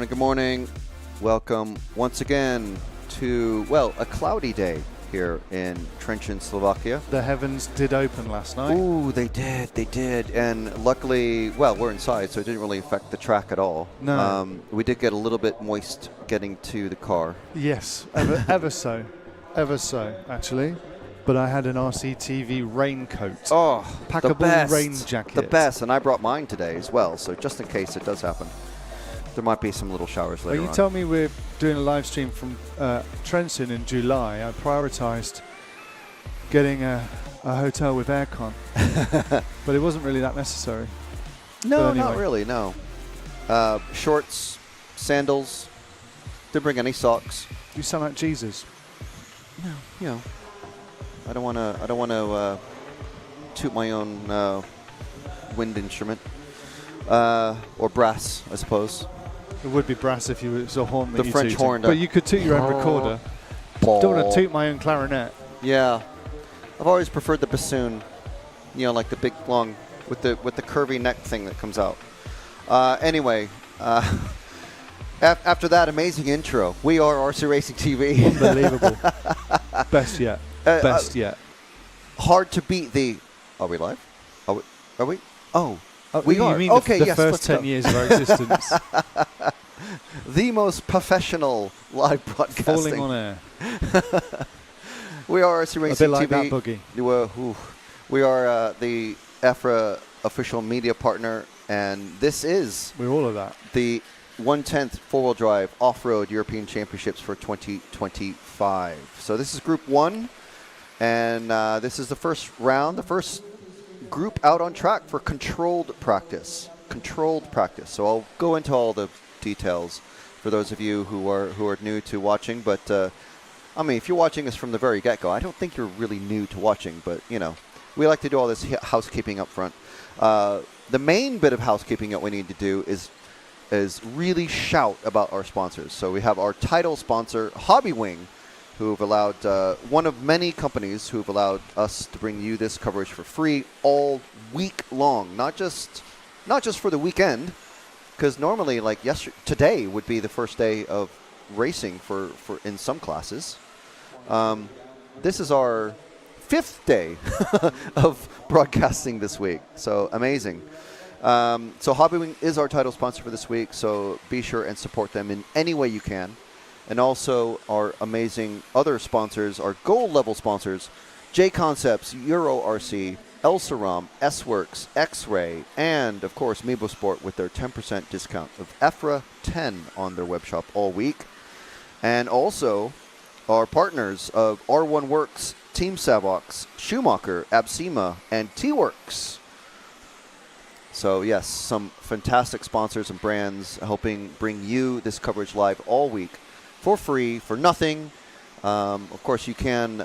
Good morning. Welcome once again to, well, a cloudy day here in Trenčín, Slovakia. The heavens did open last night. Ooh, they did. And luckily, well, we're inside, so it didn't really affect the track at all. No. We did get a little bit moist getting to the car. Yes, ever so, actually. But I had an RCTV raincoat. Oh, packable rain jacket. The best, and I brought mine today as well, so just in case it does happen. There might be some little showers later on. You told me we're doing a live stream from Trenčín in July. I prioritized getting a hotel with aircon, but it wasn't really that necessary. No, anyway. Not really, no. Shorts, sandals, didn't bring any socks. You sound like Jesus. No, you know, I don't want to toot my own wind instrument or brass, I suppose. It would be brass if you were a horn. The French horn. But you could toot your own recorder. Don't want to toot my own clarinet. Yeah, I've always preferred the bassoon. You know, like the big long with the curvy neck thing that comes out. Anyway, after that amazing intro, we are RC Racing TV. Unbelievable. Best yet. Best yet. Hard to beat the. Are we live? Are we? Oh. We you are. mean Okay, the yes, first 10 years of our existence. The most professional live broadcasting. Falling on air. We are RC Racing TV. A bit like TV. that, Buggy. We are the EFRA official media partner, and this is... We're all of that. The 1/10 four-wheel drive off-road European Championships for 2025. So this is Group 1, and this is the first round, the first group out on track for controlled practice. So I'll go into all the details for those of you who are new to watching. But I mean, if you're watching us from the very get-go, I don't think you're really new to watching. But you know, we like to do all this housekeeping up front. The main bit of housekeeping that we need to do is really shout about our sponsors. So we have our title sponsor, Hobby Wing, who've allowed one of many companies who've allowed us to bring you this coverage for free all week long, not just for the weekend, because normally like today would be the first day of racing for in some classes. This is our 5th day of broadcasting this week, so amazing. So Hobby Wing is our title sponsor for this week, so be sure and support them in any way you can. And also our amazing other sponsors, our gold level sponsors, J Concepts, Euro RC, El Saram, S-Works, X-Ray, and of course Mebo Sport with their 10% discount of EFRA 10 on their web shop all week. And also our partners of R1 Works, Team Savox, Schumacher, Absema, and T-Works. So yes, some fantastic sponsors and brands helping bring you this coverage live all week for free, for nothing. Of course, you can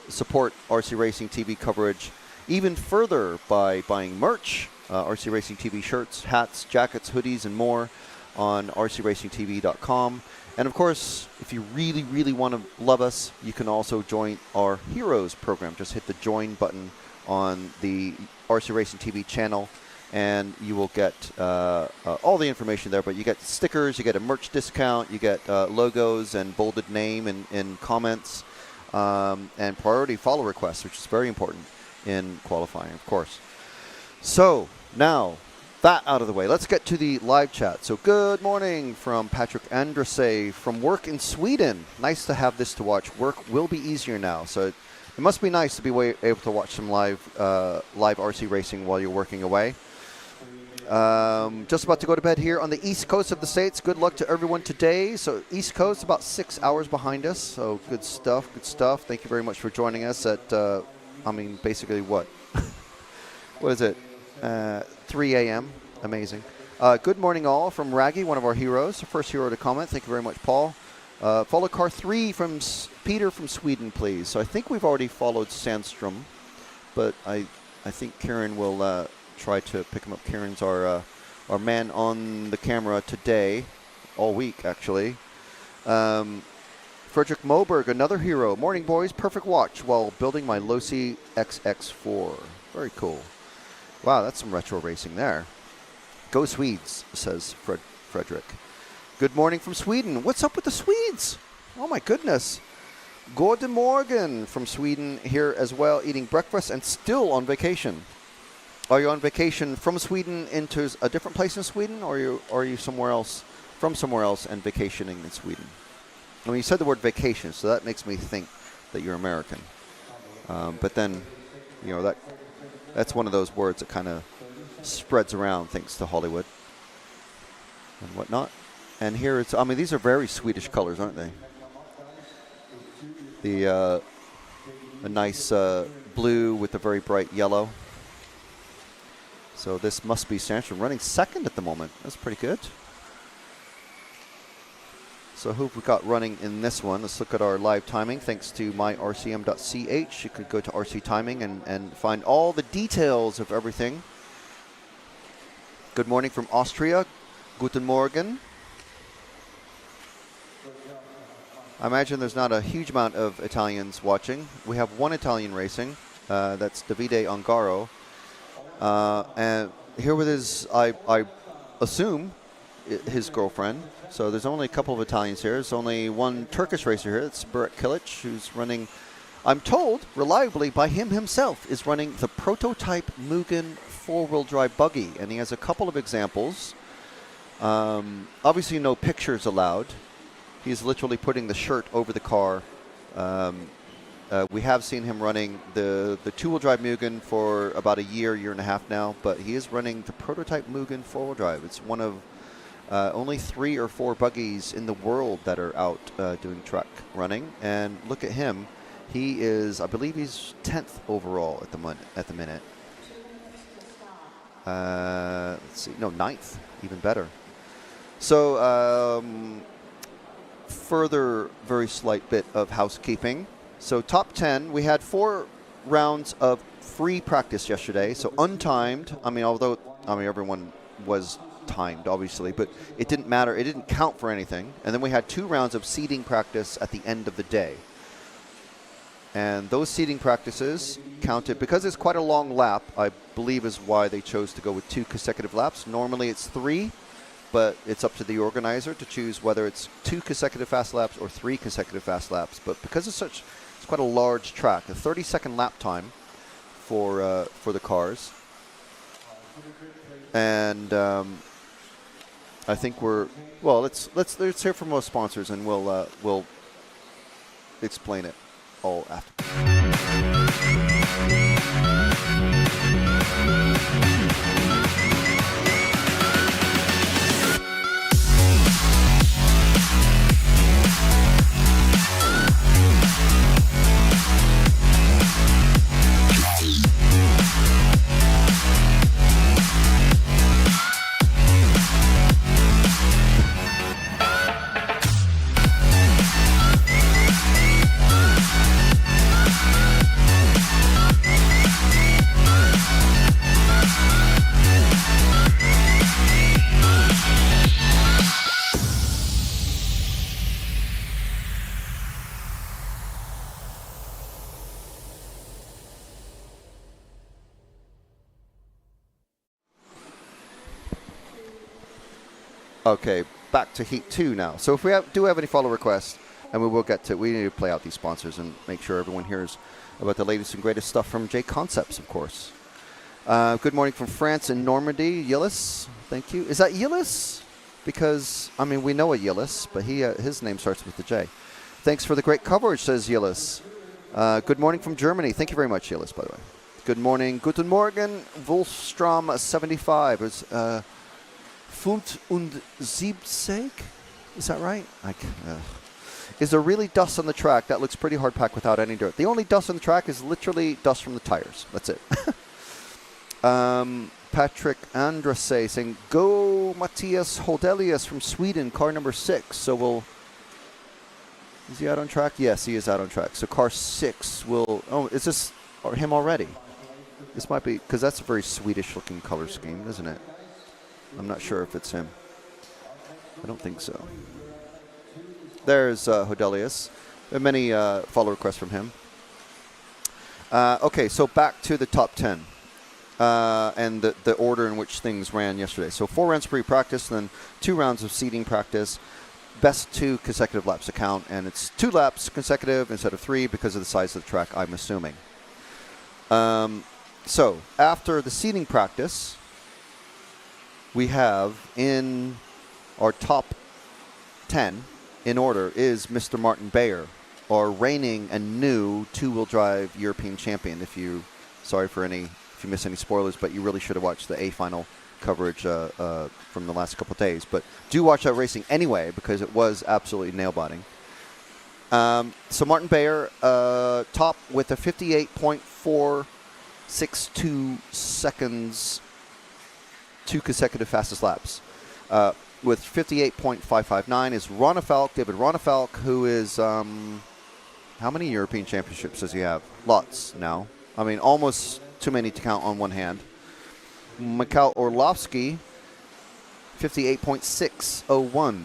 support RC Racing TV coverage even further by buying merch, RC Racing TV shirts, hats, jackets, hoodies, and more on rcracingtv.com. And of course, if you really, really want to love us, you can also join our Heroes program. Just hit the join button on the RC Racing TV channel, and you will get all the information there. But you get stickers, you get a merch discount, you get logos and bolded name in comments, and priority follow requests, which is very important in qualifying, of course. So now, that out of the way, let's get to the live chat. So good morning from Patrick Andrese from work in Sweden. Nice to have this to watch. Work will be easier now, so it must be nice to be able to watch some live RC racing while you're working away. Just about to go to bed here on the east coast of the States. Good luck to everyone today. So East Coast, about 6 hours behind us. So good stuff, good stuff. Thank you very much for joining us at, basically what? What is it? 3 a.m. Amazing. Good morning all from Raggy, one of our heroes. The first hero to comment. Thank you very much, Paul. Follow car 3 from Peter from Sweden, please. So I think we've already followed Sandstrom, but I think Kieran will try to pick him up. Kieran's our man on the camera today, all week actually. Frederick Moberg, another hero. Morning, boys. Perfect watch while building my Losi XX4. Very cool. Wow, that's some retro racing there. Go Swedes, says Frederick. Good morning from Sweden. What's up with the Swedes? Oh my goodness. Gordon Morgan from Sweden here as well, eating breakfast and still on vacation. Are you on vacation from Sweden into a different place in Sweden, or are you somewhere else, from somewhere else and vacationing in Sweden? I mean, you said the word vacation, so that makes me think that you're American. But then, you know, that's one of those words that kind of spreads around thanks to Hollywood and whatnot. And here it's, I mean, these are very Swedish colors, aren't they? A nice blue with a very bright yellow. So this must be Sandstrom running second at the moment. That's pretty good. So who have we got running in this one? Let's look at our live timing. Thanks to myrcm.ch. You could go to RC Timing and find all the details of everything. Good morning from Austria. Guten Morgen. I imagine there's not a huge amount of Italians watching. We have one Italian racing. That's Davide Ongaro. And here with his, I assume, his girlfriend. So there's only a couple of Italians here. There's only one Turkish racer here. It's Burak Kilic, who's running, I'm told, reliably by him himself, is running the prototype Mugen 4-wheel drive buggy. And he has a couple of examples. Obviously no pictures allowed. He's literally putting the shirt over the car. We have seen him running the 2-wheel drive Mugen for about a year and a half now, but he is running the prototype Mugen 4-wheel drive. It's one of only 3 or 4 buggies in the world that are out doing truck running. And look at him. He is, I believe he's 10th overall at the minute. Let's see, no, 9th, even better. So further very slight bit of housekeeping. So top 10, we had 4 rounds of free practice yesterday, so untimed. I mean, although everyone was timed, obviously, but it didn't matter. It didn't count for anything. And then we had 2 rounds of seeding practice at the end of the day. And those seeding practices counted, because it's quite a long lap, I believe is why they chose to go with 2 consecutive laps. Normally it's 3, but it's up to the organizer to choose whether it's 2 consecutive fast laps or 3 consecutive fast laps. But because it's quite a large track, a 30-second lap time for the cars. And I think let's hear from most sponsors, and we'll explain it all after. Okay, back to Heat 2 now. So if we do have any follow requests, and we will get to, we need to play out these sponsors and make sure everyone hears about the latest and greatest stuff from J Concepts, of course. Good morning from France and Normandy. Yillis, thank you. Is that Yillis? Because, I mean, we know a Yillis, but his name starts with the J. Thanks for the great coverage, says Yillis. Good morning from Germany. Thank you very much, Yillis, by the way. Good morning. Guten Morgen, Wolfstrom 75. It's 75. Is that right? Is there really dust on the track? That looks pretty hard packed without any dirt. The only dust on the track is literally dust from the tires. That's it. Patrick Andrase saying, go Matthias Hodelius from Sweden, car number 6. So is he out on track? Yes, he is out on track. So car 6 will, is this him already? This might be, because that's a very Swedish looking color scheme, isn't it? I'm not sure if it's him. I don't think so. There's Hodelius. There are many follow requests from him. Okay, so back to the top 10. And the order in which things ran yesterday. So 4 rounds pre-practice, then 2 rounds of seeding practice. Best 2 consecutive laps to count, and it's 2 laps consecutive instead of 3 because of the size of the track, I'm assuming. So after the seeding practice, we have in our top 10 in order is Mr. Martin Bayer, our reigning and new 2-wheel drive European champion. If you miss any spoilers, but you really should have watched the A final coverage from the last couple of days. But do watch that racing anyway, because it was absolutely nail-biting. So Martin Bayer, top with a 58.462 seconds, 2 consecutive fastest laps. With 58.559 is David Ronefalk, who is, how many European championships does he have? Lots now. I mean, almost too many to count on one hand. Mikhail Orlovsky, 58.601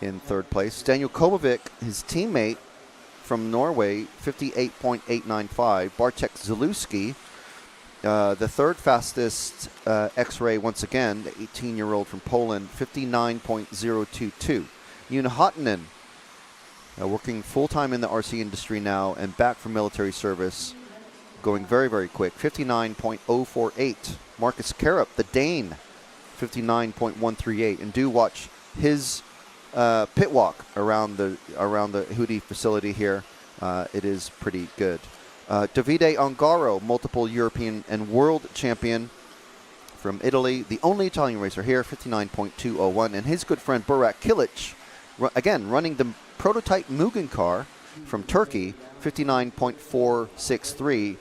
in 3rd place. Daniel Kobovic, his teammate from Norway, 58.895. Bartek Zalewski, the 3rd fastest X-Ray once again, the 18-year-old from Poland, 59.022. Una Hottinen, working full-time in the RC industry now and back from military service, going very, very quick, 59.048. Marcus Karup, the Dane, 59.138. And do watch his pit walk around the Hudy facility here. It is pretty good. Davide Ongaro, multiple European and world champion from Italy, the only Italian racer here, 59.201. And his good friend Burak Kilic, again, running the prototype Mugen car from Turkey, 59.463.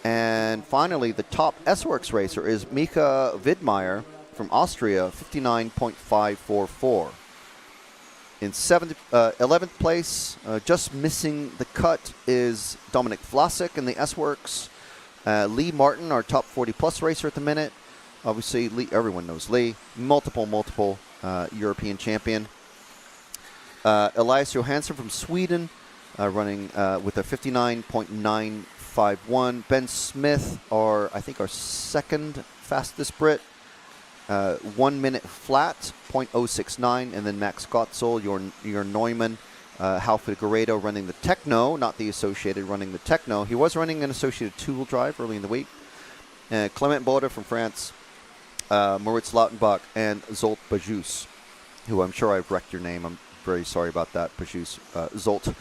And finally, the top S-Works racer is Mika Widmeyer from Austria, 59.544. In 11th place, just missing the cut, is Dominic Vlasic in the S-Works. Lee Martin, our top 40-plus racer at the minute. Obviously, Lee, everyone knows Lee. Multiple European champion. Elias Johansson from Sweden, running with a 59.951. Ben Smith, I think our 2nd fastest Brit, 1 minute flat, 0.069, and then Max Gotzel, your Neumann, Hal Figueiredo running the Techno, not the Associated, running the Techno. He was running an Associated 2-wheel drive early in the week. Clement Bode from France, Moritz Lautenbach, and Zolt Bajus, who I'm sure I've wrecked your name. I'm very sorry about that, Bajus. Zolt.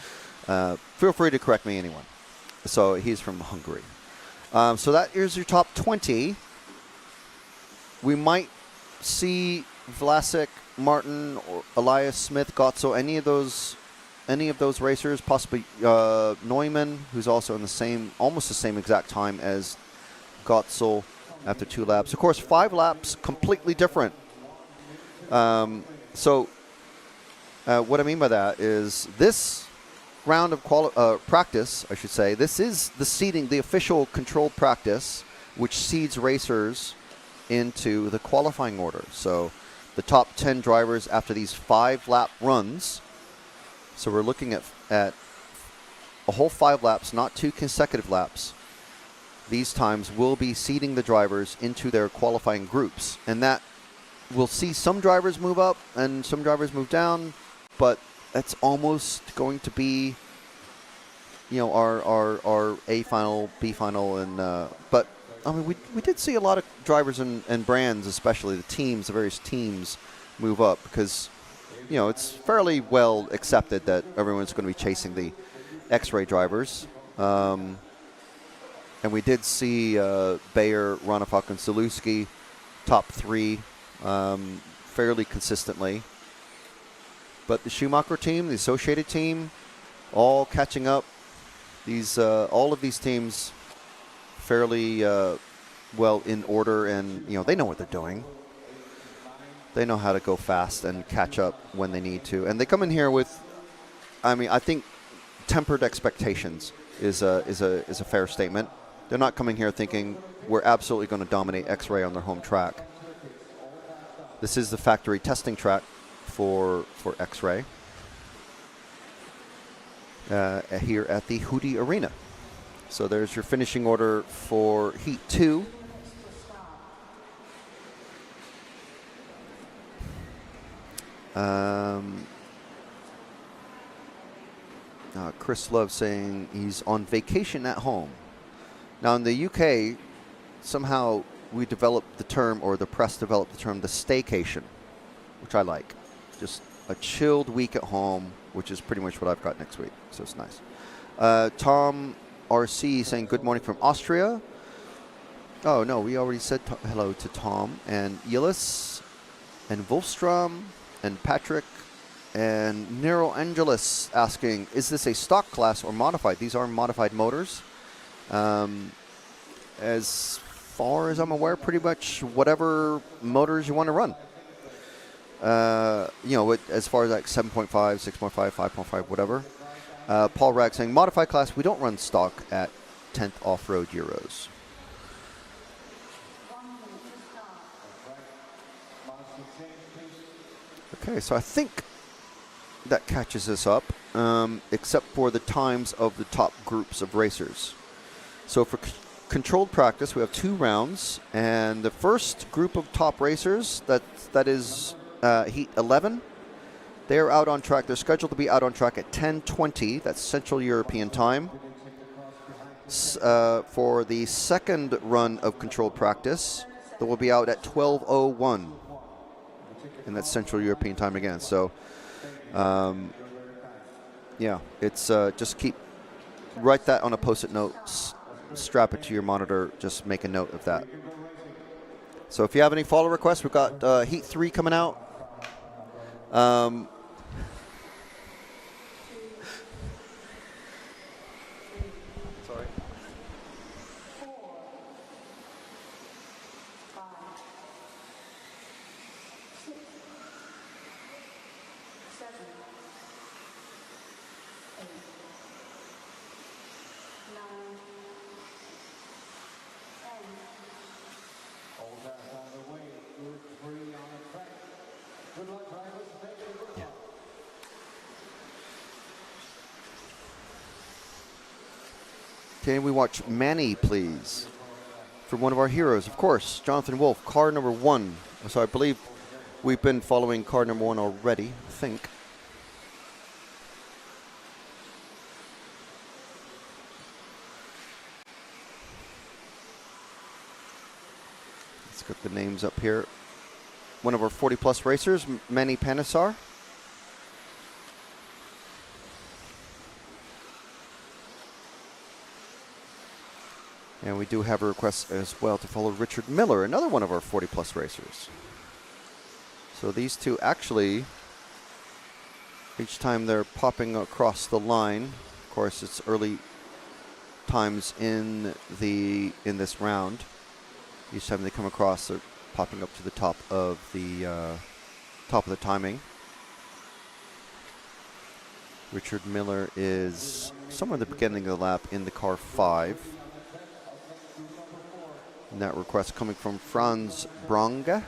Feel free to correct me, anyone. So he's from Hungary. So that is your top 20. We might see Vlasic, Martin, or Elias Smith, Gotzo, any of those racers, possibly Neumann, who's also in almost the same exact time as Gotzel after 2 laps. Of course, 5 laps, completely different. So what I mean by that is this round of practice, I should say, this is the seeding, the official controlled practice, which seeds racers into the qualifying order. So the top 10 drivers after these 5-lap runs. So we're looking at a whole 5 laps, not 2 consecutive laps. These times will be seeding the drivers into their qualifying groups. And that we'll see some drivers move up and some drivers move down, but that's almost going to be, our A final, B final, and but I mean, we did see a lot of drivers and brands, especially the various teams, move up because, it's fairly well accepted that everyone's going to be chasing the X-Ray drivers. And we did see Bayer, Ronafalk, and Zalewski top 3 fairly consistently. But the Schumacher team, the Associated team, all catching up. All of these teams fairly well in order, and they know what they're doing. They know how to go fast and catch up when they need to, and they come in here with, I think, tempered expectations is a fair statement. They're not coming here thinking we're absolutely going to dominate X-Ray on their home track. This is the factory testing track for X-Ray here at the Hudy Arena. So there's your finishing order for Heat 2. Chris Love saying he's on vacation at home. Now in the UK, somehow we developed the term, or the press developed the term, the staycation, which I like. Just a chilled week at home, which is pretty much what I've got next week. So it's nice. Tom RC saying good morning from Austria. Oh, no, we already said hello to Tom and Yillis and Wolfstrom and Patrick and Nero Angelis asking, is this a stock class or modified? These are modified motors. As far as I'm aware, pretty much whatever motors you want to run. As far as like 7.5, 6.5, 5.5, whatever. Paul Ragg saying, modified class, we don't run stock at 10th Off-Road Euros. Okay, so I think that catches us up, except for the times of the top groups of racers. So for controlled practice, we have 2 rounds, and the first group of top racers, that is Heat 11, they're out on track. They're scheduled to be out on track at 10:20. That's Central European time. For the second run of controlled practice, they will be out at 12:01, and that's Central European time again. So, it's just write that on a post-it note, strap it to your monitor, just make a note of that. So if you have any follow requests, we've got Heat 3 coming out. Sorry. Can we watch Manny, please? From one of our heroes, of course, Jonathan Wolf, car number 1. So I believe we've been following car number 1 already, I think. Let's get the names up here. One of our 40-plus racers, Manny Panesar. And we do have a request as well to follow Richard Miller, another one of our 40-plus racers. So these two actually, each time they're popping across the line, of course it's early times in this round. Each time they come across, they're popping up to the top of the timing. Richard Miller is somewhere at the beginning of the lap in the car 5. And that request coming from Franz Brange.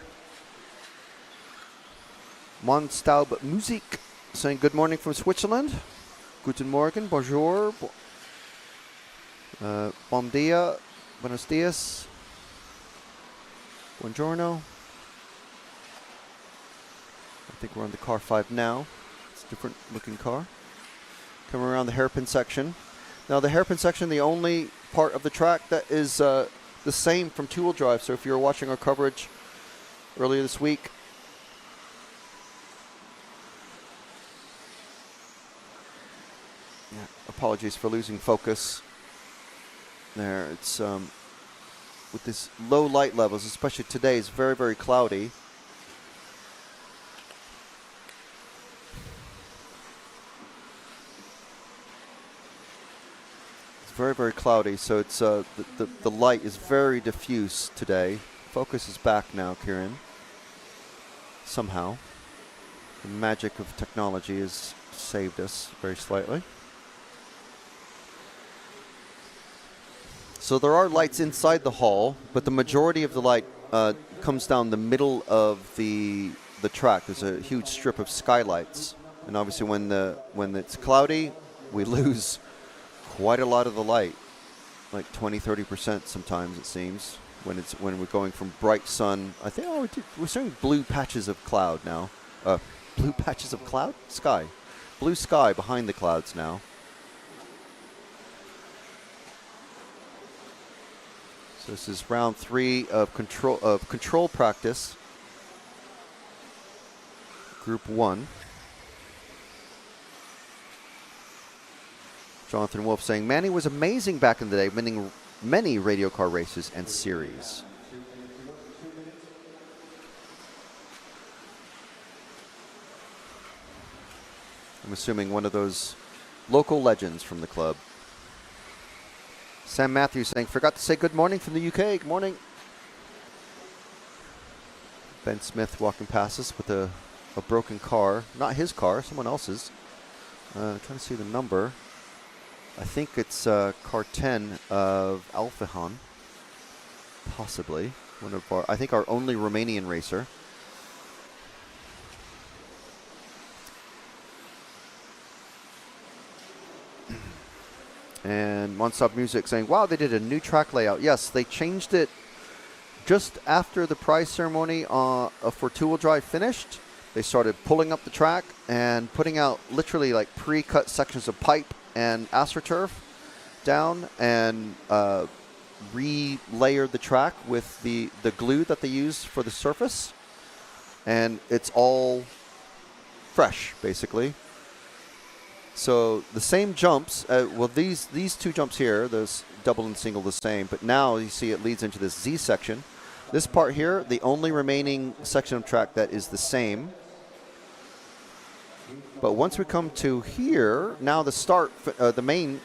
Monstaub Musik saying good morning from Switzerland. Guten Morgen, bonjour. Bom dia, buenos dias. Buongiorno. I think we're on the car 5 now. It's a different looking car. Coming around the hairpin section. Now the hairpin section, the only part of the track that is the the same from two-wheel drive. So if you were watching our coverage earlier this week, yeah, apologies for losing focus there. It's with this low light levels, especially today, it's very, very cloudy. It's very, very cloudy, so it's the light is very diffuse today. Focus is back now, Kieran. Somehow. The magic of technology has saved us very slightly. So there are lights inside the hall, but the majority of the light comes down the middle of the track. There's a huge strip of skylights, and obviously when it's cloudy, we lose quite a lot of the light, like 20-30% sometimes it seems. When we're going from bright sun, I think we're seeing blue patches of cloud now. Blue patches of cloud? Sky. Blue sky behind the clouds now. So this is round 3 of control practice. Group 1. Jonathan Wolf saying, Manny was amazing back in the day, winning many radio car races and series. I'm assuming one of those local legends from the club. Sam Matthews saying, forgot to say good morning from the UK. Good morning. Ben Smith walking past us with a broken car. Not his car, someone else's. Trying to see the number. I think it's car 10 of Alfahan. Possibly. I think our only Romanian racer. And Monstop Music saying, wow, they did a new track layout. Yes, they changed it just after the prize ceremony for two-wheel drive finished. They started pulling up the track and putting out literally like pre-cut sections of pipe and AstroTurf down, and re-layered the track with the glue that they use for the surface. And it's all fresh, basically. So the same jumps, well, these two jumps here, those double and single the same, but now you see it leads into this Z section. This part here, the only remaining section of track that is the same. But once we come to here, now the start, the main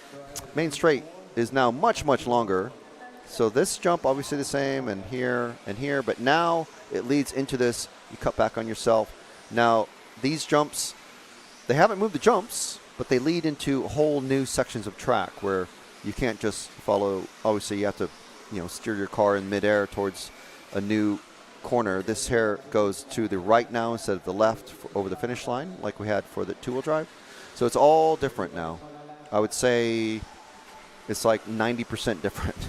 straight is now much, much longer. So this jump, obviously the same, and here, but now it leads into this, you cut back on yourself. Now, these jumps, they haven't moved the jumps, but they lead into whole new sections of track where you can't just follow. Obviously, you have to, steer your car in midair towards a new corner. This here goes to the right now instead of the left over the finish line, like we had for the two-wheel drive. So it's all different now. I would say it's like 90% different,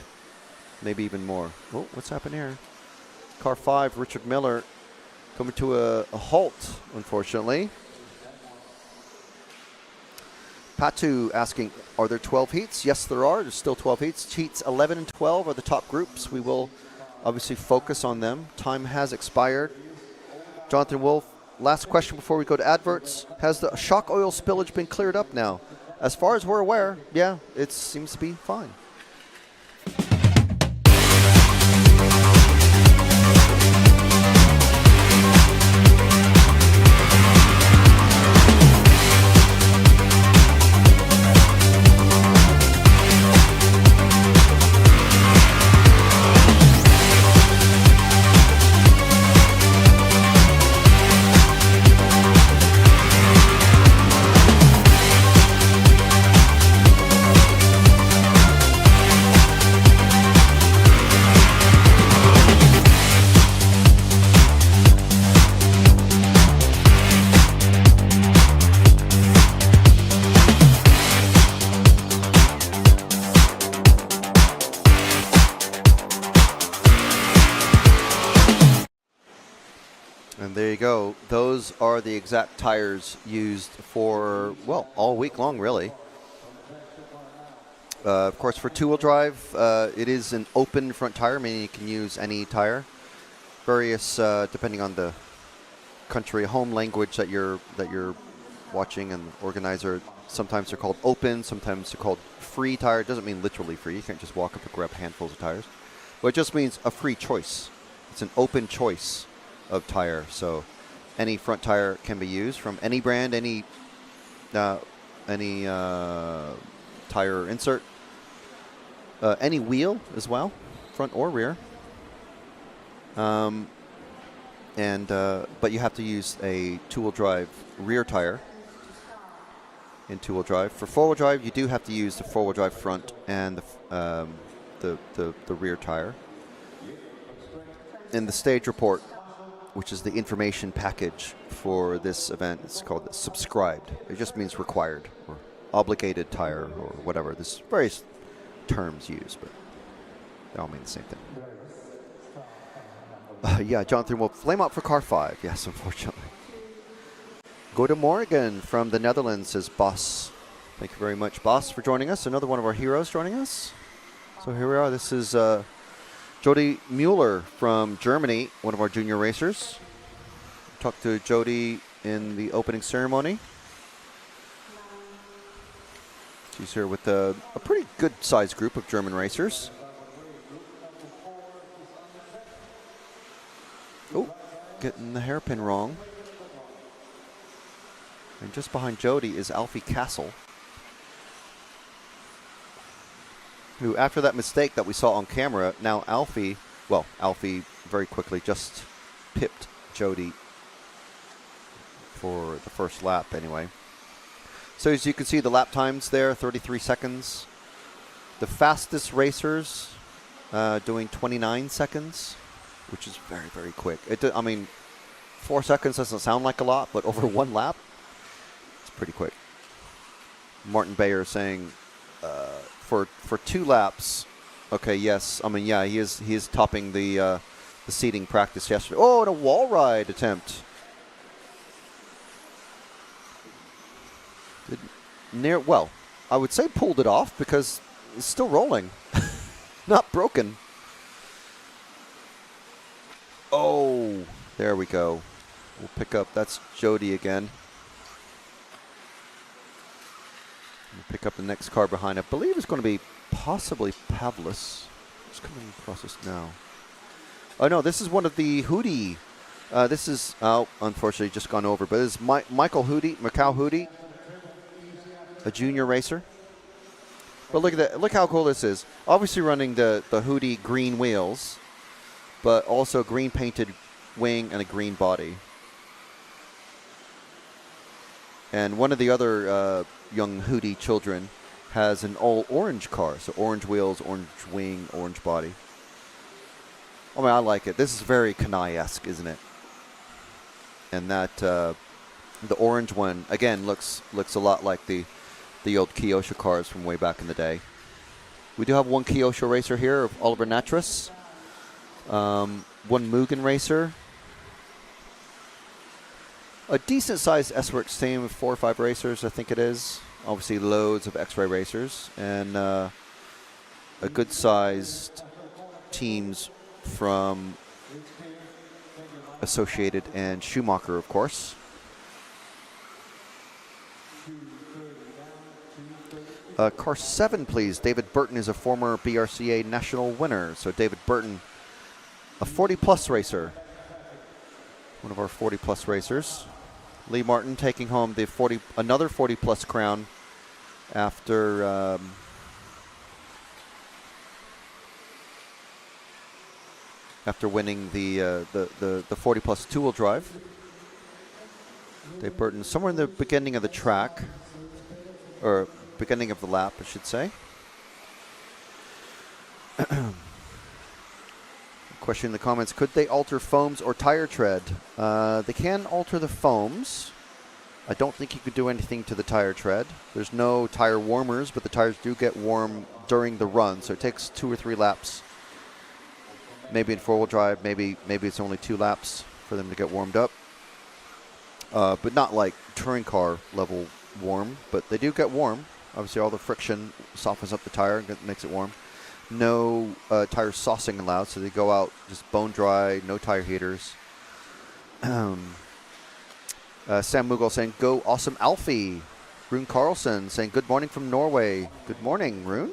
maybe even more. Oh, what's happened here? Car 5, Richard Miller, coming to a halt, unfortunately. Patu asking, are there 12 heats? Yes, there are. There's still 12 heats. Heats 11 and 12 are the top groups. We will obviously focus on them. Time has expired. Jonathan Wolf, last question before we go to adverts. Has the shock oil spillage been cleared up now? As far as we're aware, yeah, it seems to be fine. There you go. Those are the exact tires used for, well, all week long, really. Of course, for two-wheel drive, it is an open front tire, meaning you can use any tire. Various, depending on the country, home language that you're watching and organizer. Sometimes they're called open, sometimes they're called free tire. It doesn't mean literally free. You can't just walk up and grab handfuls of tires. But it just means a free choice. It's an open choice of tire. So any front tire can be used from any brand, any tire insert, any wheel as well, front or rear. But you have to use a two-wheel drive rear tire in two-wheel drive. For four-wheel drive, you do have to use the four-wheel drive front and the rear tire. In the stage report, which is the information package for this event, it's called subscribed. It just means required or obligated tire or whatever. There's various terms used, but they all mean the same thing. Yeah, Jonathan will flame out for car 5. Yes, unfortunately. Go to Morgan from the Netherlands, says Bas. Thank you very much, Bas, for joining us. Another one of our heroes joining us. So here we are. This is Jody Mueller from Germany, one of our junior racers. Talked to Jody in the opening ceremony. She's here with a pretty good-sized group of German racers. Oh, getting the hairpin wrong. And just behind Jody is Alfie Castle, who, after that mistake that we saw on camera, now Alfie very quickly just pipped Jody for the first lap anyway. So as you can see, the lap times there, 33 seconds. The fastest racers doing 29 seconds, which is very, very quick. 4 seconds doesn't sound like a lot, but over one lap, it's pretty quick. Martin Bayer saying for 2 laps, okay, yes, he is topping the seating practice yesterday. Oh, and a wall ride attempt. I would say pulled it off because it's still rolling. Not broken. Oh, there we go. We'll pick up, that's Jody again. We'll pick up the next car behind. I believe it's going to be possibly Pavlis. What's coming across us now? Oh, no, this is one of the Hudy. This is, unfortunately, just gone over, but this is Macau Hudy, a junior racer. But look at that. Look how cool this is. Obviously running the Hudy green wheels, but also green painted wing and a green body. And one of the other young Hudy children has an all orange car. So orange wheels, orange wing, orange body. I like it. This is very Kanai-esque, isn't it? And that the orange one, again, looks a lot like the old Kyosho cars from way back in the day. We do have one Kyosho racer here of Oliver Natras. One Mugen racer. A decent-sized S-Works team of 4 or 5 racers, I think it is. Obviously, loads of X-Ray racers. And a good-sized teams from Associated and Schumacher, of course. Car 7, please. David Burton is a former BRCA national winner. So David Burton, a 40-plus racer. One of our 40-plus racers. Lee Martin taking home the another 40-plus crown after winning the 40-plus two-wheel drive. Dave Burton somewhere in the beginning of the track, or beginning of the lap, I should say. Question in the comments, could they alter foams or tire tread? They can alter the foams. I don't think you could do anything to the tire tread. There's no tire warmers, but the tires do get warm during the run, so it takes 2 or 3 laps. Maybe in four-wheel drive, maybe it's only 2 laps for them to get warmed up. But not like touring car level warm, but they do get warm. Obviously, all the friction softens up the tire and makes it warm. No tire saucing allowed, so they go out just bone dry, no tire heaters. Sam Mughal saying, go awesome Alfie. Rune Carlson saying, good morning from Norway. Good morning, Rune.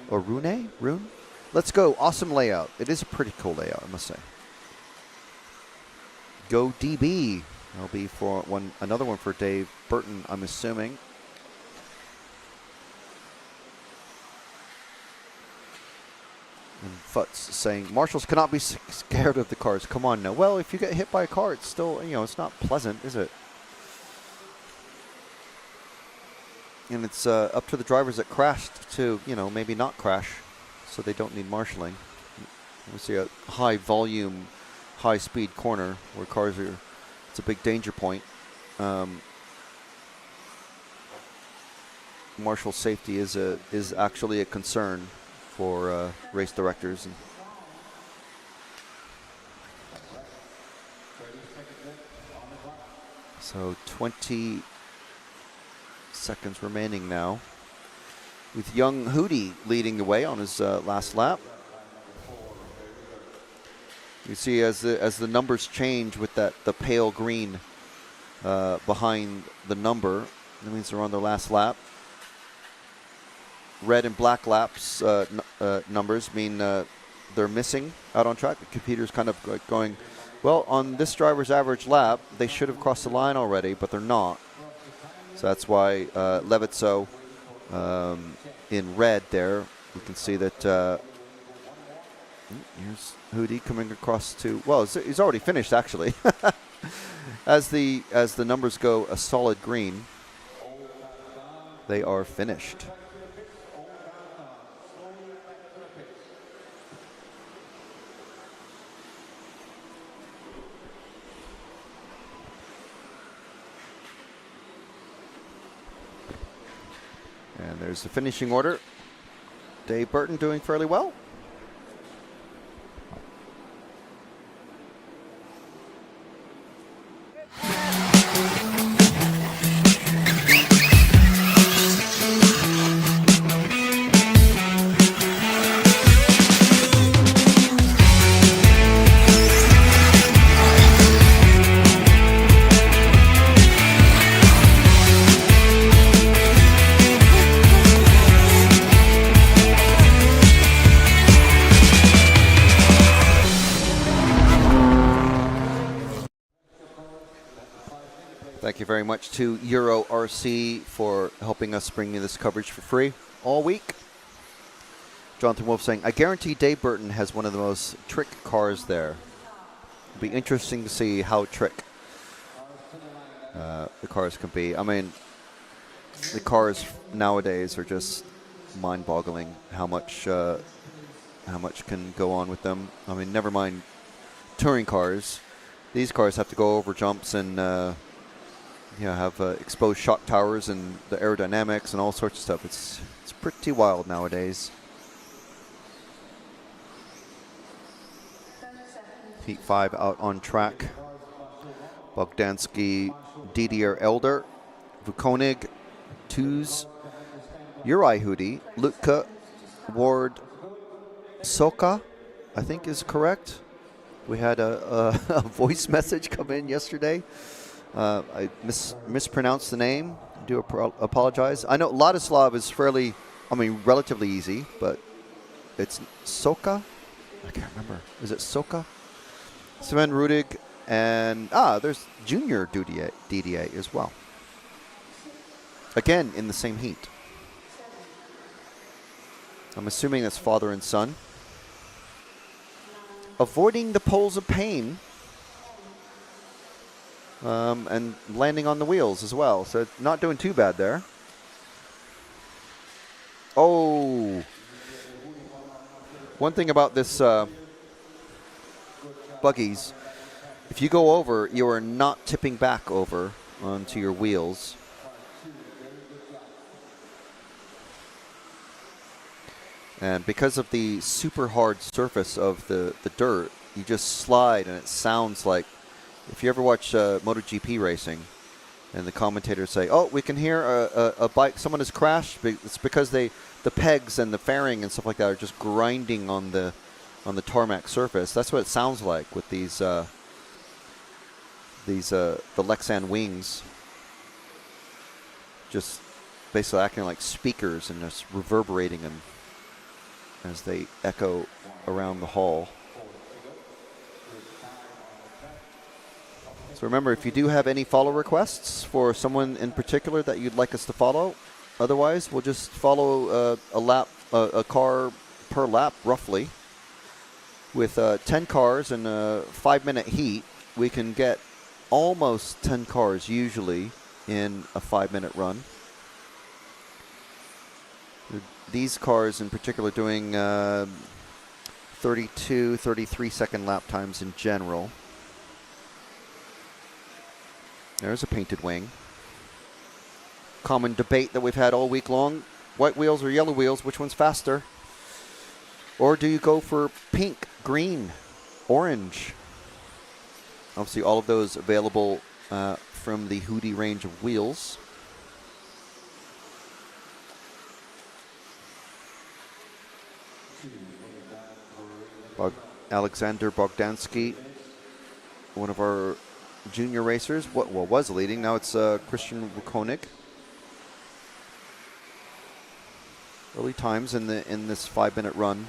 Or Rune? Rune? Let's go. Awesome layout. It is a pretty cool layout, I must say. Go DB. That'll be for another one for Dave Burton, I'm assuming. And Futz saying, marshals cannot be scared of the cars. Come on now. Well, if you get hit by a car, it's still, it's not pleasant, is it? And it's up to the drivers that crashed to, maybe not crash, so they don't need marshalling. We see a high volume, high speed corner where cars are, it's a big danger point. Marshal safety is actually a concern for race directors. And so 20 seconds remaining now, with young Hudy leading the way on his last lap. You see as the numbers change with the pale green behind the number, that means they're on their last lap. Red and black laps numbers mean they're missing out on track. The computer's kind of going, well, on this driver's average lap, they should have crossed the line already, but they're not. So that's why Levitzo in red there, we can see that here's Hudy coming across to, well, he's already finished actually. As the numbers go a solid green, they are finished. And there's the finishing order. Dave Burton doing fairly well. Thank you very much to Euro RC for helping us bring you this coverage for free all week. Jonathan Wolf saying, I guarantee Dave Burton has one of the most trick cars there. It'll be interesting to see how trick the cars can be. I mean, the cars nowadays are just mind-boggling how much can go on with them. I mean, never mind touring cars. These cars have to go over jumps and have exposed shock towers and the aerodynamics and all sorts of stuff. It's pretty wild nowadays. Heat 5 out on track. Bogdansky, Didier Elder, Vukonig, Tuz, Uri Hudy, Lutka, Ward, Soka, I think is correct. We had a voice message come in yesterday. I mispronounced the name. I do apologize. I know Ladislav is relatively easy, but it's Soka. I can't remember. Is it Soka? Sven Rudig, and there's Junior DDA as well. Again, in the same heat. I'm assuming that's father and son. Avoiding the poles of pain. And landing on the wheels as well. So not doing too bad there. Oh. One thing about this buggies, if you go over, you are not tipping back over onto your wheels. And because of the super hard surface of the dirt, you just slide and it sounds like, if you ever watch MotoGP racing, And the commentators say, "Oh, we can hear a bike. Someone has crashed. It's because the pegs and the fairing and stuff like that are just grinding on the tarmac surface." That's what it sounds like with these the Lexan wings, just basically acting like speakers and just reverberating them as they echo around the hall. So remember, if you do have any follow requests for someone in particular that you'd like us to follow, otherwise we'll just follow a car per lap roughly. With 10 cars and a 5-minute heat, we can get almost 10 cars usually in a 5-minute run. These cars in particular doing 32, 33-second lap times in general. There's a painted wing. Common debate that we've had all week long. White wheels or yellow wheels, which one's faster? Or do you go for pink, green, orange? Obviously all of those available from the Hudy range of wheels. Alexander Bogdansky, one of our junior racers, was leading. Now it's Christian Wukonik. Early times in this 5-minute run.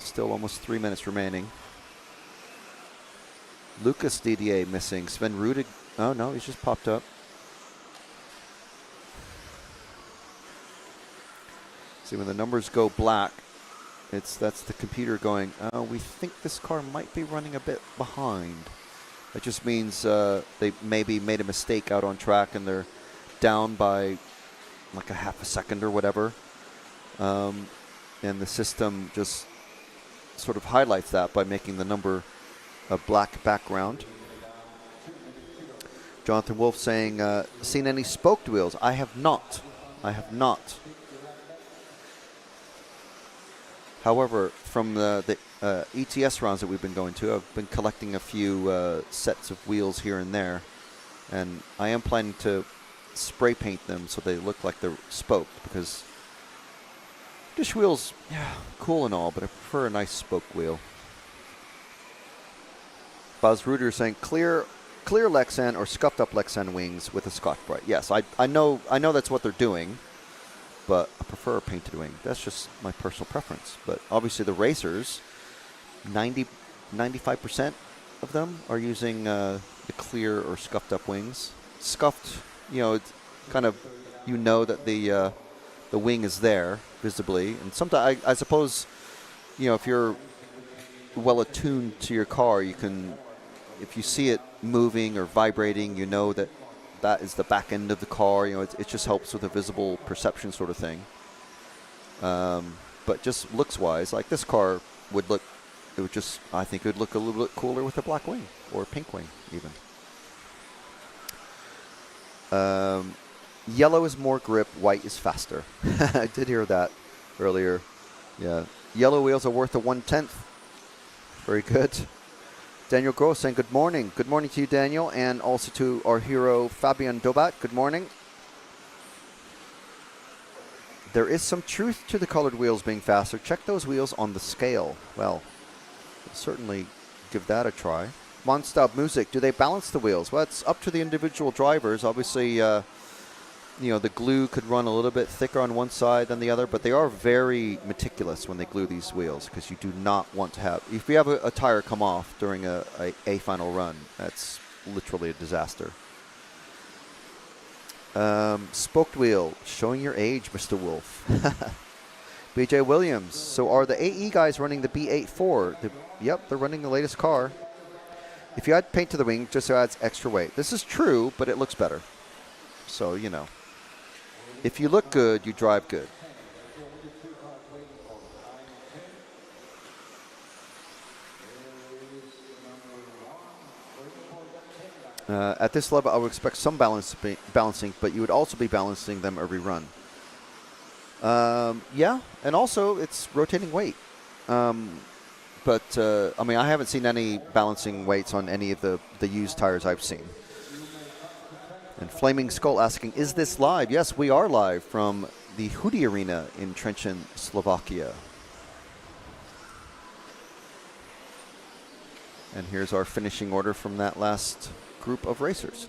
Still almost 3 minutes remaining. Lucas Didier missing. Sven Rudig. Oh no, he's just popped up. See, when the numbers go black, that's the computer going, "Oh, we think this car might be running a bit behind." It just means they maybe made a mistake out on track and they're down by like a half a second or whatever. And the system just sort of highlights that by making the number a black background. Jonathan Wolf saying, "Seen any spoked wheels?" I have not. I have not. However, from the ETS rounds that we've been going to, I've been collecting a few sets of wheels here and there, and I am planning to spray paint them so they look like they're spoked, because dish wheels, yeah, cool and all, but I prefer a nice spoke wheel. Buzz Reuter saying clear Lexan or scuffed up Lexan wings with a Scotch-Brite. Yes, I know that's what they're doing, but I prefer a painted wing. That's just my personal preference. But obviously the racers, 95% of them are using the clear or scuffed up wings. Scuffed, it's kind of, that the wing is there visibly. And sometimes, I suppose, if you're well attuned to your car, you can, if you see it moving or vibrating, that is the back end of the car. It just helps with a visible perception sort of thing. But just looks-wise, like this car would look, I think it would look a little bit cooler with a black wing or a pink wing even. Yellow is more grip, white is faster. I did hear that earlier. Yeah, yellow wheels are worth a 1/10. Very good. Daniel Gross saying good morning. Good morning to you, Daniel, and also to our hero, Fabian Dobat. Good morning. There is some truth to the colored wheels being faster. Check those wheels on the scale. Well, we'll certainly give that a try. Monstab Music, do they balance the wheels? Well, it's up to the individual drivers. Obviously, the glue could run a little bit thicker on one side than the other, but they are very meticulous when they glue these wheels, because you do not want to have, if you have a tire come off during a final run, that's literally a disaster. Spoked wheel, showing your age, Mr. Wolf. BJ Williams, so are the AE guys running the B84? Yep, they're running the latest car. If you add paint to the wing, just adds extra weight. This is true, but it looks better. So, if you look good, you drive good. At this level, I would expect some balancing, but you would also be balancing them every run. Yeah, and also it's rotating weight. But I haven't seen any balancing weights on any of the used tires I've seen. And Flaming Skull asking, is this live? Yes, we are live from the Hudy Arena in Trenčín, Slovakia. And here's our finishing order from that last group of racers.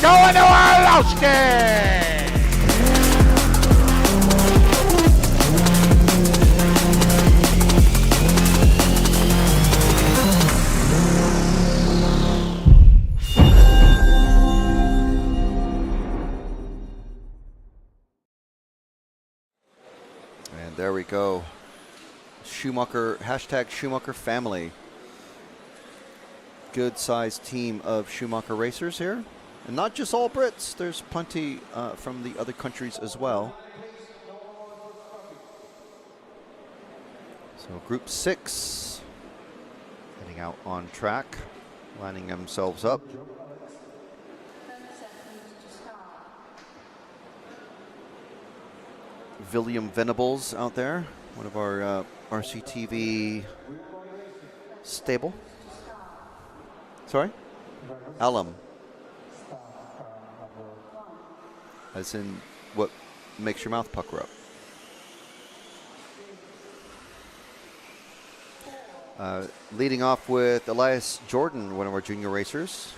Going to Orlowski! And there we go. Schumacher, hashtag Schumacher family. Good sized team of Schumacher racers here. And not just all Brits, there's plenty from the other countries as well. So group 6 heading out on track, lining themselves up. William Venables out there, one of our RCTV stable. Sorry? Alum. As in what makes your mouth pucker up. Leading off with Elias Jordan, one of our junior racers.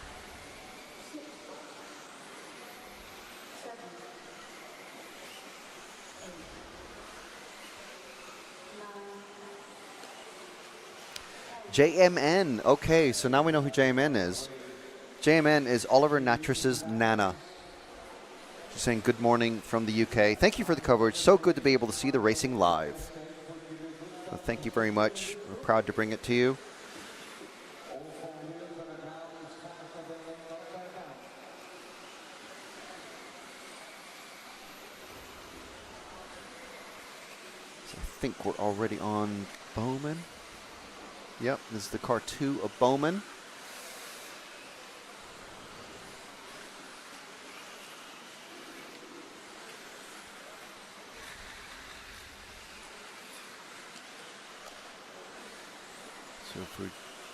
JMN. Okay, so now we know who JMN is. JMN is Oliver Natras's Nana. She's saying good morning from the UK. Thank you for the coverage. So good to be able to see the racing live. Well, thank you very much. We're proud to bring it to you. So I think we're already on Bowman. Yep, this is the car 2 of Bowman. So if we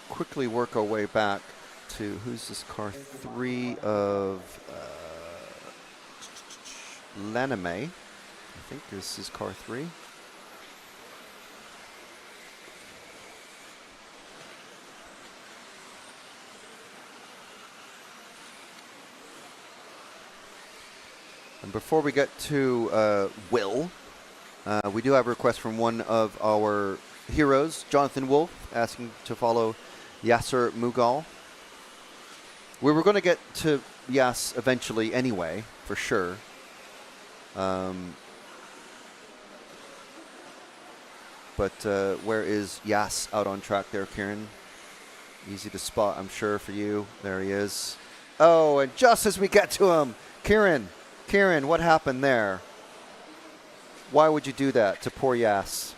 quickly work our way back to, who's this car 3 of Laname? I think this is car 3. And before we get to Will, we do have a request from one of our heroes, Jonathan Wolf, asking to follow Yasser Mughal. We were going to get to Yas eventually anyway, for sure. But where is Yas out on track there, Kieran? Easy to spot, I'm sure, for you. There he is. Oh, and just as we get to him, Kieran, what happened there? Why would you do that to poor Yas?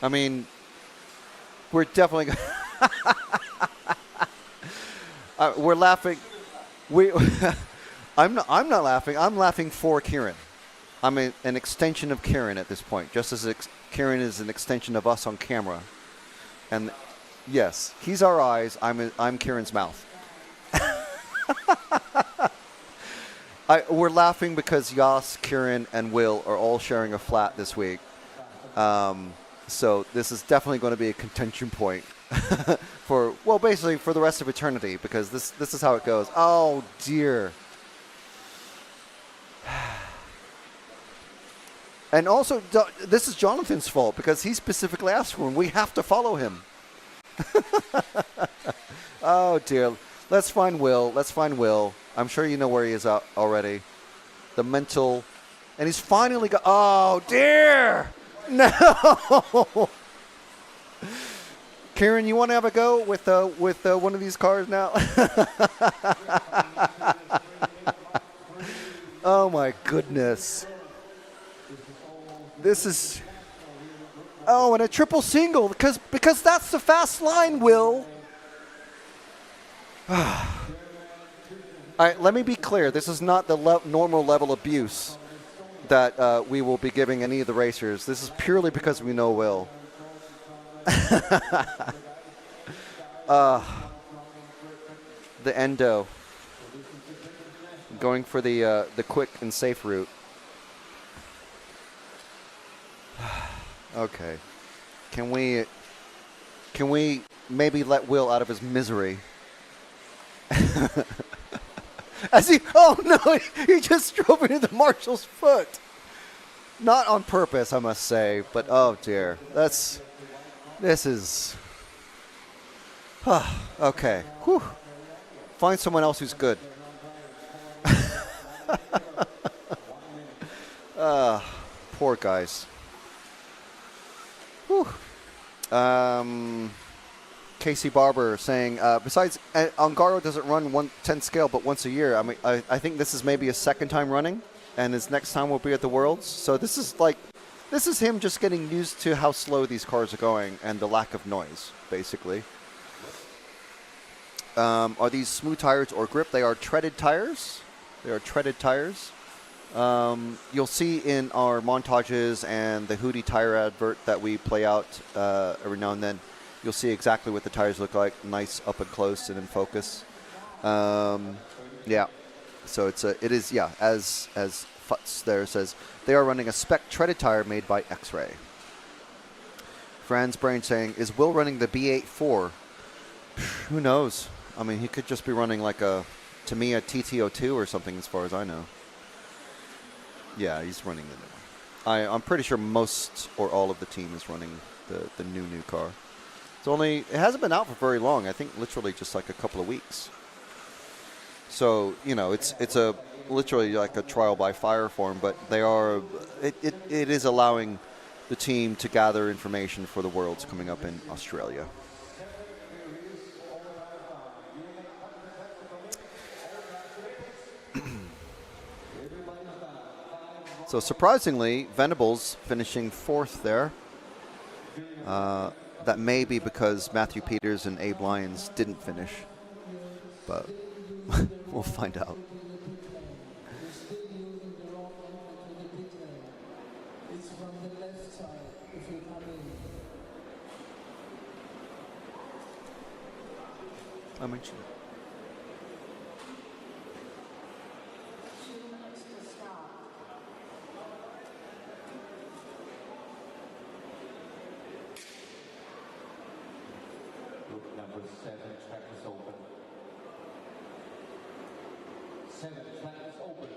I mean, we're definitely we're laughing. I'm not laughing. I'm laughing for Kieran. I'm an extension of Kieran at this point, just as Kieran is an extension of us on camera. And yes, he's our eyes. I'm Kieran's mouth. We're laughing because Yas, Kieran, and Will are all sharing a flat this week. So this is definitely going to be a contention point for, well, basically for the rest of eternity, because this is how it goes. Oh, dear. And also, this is Jonathan's fault because he specifically asked for him. We have to follow him. Oh, dear. Let's find Will. I'm sure you know where he is already. The mental, and he's finally got. Oh dear! No. Kieran, you want to have a go with one of these cars now? Oh my goodness! This is. Oh, and a triple single because that's the fast line, Will. All right, let me be clear. This is not the normal level abuse that we will be giving any of the racers. This is purely because we know Will. The endo. Going for the quick and safe route. Okay. Can we maybe let Will out of his misery? As he, oh no, he just drove into the marshal's foot. Not on purpose, I must say, but oh dear. This is, okay. Whew. Find someone else who's good. Poor guys. Whew. Casey Barber saying, besides, Ongaro doesn't run 1/10 scale, but once a year. I mean, I think this is maybe his second time running, and his next time will be at the Worlds. So this is him just getting used to how slow these cars are going and the lack of noise, basically. Are these smooth tires or grip? They are treaded tires. They are treaded tires. You'll see in our montages and the Hudy tire advert that we play out every now and then. You'll see exactly what the tires look like, nice up and close and in focus. Yeah, so it is as Futz there says, they are running a spec treaded tire made by X-Ray. Fran's Brain saying, is Will running the B84? Who knows? I mean, he could just be running like a Tamiya TT02 or something, as far as I know. Yeah, he's running the new one. I'm pretty sure most or all of the team is running the new car. It hasn't been out for very long. I think literally just like a couple of weeks. So, you know, it's a literally like a trial by fire form, but it is allowing the team to gather information for the Worlds coming up in Australia. So surprisingly, Venables finishing 4th there. That may be because Matthew Peters and Abe Lyons didn't finish, but we'll find out. I mentioned it. Number 7, track is open. 7, track is open.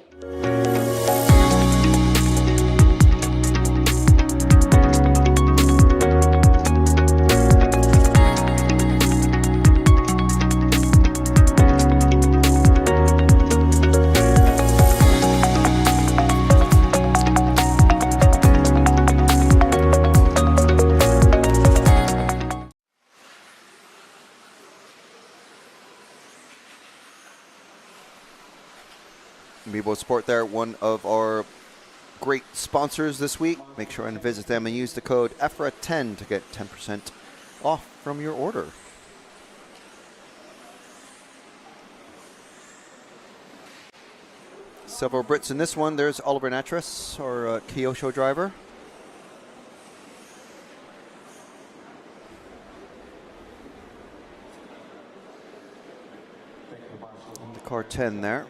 Bebo Sport there, one of our great sponsors this week. Make sure and visit them and use the code EFRA10 to get 10% off from your order. Several Brits in this one. There's Oliver Natras, our Kyosho driver. And the car 10 there.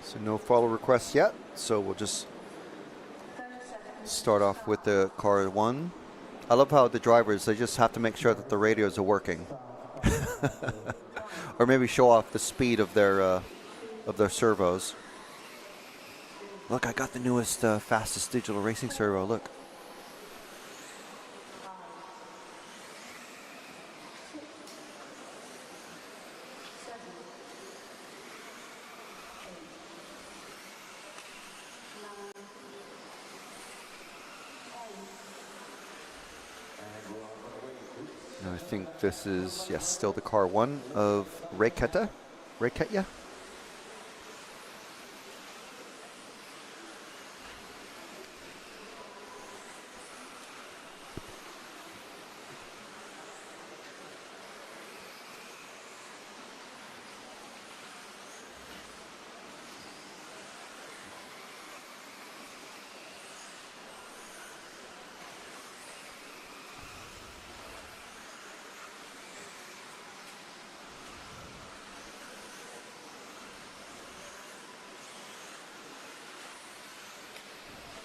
So no follow requests yet, so we'll just start off with the car 1. I love how the drivers, they just have to make sure that the radios are working. Or maybe show off the speed of their servos. Look, I got the newest, fastest digital racing servo. Look. And I think this is, yes, still the car 1 of Reketa. Reketya?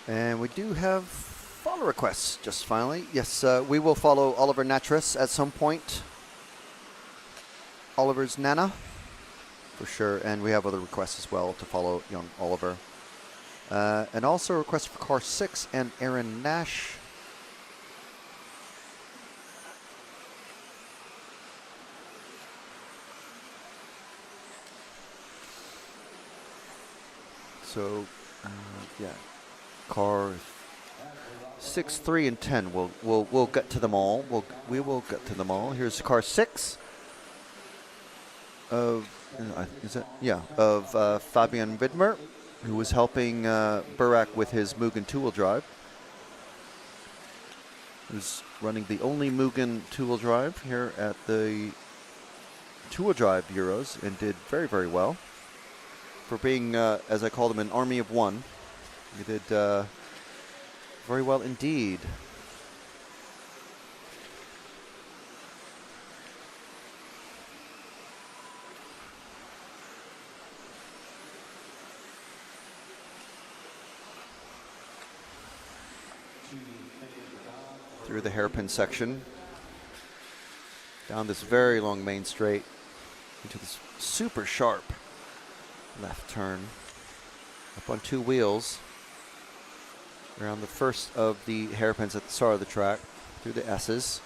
And we do have follow requests just finally. Yes, we will follow Oliver Natras at some point. Oliver's Nana, for sure. And we have other requests as well to follow young Oliver. And also a request for car 6 and Aaron Nash. So, yeah. Car 6, 3, and 10. We'll get to them all. We will get to them all. Here's car 6 of Fabian Widmer, who was helping Burak with his Mugen two-wheel drive. Who's running the only Mugen two-wheel drive here at the two-wheel drive Euros and did very, very well for being, as I called him, an army of one. You did very well indeed. Through the hairpin section, down this very long main straight, into this super sharp left turn, up on two wheels, around the first of the hairpins at the start of the track, through the S's.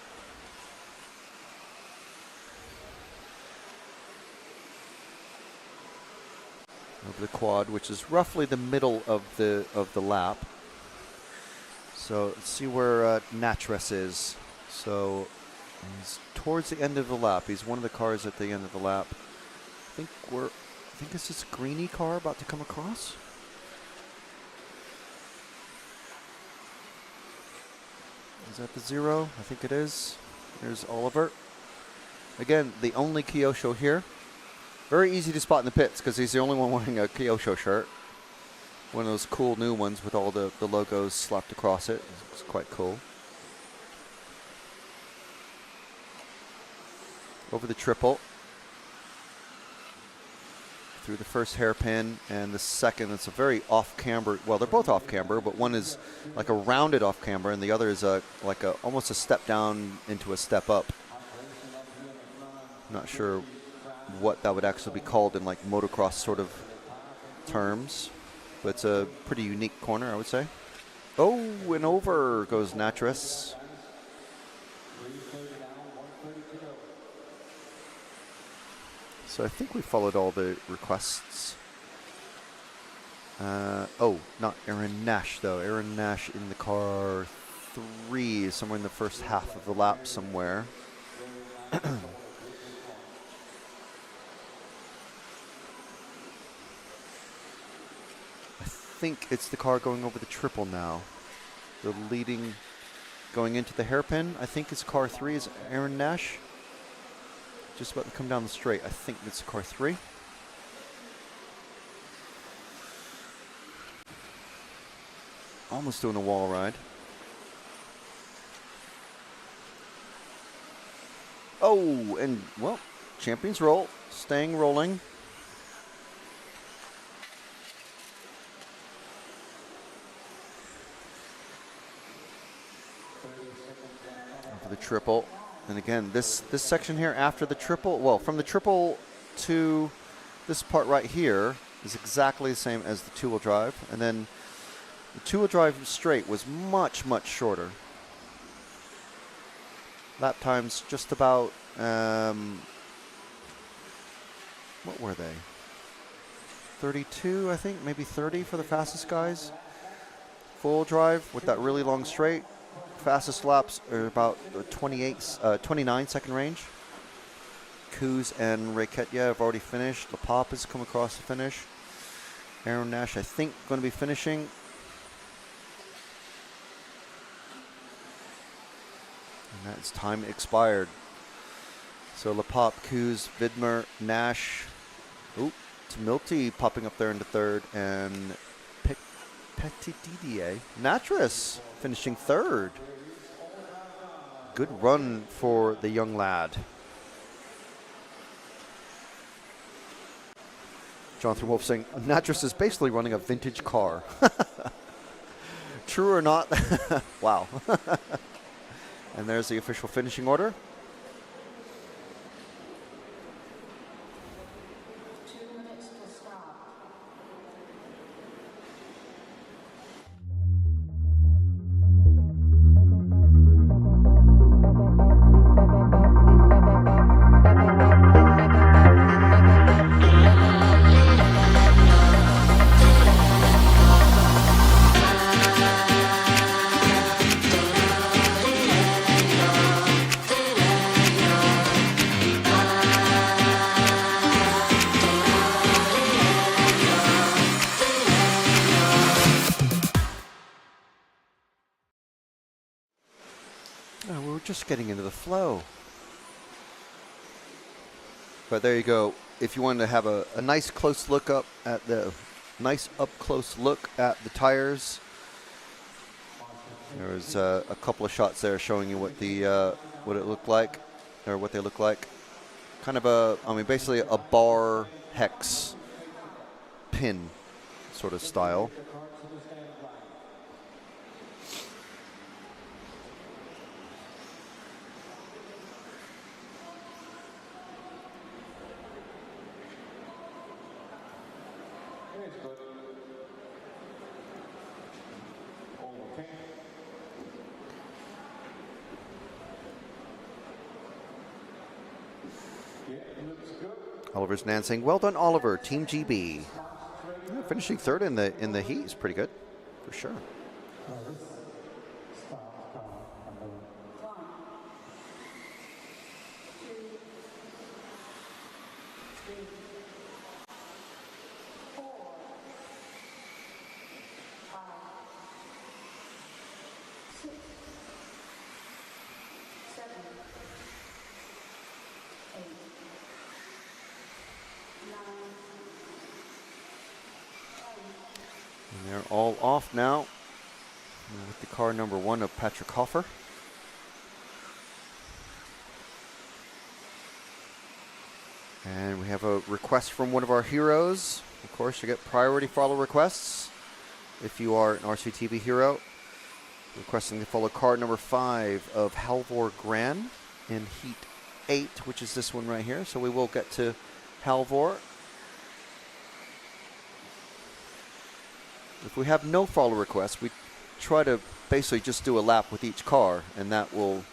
Over the quad, which is roughly the middle of the lap. So let's see where Natras is. So he's towards the end of the lap. He's one of the cars at the end of the lap. I think it's this greeny car about to come across. Is that the 0? I think it is. There's Oliver. Again, the only Kyosho here. Very easy to spot in the pits because he's the only one wearing a Kyosho shirt. One of those cool new ones with all the logos slapped across it. It's quite cool. Over the triple. Through the first hairpin and the second, it's a very off-camber. Well, they're both off-camber, but one is like a rounded off-camber, and the other is almost a step down into a step up. Not sure what that would actually be called in like motocross sort of terms, but it's a pretty unique corner, I would say. Oh, and over goes Natras. So I think we followed all the requests. Oh, not Aaron Nash, though. Aaron Nash in the car 3, somewhere in the first half of the lap somewhere. I think it's the car going over the triple now. The leading, going into the hairpin. I think it's car 3 is Aaron Nash. Just about to come down the straight. I think it's car 3. Almost doing a wall ride. Oh, and well, champions roll, staying rolling. Over the triple. And again, this section here after the triple, well, from the triple to this part right here, is exactly the same as the two-wheel drive. And then the two-wheel drive straight was much, much shorter. Lap times just about, what were they? 32, I think, maybe 30 for the fastest guys. Full drive with that really long straight. Fastest laps are about 29 second range. Kuz and Reketya have already finished. Lepop has come across the finish. Aaron Nash, I think, going to be finishing. And that's time expired. So Lepop, Kuz, Vidmer, Nash. Oop, Milty popping up there into third. And Petit Didier. Natras finishing third. Good run for the young lad. Jonathan Wolf saying, Natras is basically running a vintage car. True or not? Wow. And there's the official finishing order. We're just getting into the flow. But there you go. If you wanted to have a nice close look up at the close look at the tires, there was a couple of shots there showing you what it looked like, or what they look like. Kind of basically a bar hex pin sort of style. Oliver's Nan saying, "Well done, Oliver. Team GB." Yeah, finishing third in the heat is pretty good, for sure. And they're all off now with the car number 1 of Patrick Hoffer. And we have a request from one of our heroes. Of course, you get priority follow requests if you are an RCTV hero. Requesting to follow car number 5 of Halvor Gran in Heat 8, which is this one right here. So we will get to Halvor. If we have no follow requests, we try to basically just do a lap with each car, and that will,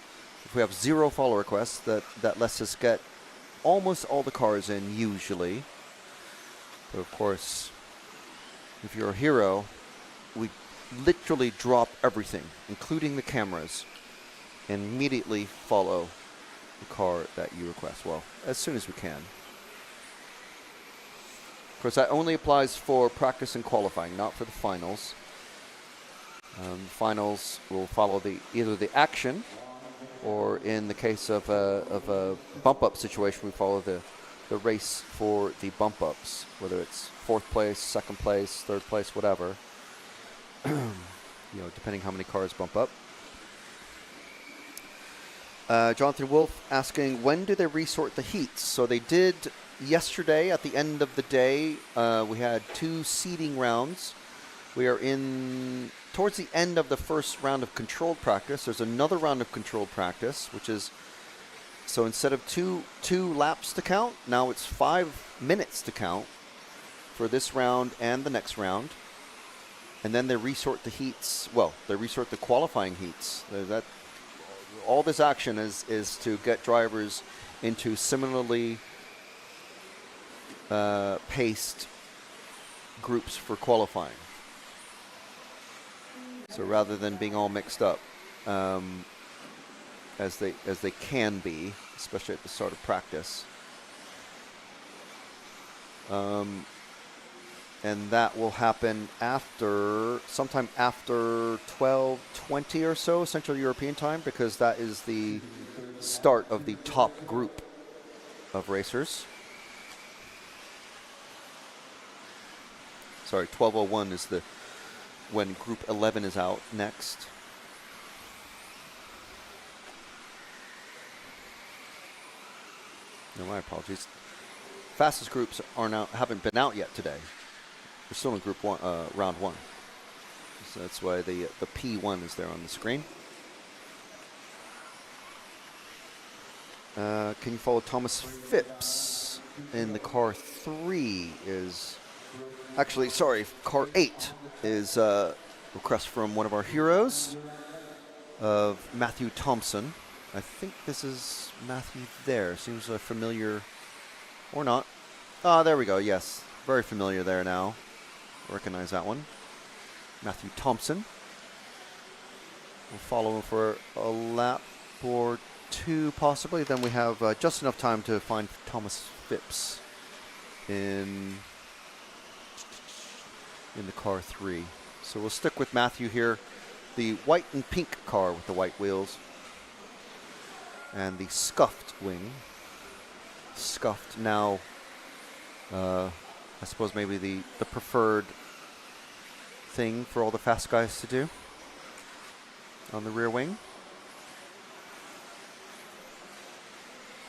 if we have 0 follow requests, that lets us get almost all the cars in usually. But of course, if you're a hero, we literally drop everything, including the cameras, and immediately follow the car that you request. Well, as soon as we can. Of course, that only applies for practice and qualifying, not for the finals. Finals will follow either the action, or in the case of a bump-up situation, we follow the race for the bump-ups, whether it's 4th place, 2nd place, 3rd place, whatever. Depending how many cars bump up. Jonathan Wolf asking, when do they resort the heats? So they did yesterday at the end of the day. We had 2 seeding rounds. We are towards the end of the first round of controlled practice. There's another round of controlled practice, which is, so instead of two laps to count, now it's 5 minutes to count for this round and the next round. And then they resort the heats. Well, they resort the qualifying heats. All this action is to get drivers into similarly paced groups for qualifying. So rather than being all mixed up, as they can be, especially at the start of practice. And that will happen sometime after 12:20 or so Central European time, because that is the start of the top group of racers. Sorry, 12:01 is when Group 11 is out next. No, my apologies. Fastest groups haven't been out yet today. We're still in Group 1, round 1. So that's why the P1 is there on the screen. Can you follow Thomas Phipps in the car 3 is... Actually, sorry, car 8 is a request from one of our heroes of Matthew Thompson. I think this is Matthew there. Seems familiar, or not. Ah, there we go, yes. Very familiar there now. Recognize that one. Matthew Thompson. We'll follow him for a lap or 2 possibly. Then we have just enough time to find Thomas Phipps in the car 3. So we'll stick with Matthew here. The white and pink car with the white wheels. And the scuffed wing. Scuffed now, I suppose maybe the preferred thing for all the fast guys to do on the rear wing.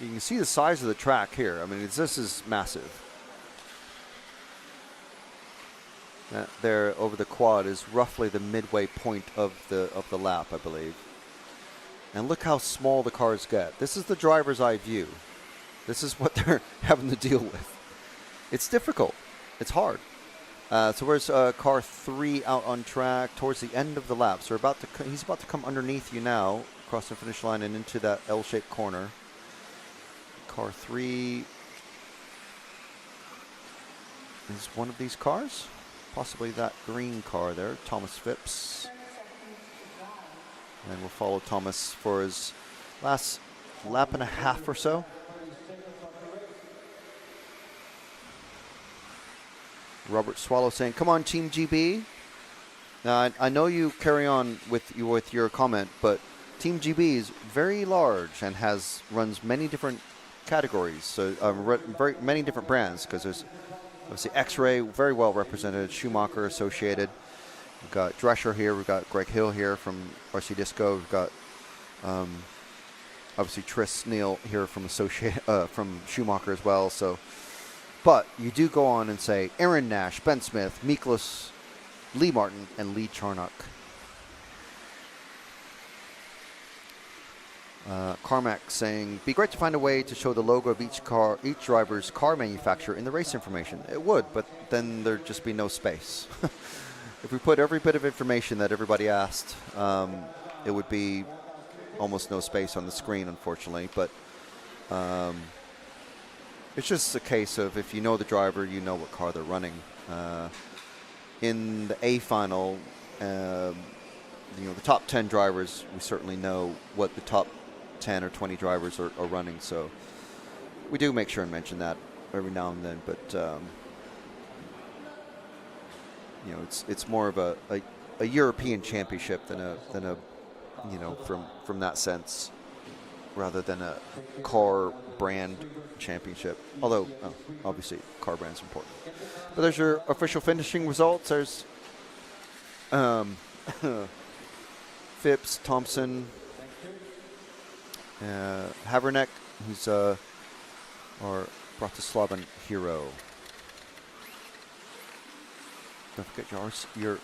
You can see the size of the track here. I mean, this is massive. That there over the quad is roughly the midway point of the lap, I believe. And look how small the cars get. This is the driver's eye view. This is what they're having to deal with. It's difficult. It's hard. So where's car 3 out on track towards the end of the lap? So he's about to come underneath you now, across the finish line and into that L-shaped corner. Car 3 is one of these cars. Possibly that green car there, Thomas Phipps. And we'll follow Thomas for his last lap and a half or so. Robert Swallow saying, "Come on, Team GB." Now, I know you carry on with your comment, but Team GB is very large and runs many different categories, so very many different brands, because there's obviously X-Ray, very well represented, Schumacher associated. We've got Drescher here. We've got Greg Hill here from RC Disco. We've got obviously Tris Neal here from from Schumacher as well. So, but you do go on and say Aaron Nash, Ben Smith, Miklos, Lee Martin, and Lee Charnock. Carmack saying, "Be great to find a way to show the logo of each driver's car manufacturer in the race information." It would, but then there'd just be no space. If we put every bit of information that everybody asked, it would be almost no space on the screen, unfortunately. But it's just a case of, if you know the driver, you know what car they're running. In the A final, the top 10 drivers, we certainly know what the top 10 or 20 drivers are running. So we do make sure and mention that every now and then. But it's more of a European championship than a from that sense, rather than a car brand championship. Although obviously car brand's important. But there's your official finishing results. There's Phipps, Thompson, Haverneck, who's our Bratislavan hero. Don't forget your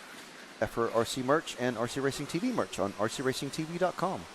EFRA RC merch and RC Racing TV merch on rcracingtv.com.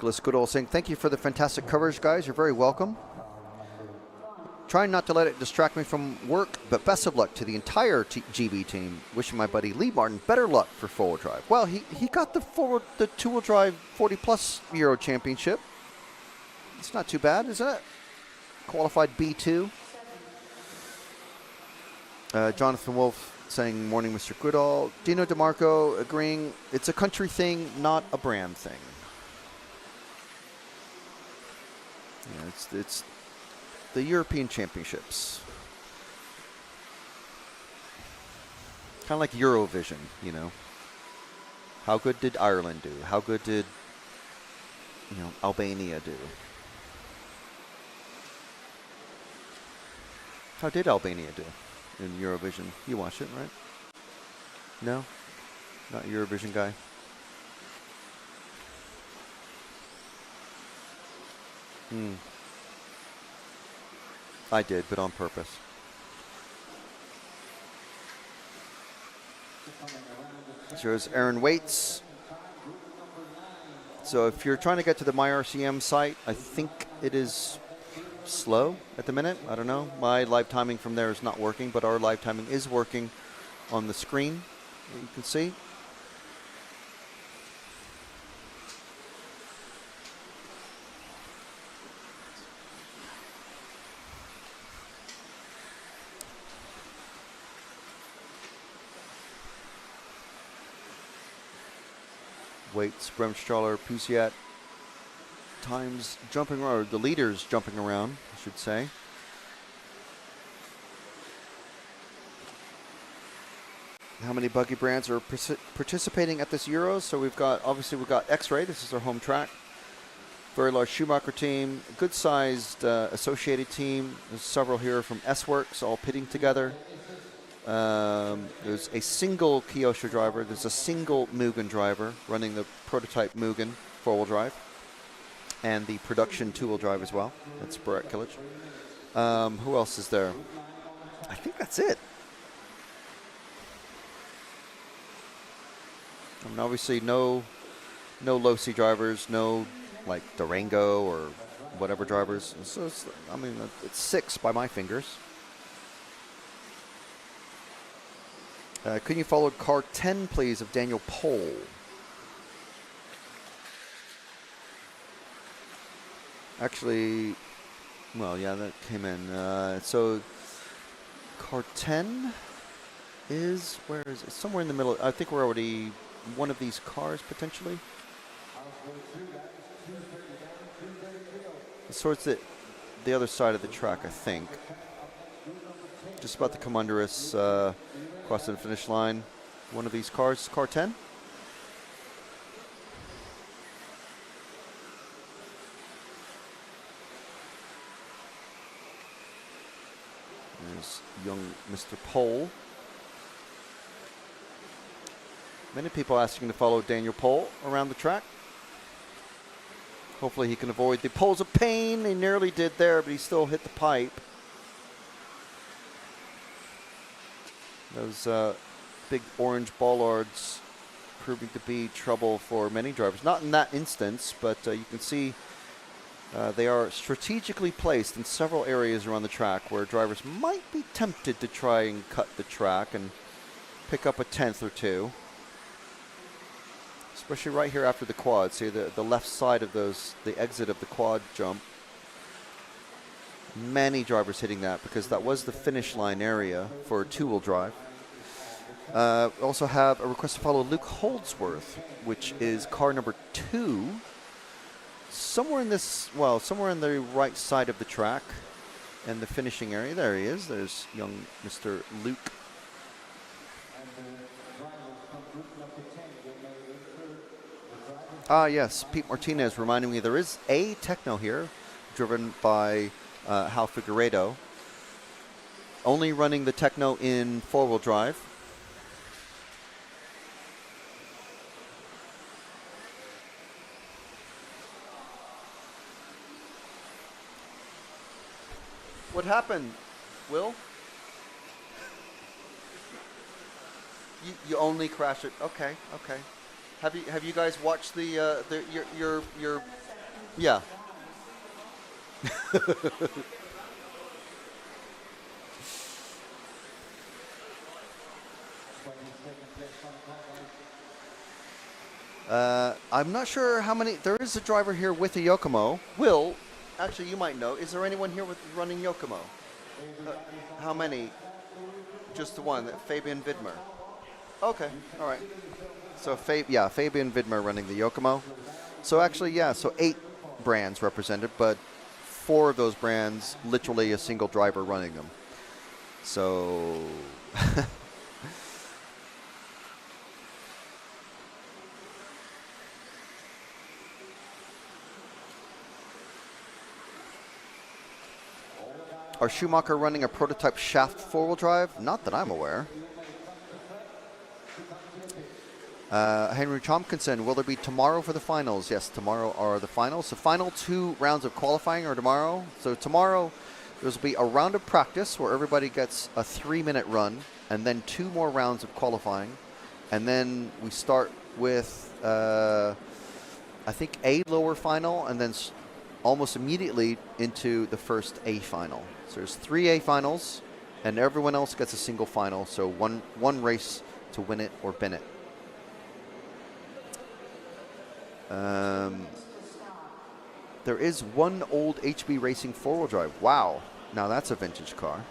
Nicholas Goodall saying, thank you for the fantastic coverage, guys. You're very welcome. Trying not to let it distract me from work, but best of luck to the entire GB team. Wishing my buddy Lee Martin better luck for four-wheel drive. Well, he got the two-wheel drive 40-plus Euro Championship. It's not too bad, isn't it? Qualified B2. Jonathan Wolf saying, morning, Mr. Goodall. Dino DeMarco agreeing, it's a country thing, not a brand thing. Yeah, it's the European Championships. Kind of like Eurovision, you know. How good did Ireland do? How good did, Albania do? How did Albania do in Eurovision? You watched it, right? No? Not a Eurovision guy? I did, but on purpose. Shows Aaron Waits. So if you're trying to get to the MyRCM site, I think it is slow at the minute. I don't know. My live timing from there is not working, but our live timing is working on the screen that you can see. Waits, Bremstraller, Pusiat, times jumping around, or the leaders jumping around, I should say. How many buggy brands are participating at this Euros? So we've got X-Ray, this is our home track. Very large Schumacher team, good sized associated team. There's several here from S-Works all pitting together. There's a single Kyosho driver. There's a single Mugen driver running the prototype Mugen four-wheel drive and the production two-wheel drive as well. That's Barrett Killage. Who else is there? I think that's it. I mean, obviously no low-C drivers, no like Durango or whatever drivers. So it's 6 by my fingers. Can you follow car 10, please, of Daniel Pohl? Actually, well, yeah, that came in. So car 10 is, where is it? Somewhere in the middle. I think we're already one of these cars, potentially. It's towards the other side of the track, I think. Just about to come under us, crossing the finish line. One of these cars, car 10. There's young Mr. Pohl. Many people asking to follow Daniel Pohl around the track. Hopefully he can avoid the poles of pain. He nearly did there, but he still hit the pipe. Those big orange bollards proving to be trouble for many drivers. Not in that instance, but you can see they are strategically placed in several areas around the track where drivers might be tempted to try and cut the track and pick up a tenth or two. Especially right here after the quad. See the left side of those, the exit of the quad jump. Many drivers hitting that because that was the finish line area for a two-wheel drive. Also have a request to follow Luke Holdsworth, which is car number 2. Somewhere in this, well, somewhere on the right side of the track and the finishing area. There he is. There's young Mr. Luke. Yes, Pete Martinez reminding me there is a Techno here, driven by Hal Figueiredo. Only running the Techno in four-wheel drive. What happened, Will? You only crashed it. Okay, okay. Have you guys watched your Yeah. I'm not sure how many. There is a driver here with a Yokomo. Will, actually, you might know. Is there anyone here with running Yokomo? How many? Just the one, Fabian Vidmer. Okay, all right. So Fabian Vidmer running the Yokomo. So actually, yeah, so 8 brands represented, but 4 of those brands, literally a single driver running them. So are Schumacher running a prototype shaft 4-wheel drive? Not that I'm aware. Henry Tompkinson, will there be tomorrow for the finals? Yes, tomorrow are the finals. The final 2 rounds of qualifying are tomorrow. So tomorrow there will be a round of practice where everybody gets a 3-minute run, and then 2 more rounds of qualifying. And then we start with, I think, a lower final, and then almost immediately into the first A final. So there's 3 A finals, and everyone else gets a single final. So one race to win it or bin it. There is one old HB Racing 4-wheel drive. Wow. Now that's a vintage car.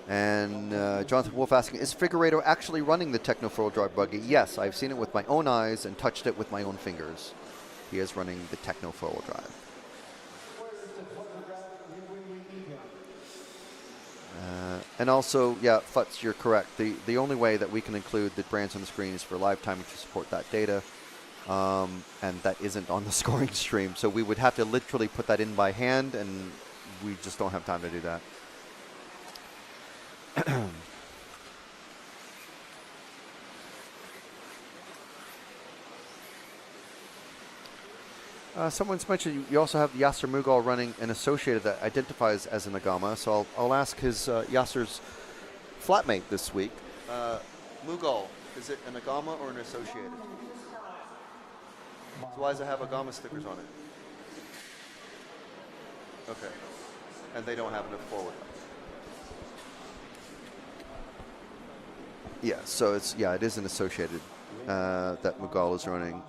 And Jonathan Wolf asking, is Figueiredo actually running the Techno 4-wheel drive buggy? Yes, I've seen it with my own eyes and touched it with my own fingers. He is running the Techno 4-wheel drive. And also, yeah, Futz, you're correct. The only way that we can include the brands on the screen is for live timing to support that data. And that isn't on the scoring stream. So we would have to literally put that in by hand, and we just don't have time to do that. Someone's mentioned you also have Yasser Mughal running an associated that identifies as an Agama, so I'll ask his Yasser's flatmate this week. Mughal, is it an Agama or an associated? So why does it have Agama stickers on it? Okay. And they don't have enough forward. Yeah, so it is an associated that Mughal is running.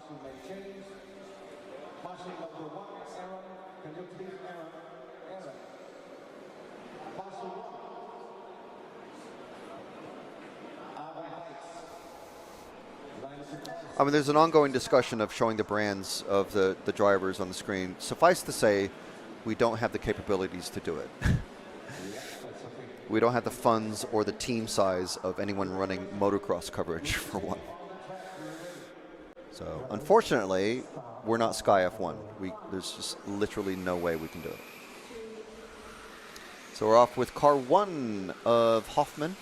I mean, there's an ongoing discussion of showing the brands of the drivers on the screen. Suffice to say, we don't have the capabilities to do it. We don't have the funds or the team size of anyone running motocross coverage, for one. So, unfortunately, we're not Sky F1. There's just literally no way we can do it. So we're off with car 1 of Hoffman.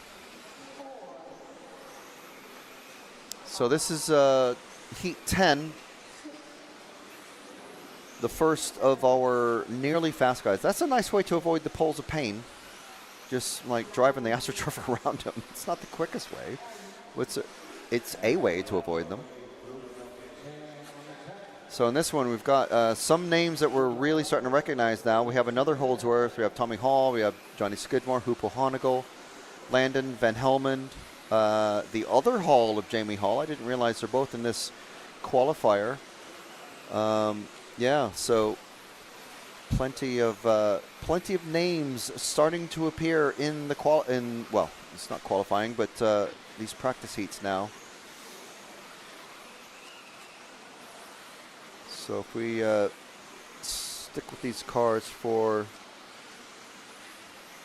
So this is heat 10, the first of our nearly fast guys. That's a nice way to avoid the poles of pain. Just like driving the AstroTurf around them. It's not the quickest way. It's a way to avoid them. So in this one, we've got some names that we're really starting to recognize now. We have another Holdsworth. We have Tommy Hall. We have Johnny Skidmore, Hoopo Honegal, Landon Van Helmond. The other Hall of Jamie Hall. I didn't realize they're both in this qualifier. Yeah, so plenty of names starting to appear in the well, it's not qualifying, but these practice heats now. So if we stick with these cars for,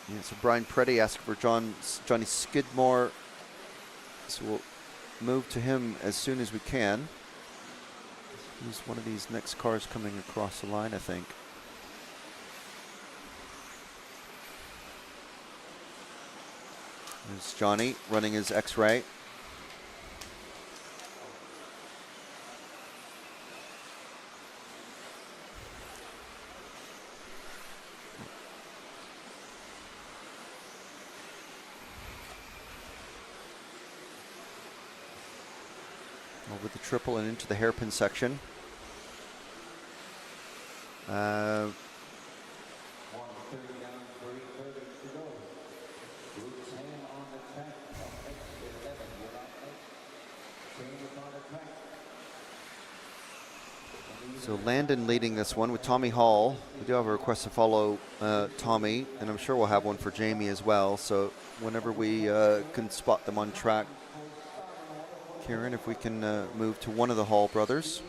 yeah, so Brian Preddy asking for Johnny Skidmore. So we'll move to him as soon as we can. He's one of these next cars coming across the line, I think. There's Johnny running his X-Ray. with the triple and into the hairpin section. 1:30 down, 3:30 to go. Group 10 on the track. Next 11, you're not next. Same is on the track. So Landon leading this one with Tommy Hall. We do have a request to follow Tommy, and I'm sure we'll have one for Jamie as well. So whenever we can spot them on track, Kieran, if we can move to one of the Hall brothers.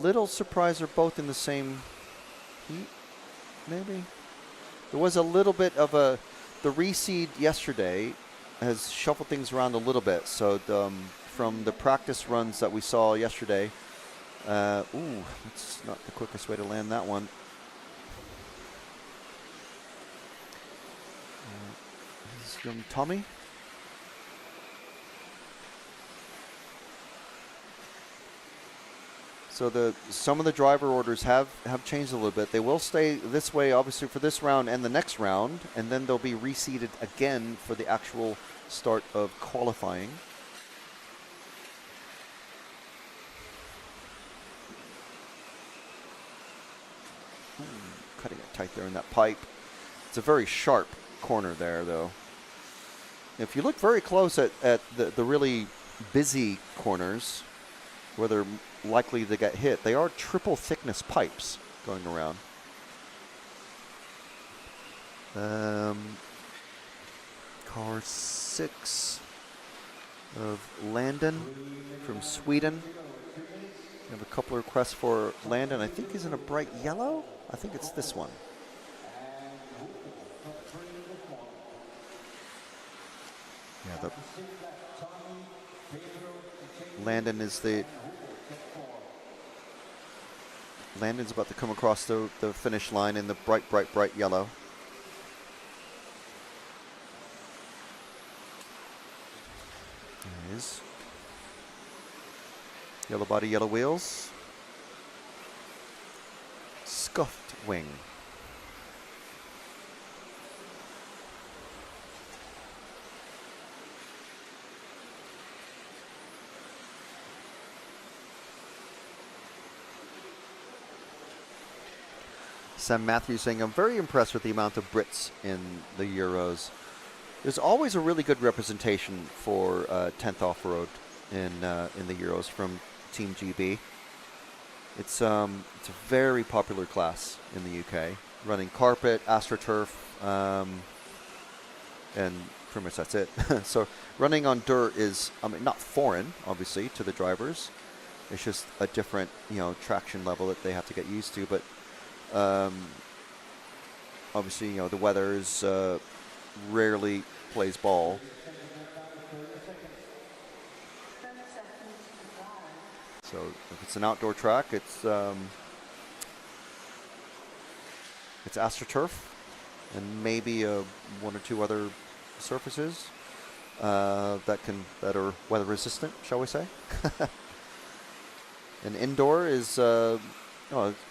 Little surprise they're both in the same heat, maybe. There was a little bit of the reseed yesterday has shuffled things around a little bit. So from the practice runs that we saw yesterday, that's not the quickest way to land that one. This is from Tommy. So some of the driver orders have changed a little bit. They will stay this way, obviously, for this round and the next round, and then they'll be reseeded again for the actual start of qualifying. Cutting it tight there in that pipe. It's a very sharp corner there, though. If you look very close at the really busy corners, where they're likely to get hit, they are triple thickness pipes going around. Car 6 of Landon from Sweden. We have a couple of requests for Landon. I think he's in a bright yellow. I think it's this one. Yeah, Landon's about to come across the finish line in the bright yellow. There he is. Yellow body, yellow wheels. Scuffed wing. Sam Matthews saying, I'm very impressed with the amount of Brits in the Euros. There's always a really good representation for 10th Off-Road in the Euros from Team GB. It's a very popular class in the UK, running carpet, AstroTurf, and pretty much that's it. So running on dirt is, not foreign, obviously, to the drivers. It's just a different, traction level that they have to get used to. But obviously, the weather is rarely plays ball. So if it's an outdoor track, it's AstroTurf and maybe one or two other surfaces that are weather resistant, shall we say? And indoor is it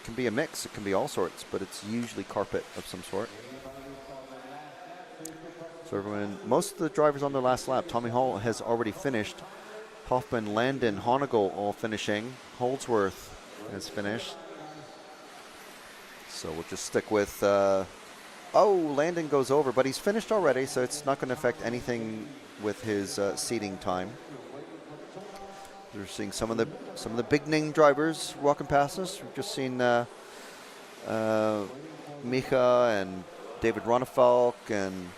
can be a mix. It can be all sorts, but it's usually carpet of some sort. So most of the drivers on their last lap. Tommy Hall has already finished. Hoffman, Landon, Honegal all finishing. Holdsworth has finished. So we'll just stick with... Landon goes over, but he's finished already, so it's not going to affect anything with his seating time. We're seeing some of the big name drivers walking past us. We've just seen Mika and David Ronefalk and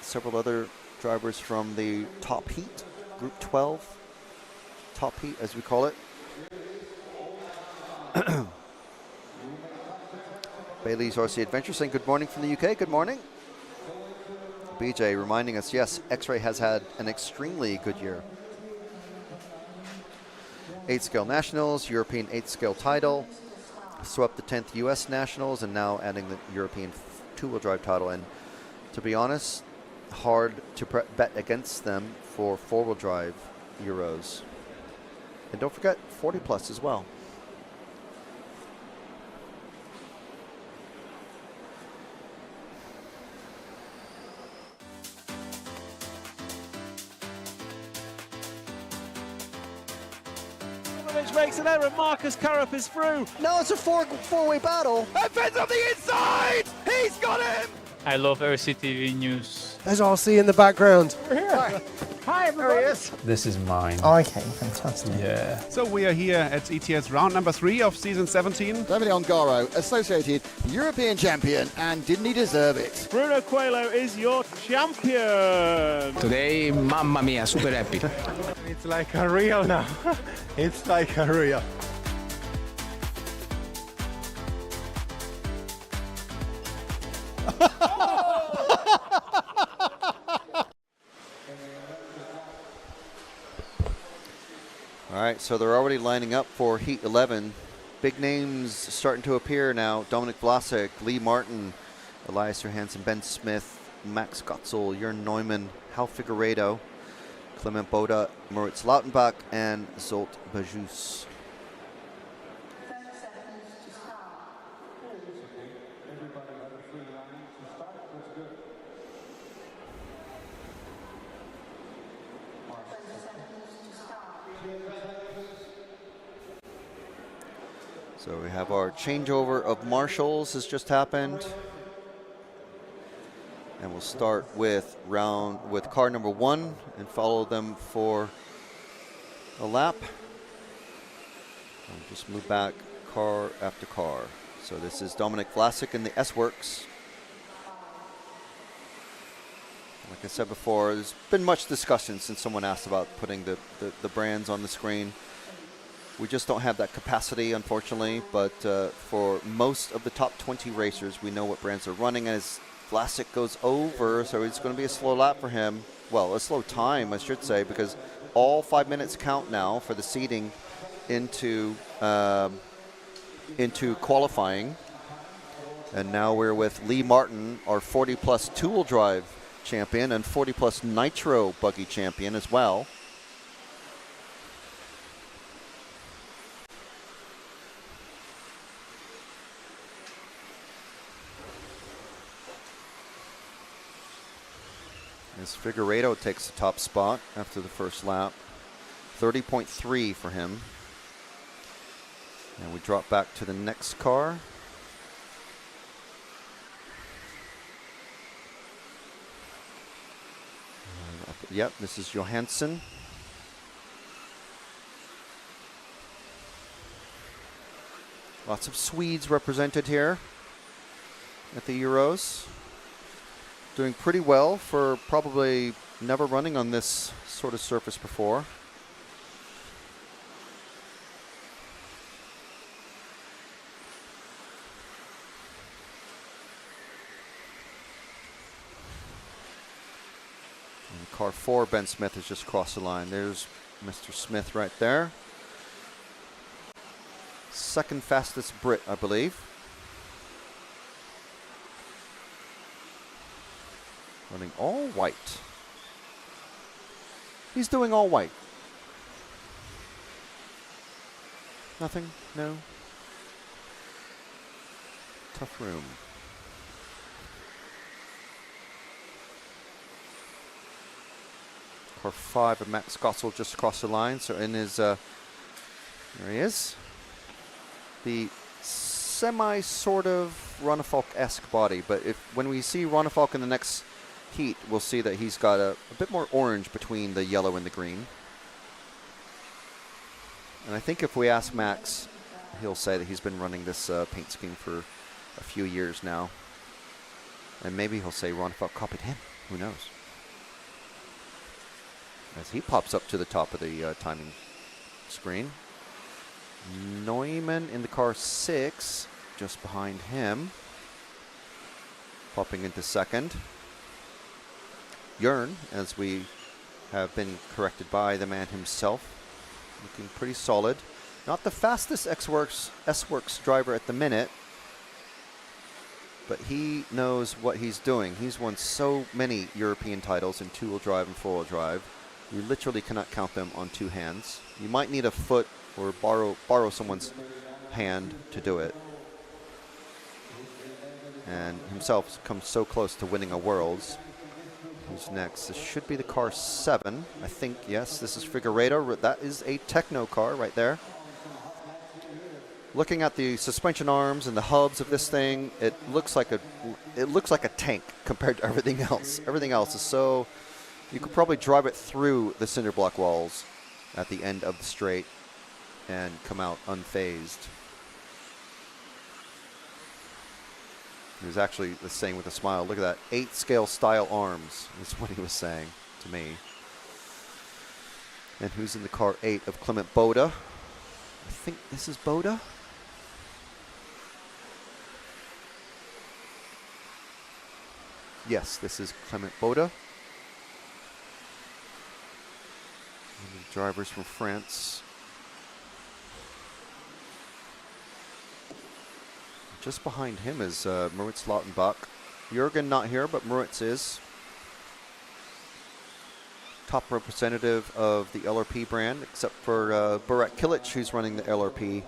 several other drivers from the top heat, Group 12. Top heat, as we call it. Bailey's RC Adventure saying good morning from the UK. Good morning. BJ reminding us, yes, X-Ray has had an extremely good year. 8-scale Nationals, European 8-scale title, swept the 10th US Nationals, and now adding the European two-wheel drive title. And to be honest, hard to bet against them for four-wheel drive Euros. And don't forget 40 plus as well. Mitrovic makes an error. Marcus Currup is through. No, it's a four-way battle. And Ben's on the inside. He's got him. I love RCTV News. As I'll see in the background. Hi, everybody. This is mine. Okay, fantastic. Yeah. So we are here at ETS round number 3 of season 17. Davide Ongaro, associated European champion, and didn't he deserve it? Bruno Coelho is your champion. Today, mamma mia, super happy. It's like a real now. It's like a real. All right, so they're already lining up for Heat 11. Big names starting to appear now. Dominic Vlasic, Lee Martin, Elias Johansson, Ben Smith, Max Gotzel, Jörn Neumann, Hal Figueiredo, Clement Boda, Moritz Lautenbach, and Zolt Bajus. So we have our changeover of marshals has just happened. And we'll start with car number 1 and follow them for a lap. And just move back car after car. So this is Dominic Vlasic in the S-Works. Like I said before, there's been much discussion since someone asked about putting the brands on the screen. We just don't have that capacity, unfortunately, but for most of the top 20 racers, we know what brands are running. As Vlasic goes over, so it's going to be a slow lap for him. Well, a slow time, I should say, because all 5 minutes count now for the seeding into qualifying. And now we're with Lee Martin, our 40-plus two-wheel drive champion and 40-plus nitro buggy champion as well. As Figueiredo takes the top spot after the first lap. 30.3 for him. And we drop back to the next car. Yep, this is Johansson. Lots of Swedes represented here at the Euros. Doing pretty well for probably never running on this sort of surface before. And car 4, Ben Smith has just crossed the line. There's Mr. Smith right there. Second fastest Brit, I believe. Running all white. He's doing all white. Nothing? No? Tough room. Car 5 of Max Gotzel just across the line. So in his, there he is. The semi sort of Ronefalk-esque body, but when we see Ronefalk in the next heat, we'll see that he's got a bit more orange between the yellow and the green. And I think if we ask Max, he'll say that he's been running this paint scheme for a few years now. And maybe he'll say Ronefalk copied him. Who knows? As he pops up to the top of the timing screen. Neumann in the car 6, just behind him. Popping into second. Jörn, as we have been corrected by the man himself, looking pretty solid. Not the fastest S-Works driver at the minute, but he knows what he's doing. He's won so many European titles in two-wheel drive and four-wheel drive. You literally cannot count them on two hands. You might need a foot or borrow someone's hand to do it. And himself comes so close to winning a Worlds. Who's next? This should be the car 7, I think. Yes, this is Figueiredo. That is a Techno car right there. Looking at the suspension arms and the hubs of this thing, it looks like a tank compared to everything else. Everything else is so, you could probably drive it through the cinder block walls at the end of the straight and come out unfazed. He was actually saying with a smile, look at that, 8 scale style arms is what he was saying to me. And who's in the car 8 of Clement Boda? I think this is Boda. Yes, this is Clement Boda. And the drivers from France. Just behind him is Moritz Lautenbach. Jürgen not here, but Moritz is. Top representative of the LRP brand, except for Burak Kilic, who's running the LRP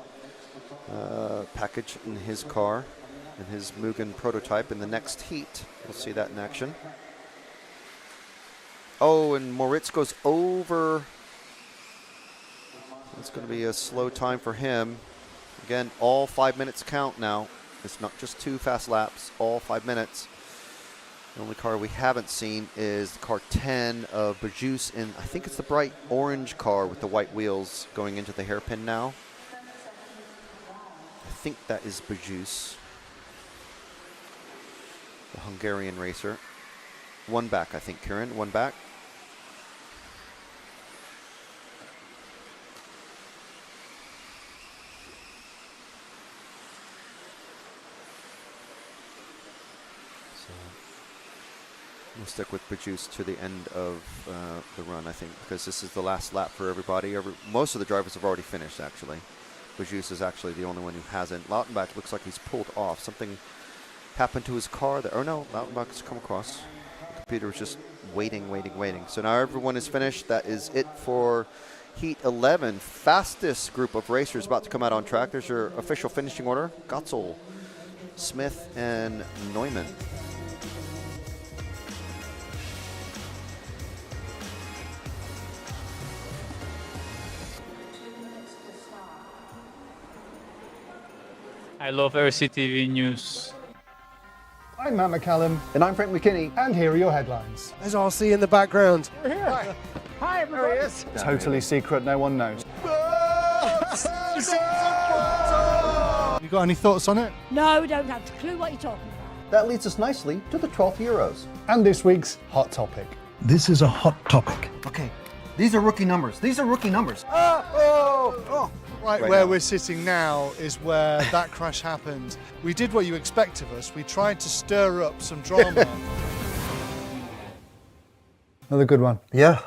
package in his car, in his Mugen prototype in the next heat. We'll see that in action. Oh, and Moritz goes over. It's going to be a slow time for him. Again, all 5 minutes count now. It's not just 2 fast laps, all 5 minutes. The only car we haven't seen is the car 10 of Bajus in, I think it's the bright orange car with the white wheels going into the hairpin now. I think that is Bajus, the Hungarian racer. One back, I think, Kieran, one back. We'll stick with Bajus to the end of the run, I think, because this is the last lap for everybody. Most of the drivers have already finished, actually. Bajus is actually the only one who hasn't. Lautenbach looks like he's pulled off. Something happened to his car. Oh, no, Lautenbach has come across. The computer was just waiting. So now everyone is finished. That is it for Heat 11. Fastest group of racers about to come out on track. There's your official finishing order. Gotzel, Smith, and Neumann. I love RCTV News. I'm Matt McCallum, And I'm Frank McKinney. and here are your headlines. There's RC in the background. Hi, everybody. Totally secret, no one knows. You got any thoughts on it? No, we don't have a clue what you're talking about. That leads us nicely to the 12th Euros. And this week's hot topic. This is a hot topic. Okay, these are rookie numbers. Right where we're sitting now is where that crash happened. We did what you expect of us. We tried to stir up some drama. Another good one. Yeah.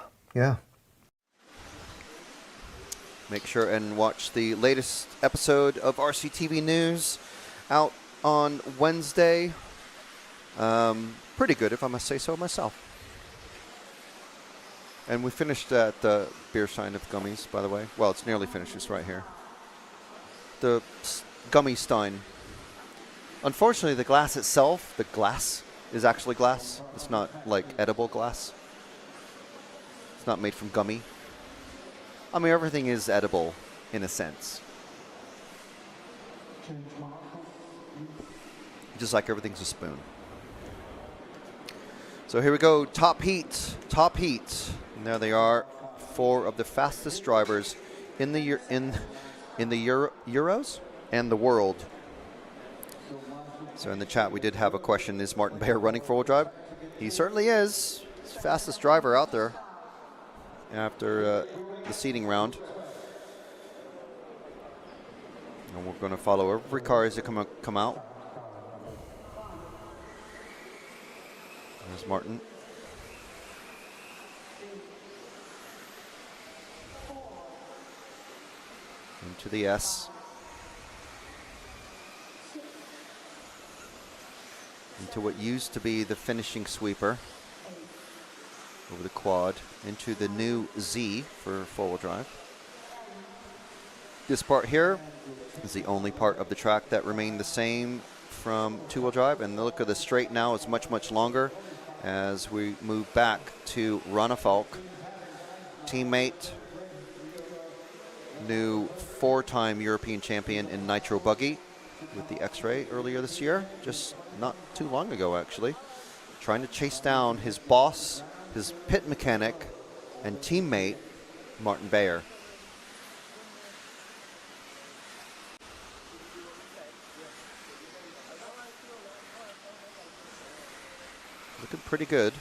Make sure and watch the latest episode of RCTV News out on Wednesday. Pretty good, if I must say so myself. And we finished at the beer stein of gummies, by the way. Well, it's nearly finished. It's right here. The gummy stein. Unfortunately, the glass itself, the glass is actually glass. It's not like edible glass. It's not made from gummy. I mean, everything is edible in a sense. Just like everything's a spoon. So here we go, top heat. And there they are, 4 of the fastest drivers in the Euros and the world. So in the chat we did have a question, is Martin Bayer running 4-wheel drive? He certainly is. He's the fastest driver out there after the seeding round. And we're going to follow every car as they come out. There's Martin. Into the S. Into what used to be the finishing sweeper. Over the quad. Into the new Z for 4-wheel drive. This part here is the only part of the track that remained the same from 2-wheel drive. And the look of the straight now is much, much longer as we move back to Rana Falk. Teammate new 4-time European champion in Nitro Buggy with the X-Ray earlier this year, just not too long ago actually, trying to chase down his boss, his pit mechanic and teammate, Martin Bayer. Looking pretty good.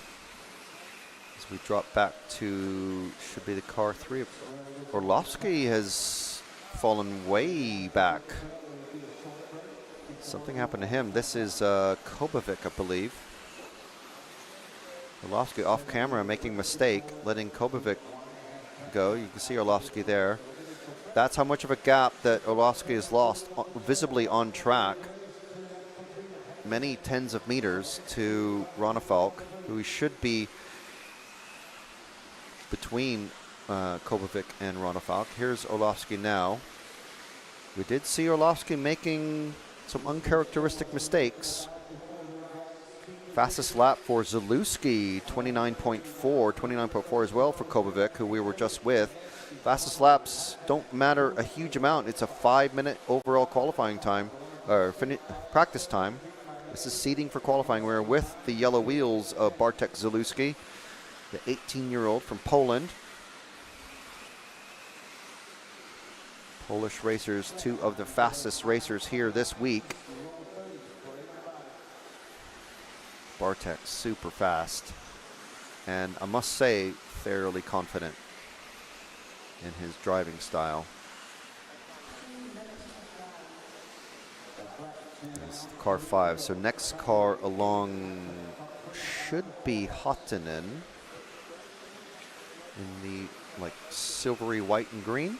As we drop back to, should be the car 3. Orlovsky has fallen way back. Something happened to him. This is Kobovic, I believe. Orlovsky off camera making mistake, letting Kobovic go. You can see Orlovsky there. That's how much of a gap that Orlovsky has lost visibly on track. Many tens of meters to Ronefalk, who he should be between Kobovic and Ronefalk. Here's Orlovsky now. We did see Orlovsky making some uncharacteristic mistakes. Fastest lap for Zalewski, 29.4 as well for Kobovic, who we were just with. Fastest laps don't matter a huge amount. It's a 5-minute overall qualifying time, or practice time. This is seeding for qualifying. We're with the yellow wheels of Bartek Zalewski, the 18-year-old from Poland. Polish racers, 2 of the fastest racers here this week. Bartek, super fast. And I must say, fairly confident in his driving style. It's car 5. So next car along should be Hottinen in the like silvery white and green.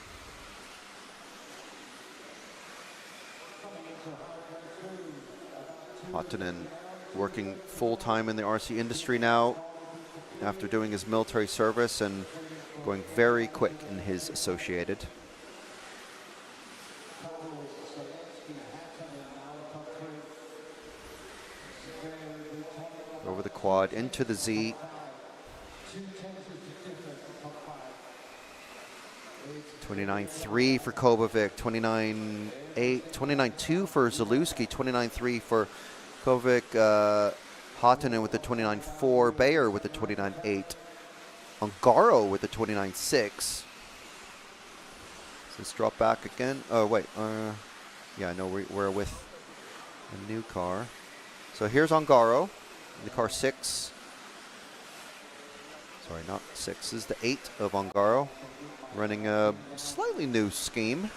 Hottinen working full-time in the RC industry now after doing his military service and going very quick in his associated. Over the quad, into the Z. $29.3 for Kobovic, $29.8, $29.2 for Zalewski, $29.3 for Kobovic, Hottinen with the 29.4, Bayer with the 29.8, Ongaro with the 29.6. Let's drop back again. Oh wait, yeah, no, we're with a new car. So here's Ongaro, the car 6. Sorry, not 6. This is the 8 of Ongaro, running a slightly new scheme.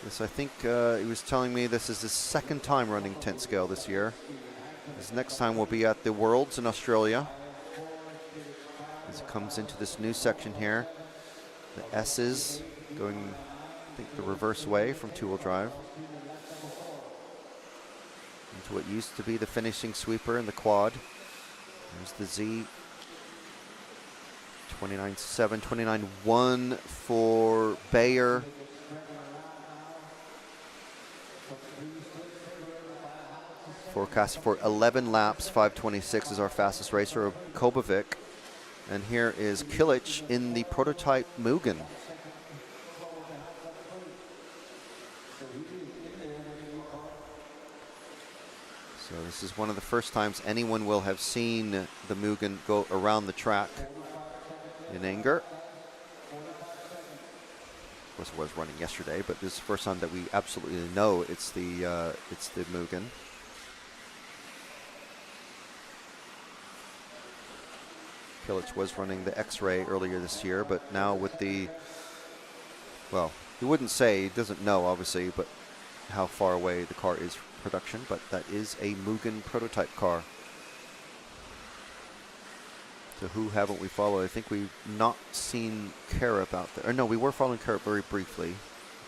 This, I think he was telling me this is his 2nd time running 10th scale this year. His next time will be at the Worlds in Australia. As it comes into this new section here, the S's going, I think, the reverse way from 2-wheel drive into what used to be the finishing sweeper in the quad. There's the Z. 29.7, 29.1 for Bayer. Forecast for 11 laps, 5:26 is our fastest racer of Kobovic. And here is Kilic in the prototype Mugen. So this is one of the first times anyone will have seen the Mugen go around the track in anger. Of course, it was running yesterday, but this is the first time that we absolutely know it's the Mugen. Kilic was running the X-Ray earlier this year, but now with the, well, he wouldn't say, he doesn't know obviously, but how far away the car is from production, but that is a Mugen prototype car. So who haven't we followed? I think we've not seen Karup out there. Or no, we were following Karup very briefly.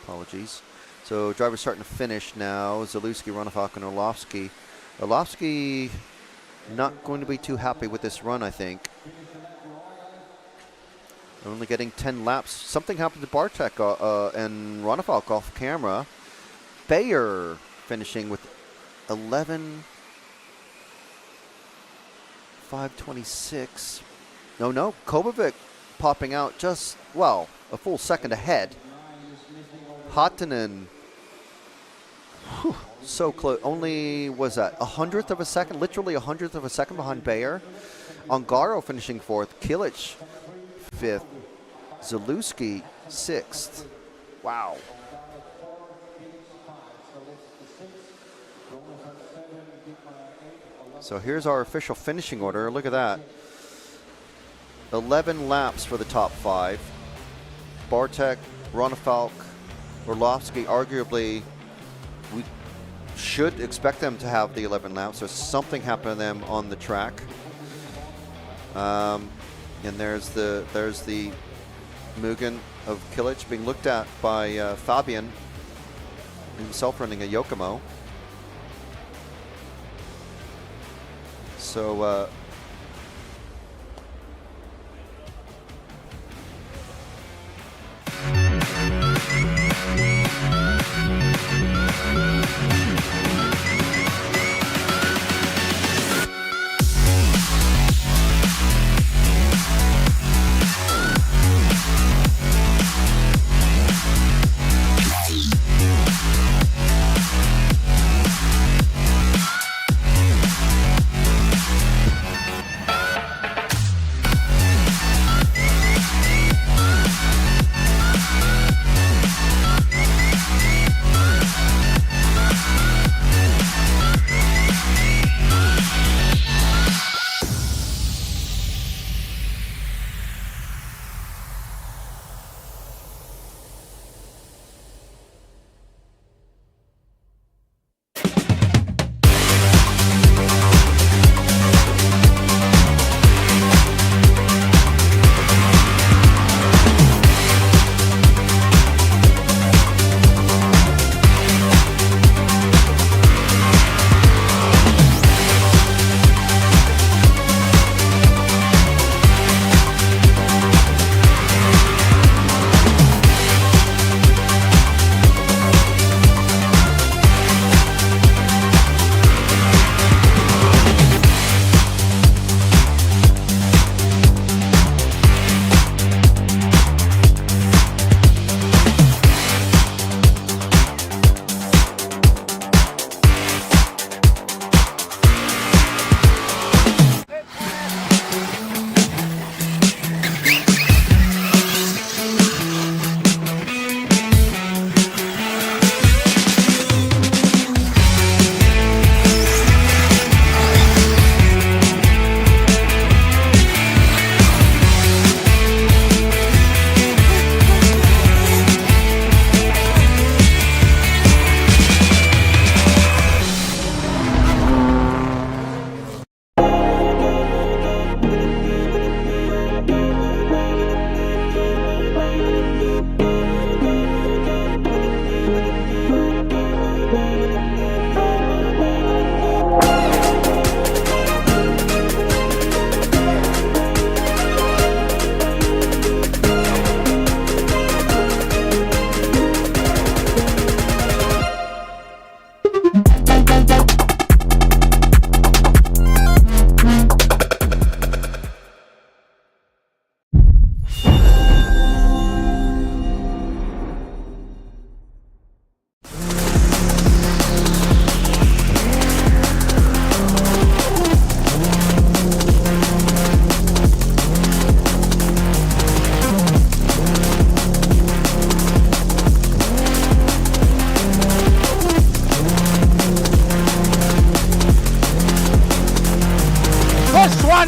Apologies. So drivers starting to finish now. Zalewski, Ronefalk, and Orlovsky. Orlovsky not going to be too happy with this run, I think. Only getting 10 laps. Something happened to Bartek and Ronefalk off camera. Bayer finishing with 11 5:26. No. Kobovic popping out just, well, a full second ahead. Hattinen, so close. Only, was that a hundredth of a second? Literally a hundredth of a second behind Bayer. Ongaro finishing fourth. Kilic fifth. Zalewski sixth. Wow. So here's our official finishing order. Look at that. 11 laps for the top 5. Bartek, Ronefalk, Orlovsky, arguably, we should expect them to have the 11 laps. There's something happened to them on the track. And there's the Mugen of Kilic being looked at by Fabian, himself running a Yokomo. So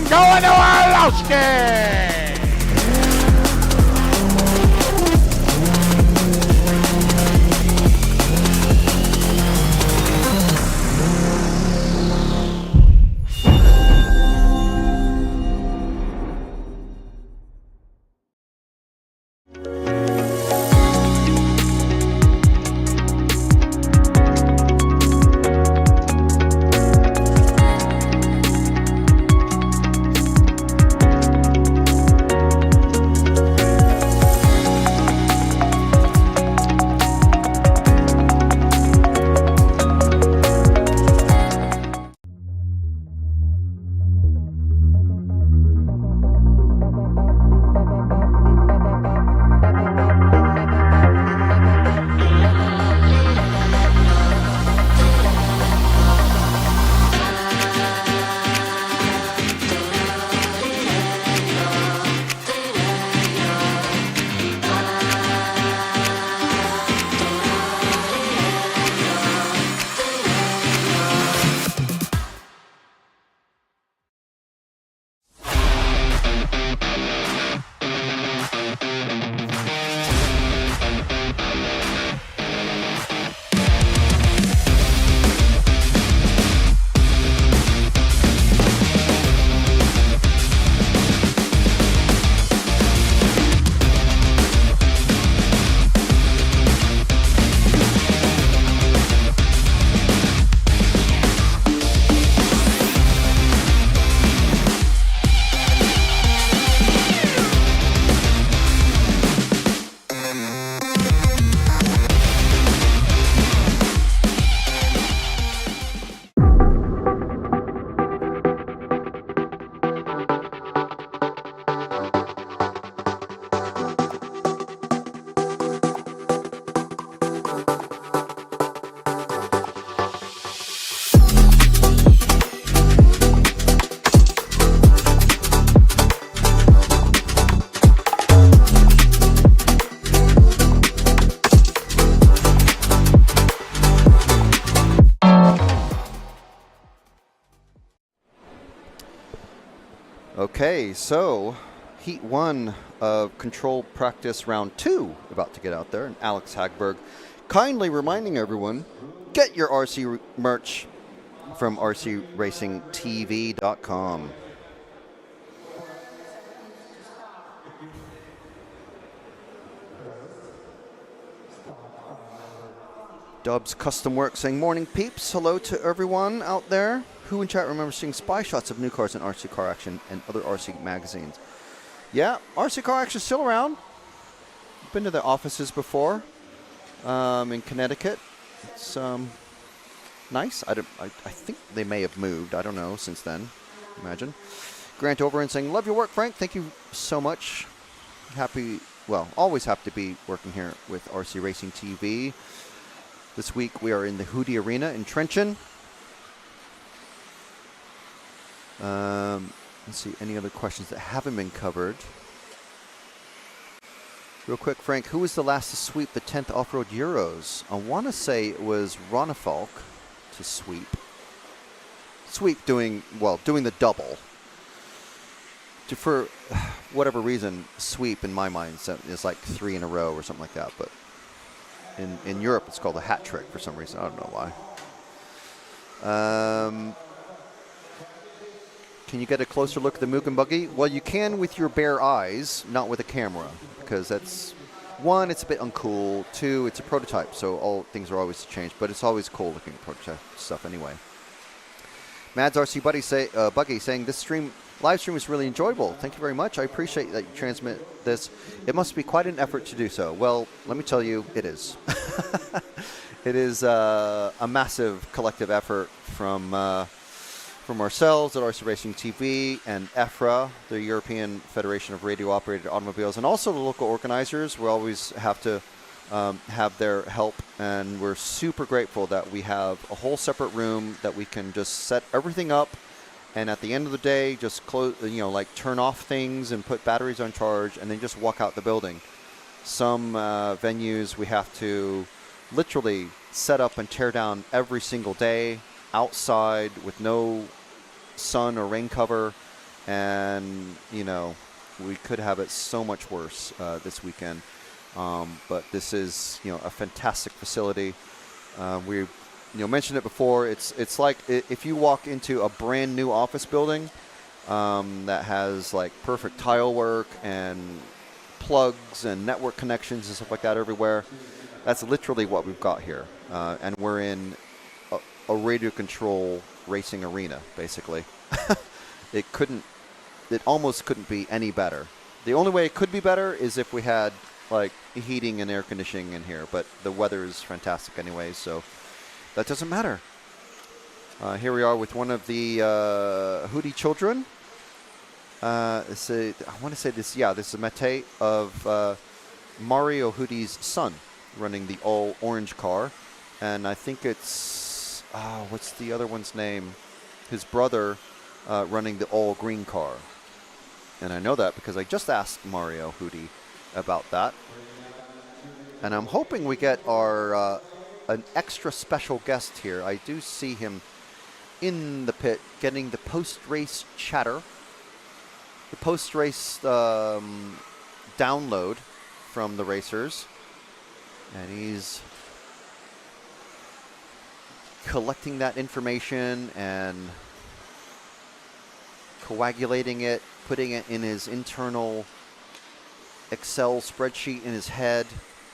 going to Orlovsky! Okay, so Heat 1 of Control Practice Round 2 about to get out there. And Alex Hagberg kindly reminding everyone, get your RC merch from rcracingtv.com. Dubs Custom Work saying, morning peeps, hello to everyone out there. Who in chat remembers seeing spy shots of new cars in RC Car Action and other RC magazines? Yeah, RC Car Action is still around. Been to their offices before in Connecticut. It's nice. I think they may have moved. I don't know since then. Imagine. Grant Overend saying, love your work, Frank. Thank you so much. Always happy to be working here with RC Racing TV. This week we are in the Hudy Arena in Trenton. Let's see, any other questions that haven't been covered? Real quick, Frank, who was the last to sweep the 10th Off-Road Euros? I want to say it was Ronafalk to sweep. Doing the double. For whatever reason, sweep in my mind is like 3 in a row or something like that, but in Europe, it's called a hat trick for some reason. I don't know why. Can you get a closer look at the Mugen Buggy? Well, you can with your bare eyes, not with a camera, because that's, 1, it's a bit uncool. 2, it's a prototype, so all things are always to change, but it's always cool looking at prototype stuff anyway. Mads RC Buggy saying, this live stream was really enjoyable. Thank you very much. I appreciate that you transmit this. It must be quite an effort to do so. Well, let me tell you, it is. It is a massive collective effort from ourselves at RC Racing TV and EFRA, the European Federation of Radio-Operated Automobiles, and also the local organizers. We always have to have their help, and we're super grateful that we have a whole separate room that we can just set everything up, and at the end of the day, just close, turn off things and put batteries on charge, and then just walk out the building. Some venues we have to literally set up and tear down every single day outside with no sun or rain cover, and we could have it so much worse this weekend. But this is a fantastic facility. We mentioned it before. It's like if you walk into a brand new office building that has like perfect tile work and plugs and network connections and stuff like that everywhere. That's literally what we've got here, and we're in a radio control racing arena, basically. It almost couldn't be any better. The only way it could be better is if we had like heating and air conditioning in here, but the weather is fantastic anyway, so that doesn't matter. Here we are with one of the Hudy children. I want to say this, this is Mate of Mario Hudy's son running the all orange car, and I think it's what's the other one's name? His brother running the all green car. And I know that because I just asked Mario Hudy about that. And I'm hoping we get our an extra special guest here. I do see him in the pit getting the post-race chatter, the post-race download from the racers. And he's collecting that information and coagulating it, putting it in his internal Excel spreadsheet in his head.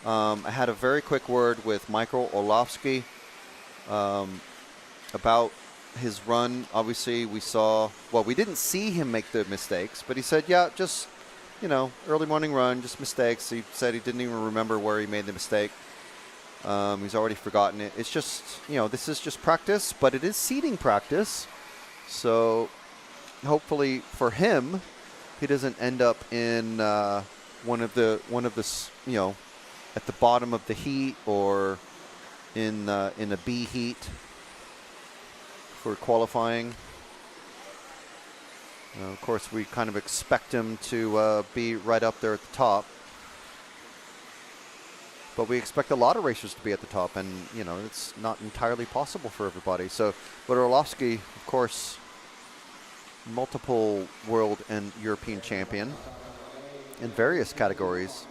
I had a very quick word with Michael Orlovsky about his run. Obviously, we didn't see him make the mistakes, but he said, just, early morning run, just mistakes. He said he didn't even remember where he made the mistake. He's already forgotten it. It's just, this is just practice, but it is seeding practice. So hopefully for him, he doesn't end up in one of the at the bottom of the heat or in a B heat for qualifying. Of course, we kind of expect him to be right up there at the top. But we expect a lot of racers to be at the top, and, it's not entirely possible for everybody. So, but Orlovsky, of course, multiple world and European champion in various categories.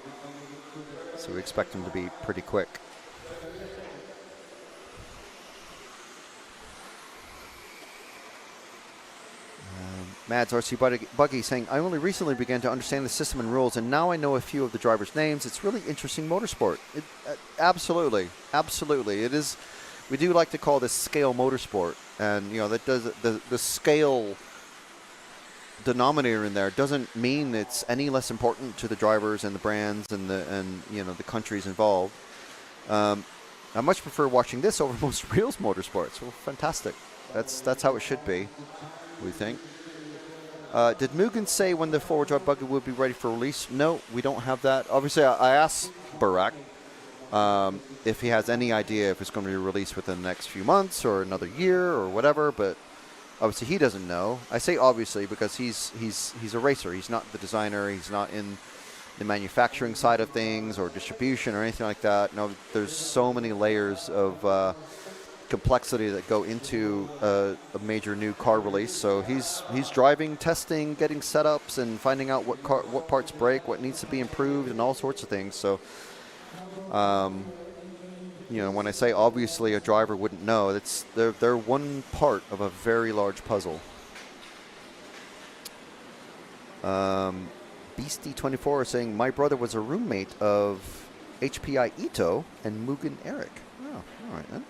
So we expect him to be pretty quick. Mads RC Buggy saying, I only recently began to understand the system and rules, and now I know a few of the drivers' names. It's really interesting motorsport. Absolutely. Absolutely. It is. We do like to call this scale motorsport. And, you know, that does the scale denominator in there doesn't mean it's any less important to the drivers and the brands and the countries involved. I much prefer watching this over most real motorsports. Well, fantastic. That's how it should be, we think. Did Mugen say when the 4WD drive buggy will be ready for release? No, we don't have that. Obviously, I asked Barak if he has any idea if it's going to be released within the next few months or another year or whatever, but obviously he doesn't know. I say obviously because he's a racer. He's not the designer. He's not in the manufacturing side of things or distribution or anything like that. No, there's so many layers of complexity that go into a major new car release. So he's driving, testing, getting setups, and finding out what parts break, what needs to be improved, and all sorts of things. So, when I say obviously a driver wouldn't know, they're one part of a very large puzzle. Beastie24 is saying, my brother was a roommate of HPI Ito and Mugen Eric. Oh, all right then.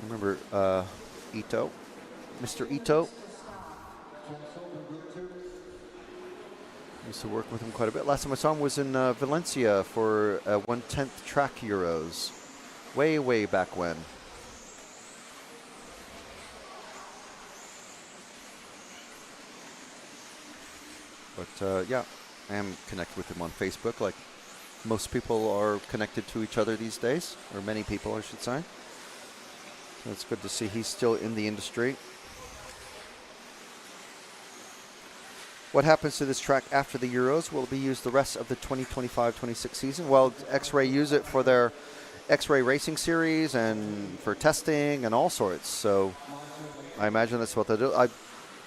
Remember Ito, Mr. Ito. Used to work with him quite a bit. Last time I saw him was in Valencia for 1/10 track Euros, way back when. But yeah, I am connected with him on Facebook, like most people are connected to each other these days, or many people, I should say. So it's good to see he's still in the industry. What happens to this track after the Euros? Will it be used the rest of the 2025-26 season? Well, X-Ray use it for their X-Ray racing series and for testing and all sorts. So I imagine that's what they'll do. I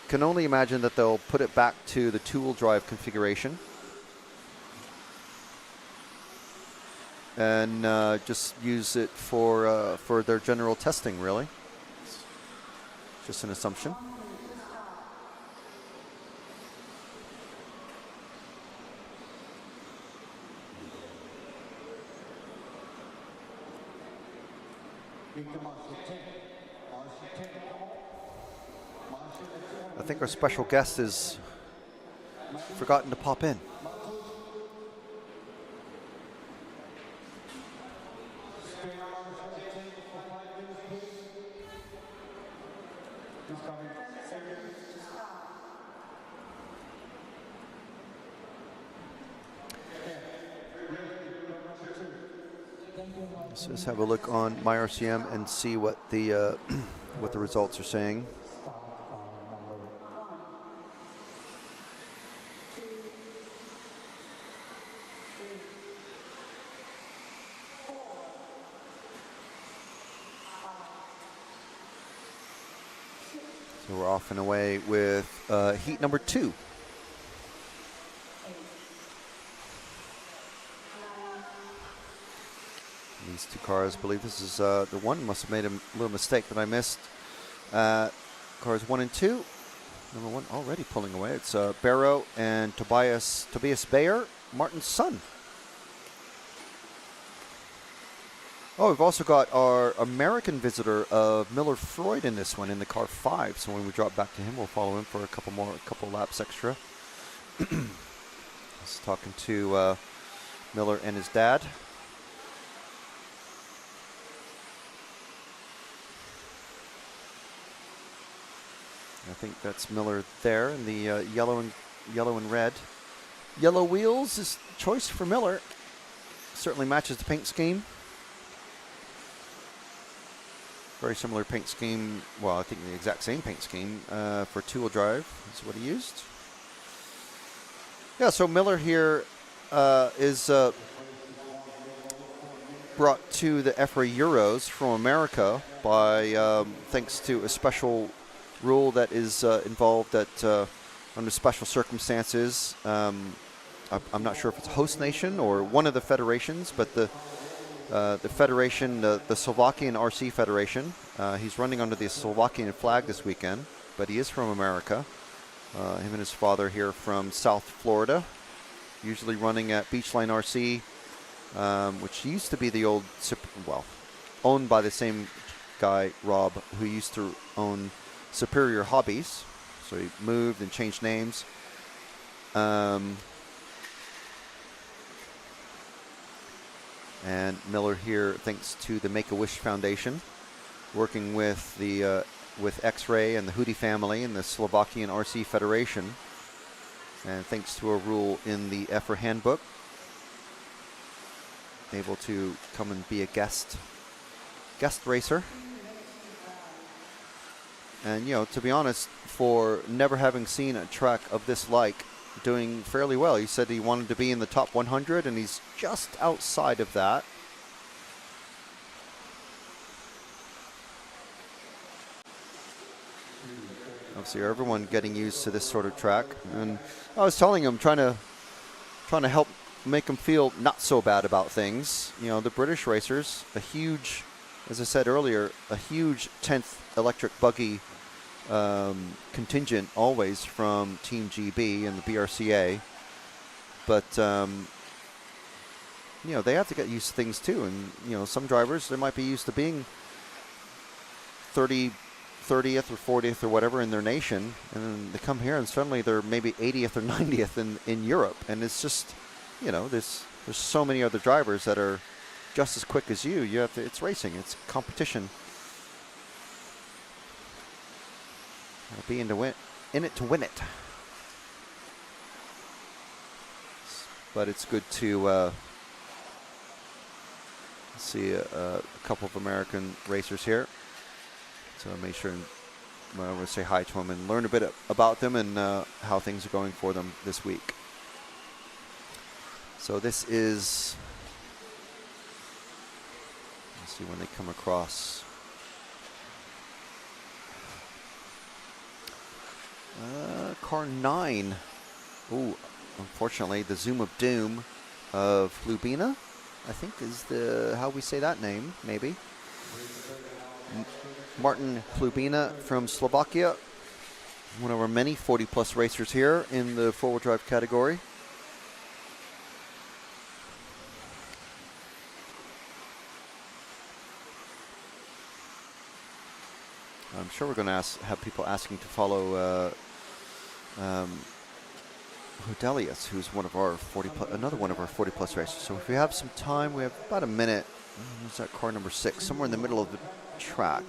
can only imagine that they'll put it back to the two-wheel drive configuration and just use it for their general testing, really. Just an assumption. I think our special guest is forgotten to pop in. Let's just have a look on MyRCM and see what the results are saying. So we're off and away with heat number 2. These two cars, I believe this is the one, must have made a little mistake that I missed. Cars 1 and 2. Number 1 already pulling away. It's Barrow and Tobias Bayer, Martin's son. Oh, we've also got our American visitor of Miller Freud in this one in the car 5. So when we drop back to him, we'll follow him for a couple laps extra. Just talking to Miller and his dad. I think that's Miller there in the yellow and red. Yellow wheels is choice for Miller. Certainly matches the paint scheme. Very similar paint scheme. Well, I think the exact same paint scheme for two-wheel drive is what he used. Yeah, so Miller here is brought to the EFRA Euros from America by thanks to a special rule that is involved that under special circumstances. I'm not sure if it's host nation or one of the federations, but the federation, the Slovakian RC Federation, he's running under the Slovakian flag this weekend, but he is from America. Him and his father here from South Florida, usually running at Beachline RC, which used to be the old, owned by the same guy, Rob, who used to own Superior Hobbies. So he moved and changed names. And Miller here, thanks to the Make-A-Wish Foundation, working with the with X-Ray and the Hudy family and the Slovakian RC Federation, and thanks to a rule in the EFRA handbook, able to come and be a guest racer. And to be honest, for never having seen a track of this like, doing fairly well. He said he wanted to be in the top 100, and he's just outside of that. Obviously, everyone getting used to this sort of track, and I was telling him, trying to help make him feel not so bad about things. The British racers, as I said earlier, a huge 10th electric buggy contingent always from Team GB and the BRCA, but they have to get used to things too, and some drivers, they might be used to being 30th or 40th or whatever in their nation, and then they come here and suddenly they're maybe 80th or 90th in Europe, and it's just there's so many other drivers that are just as quick as you. It's racing, it's competition. Be in it to win it. But it's good to see a couple of American racers here. So I made sure I want to say hi to them and learn a bit about them and how things are going for them this week. So this is, let's see when they come across. Car 9. Ooh, unfortunately, the Zoom of Doom of Hlubina, I think is how we say that name, maybe. Martin Hlubina from Slovakia, one of our many 40-plus racers here in the four-wheel drive category. I'm sure we're going to have people asking to follow Hodelius, who's another one of our 40-plus racers. So if we have some time, we have about a minute. What's that, car number 6? Somewhere in the middle of the track.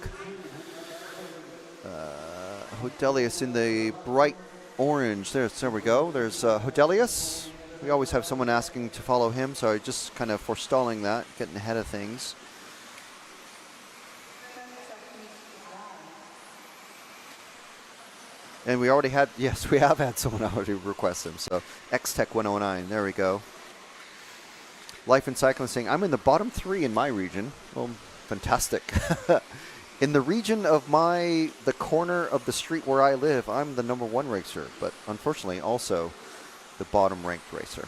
Hodelius in the bright orange. There we go. There's Hodelius. We always have someone asking to follow him, so I just kind of forestalling that, getting ahead of things. And we already had, yes, we have had someone already request him. So X-Tech 109, there we go. Life in Cycling saying, I'm in the bottom 3 in my region. Well, fantastic. In the region of the corner of the street where I live, I'm the number 1 racer, but unfortunately also the bottom ranked racer.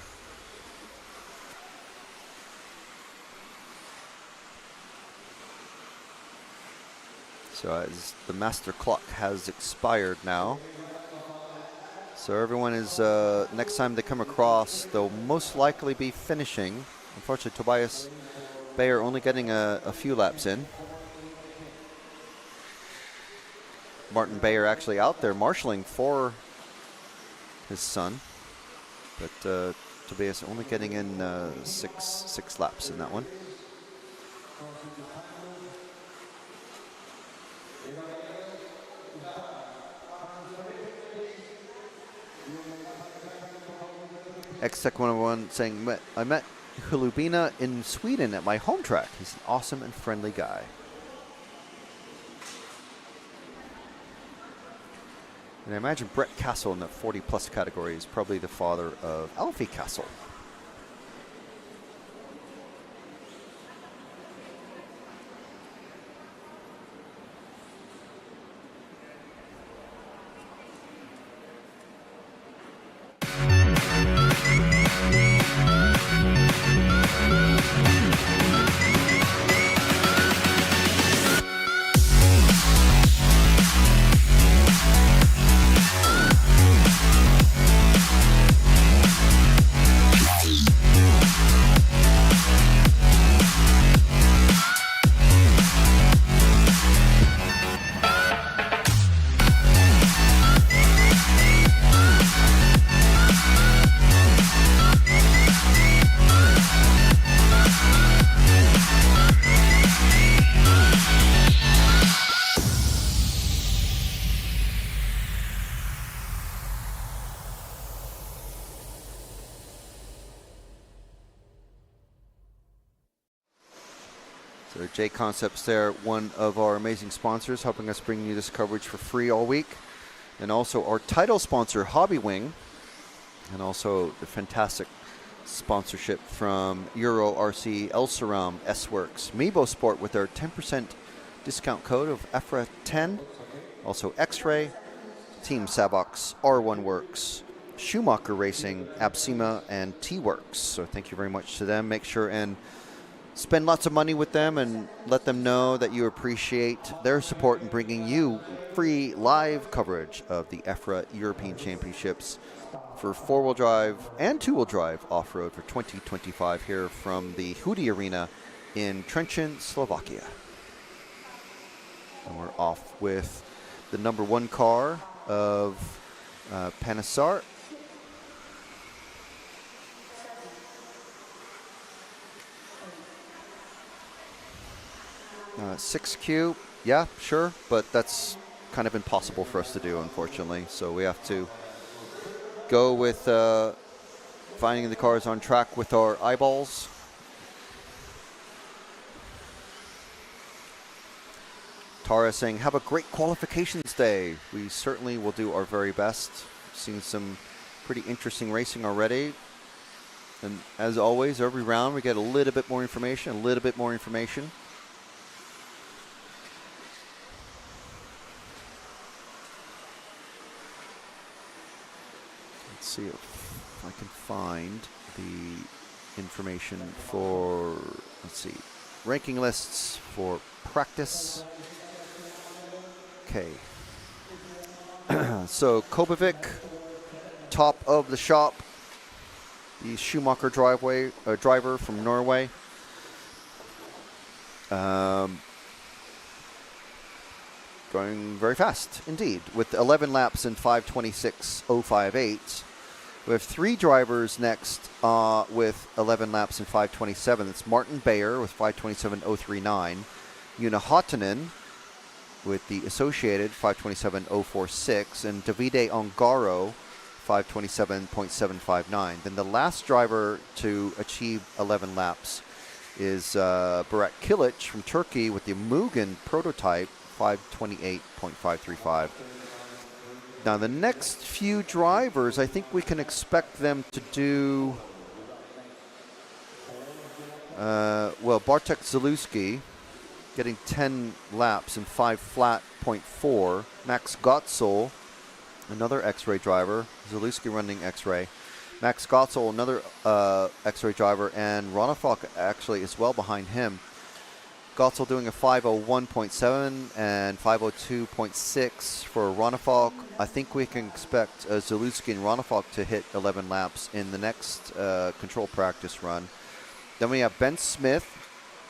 So as the master clock has expired now. So everyone is, next time they come across, they'll most likely be finishing. Unfortunately, Tobias Bayer only getting a few laps in. Martin Bayer actually out there marshalling for his son. But Tobias only getting in six laps in that one. X-Tech 101 saying, I met Hlubina in Sweden at my home track. He's an awesome and friendly guy. And I imagine Brett Castle in the 40-plus category is probably the father of Alfie Castle. So J Concepts there, one of our amazing sponsors, helping us bring you this coverage for free all week. And also our title sponsor, Hobby Wing, and also the fantastic sponsorship from Euro RC El Saram S-Works, Mebo Sport with their 10% discount code of EFRA 10, also X-Ray, Team Savox, R1 Works, Schumacher Racing, Absima, and T-Works. So thank you very much to them. Make sure and spend lots of money with them and let them know that you appreciate their support in bringing you free live coverage of the EFRA European Championships for 4-wheel drive and 2-wheel drive off-road for 2025 here from the Hudy Arena in Trenčín, Slovakia. And we're off with the number 1 car of Panisar. Uh, 6Q, yeah, sure, but that's kind of impossible for us to do, unfortunately. So we have to go with finding the cars on track with our eyeballs. Tara saying, have a great qualifications day. We certainly will do our very best. Seen some pretty interesting racing already. And as always, every round we get a little bit more information, a little bit more information. Let's see if I can find the information for, let's see, ranking lists for practice. Okay. So Kobovic, top of the shop, the Schumacher driver from Norway. Going very fast indeed, with 11 laps in 5:26.058. We have 3 drivers next with 11 laps in 5:27. It's Martin Bayer with 5:27.039, Una Hottanen with the associated 5:27.046, and Davide Ongaro 5:27.759. Then the last driver to achieve 11 laps is Berat Kilic from Turkey with the Mugen prototype 5:28.535. Now the next few drivers, I think we can expect them to do well, Bartek Zalewski getting 10 laps in 5:flat.4. Max Gotzel, another X-Ray driver. Zalewski running X-Ray. Max Gotzel, another X-Ray driver, and Ronafalk actually is well behind him. Gotzel doing a 5:01.7 and 5:02.6 for Ronafalk. I think we can expect Zalewski and Ronafalk to hit 11 laps in the next control practice run. Then we have Ben Smith,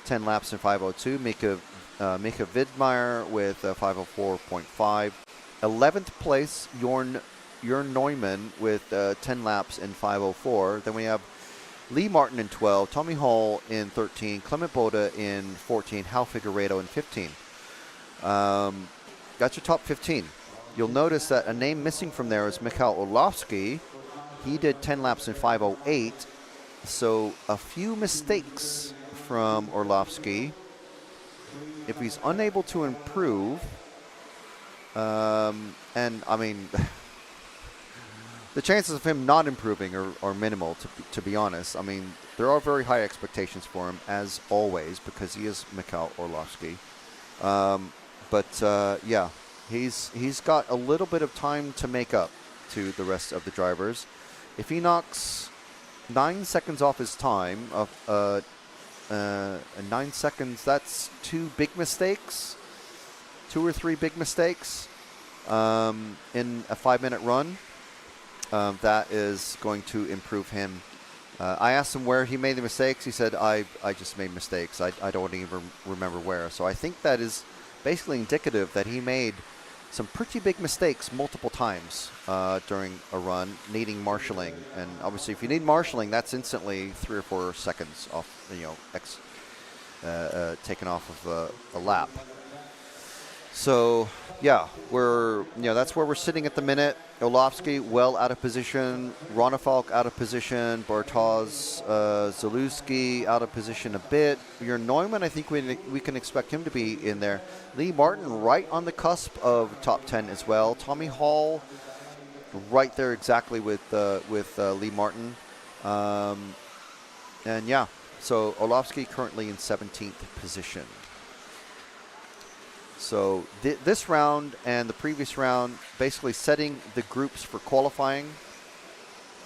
10 laps in 5:02. Mika Widmeyer with 5:04.5. 11th place, Jörn Neumann with 10 laps in 5:04. Then we have Lee Martin in 12, Tommy Hall in 13, Clement Boda in 14, Hal Figueiredo in 15. That's your top 15. You'll notice that a name missing from there is Mikhail Orlovsky. He did 10 laps in 5:08, so a few mistakes from Orlovsky. If he's unable to improve, and I mean, the chances of him not improving are minimal, to be honest. I mean, there are very high expectations for him, as always, because he is Mikhail Orlovsky. Yeah, he's got a little bit of time to make up to the rest of the drivers. If he knocks 9 seconds off his time, 9 seconds, that's 2 big mistakes, 2 or 3 big mistakes in a 5-minute run. That is going to improve him. I asked him where he made the mistakes. He said, I just made mistakes. I don't even remember where. So I think that is basically indicative that he made some pretty big mistakes multiple times during a run, needing marshalling. And obviously, if you need marshalling, that's instantly 3 or 4 seconds off, taken off of a lap. So, yeah, that's where we're sitting at the minute. Olofsky well out of position, Ronefalk out of position, Bartosz Zalewski out of position a bit. Your Neumann, I think we can expect him to be in there. Lee Martin right on the cusp of top 10 as well. Tommy Hall right there exactly with Lee Martin. And yeah, so Olofsky currently in 17th position. So this round and the previous round basically setting the groups for qualifying,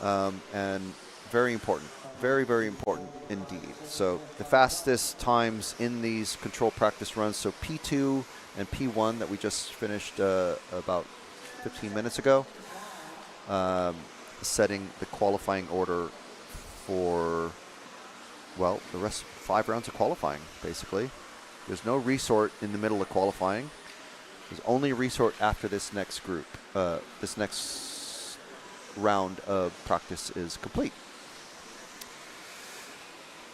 and very important, very, very important indeed. So the fastest times in these control practice runs, so P2 and P1 that we just finished about 15 minutes ago, setting the qualifying order for, well, the rest 5 rounds of qualifying, basically. There's no resort in the middle of qualifying. There's only a resort after this next group. This next round of practice is complete.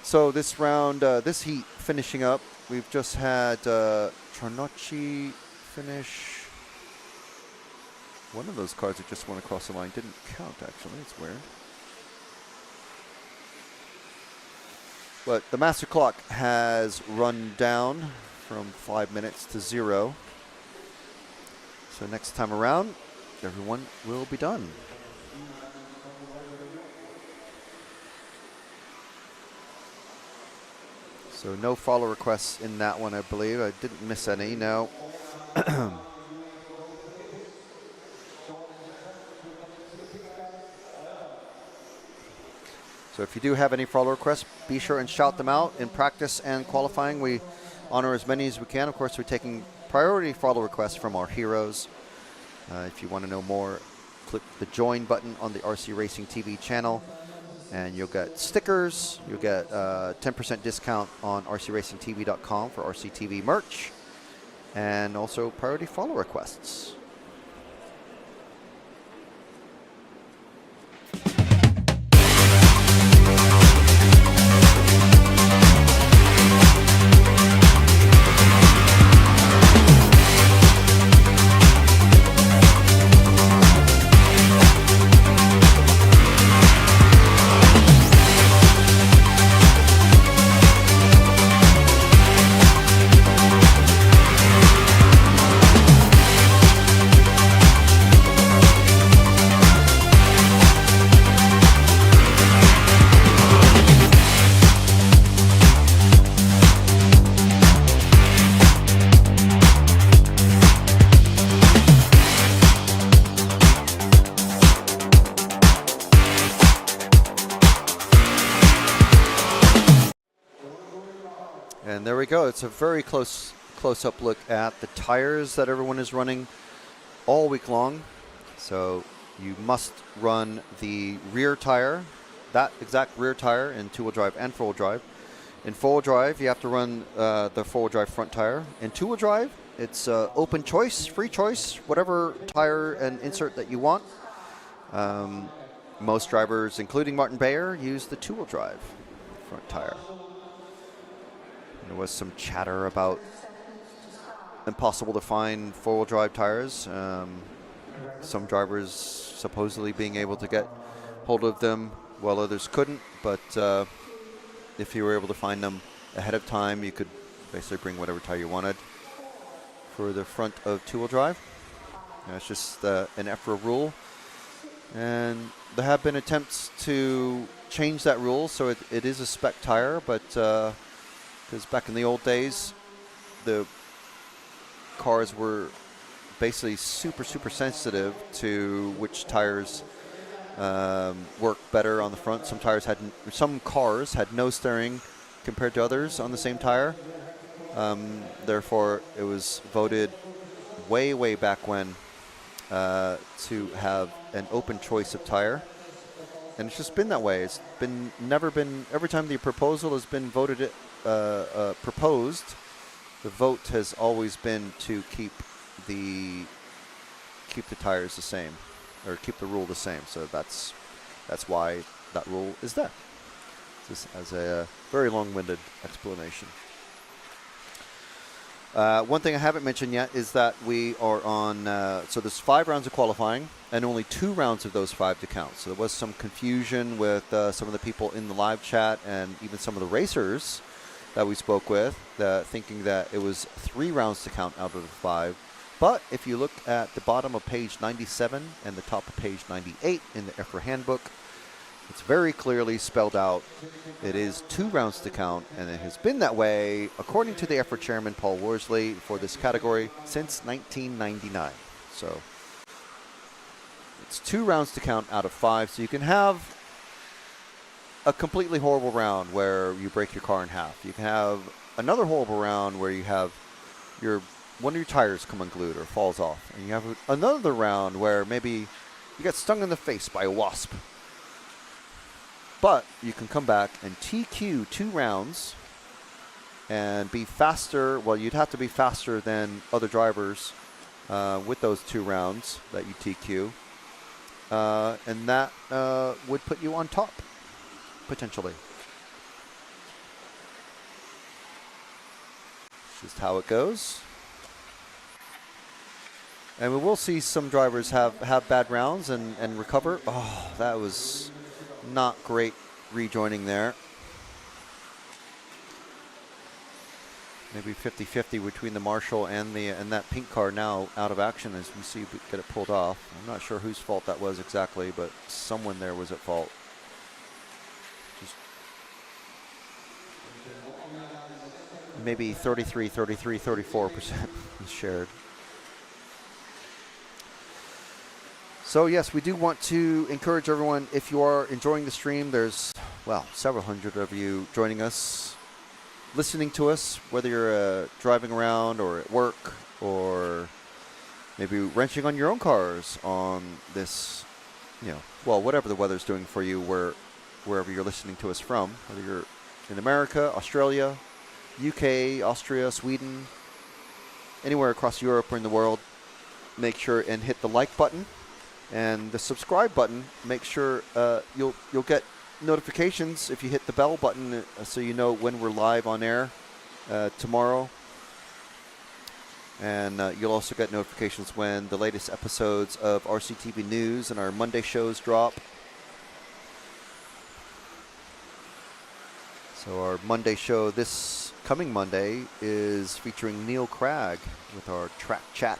So this round, this heat finishing up, we've just had Tranocchi finish. One of those cars that just went across the line didn't count, actually. It's weird. But the master clock has run down from 5 minutes to 0. So next time around, everyone will be done. So no follow requests in that one, I believe. I didn't miss any, no. So if you do have any follow requests, be sure and shout them out in practice and qualifying. We honor as many as we can. Of course, we're taking priority follow requests from our heroes. If you want to know more, click the join button on the RC Racing TV channel, and you'll get stickers. You'll get 10% discount on rcracingtv.com for RCTV merch, and also priority follow requests. And there we go. It's a very close-up look at the tires that everyone is running all week long. So you must run the rear tire, that exact rear tire in two-wheel drive and four-wheel drive. In four-wheel drive, you have to run the four-wheel drive front tire. In two-wheel drive, it's open choice, free choice, whatever tire and insert that you want. Most drivers, including Martin Bayer, use the two-wheel drive front tire. There was some chatter about impossible to find four-wheel drive tires. Some drivers supposedly being able to get hold of them while others couldn't, but if you were able to find them ahead of time, you could basically bring whatever tire you wanted for the front of two-wheel drive. It's just an EFRA rule, and there have been attempts to change that rule so it is a spec tire, but because back in the old days, the cars were basically super sensitive to which tires work better on the front. Some cars had no steering compared to others on the same tire. Therefore, it was voted way back when to have an open choice of tire, and it's just been that way. It's never been. Every time the proposal has been voted proposed, the vote has always been to keep the tires the same, or keep the rule the same. So that's why that rule is there. Just as a very long-winded explanation. One thing I haven't mentioned yet is that we are on, so there's 5 rounds of qualifying and only 2 rounds of those 5 to count. So there was some confusion with some of the people in the live chat and even some of the racers that we spoke with, thinking that it was 3 rounds to count out of the 5. But if you look at the bottom of page 97 and the top of page 98 in the EFRA handbook, it's very clearly spelled out. It is 2 rounds to count, and it has been that way, according to the EFRA chairman, Paul Worsley, for this category since 1999. So it's 2 rounds to count out of 5, so you can have a completely horrible round where you break your car in half. You can have another horrible round where you have one of your tires come unglued or falls off, and you have another round where maybe you get stung in the face by a wasp. But you can come back and TQ 2 rounds and be faster. Well, you'd have to be faster than other drivers with those 2 rounds that you TQ. And that would put you on top, potentially. Just how it goes. And we will see some drivers have bad rounds and recover. Oh, that was not great rejoining there. Maybe 50-50 between the Marshall and that pink car now out of action as we see get it pulled off. I'm not sure whose fault that was exactly, but someone there was at fault. Just maybe 33, 34% is shared. So yes, we do want to encourage everyone, if you are enjoying the stream, there's, well, several hundred of you joining us, listening to us, whether you're driving around or at work or maybe wrenching on your own cars on this, well, whatever the weather's doing for you, wherever you're listening to us from, whether you're in America, Australia, UK, Austria, Sweden, anywhere across Europe or in the world, make sure and hit the like button. And the subscribe button, make sure you'll get notifications if you hit the bell button so you know when we're live on air tomorrow. And you'll also get notifications when the latest episodes of RCTV News and our Monday shows drop. So our Monday show this coming Monday is featuring Neil Cragg with our track chat.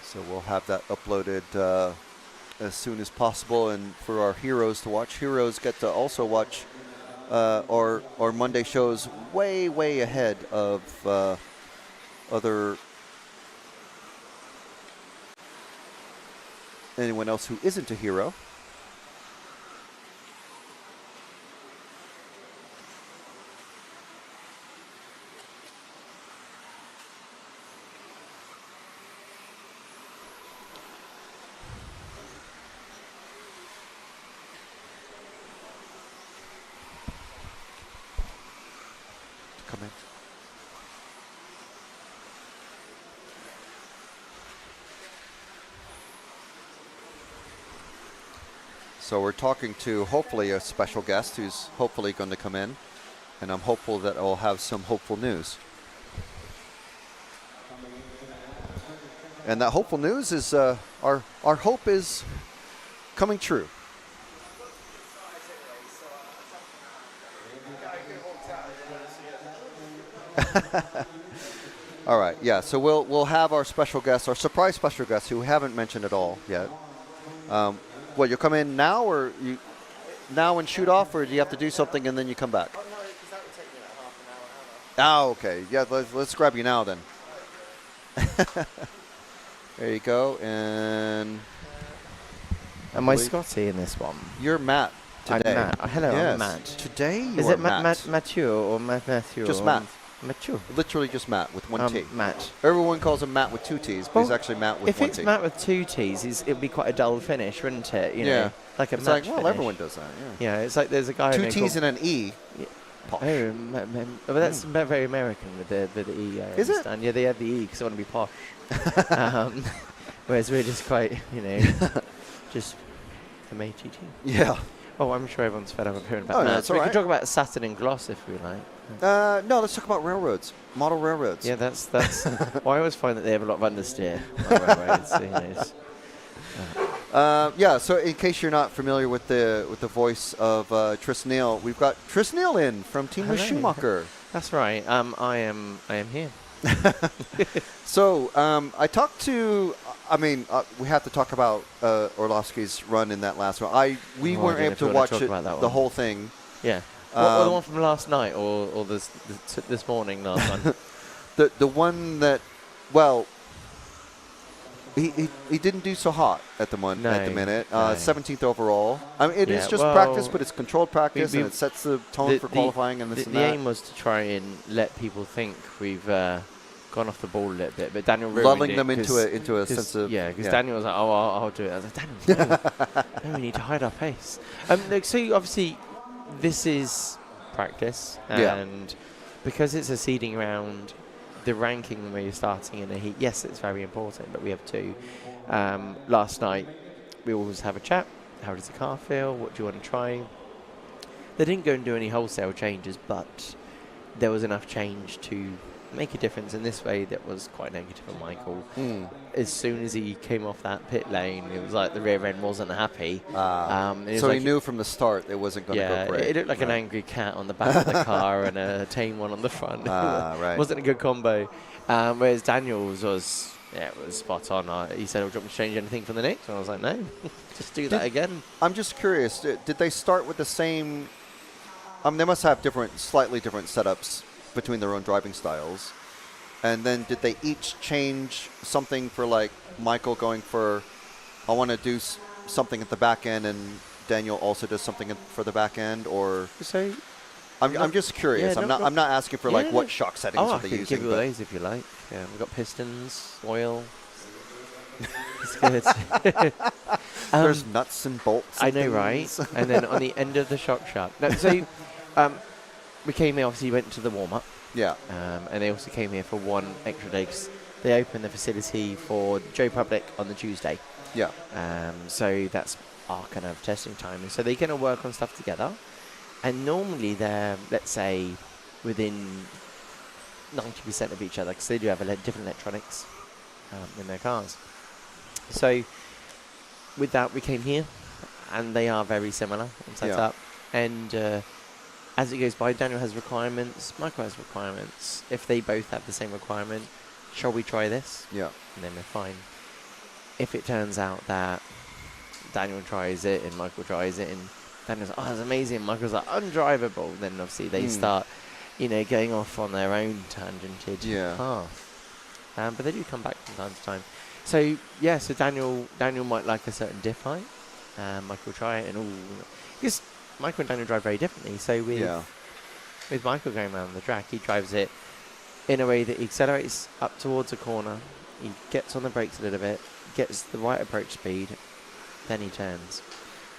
So we'll have that uploaded as soon as possible, and for our heroes to watch. Heroes get to also watch our Monday shows way ahead of anyone else who isn't a hero. Come in. So we're talking to hopefully a special guest who's hopefully going to come in, and I'm hopeful that I'll have some hopeful news. And that hopeful news is our hope is coming true. All right, yeah. So we'll have our special guest, our surprise special guest, who we haven't mentioned at all yet. What, you'll come in now, or you now and shoot off, or do you have to do something and then you come back? Oh, no, because that would take me like half an hour. Oh, okay. Yeah, let's grab you now then. There you go, and am I Scotty in this one? You're Matt today. I'm Matt. Oh, hello, yes. I'm Matt. Today you is are it Matthew or Matthew? Just or Matt. Matthew. Literally just Matt with one T. Matt. Everyone calls him Matt with 2 T's, but he's actually Matt with 1 T. If it's Matt with 2 T's, it'd be quite a dull finish, wouldn't it? You know, like a it's match like, well, finish. everyone does that. Yeah, it's like there's a guy 2 T's and an E. Yeah. Posh. Oh, but that's very American with the E. I Is it? understand. Yeah, they have the E because I want to be posh. Whereas we're just quite, just the matey team. Yeah. Oh, I'm sure everyone's fed up of hearing about Oh, that. no, that's we all can right. talk about Saturn and Gloss if we like. No, let's talk about railroads, model railroads. Yeah, that's. Well, I always find that they have a lot of understeer on railroads. Yeah. So in case you're not familiar with the voice of Tris Neal, we've got Tris Neal in from Team Hello. Schumacher. That's right. I am here. So I talked to. I mean, we have to talk about Orlovsky's run in that last one. We weren't able to watch it, the whole thing. Yeah. What, the one from last night or this morning, last one? The one that, well, he didn't do so hot at the minute. 17th overall. I mean, it is just practice, but it's controlled practice, and it sets the tone for qualifying and this and that. The aim was to try and let people think we've gone off the ball a little bit, but Daniel ruined lulling it them into a sense of because Daniel was like, oh, I'll do it. I was like, Daniel, no, we need to hide our pace. Look, so obviously this is practice, and because it's a seeding round, the ranking where you're starting in a heat, yes, it's very important, but we have two. Last night, we always have a chat. How does the car feel? What do you want to try? They didn't go and do any wholesale changes, but there was enough change to make a difference in this way that was quite negative for Michael. As soon as he came off that pit lane, it was like the rear end wasn't happy. So he knew from the start it wasn't going to go great. It looked like an angry cat on the back of the car and a tame one on the front. Right. Wasn't a good combo. Whereas Daniel's was spot on. He said, "Oh, do you want me to change anything for the next one?" I was like, "No, just do that again." I'm just curious. Did they start with the same? They must have slightly different setups between their own driving styles. And then did they each change something for, like, Michael going for, I want to do something at the back end, and Daniel also does something for the back end, or? So, I'm just curious. I'm not asking for what shock settings are they using. I can give you those if you like. Yeah, we've got pistons, oil. It's good. There's nuts and bolts. I know, right? And then on the end of the shock shaft. No, so we came here, obviously went to the warm-up. Yeah. And they also came here for one extra day 'cause they opened the facility for Joe Public on the Tuesday. Yeah. So that's our kind of testing time. And so they're going to work on stuff together. And normally they're, let's say, within 90% of each other because they do have different electronics in their cars. So with that, we came here, and they are very similar in setup. And as it goes by, Daniel has requirements, Michael has requirements. If they both have the same requirement, shall we try this? Yeah. And then we're fine. If it turns out that Daniel tries it and Michael tries it, and Daniel's like, oh, that's amazing, and Michael's like, undrivable, then obviously they start, going off on their own tangented path. But they do come back from time to time. So, so Daniel might like a certain diff height. Michael will try it, and because Michael and Daniel drive very differently. So with Michael going around the track, he drives it in a way that he accelerates up towards a corner, he gets on the brakes a little bit, gets the right approach speed, then he turns.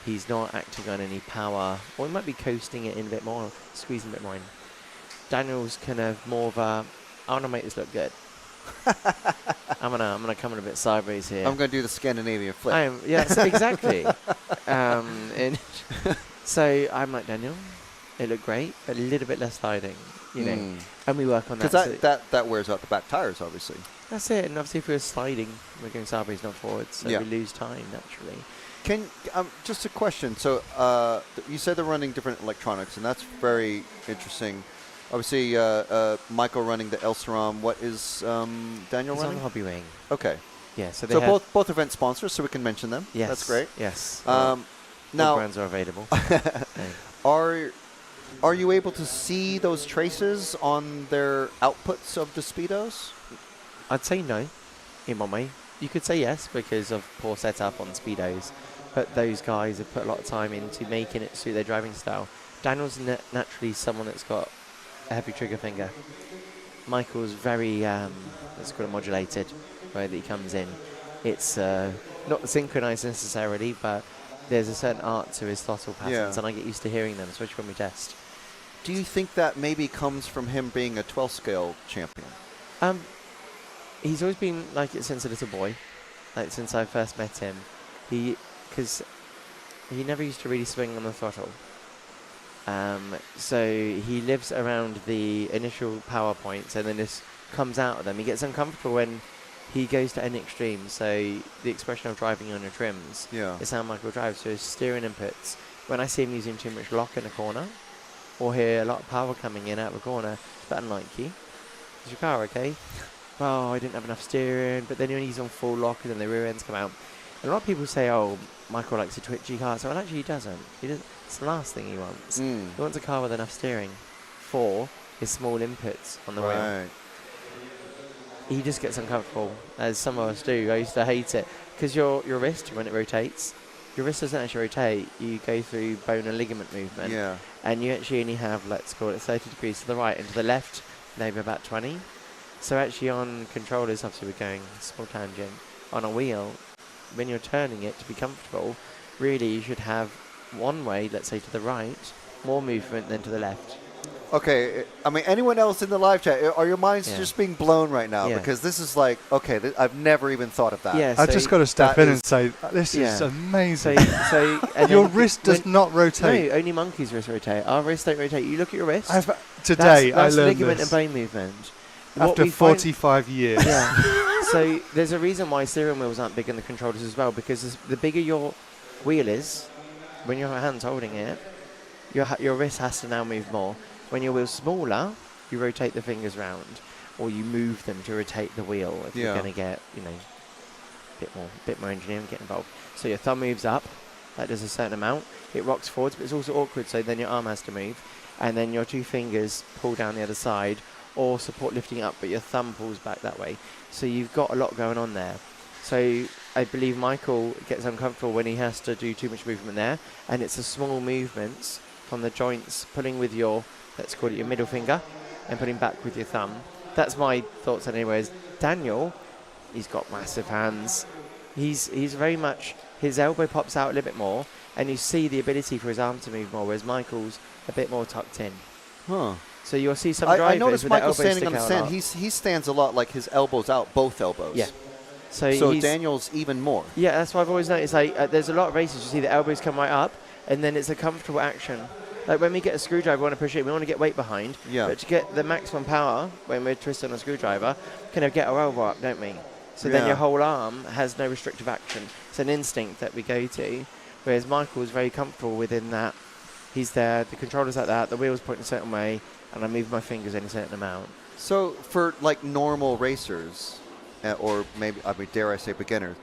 He's not acting on any power, or he might be coasting it in a bit more, squeezing a bit more in. Daniel's kind of more of a, I want to make this look good. I'm gonna come in a bit sideways here. I'm gonna do the Scandinavian flip. Yes, exactly. And so I'm like, Daniel, it looked great, but a little bit less sliding, and we work on that. Because that wears out the back tires, obviously. That's it, and obviously if we're sliding, we're going sideways, not forwards, so we lose time naturally. Just a question. So you said they're running different electronics, and that's very interesting. Obviously, Michael running the Elserom. What is Daniel running? On Hobby Ring. Okay. Yeah. So both event sponsors, so we can mention them. Yes. That's great. Yes. Now brands are available. Are you able to see those traces on their outputs of the speedos? I'd say no, in one way. You could say yes because of poor setup on speedos, but those guys have put a lot of time into making it suit their driving style. Daniel's naturally someone that's got a heavy trigger finger. Michael's very, let's call it modulated, way that he comes in. It's not synchronized necessarily, but there's a certain art to his throttle patterns, and I get used to hearing them, especially when we test. Do you think that maybe comes from him being a 12 scale champion? He's always been like it since a little boy. like since I first met him. Because he never used to really swing on the throttle. So he lives around the initial power points and then just comes out of them. He gets uncomfortable when he goes to any extreme. So the expression of driving on your trims is how Michael drives. So his steering inputs, when I see him using too much lock in a corner or hear a lot of power coming in out of a corner, it's a bit unlikely. Is your car okay? Oh, I didn't have enough steering. But then when he's on full lock and then the rear ends come out. And a lot of people say, oh, Michael likes a twitchy car. So well, actually he doesn't. It's the last thing he wants. He wants a car with enough steering for his small inputs on the wheel. He just gets uncomfortable, as some of us do. I used to hate it. Because your wrist, when it rotates, your wrist doesn't actually rotate. You go through bone and ligament movement. Yeah. And you actually only have, let's call it 30 degrees to the right and to the left, maybe about 20. So actually on controllers, obviously we're going small tangent, on a wheel, when you're turning it to be comfortable, really you should have one way, let's say to the right, more movement than to the left. Okay, I mean, anyone else in the live chat, are your minds just being blown right now? Yeah. Because this is like, okay, I've never even thought of that. Yeah, I've just got to step in and say, this is amazing. So your wrist does not rotate. No, only monkeys' wrists rotate. Our wrists don't rotate. You look at your wrist. Today I that's learned ligament this. and bone movement. After 45 years. Yeah. So there's a reason why steering wheels aren't big in the controllers as well, because the bigger your wheel is, when your hand's holding it, your wrist has to now move more. When your wheel's smaller, you rotate the fingers round, or you move them to rotate the wheel if you're going to get, a bit more engineering get involved. So your thumb moves up, that does a certain amount. It rocks forwards, but it's also awkward, so then your arm has to move. And then your two fingers pull down the other side, or support lifting up, but your thumb pulls back that way. So you've got a lot going on there. So I believe Michael gets uncomfortable when he has to do too much movement there, and it's the small movements from the joints, pulling with your, let's call it your middle finger, and putting back with your thumb. That's my thoughts anyways. Daniel, he's got massive hands. He's very much, his elbow pops out a little bit more, and you see the ability for his arm to move more, whereas Michael's a bit more tucked in. Huh. So you'll see some drivers I noticed with Michael their elbows standing on the stick out stand. a lot. He stands a lot like his elbows out, both elbows. Yeah. So Daniel's even more. Yeah, that's what I've always noticed. Like, there's a lot of races, you see the elbows come right up, and then it's a comfortable action. Like when we get a screwdriver, we want to push it, we want to get weight behind. Yeah. But to get the maximum power, when we're twisting a screwdriver, kind of get our elbow up, don't we? So then your whole arm has no restrictive action. It's an instinct that we go to, whereas Michael's very comfortable within that. He's there, the controller's like that, the wheel's pointing a certain way, and I move my fingers in a certain amount. So for like normal racers, or maybe, I mean, dare I say beginners,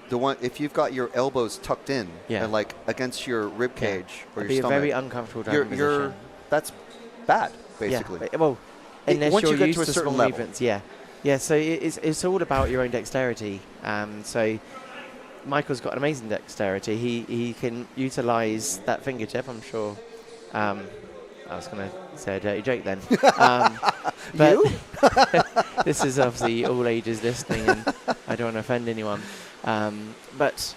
the one, if you've got your elbows tucked in and like against your rib cage or your stomach, a very uncomfortable driving position. That's bad, basically. Yeah, well, unless once you're you get used to a to certain small level. movements, yeah. So it's all about your own dexterity. So Michael's got an amazing dexterity. He can utilize that fingertip. I'm sure. I was going to say a dirty joke then. But this is obviously all ages listening, and I don't want to offend anyone. But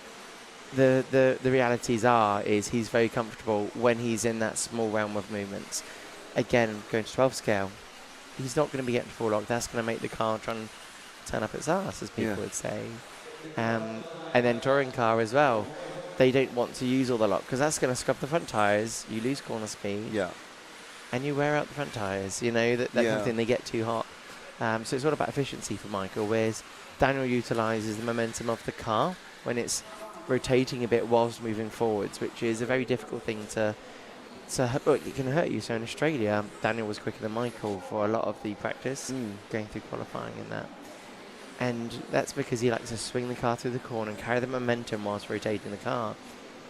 the realities is he's very comfortable when he's in that small realm of movements. Again, going to 12 scale, he's not going to be getting full lock. That's going to make the car try and turn up its ass, as people would say. And then touring car as well. They don't want to use all the lock because that's going to scrub the front tyres. You lose corner speed. Yeah. And you wear out the front tyres. You know, that kind of thing, they get too hot. So it's all about efficiency for Michael, whereas Daniel utilises the momentum of the car when it's rotating a bit whilst moving forwards, which is a very difficult thing to look, it can hurt you. So in Australia, Daniel was quicker than Michael for a lot of the practice, going through qualifying and that. And that's because he likes to swing the car through the corner and carry the momentum whilst rotating the car.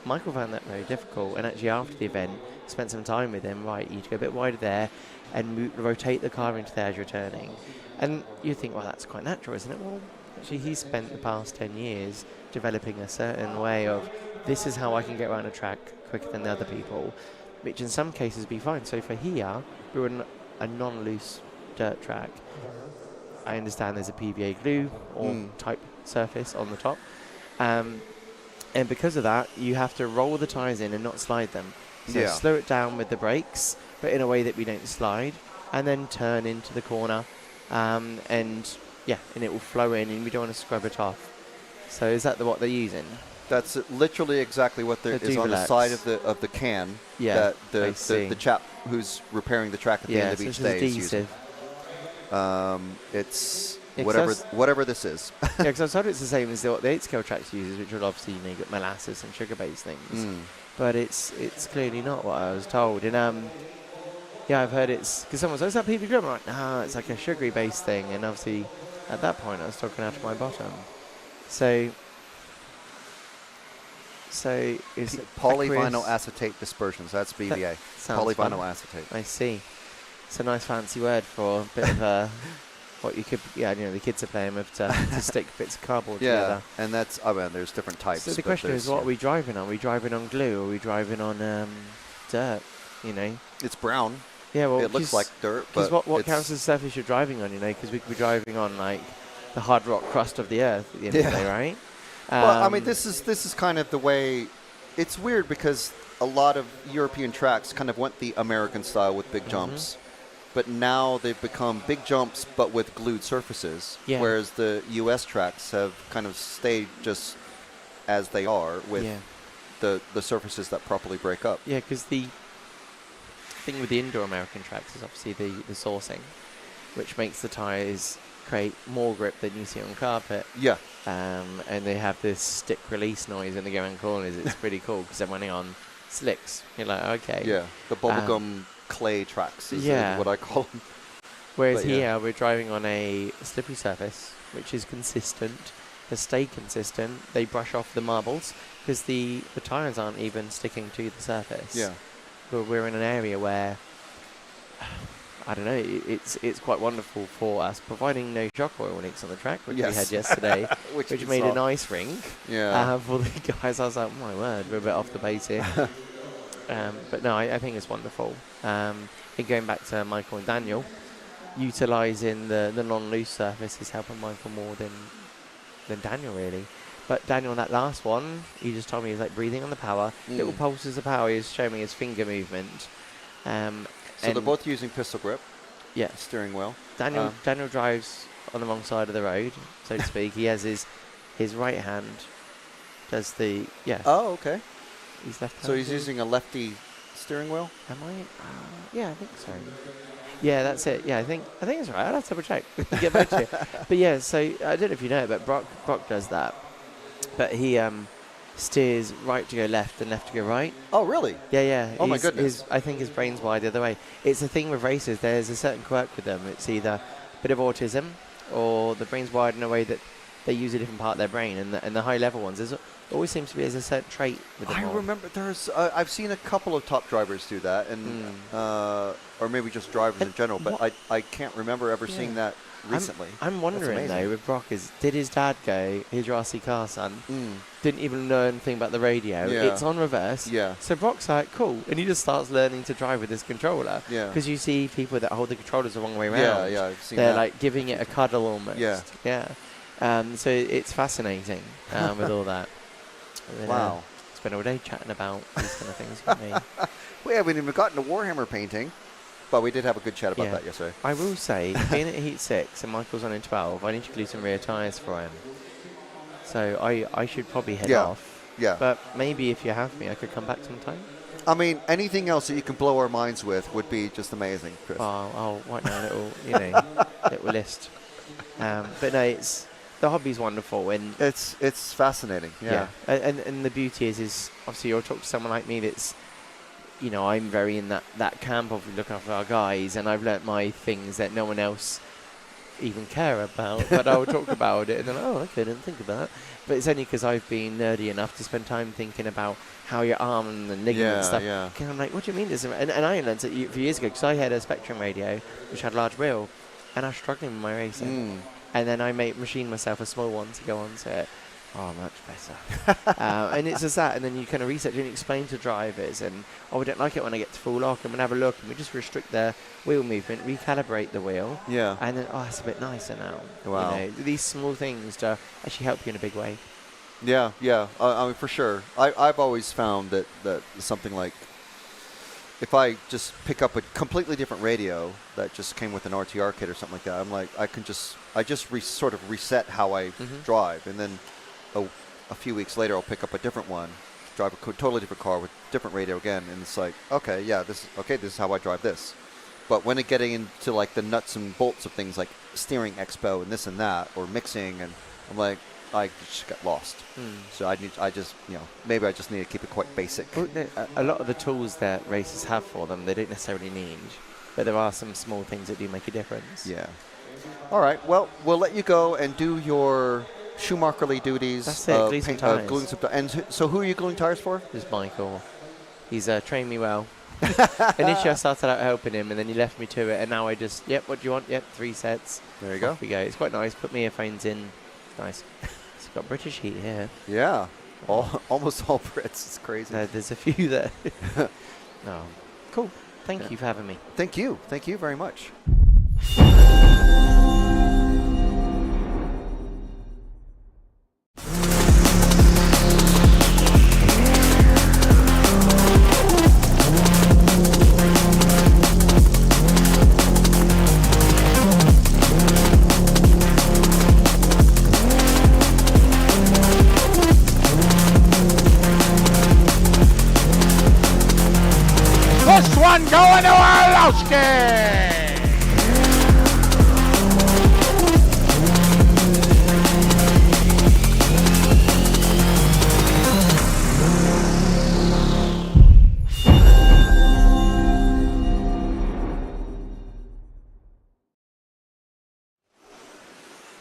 Michael found that very difficult, and actually after the event, spent some time with him. Right, you need to go a bit wider there and rotate the car into there as you're turning. And you think, well, that's quite natural, isn't it? Well, actually, he's spent the past 10 years developing a certain way of, this is how I can get around a track quicker than the other people, which in some cases be fine. So for here, we were on a non-loose dirt track. I understand there's a PVA glue or type surface on the top. And because of that, you have to roll the tyres in and not slide them. So slow it down with the brakes, but in a way that we don't slide, and then turn into the corner. And it will flow in, and we don't want to scrub it off. So is that what they're using? That's literally exactly what there The is on the Duvalex. side of the can. Yeah, That I see. the chap who's repairing the track at the end of so each it's day is using. adhesive. It's Yeah, 'cause whatever this is. Yeah, because I was told it's the same as what the 8-scale tracks uses, which would obviously you've got molasses and sugar-based things. But it's clearly not what I was told. And yeah, I've heard it's because someone says, "Is that PB Grim?" I'm like, no, it's like a sugary-based thing. And obviously, at that point, I was talking out of my bottom. So is Polyvinyl acetate dispersions. That's BVA. Polyvinyl acetate. I see. It's a nice fancy word for a bit of a what you could, the kids are playing with to stick bits of cardboard together. And that's, I mean, there's different types. So the question is, what are we driving on? Are we driving on glue or are we driving on dirt, It's brown. Yeah, well, it looks like dirt, but what counts as surface you're driving on, because we could be driving on, like, the hard rock crust of the earth at the end of the day, right? Well, I mean, this is kind of the way. It's weird because a lot of European tracks kind of went the American style with big jumps, but now they've become big jumps but with glued surfaces, whereas the U.S. tracks have kind of stayed just as they are with the surfaces that properly break up. Yeah, because the thing with the indoor American tracks is obviously the sourcing, which makes the tyres create more grip than you see on carpet. Yeah. And they have this stick release noise when they go around corners. It's pretty cool because they're running on slicks. You're like, okay. Yeah, the bubblegum clay tracks is what I call them. Whereas here we're driving on a slippery surface, which is consistent, has stayed consistent. They brush off the marbles because the tyres aren't even sticking to the surface. Yeah. But we're in an area where, I don't know, it's quite wonderful for us, providing no shock oil leaks on the track, which we had yesterday, which made a nice rink for the guys. I was like, oh my word, we're a bit off the base here. But no, I think it's wonderful. And going back to Michael and Daniel, utilising the non-loose surface is helping Michael more than Daniel, really. But Daniel, that last one, he just told me he's like breathing on the power. Little pulses of power. He's showing me his finger movement. So they're both using pistol grip. Yeah. Steering wheel. Daniel drives on the wrong side of the road, so to speak. He has his right hand does the Oh, okay. He's left. So he's using a lefty steering wheel. Am I? Yeah, I think so. Yeah, that's it. Yeah, I think it's right. I'll have to double check. Get back to you. But yeah, so I don't know if you know, but Brock does that. But he steers right to go left and left to go right. Oh, really? Yeah. Oh, my goodness. I think his brain's wired the other way. It's the thing with races. There's a certain quirk with them. It's either a bit of autism or the brain's wired in a way that they use a different part of their brain. And the high level ones, there always seems to be a certain trait with them. I remember there's I've seen a couple of top drivers do that, and or maybe just drivers in general. But I can't remember ever seeing that recently. I'm wondering though with Brock did his dad go, here's your RC car, son? Didn't even know anything about the radio. It's on reverse. Yeah. So Brock's like, cool. And he just starts learning to drive with this controller. Yeah. Because you see people that hold the controllers the wrong way around. Yeah, I've seen They're that. like giving it a cuddle almost. Yeah. So it's fascinating with all that. Wow. Spent all day chatting about these kind of things with me. We haven't even gotten to Warhammer painting, but we did have a good chat about that yesterday. I will say, being at Heat 6 and Michael's on in 12, I need to glue some rear tyres for him. So I should probably head off. Yeah. But maybe if you have me, I could come back sometime. I mean, anything else that you can blow our minds with would be just amazing, Chris. I'll write down a little, little list. But no, the hobby's wonderful, and it's fascinating. Yeah. And the beauty is obviously you'll talk to someone like me that's, I'm very in that camp of looking after our guys, and I've learnt my things that no one else even care about, but I'll talk about it, and then okay, I didn't think of that. But it's only because I've been nerdy enough to spend time thinking about how your arm and the ligament and stuff. Yeah. And I'm like, what do you mean? And I learned it a few years ago because I had a Spectrum radio which had large wheel, and I was struggling with my racing. And then I machined myself a small one to go onto it. Oh, much better. And it's just that. And then you kind of research and explain to drivers. And, we don't like it when I get to full lock. And we have a look. And we just restrict the wheel movement, recalibrate the wheel. Yeah. And then, it's a bit nicer now. Wow. These small things to actually help you in a big way. Yeah. I mean, for sure. I've always found that something like, if I just pick up a completely different radio that just came with an RTR kit or something like that, I'm like, I just sort of reset how I drive, and then a few weeks later, I'll pick up a different one, drive a totally different car with different radio again, and it's like, okay, yeah, this is how I drive this. But when it getting into like the nuts and bolts of things like steering expo and this and that, or mixing, and I'm like, I just got lost. So maybe I just need to keep it quite basic. Well, a lot of the tools that racers have for them, they don't necessarily need, but there are some small things that do make a difference. Yeah. All right. Well, we'll let you go and do your Schumacherly duties. That's it. Glue some tires. Gluing some and so who are you gluing tires for? This is Michael. He's trained me well. Initially, I started out helping him, and then he left me to it, and now I just, what do you want? 3 sets. There you go. Off we go. It's quite nice. Put my earphones in. It's nice. It's got British heat here. Yeah. Almost all Brits. It's crazy. There's a few there. Oh, cool. Thank you for having me. Thank you. Thank you very much. This one going to Orlowski!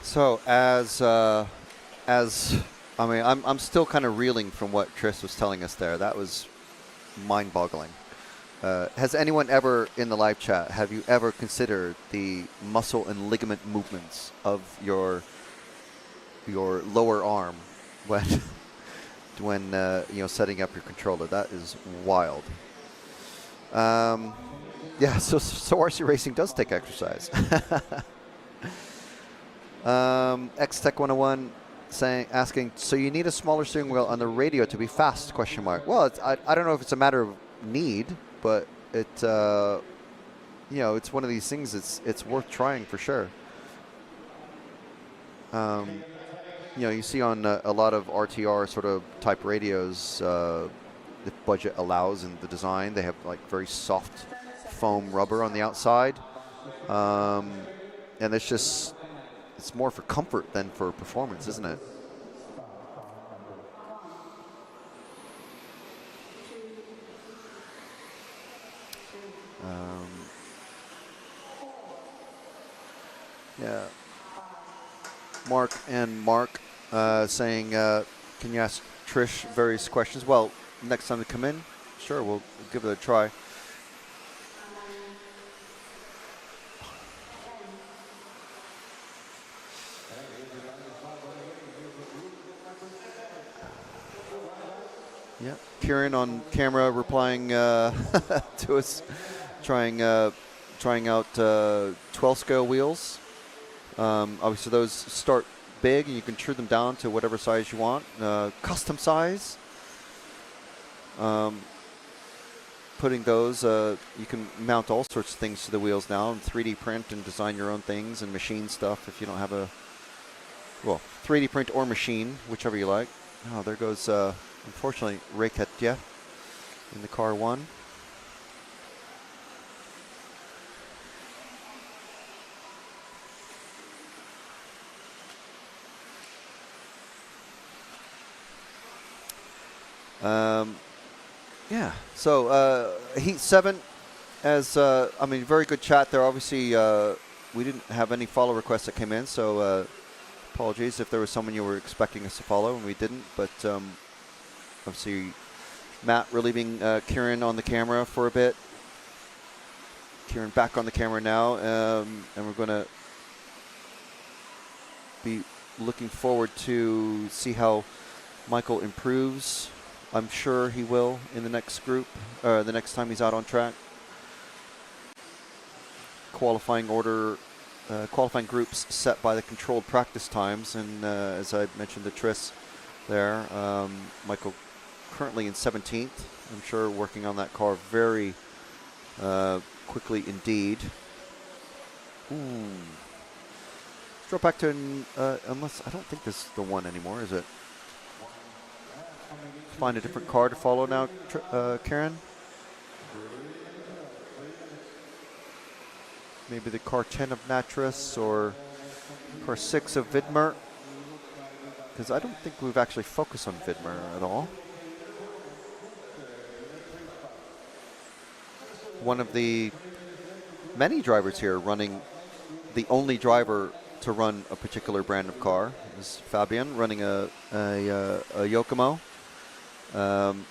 So I'm still kind of reeling from what Tris was telling us there. That was mind-boggling. Has anyone ever in the live chat, have you ever considered the muscle and ligament movements of your lower arm when setting up your controller? That is wild. Yeah, so RC Racing does take exercise. X-Tech 101 asking, so you need a smaller steering wheel on the radio to be fast, question mark. Well, I don't know if it's a matter of need, but it's one of these things. It's worth trying for sure. You see on a lot of RTR sort of type radios, the budget allows in the design, they have like very soft foam rubber on the outside, and it's more for comfort than for performance, isn't it? Yeah. Mark saying, can you ask Trish various questions? Well, next time they come in, sure, we'll give it a try. Yeah, Kieran on camera replying to us, trying out 12 scale wheels. Obviously, those start big, and you can trim them down to whatever size you want. Custom size. Putting those, you can mount all sorts of things to the wheels now, and 3D print and design your own things and machine stuff if you don't have 3D print or machine, whichever you like. Oh, there goes, unfortunately, Reketya in the car 1. Yeah, so Heat 7, very good chat there. Obviously, we didn't have any follow requests that came in, so apologies if there was someone you were expecting us to follow and we didn't. But obviously, Matt relieving Kieran on the camera for a bit. Kieran back on the camera now, and we're going to be looking forward to see how Michael improves. I'm sure he will in the next group, the next time he's out on track. Qualifying order, qualifying groups set by the controlled practice times, and as I mentioned to Tris there, Michael currently in 17th. I'm sure working on that car very quickly indeed. Let's drop back to, unless, I don't think this is the one anymore, is it? find a different car to follow now, Karen. Maybe the car 10 of Natris or car 6 of Vidmer. Because I don't think we've actually focused on Vidmer at all. One of the many drivers here running, the only driver to run a particular brand of car is Fabian, running a Yokomo,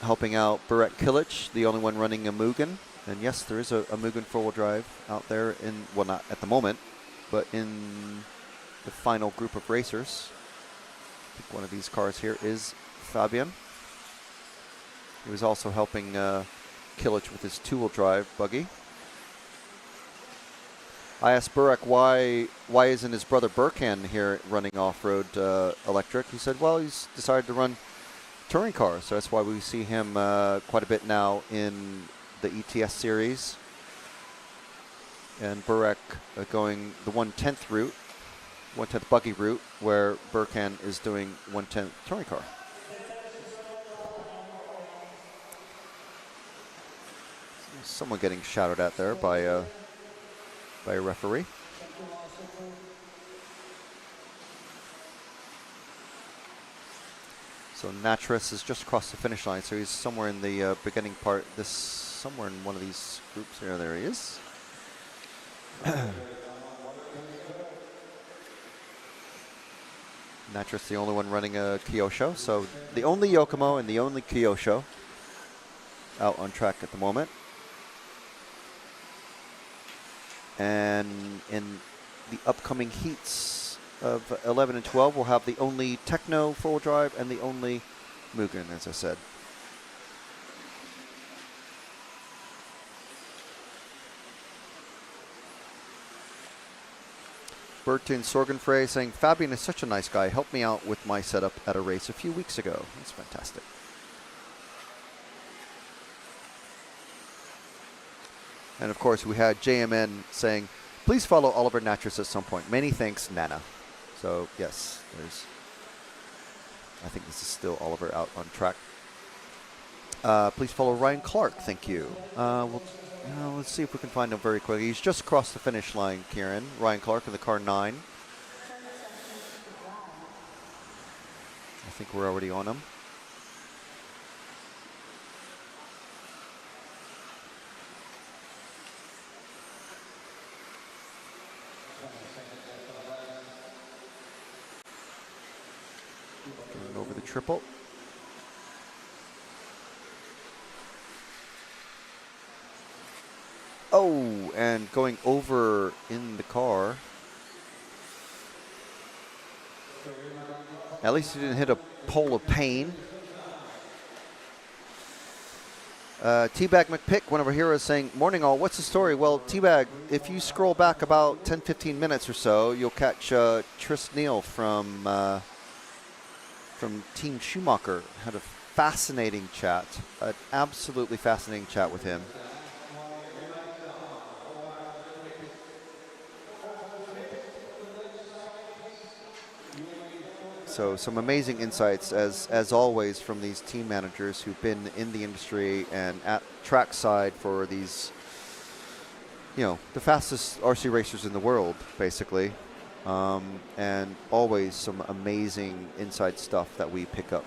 helping out Burek Kilic, the only one running a Mugen. And yes, there is a Mugen four-wheel drive out there in, well, not at the moment, but in the final group of racers. I think one of these cars here is Fabian. He was also helping Kilic with his two-wheel drive buggy. I asked Burek why isn't his brother Burkan here running off-road electric. He said, well, he's decided to run touring cars, so that's why we see him quite a bit now in the ETS series. And Burek going the 1/10 route, 1/10 buggy route, where Burkan is doing 1/10 touring car. Someone getting shouted at there by a referee. So Natris is just across the finish line, so he's somewhere in the beginning part. Somewhere in one of these groups here. There he is. Natris, the only one running a Kyosho, so the only Yokomo and the only Kyosho out on track at the moment. And in the upcoming heats of 11 and 12, we'll have the only Techno four-wheel drive and the only Mugen, as I said. Bertin Sorgenfrey saying, Fabian is such a nice guy. Helped me out with my setup at a race a few weeks ago. That's fantastic. And of course, we had JMN saying, please follow Oliver Natris at some point. Many thanks, Nana. So yes, I think this is still Oliver out on track. Please follow Ryan Clark. Thank you. Let's see if we can find him very quickly. He's just across the finish line, Kieran. Ryan Clark in the car 9. I think we're already on him. Going over the triple. Oh, and going over in the car. At least he didn't hit a pole of pain. Teabag McPick, one of our heroes, saying, morning all, what's the story? Well, Teabag, if you scroll back about 10-15 minutes or so, you'll catch Tris Neal from Team Schumacher. Had a fascinating chat, an absolutely fascinating chat with him. So some amazing insights, as always, from these team managers who've been in the industry and at trackside for these, the fastest RC racers in the world, basically. And always some amazing inside stuff that we pick up.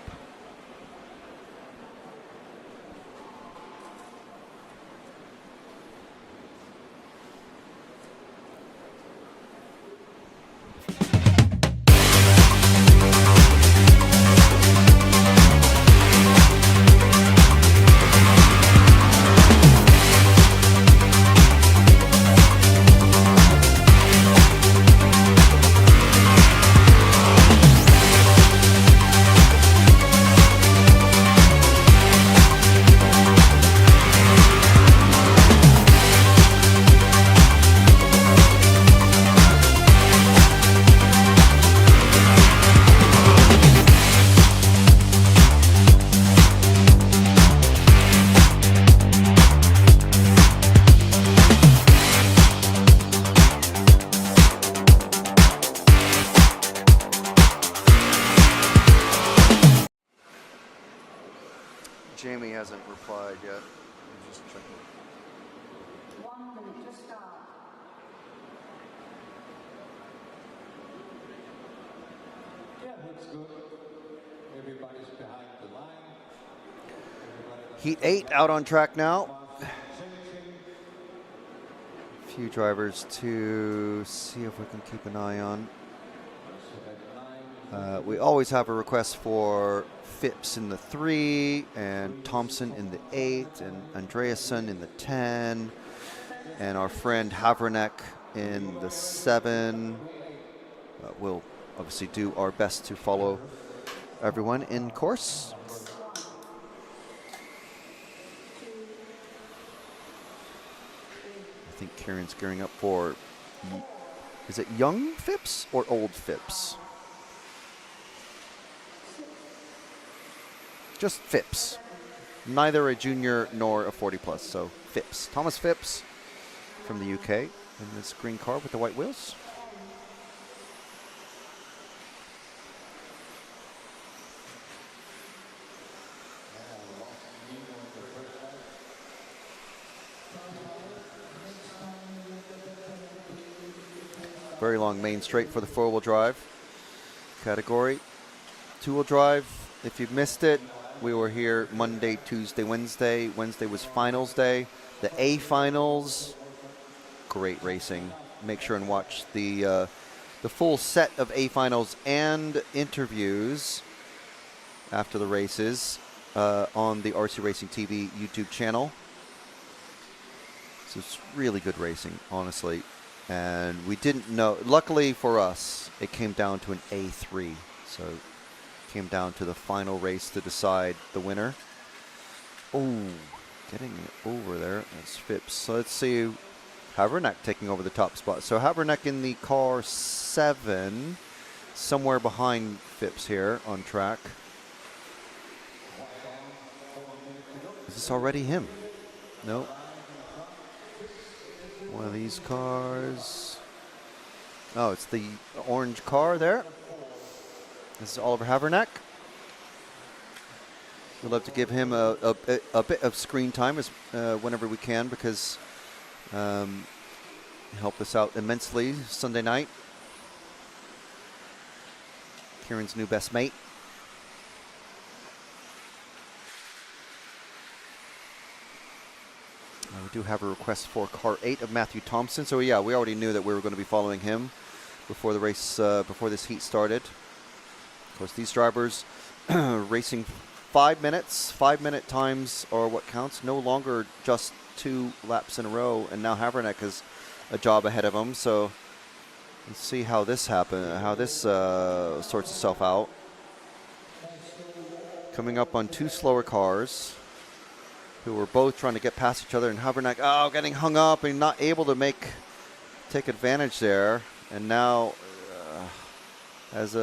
Jamie hasn't replied yet. I'm just checking. 1 minute to start. Yeah, looks good. Everybody's behind the line. Heat 8 out on track now. A few drivers to see if we can keep an eye on. We always have a request for Phipps in the 3, and Thompson in the 8, and Andreasen in the 10, and our friend Havranek in the 7. We'll obviously do our best to follow everyone in course. I think Kieran's gearing up for, is it young Phipps or old Phipps? Just Phipps. Neither a junior nor a 40 plus, so Phipps. Thomas Phipps from the UK in this green car with the white wheels. Very long main straight for the 4-wheel drive category. 2-wheel drive, if you missed it, we were here Monday, Tuesday, Wednesday. Wednesday was finals day. The A finals, great racing. Make sure and watch the full set of A finals and interviews after the races on the RC Racing TV YouTube channel. So it's really good racing, honestly. And we didn't know, luckily for us, it came down to an A3. So it came down to the final race to decide the winner. Oh, getting it over there. That's Phipps. So let's see Havranek taking over the top spot. So Havranek in the car 7, somewhere behind Phipps here on track. Is this already him? No. One of these cars. Oh, it's the orange car there. This is Oliver Havranek. We'd love to give him a bit of screen time as whenever we can, because he helped us out immensely Sunday night. Kieran's new best mate. We do have a request for car 8 of Matthew Thompson. So yeah, we already knew that we were going to be following him before the race, before this heat started. Of course, these drivers racing 5 minutes. 5-minute times are what counts. No longer just 2 laps in a row. And now Havranek has a job ahead of him. So let's see how this sorts itself out. Coming up on 2 slower cars who were both trying to get past each other, and Havranek, getting hung up and not able to take advantage there. And now, has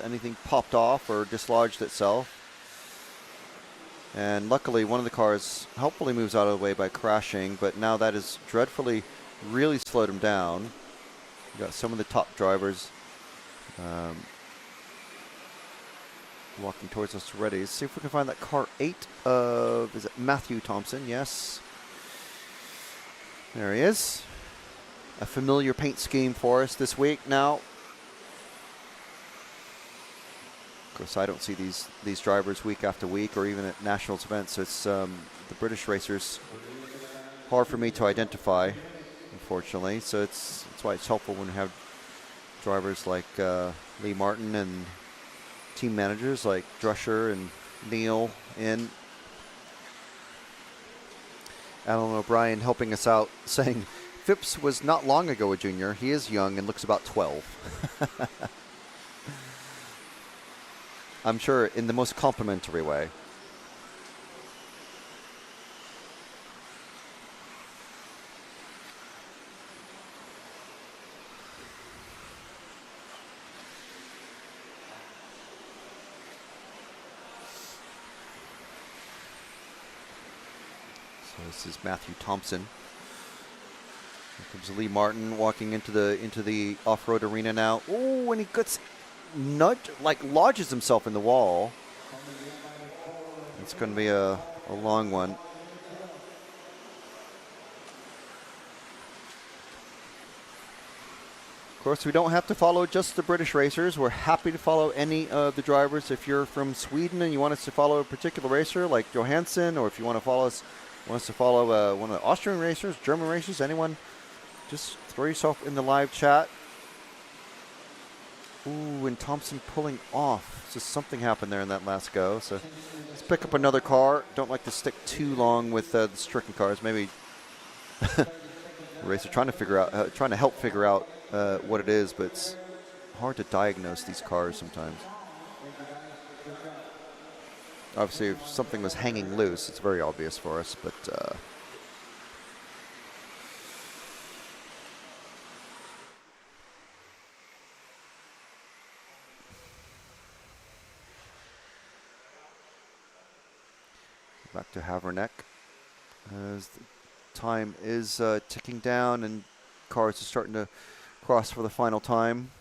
anything popped off or dislodged itself? And luckily, one of the cars helpfully moves out of the way by crashing, but now that has dreadfully really slowed him down. You got some of the top drivers walking towards us already. Let's see if we can find that car 8 of, is it Matthew Thompson? Yes. There he is. A familiar paint scheme for us this week now. Of course, I don't see these drivers week after week or even at nationals events. So it's the British racers, hard for me to identify, unfortunately. So that's why it's helpful when we have drivers like Lee Martin and team managers like Drusher and Neil in. Alan O'Brien helping us out, saying Phipps was not long ago a junior. He is young and looks about 12. I'm sure in the most complimentary way. This is Matthew Thompson. Here comes Lee Martin walking into the off-road arena now. Oh, and he gets lodges himself in the wall. It's going to be a long one. Of course, we don't have to follow just the British racers. We're happy to follow any of the drivers. If you're from Sweden and you want us to follow a particular racer like Johansson, or if you want to follow one of the Austrian racers, German racers, anyone, just throw yourself in the live chat. Ooh, and Thompson pulling off. Just something happened there in that last go. So let's pick up another car. Don't like to stick too long with the stricken cars. Maybe the racer trying to help figure out what it is, but it's hard to diagnose these cars sometimes. Obviously, if something was hanging loose, it's very obvious for us, but back to Haverneck as the time is ticking down and cars are starting to cross for the final time.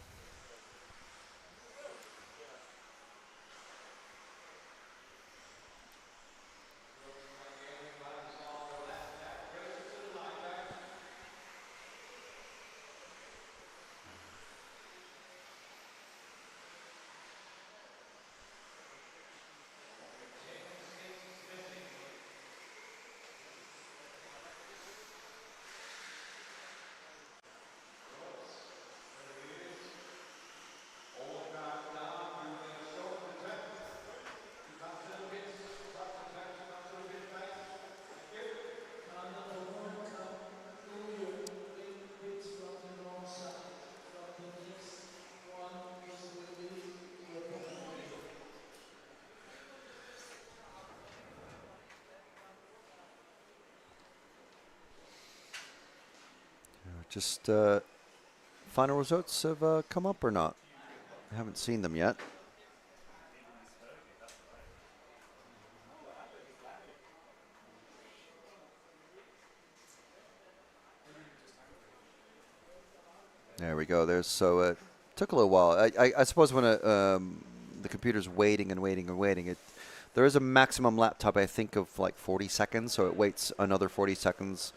Just final results have come up or not? I haven't seen them yet. There we go. So it took a little while. I suppose when the computer's waiting and waiting and waiting, there is a maximum lap time, I think, of like 40 seconds. So it waits another 40 seconds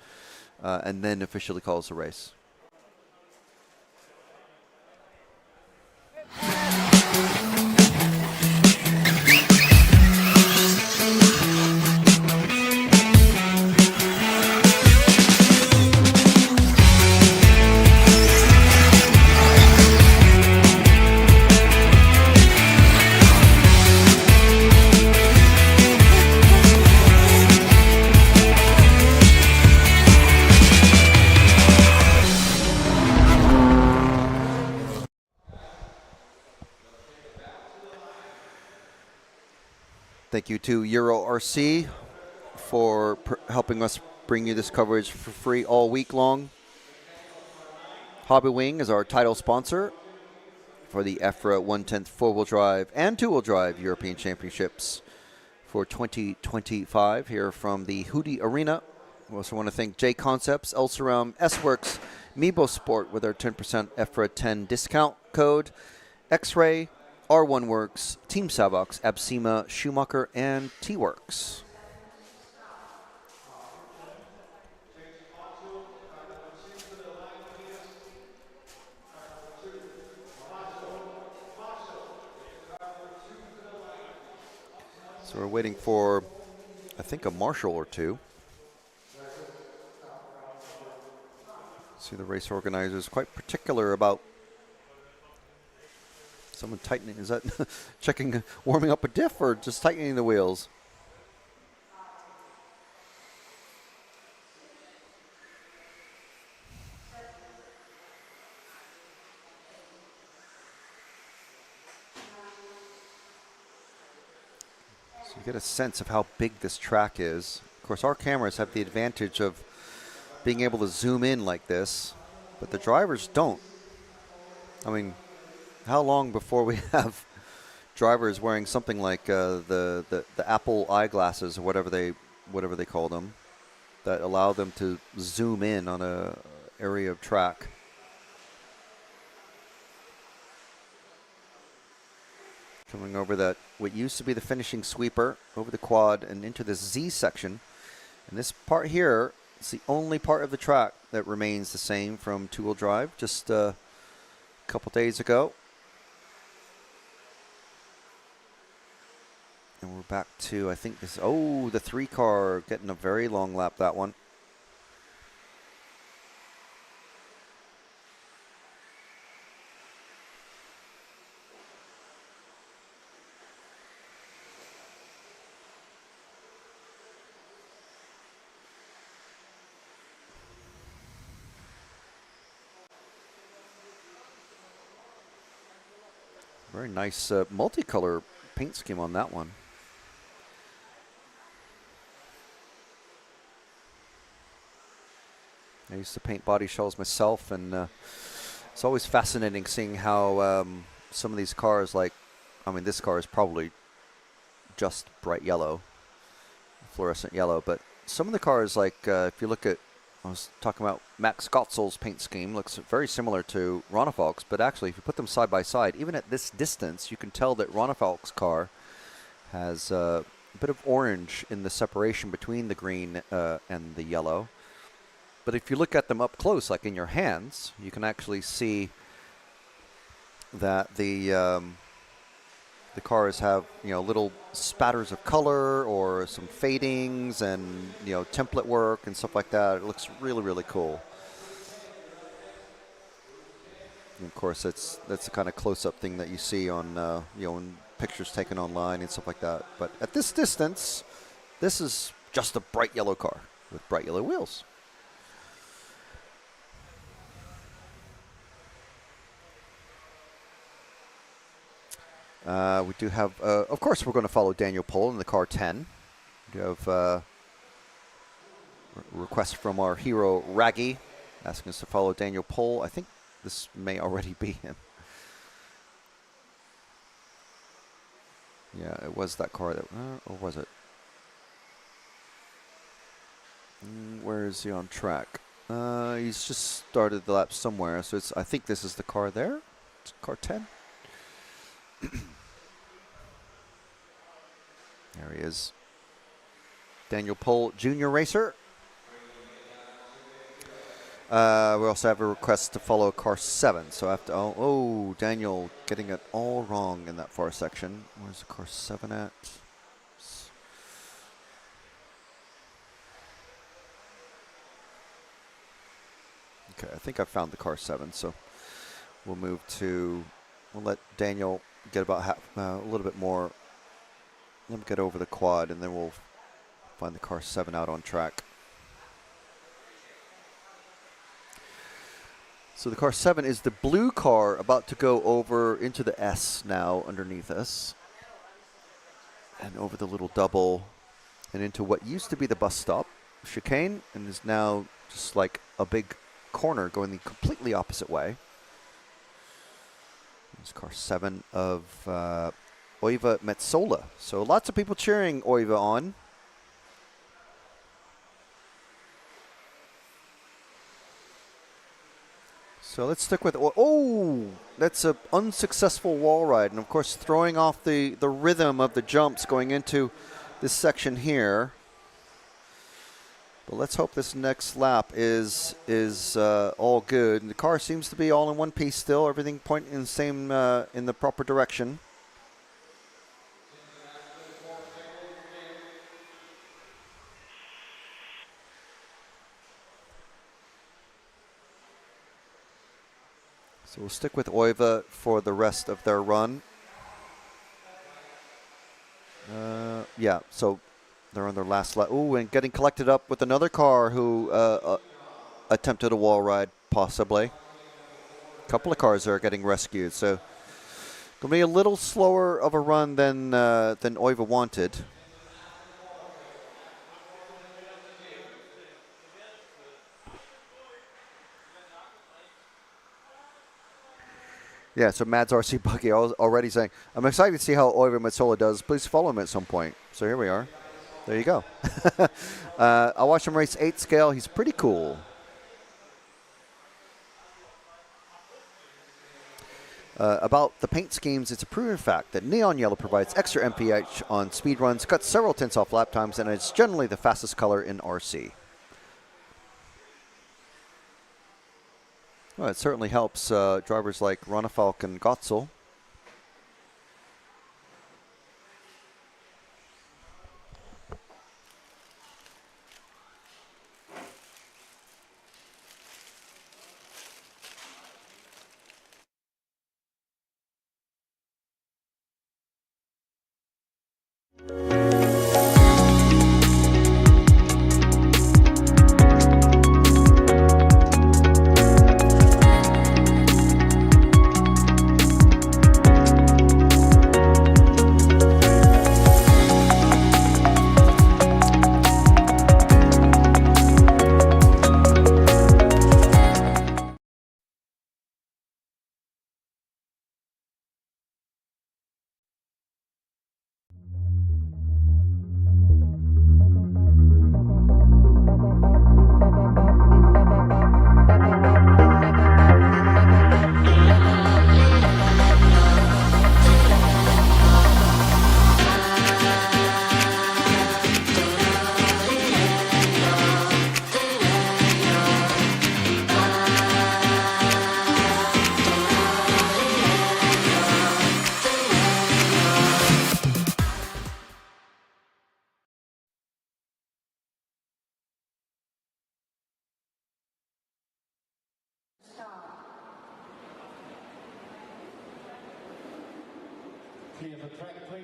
and then officially calls the race. Thank you to Euro RC for helping us bring you this coverage for free all week long. Hobby Wing is our title sponsor for the EFRA 1/10 4-wheel drive and 2-wheel drive European Championships for 2025 here from the Hudy Arena. We also want to thank J Concepts, El Surround, S-Works, Meebo Sport with our 10% EFRA 10 discount code, X-Ray, R1 Works, Team Savox, Absema, Schumacher, and T-Works. So we're waiting for, I think, a marshal or two. See, the race organizer is quite particular about someone tightening. Is that checking, warming up a diff, or just tightening the wheels? So you get a sense of how big this track is. Of course, our cameras have the advantage of being able to zoom in like this, but the drivers don't. I mean, how long before we have drivers wearing something like the Apple eyeglasses or whatever they call them, that allow them to zoom in on a area of track? Coming over that, what used to be the finishing sweeper, over the quad and into the Z section. And this part here is the only part of the track that remains the same from two-wheel drive just a couple days ago. And we're back to, I think this, oh, the 3 car getting a very long lap, that one. Very nice multicolor paint scheme on that one. I used to paint body shells myself, and it's always fascinating seeing how some of these cars, like, I mean, this car is probably just bright yellow, fluorescent yellow, but some of the cars, like, if you look at, I was talking about Max Gottzel's paint scheme, looks very similar to Ronnefeld's, but actually, if you put them side by side, even at this distance, you can tell that Ronnefeld's car has a bit of orange in the separation between the green and the yellow. But if you look at them up close, like in your hands, you can actually see that the cars have, you know, little spatters of color or some fadings and, you know, template work and stuff like that. It looks really, really cool. And of course, that's the kind of close-up thing that you see on, you know, in pictures taken online and stuff like that. But at this distance, this is just a bright yellow car with bright yellow wheels. We do have, of course, we're going to follow Daniel Pohl in the car 10. We do have a request from our hero, Raggy, asking us to follow Daniel Pohl. I think this may already be him. Yeah, it was that car that, or was it? Where is he on track? He's just started the lap somewhere, so it's, I think this is the car there. It's car 10. There he is. Daniel Pohl, junior racer. We also have a request to follow car 7. So I have to, oh, Daniel getting it all wrong in that far section. Where's the car 7 at? Okay, I think I found the car 7, so we'll move to, we'll let Daniel get about half, a little bit more. Let him get over the quad, and then we'll find the car 7 out on track. So the car 7 is the blue car about to go over into the S now underneath us. And over the little double and into what used to be the bus stop chicane and is now just like a big corner going the completely opposite way. It's car 7 of Oiva Metsola. So lots of people cheering Oiva on. So let's stick with, oh, that's an unsuccessful wall ride. And of course, throwing off the rhythm of the jumps going into this section here. But let's hope this next lap is all good. And the car seems to be all in one piece still. Everything pointing in the same, in the proper direction. So we'll stick with Oiva for the rest of their run. Yeah, so they're on their last lap. Ooh, and getting collected up with another car who attempted a wall ride, possibly. A couple of cars are getting rescued, so going to be a little slower of a run than Oiva wanted. Yeah, so Mads RC Buggy already saying, I'm excited to see how Oiva Metsola does. Please follow him at some point. So here we are. There you go. I watched him race 8 scale. He's pretty cool. About the paint schemes, it's a proven fact that neon yellow provides extra MPH on speed runs, cuts several tenths off lap times, and it's generally the fastest color in RC. Well, it certainly helps drivers like Ronefalk and Gotzel. Clear the track, please.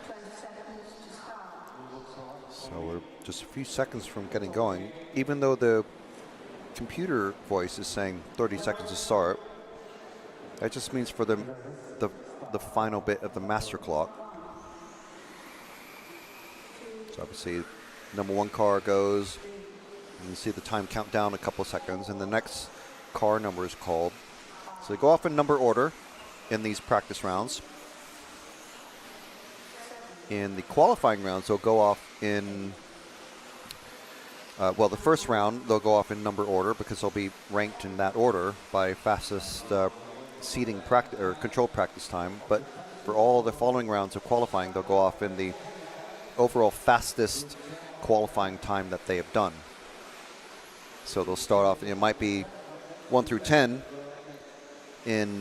20 seconds to start. So we're just a few seconds from getting going. Even though the computer voice is saying 30 seconds to start, that just means for the final bit of the master clock. So obviously, number one car goes, and you see the time count down a couple of seconds, and the next car number is called. So they go off in number order in these practice rounds. In the qualifying rounds, they'll go off in, well, the first round, they'll go off in number order because they'll be ranked in that order by fastest seating practice or control practice time. But for all the following rounds of qualifying, they'll go off in the overall fastest qualifying time that they have done. So they'll start off, it might be 1 through 10 in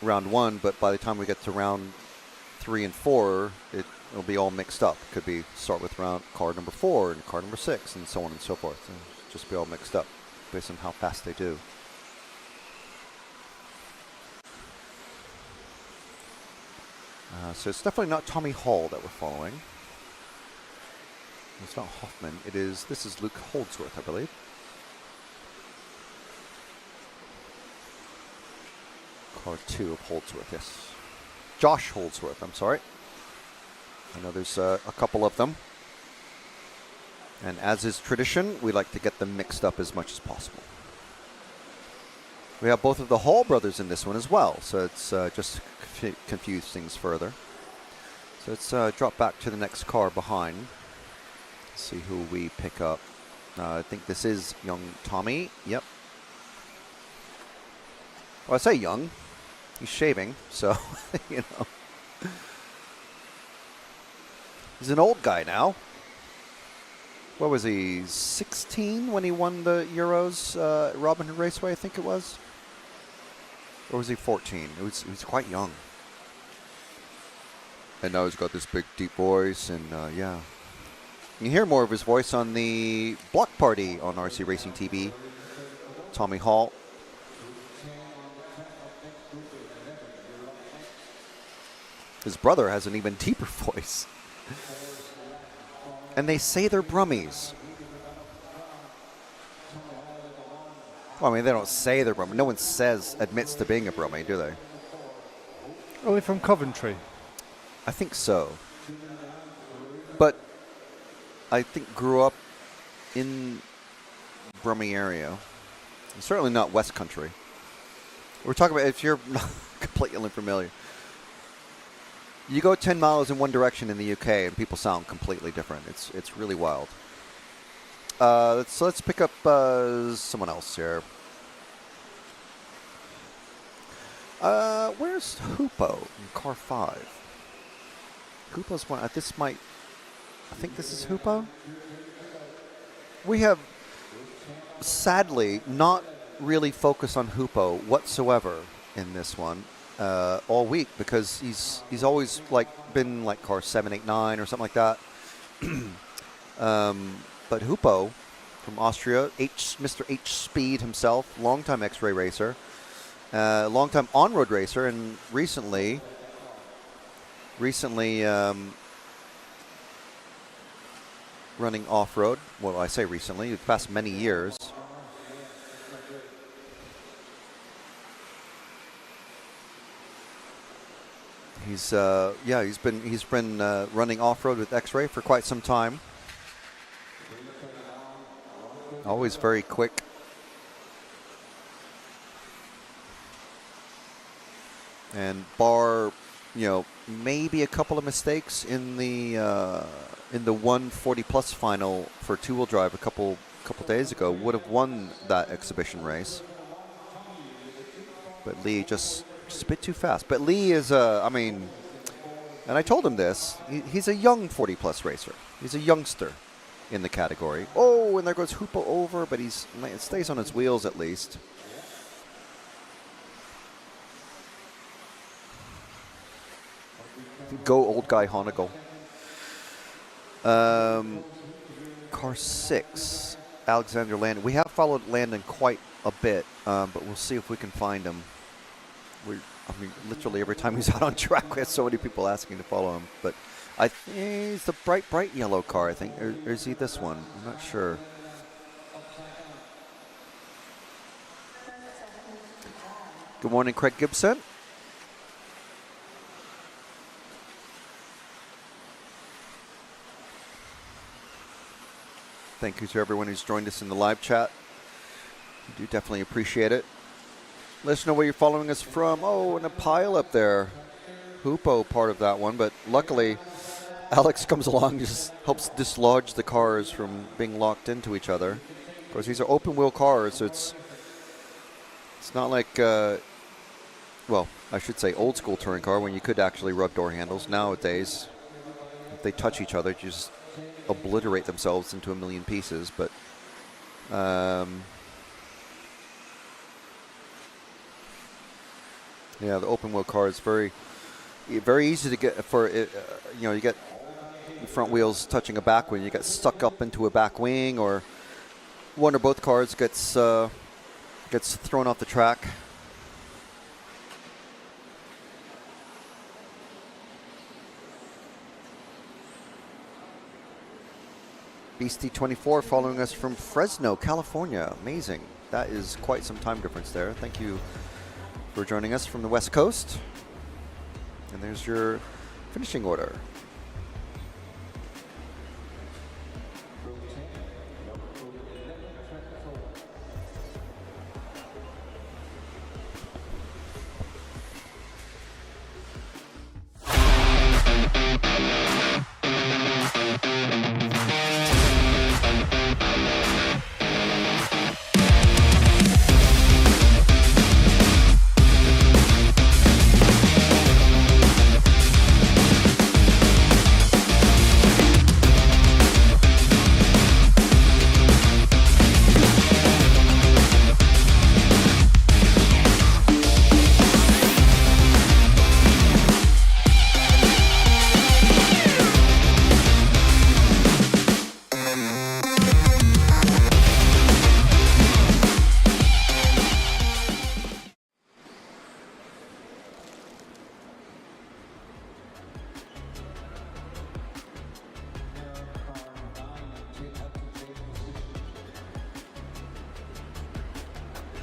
round 1, but by the time we get to round 3 and 4, it'll be all mixed up. It could be start with car number 4 and car number 6 and so on and so forth. And just be all mixed up based on how fast they do. So it's definitely not Tommy Hall that we're following. It's not Hoffman. This is Luke Holdsworth, I believe. Car 2 of Holdsworth, yes. Josh Holdsworth, I'm sorry. I know there's a couple of them. And as is tradition, we like to get them mixed up as much as possible. We have both of the Hall brothers in this one as well, so it's just confuse things further. So let's drop back to the next car behind. See who we pick up. I think this is young Tommy. Yep. Well, I say young. He's shaving, so, you know. He's an old guy now. What was he, 16 when he won the Euros, Robin Hood Raceway, I think it was? Or was he 14? He was quite young. And now he's got this big, deep voice, and yeah. You can hear more of his voice on the Block Party on RC Racing TV. Tommy Hall. His brother has an even deeper voice. And they say they're Brummies. Well, I mean, they don't say they're Brummies. No one admits to being a Brummie, do they? Are they from Coventry? I think so. But I think grew up in Brummie area. Certainly not West Country. We're talking about, if you're not completely unfamiliar, you go 10 miles in one direction in the UK and people sound completely different. It's really wild. So let's pick up someone else here. Where's Hoopo in car 5? Hoopo's one. This might. I think this is Hoopo. We have sadly not really focused on Hoopo whatsoever in this one all week because he's always been like car 7, 8, 9 or something like that. But Hoopo from Austria, Mr. H Speed himself, longtime X-Ray racer, longtime on-road racer, and recently running off-road. Well, I say recently, the past many years. He's been running off-road with X-Ray for quite some time. Always very quick. And bar, maybe a couple of mistakes in the 140 plus final for two-wheel drive a couple days ago, would have won that exhibition race. But Lee just a bit too fast. But Lee is and I told him this, he's a young 40 plus racer. He's a youngster in the category. Oh, and there goes Hoopo over, but it stays on his wheels at least. Go old guy Honegal. Car 6, Alexander Landon. We have followed Landon quite a bit, but we'll see if we can find him. Literally every time he's out on track, we have so many people asking to follow him. But he's the bright yellow car, I think. Or is he this one? I'm not sure. Good morning, Craig Gibson. Thank you to everyone who's joined us in the live chat. We do definitely appreciate it. Let us know where you're following us from. Oh, and a pile up there. Hoopo part of that one, but luckily Alex comes along and just helps dislodge the cars from being locked into each other. Of course, these are open wheel cars, so it's not like, well, I should say old school touring car when you could actually rub door handles. Nowadays, if they touch each other, you just obliterate themselves into a million pieces. But yeah, the open wheel car is very easy to get for you get the front wheels touching a back wing, you get stuck up into a back wing, or one or both cars gets thrown off the track. Beastie24 following us from Fresno, California. Amazing. That is quite some time difference there. Thank you for joining us from the West Coast. And there's your finishing order.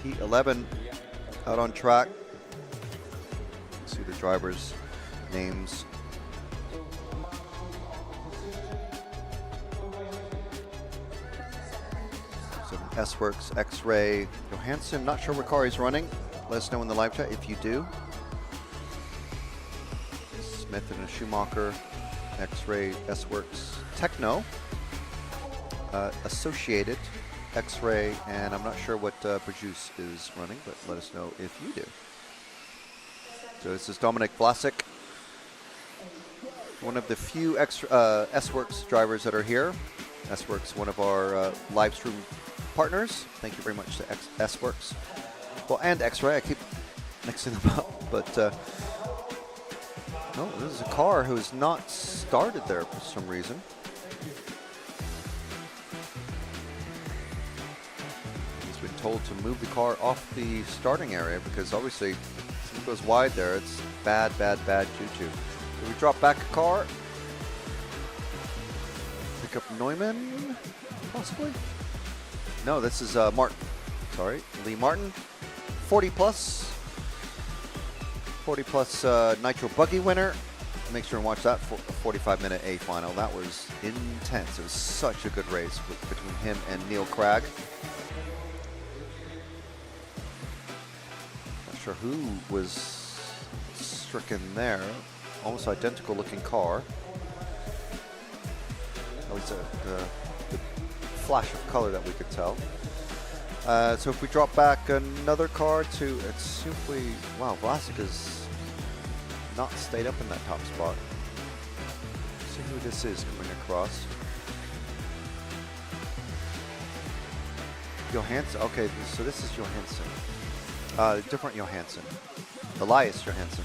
P11 out on track. See the drivers' names. So S-Works, X-Ray, Johansson. Not sure what car he's running. Let us know in the live chat if you do. Smith and a Schumacher, X-Ray, S-Works, Techno, Associated, X-Ray, and I'm not sure what Berjuice is running, but let us know if you do. So this is Dominik Vlasic, one of the few extra S-Works drivers that are here. S-Works, one of our live stream partners. Thank you very much to S-Works. Well, and X-Ray. I keep mixing them up, but no, this is a car who's not started there for some reason. He's been told to move the car off the starting area because obviously if it goes wide there, it's bad juju. So we drop back a car. Pick up Neumann, possibly? No, this is Martin. Sorry, Lee Martin. 40 plus Nitro Buggy winner. Make sure and watch that 45-minute A final. That was intense. It was such a good race between him and Neil Cragg. Not sure who was stricken there. Almost identical looking car. At least the flash of color that we could tell. So if we drop back another car to, it's simply, wow, Vlasic has not stayed up in that top spot. Let's see who this is coming across. Johansson, okay, so this is Johansson. Different Johansson. Elias Johansson.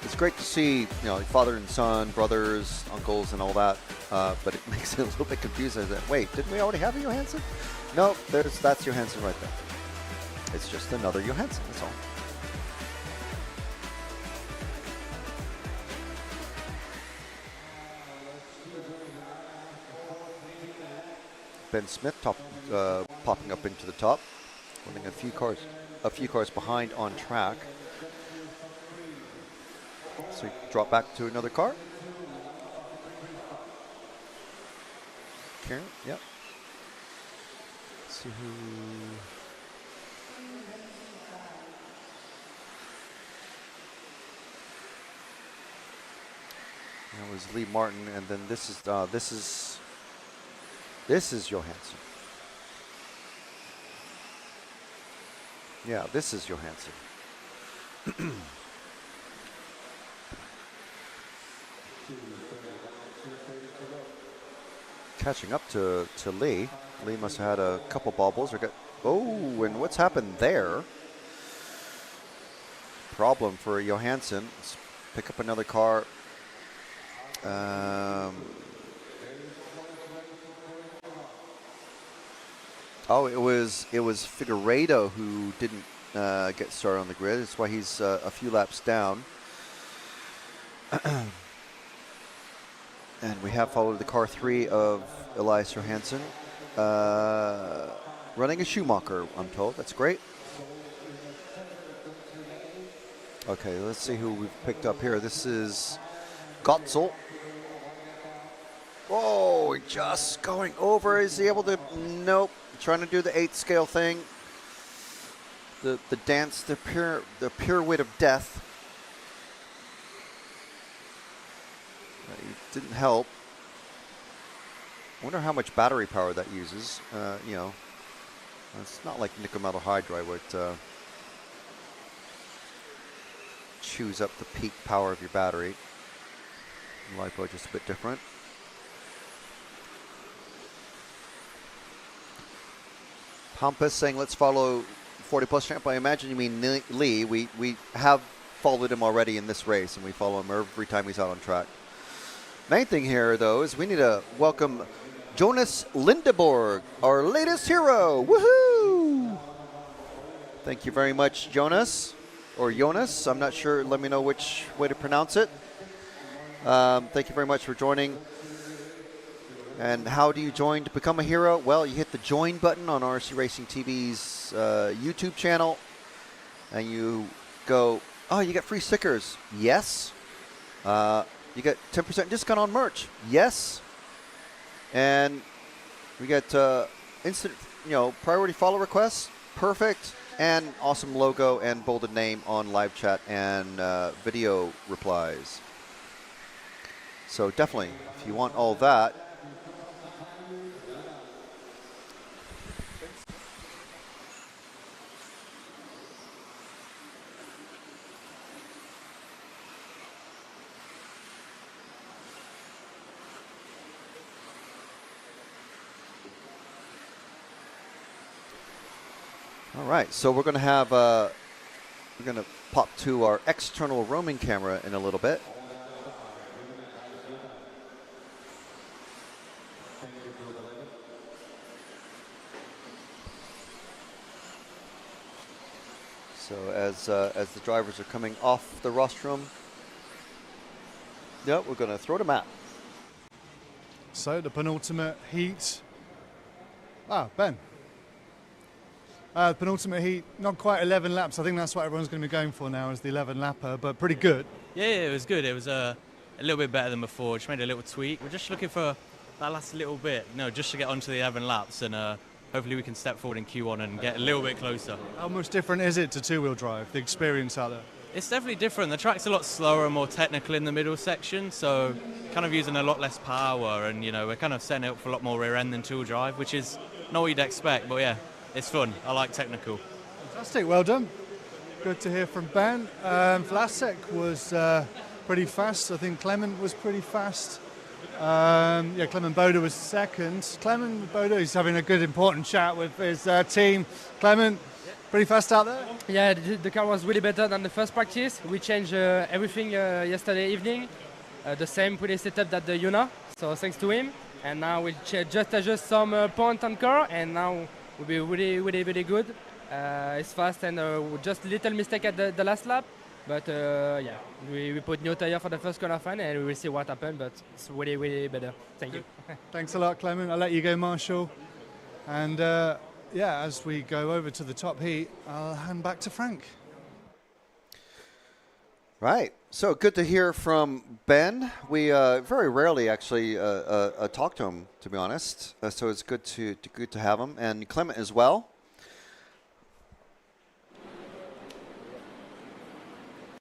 It's great to see, you know, father and son, brothers, uncles, and all that, but it makes it a little bit confusing. That wait, didn't we already have a Johansson? No, that's Johansson right there. It's just another Johansson. That's all. Ben Smith popping up into the top, running a few cars behind on track. So we drop back to another car. Karen, yep. Let's see who. That was Lee Martin, and then this is Johansson. Yeah, this is Johansson. Catching up to Lee. Lee must have had a couple bobbles. Oh, and what's happened there? Problem for Johansson. Let's pick up another car. Oh, it was Figueiredo who didn't get started on the grid. That's why he's a few laps down. And we have followed the car 3 of Elias Johansson. Running a Schumacher, I'm told. That's great. Okay, let's see who we've picked up here. This is Gotzel. Oh, just going over. Is he able to? Nope. Trying to do the 8th scale thing. The dance, the pirouette of death. It didn't help. I wonder how much battery power that uses. You know, it's not like nickel metal hydride where it chews up the peak power of your battery. LiPo just a bit different. Pampas saying let's follow 40 plus champ. I imagine you mean Lee. We have followed him already in this race, and we follow him every time he's out on track. Main thing here, though, is we need to welcome Jonas Lindeborg, our latest hero. Woohoo! Thank you very much, Jonas, or Jonas. I'm not sure. Let me know which way to pronounce it. Thank you very much for joining. And how do you join to become a hero? Well, you hit the join button on RC Racing TV's YouTube channel, and you go, oh, you get free stickers. Yes. You get 10% discount on merch. Yes. And we get instant, priority follow requests. Perfect. And awesome logo and bolded name on live chat and video replies. So definitely, if you want all that, All right, so we're going to have we're going to pop to our external roaming camera in a little bit. So as the drivers are coming off the rostrum, yep, we're going to throw the map. So the penultimate heat. Ben. Penultimate heat, not quite 11 laps. I think that's what everyone's going to be going for now, is the 11 lapper, but pretty good. Yeah, it was good. It was a little bit better than before. Just made a little tweak. We're just looking for that last little bit, just to get onto the 11 laps, and hopefully we can step forward in Q1 and get a little bit closer. How much different is it to two-wheel drive, the experience out there? It's definitely different. The track's a lot slower and more technical in the middle section, so kind of using a lot less power, and we're kind of setting it up for a lot more rear end than two-wheel drive, which is not what you'd expect, but yeah, it's fun. I like technical. Fantastic, well done. Good to hear from Ben. Vlasek was pretty fast. I think Clement was pretty fast. Clement Boda was second. Clement Boda is having a good, important chat with his team. Clement, pretty fast out there? Yeah, the car was really better than the first practice. We changed everything yesterday evening. The same pretty setup that the Yuna, so thanks to him. And now we'll just adjust some point on car, and now we'll be really, really, really good. It's fast, and just little mistake at the last lap. But we put new tire for the first qualifying, and we will see what happens, but it's really, really better. Thank you. Thanks a lot, Clement. I'll let you go, Marshall. And as we go over to the top heat, I'll hand back to Frank. Right. So good to hear from Ben. We very rarely actually talk to him, to be honest. So it's good to have him, and Clement as well.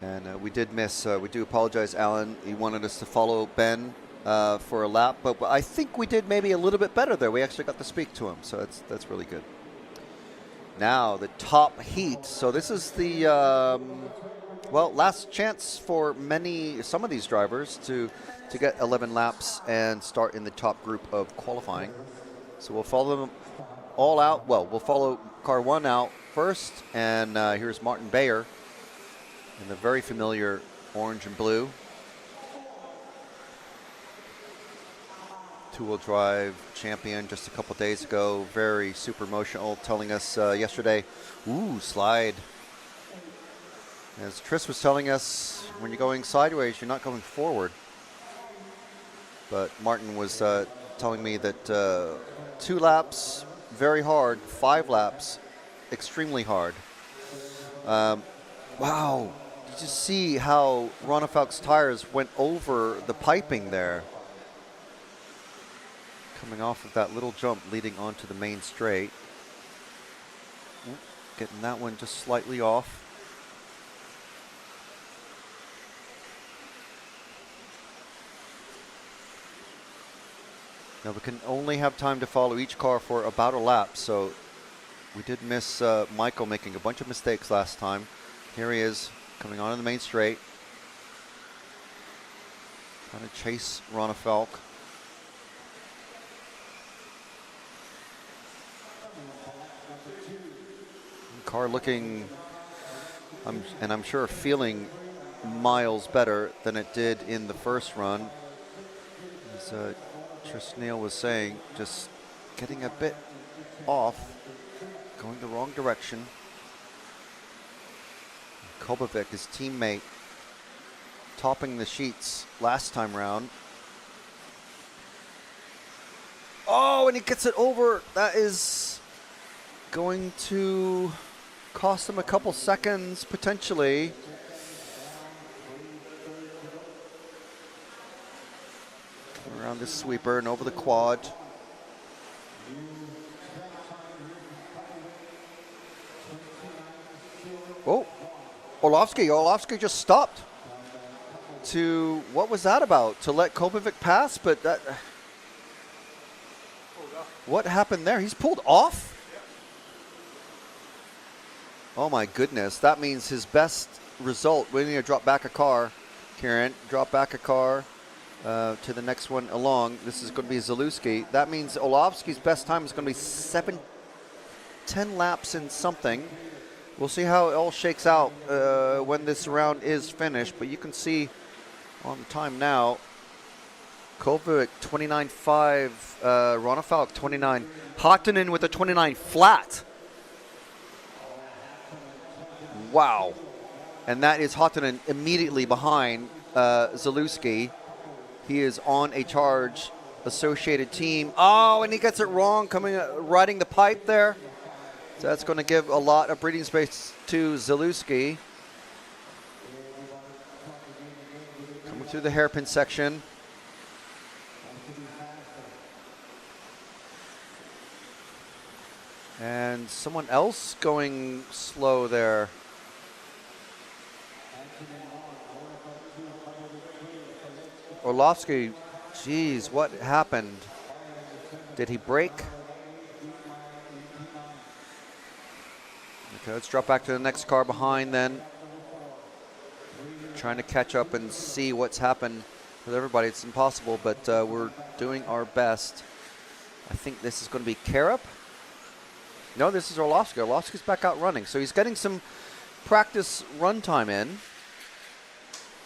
And we did miss. We do apologize, Alan. He wanted us to follow Ben for a lap, but I think we did maybe a little bit better there. We actually got to speak to him, so that's really good. Now the top heat. So this is the last chance for some of these drivers to get 11 laps and start in the top group of qualifying. So we'll follow them all out. Well, we'll follow car 1 out first, and here's Martin Bayer in the very familiar orange and blue. Two-wheel drive champion just a couple days ago. Very super emotional, telling us yesterday, ooh, slide. As Tris was telling us, when you're going sideways, you're not going forward. But Martin was telling me that 2 laps, very hard. 5 laps, extremely hard. Wow. Did you see how Ronnefeld's tires went over the piping there? Coming off of that little jump leading onto the main straight. Ooh, getting that one just slightly off. Now we can only have time to follow each car for about a lap, so we did miss Michael making a bunch of mistakes last time. Here he is, coming on in the main straight. Trying to chase Ronnefeld. Car looking, I'm sure feeling miles better than it did in the first run. As Tris Neal was saying, just getting a bit off, going the wrong direction. Kobovic, his teammate, topping the sheets last time round. Oh, and he gets it over. That is going to cost him a couple seconds, potentially. Around this sweeper and over the quad. Oh, Orlovsky just stopped. What was that about? To let Kobovic pass, but that. What happened there? He's pulled off? Oh my goodness, that means his best result. We need to drop back a car, Kieran. Drop back a car to the next one along. This is going to be Zalewski. That means Orlovsky's best time is going to be 10 laps and something. We'll see how it all shakes out when this round is finished, but you can see on the time now, Kovac 29.5, Ronafalk 29, Hottonen with a 29 flat. Wow. And that is Hottonen immediately behind Zalewski. He is on a charge, Associated Team. Oh, and he gets it wrong, riding the pipe there. So that's going to give a lot of breathing space to Zalewski. Coming through the hairpin section. And someone else going slow there. Orlovsky, geez, what happened? Did he break? Okay, let's drop back to the next car behind then. Trying to catch up and see what's happened with everybody. It's impossible, but we're doing our best. I think this is going to be Karup. No, this is Orlovsky. Orlovsky's back out running, so he's getting some practice run time in.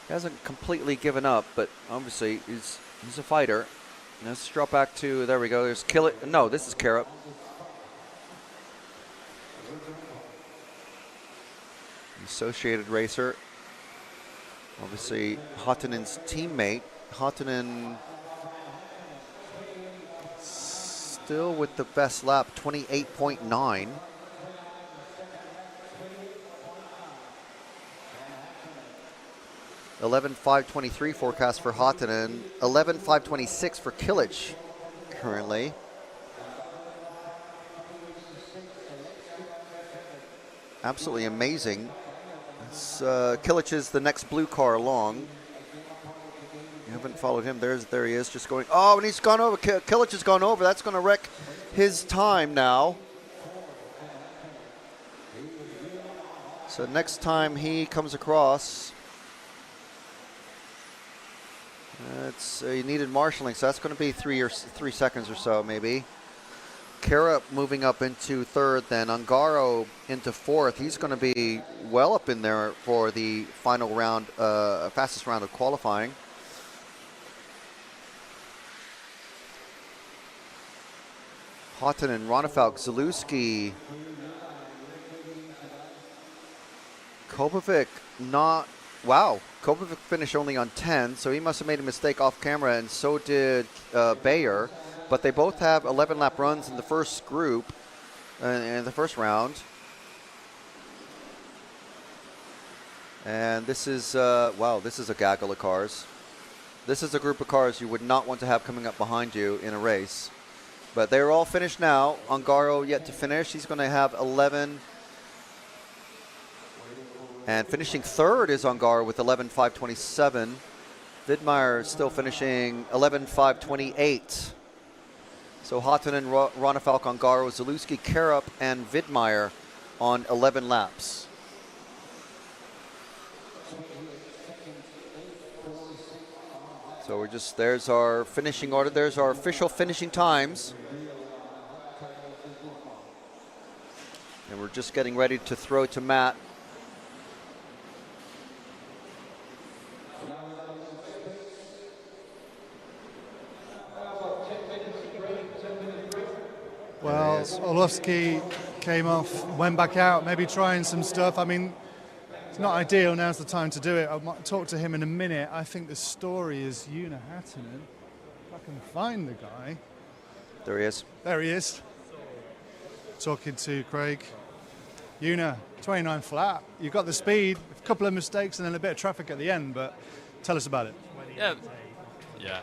He hasn't completely given up, but obviously he's a fighter. Let's drop back to, there we go, there's no, this is Karup. Associated racer. Obviously Hottonen's teammate. Hottonen still with the best lap, 28.9. $11,523 forecast for Hottonen, $11,526 for Kilic currently. Absolutely amazing. Kilic is the next blue car along. You haven't followed him. There he is, just going. Oh, and he's gone over. Kilic has gone over. That's going to wreck his time now. So next time he comes across, he needed marshalling, so that's going to be 3 seconds or so, maybe. Karup moving up into third, then Ungaro into fourth. He's going to be well up in there for the final round, fastest round of qualifying. Hottonen, Ronafalk, Zalewski, Kopovic, not, wow. Kopovic finished only on 10, so he must have made a mistake off camera, and so did Bayer. But they both have 11-lap runs in the first group, in the first round. And this is, wow, this is a gaggle of cars. This is a group of cars you would not want to have coming up behind you in a race. But they're all finished now. Ungaro yet to finish. He's going to have 11. And finishing third is Ungaro with 11,527. Widmeyer still finishing 11,528. So Hottonen, Ronafalk, Ungaro, Zalewski, Karup, and Widmeyer on 11 laps. So we're just, there's our finishing order. There's our official finishing times. And we're just getting ready to throw to Matt. Well, Orlovsky came off, went back out, maybe trying some stuff. I mean, it's not ideal. Now's the time to do it. I might talk to him in a minute. I think the story is Hudy Arena. If I can find the guy. There he is. There he is. Talking to Craig. Hudy, 29 flat. You've got the speed, a couple of mistakes, and then a bit of traffic at the end, but tell us about it. Yeah.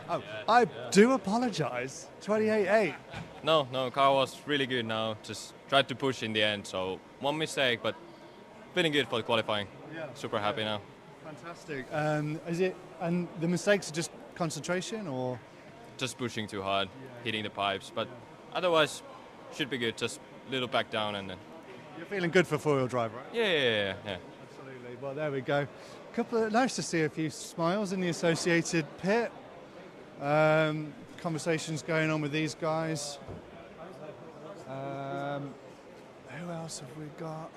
Oh, I do apologize. 28.8. No, car was really good now. Just tried to push in the end, so one mistake, but feeling good for the qualifying. Yeah. Super happy now. Fantastic. Is it, and the mistakes are just concentration, or? Just pushing too hard, hitting the pipes, but otherwise should be good. Just a little back down and then. You're feeling good for four-wheel drive, right? Yeah. Absolutely. Well, there we go. Nice to see a few smiles in the Associated pit. Conversations going on with these guys. else have we got?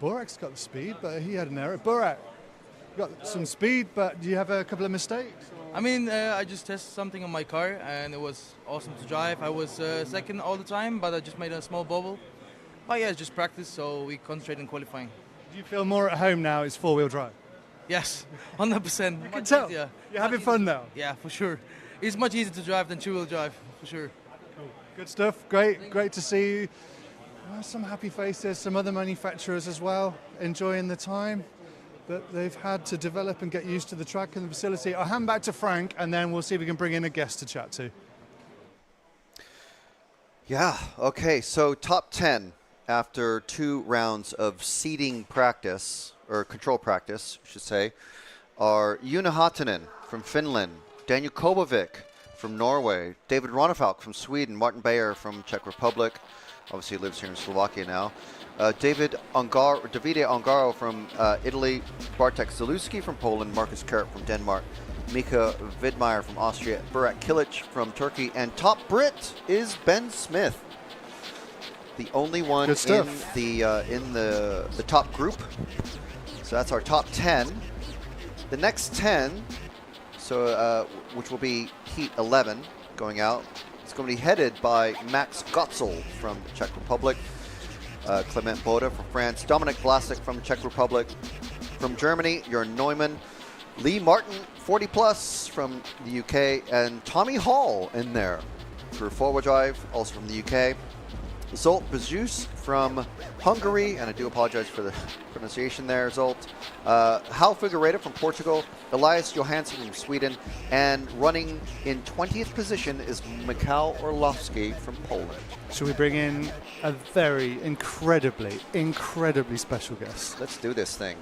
Borak's got the speed, but he had an error. Borak, got some speed, but do you have a couple of mistakes? I mean, I just tested something on my car, and it was awesome to drive. I was second all the time, but I just made a small bubble. But yeah, it's just practice, so we concentrate on qualifying. Do you feel more at home now? It's four-wheel drive. Yes, 100%. You can tell. Easier. You're having fun now. Yeah, for sure. It's much easier to drive than two-wheel drive, for sure. Cool. Good stuff. Great to see you. Some happy faces, some other manufacturers as well, enjoying the time that they've had to develop and get used to the track and the facility. I'll hand back to Frank, and then we'll see if we can bring in a guest to chat to. Yeah, okay, so top 10 after 2 rounds of seeding practice, or control practice, I should say, are Joona Hatanen from Finland, Daniel Kobovic from Norway, David Ronefalk from Sweden, Martin Beyer from Czech Republic, obviously lives here in Slovakia now, Davide Ongaro from Italy, Bartek Zalewski from Poland, Marcus Kurt from Denmark, Mika Vidmeyer from Austria, Burak Kilic from Turkey, and top Brit is Ben Smith, the only one in the top group. So that's our top 10. The next 10, so which will be Heat 11 going out, it's going to be headed by Max Gotzel from the Czech Republic, Clement Boda from France, Dominic Vlasic from the Czech Republic, from Germany, Jörn Neumann, Lee Martin, 40 plus from the UK, and Tommy Hall in there for four-wheel drive, also from the UK. Zolt Bezus from Hungary, and I do apologize for the pronunciation there, Zolt. Hal Figueiredo from Portugal, Elias Johansson from Sweden, and running in 20th position is Mikhail Orlovsky from Poland. Should we bring in a very incredibly special guest? Let's do this thing.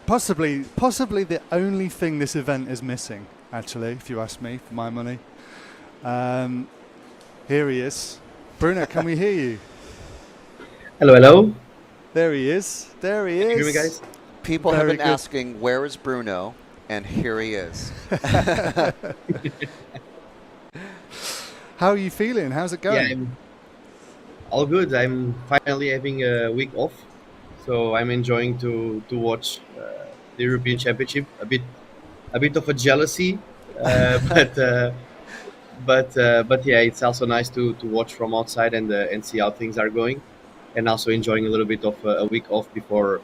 Possibly the only thing this event is missing, actually, if you ask me, for my money. Here he is. Bruno, can we hear you? Hello. There he is. Can you hear me, guys? People have been asking, where is Bruno? And here he is. How are you feeling? How's it going? Yeah, all good. I'm finally having a week off, so I'm enjoying to watch the European Championship. A bit of a jealousy, but yeah, it's also nice to watch from outside and see how things are going, and also enjoying a little bit of a week off before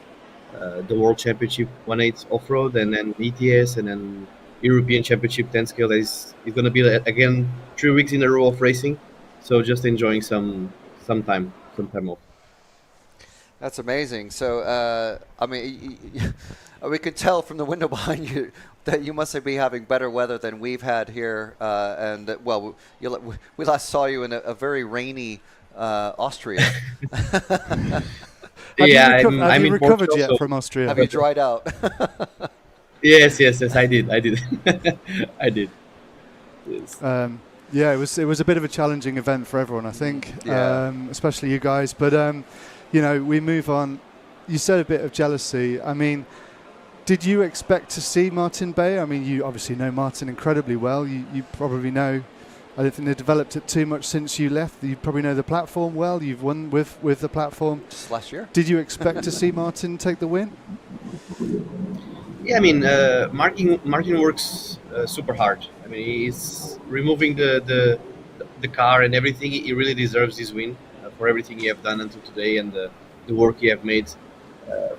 the World Championship 1/8 off-road, and then ETS, and then European Championship 10 scale. That is going to be again 3 weeks in a row of racing, so just enjoying some time off. That's amazing. So I mean, we could tell from the window behind you that you must be having better weather than we've had here. And well, we last saw you in a very rainy Austria. Have you recovered yet from Austria? Have you dried out? Yes, I did. I did. Yes. Yeah, it was a bit of a challenging event for everyone, I think, especially you guys. But we move on. You said a bit of jealousy. I mean, did you expect to see Martin Beyer? I mean, you obviously know Martin incredibly well. You probably know. I don't think they developed it too much since you left. You probably know the platform well. You've won with the platform. Just last year. Did you expect to see Martin take the win? Yeah, I mean, Martin works super hard. I mean, he's removing the car and everything. He really deserves this win for everything he have done until today, and the work he have made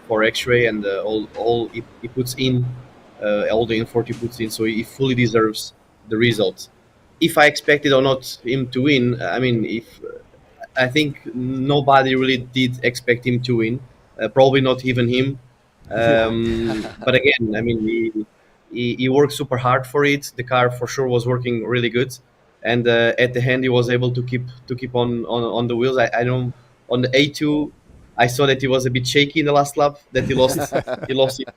for X-Ray, and all he puts in, all the effort he puts in. So he fully deserves the result. If I expected or not him to win, I mean, I think nobody really did expect him to win. Probably not even him. But again, I mean, he worked super hard for it. The car for sure was working really good, and at the end he was able to keep on the wheels. I don't, on the A2, I saw that he was a bit shaky in the last lap, that he lost it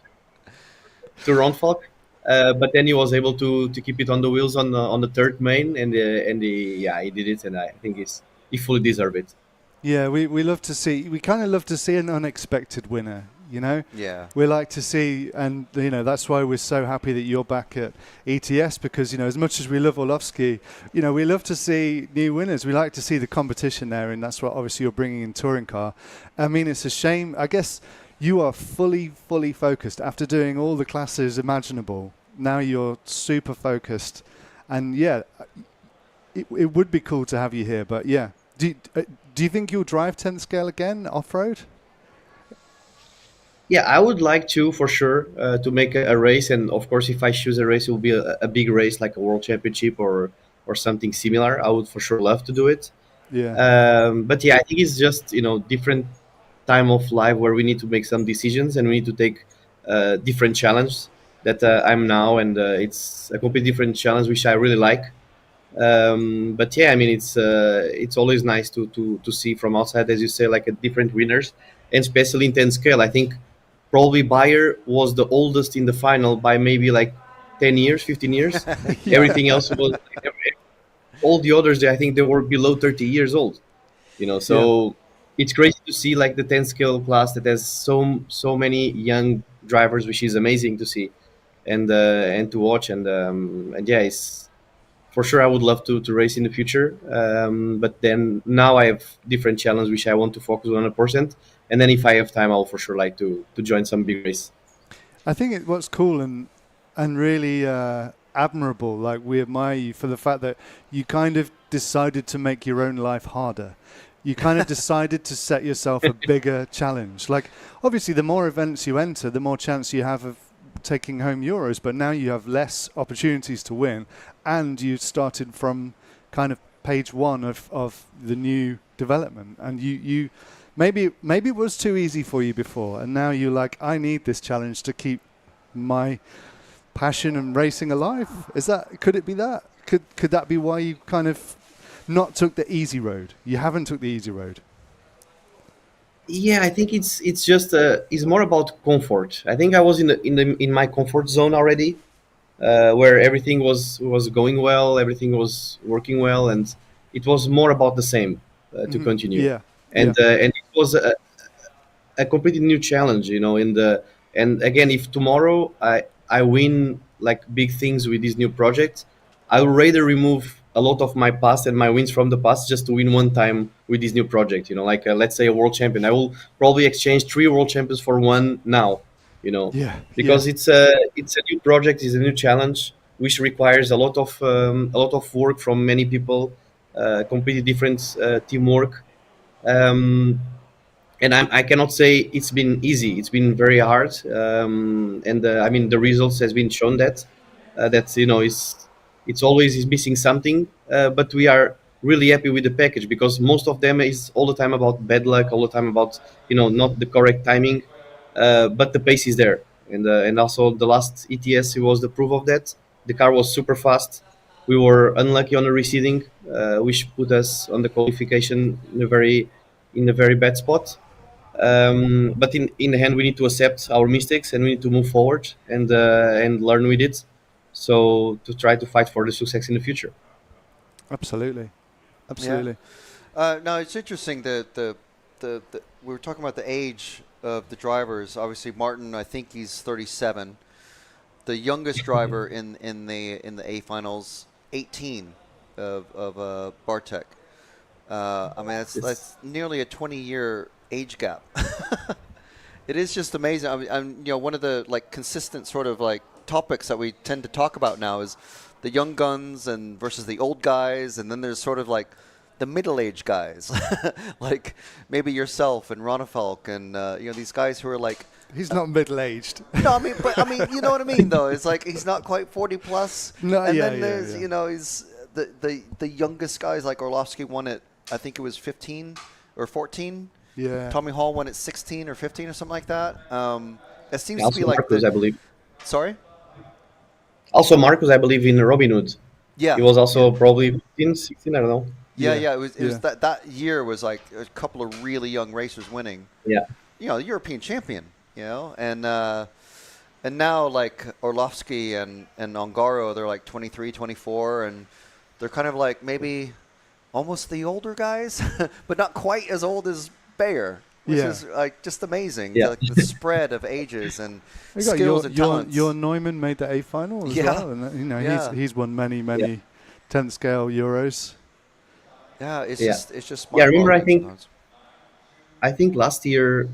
to Ronfalk. But then he was able to keep it on the wheels on the third main, and he did it, and I think he fully deserved it. Yeah, we love to see. We kind of love to see an unexpected winner. you know? Yeah. We like to see, and, you know, that's why we're so happy that you're back at ETS, because, you know, as much as we love Orlovsky, you know, we love to see new winners. We like to see the competition there, and that's what obviously you're bringing in touring car. I mean, it's a shame. I guess you are fully focused after doing all the classes imaginable. Now you're super focused, and yeah, it would be cool to have you here. But yeah, do you think you'll drive 10th scale again off-road? Yeah, I would like to, for sure, to make a race. And of course, if I choose a race, it will be a big race like a world championship or something similar. I would for sure love to do it. Yeah. But yeah, I think it's just, you know, different time of life where we need to make some decisions and we need to take different challenge that I'm now. And it's a completely different challenge, which I really like. But yeah, I mean, it's always nice to see from outside, as you say, like a different winners, and especially in 10 scale. I think probably Bayer was the oldest in the final by maybe like 10 years, 15 years. Yeah. Everything else was all the others. I think they were below 30 years old. You know, so it's crazy to see like the 10 scale class that has so many young drivers, which is amazing to see and to watch. And yeah, it's for sure I would love to race in the future. But then now I have different challenge which I want to focus on 100%. And then if I have time, I'll for sure like to join some big race. I think what's cool and really admirable, like we admire you for the fact that you kind of decided to make your own life harder. You kind of decided to set yourself a bigger challenge. Like, obviously, the more events you enter, the more chance you have of taking home Euros. But now you have less opportunities to win, and you started from kind of page one of the new development. And you maybe it was too easy for you before, and now you're like, I need this challenge to keep my passion and racing alive. Could it be that? Could that be why you kind of not took the easy road? You haven't took the easy road. Yeah, I think it's just it's more about comfort. I think I was in my comfort zone already, where everything was going well, everything was working well, and it was more about the same to continue. Yeah. And it was a completely new challenge, you know. And again, if tomorrow I win like big things with this new project, I would rather remove a lot of my past and my wins from the past just to win one time with this new project. You know, like let's say a world champion, I will probably exchange 3 world champions for one now. You know, because it's a new project, it's a new challenge which requires a lot of work from many people, completely different teamwork. And I cannot say it's been easy. It's been very hard, and I mean the results has been shown that you know it's always is missing something. But we are really happy with the package because most of them is all the time about bad luck, all the time about not the correct timing, but the pace is there, and also the last ETS was the proof of that. The car was super fast. We were unlucky on the reseeding, which put us on the qualification in a very bad spot. But in the end, we need to accept our mistakes and we need to move forward and learn with it. So to try to fight for the success in the future. Absolutely. Now it's interesting that we were talking about the age of the drivers. Obviously, Martin, I think he's 37. The youngest driver in the A finals, 18 of Bartek. I mean, that's nearly a 20-year age gap. It is just amazing. I mean, one of the consistent sort of topics that we tend to talk about now is the young guns and versus the old guys, and then there's sort of the middle-aged guys, like maybe yourself and Ronefalk and these guys who are He's not middle-aged. No, I mean, you know what I mean, though. It's he's not quite 40 plus. No, and then there's he's the youngest guys like Orlovsky won it. I think it was 15 or 14. Yeah. Tommy Hall won it 16 or 15 or something like that. It seems also to be Marcus, I believe. Sorry. Also Marcus, I believe, in Robin Hood. Yeah. He was also probably 15, 16, I don't know. Yeah. It was that year was a couple of really young racers winning. Yeah. The European champion. And now Orlovsky and Ongaro, they're 23, 24, and they're kind of maybe almost the older guys, but not quite as old as Bayer. which Yeah. is like just amazing. Yeah. Like the spread of ages and We got skills and talents. your Neumann made the A final as Yeah. well, and you know Yeah. he's won many 10th scale Euros. Yeah, it's Yeah. just Yeah, I remember. mind-boggling sometimes. I think last year,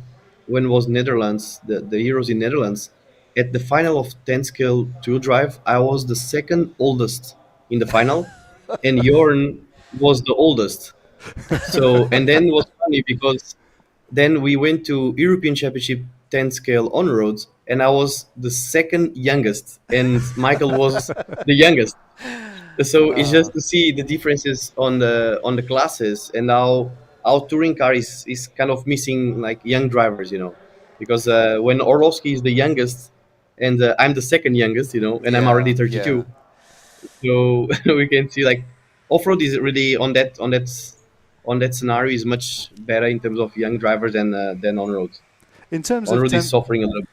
when was Netherlands, the Euros in Netherlands, at the final of 10 scale two drive, I was the second oldest in the final, and Jorn was the oldest. So, and then it was funny because then we went to European Championship 10 scale on roads, and I was the second youngest, and Michael was the youngest. So it's just to see the differences on the classes, and now our touring car is kind of missing like young drivers, because when Orlovsky is the youngest, and I'm the second youngest, and I'm already 32, so we can see like off-road is really on that scenario is much better in terms of young drivers than on-road. In terms of On-road is suffering a little bit.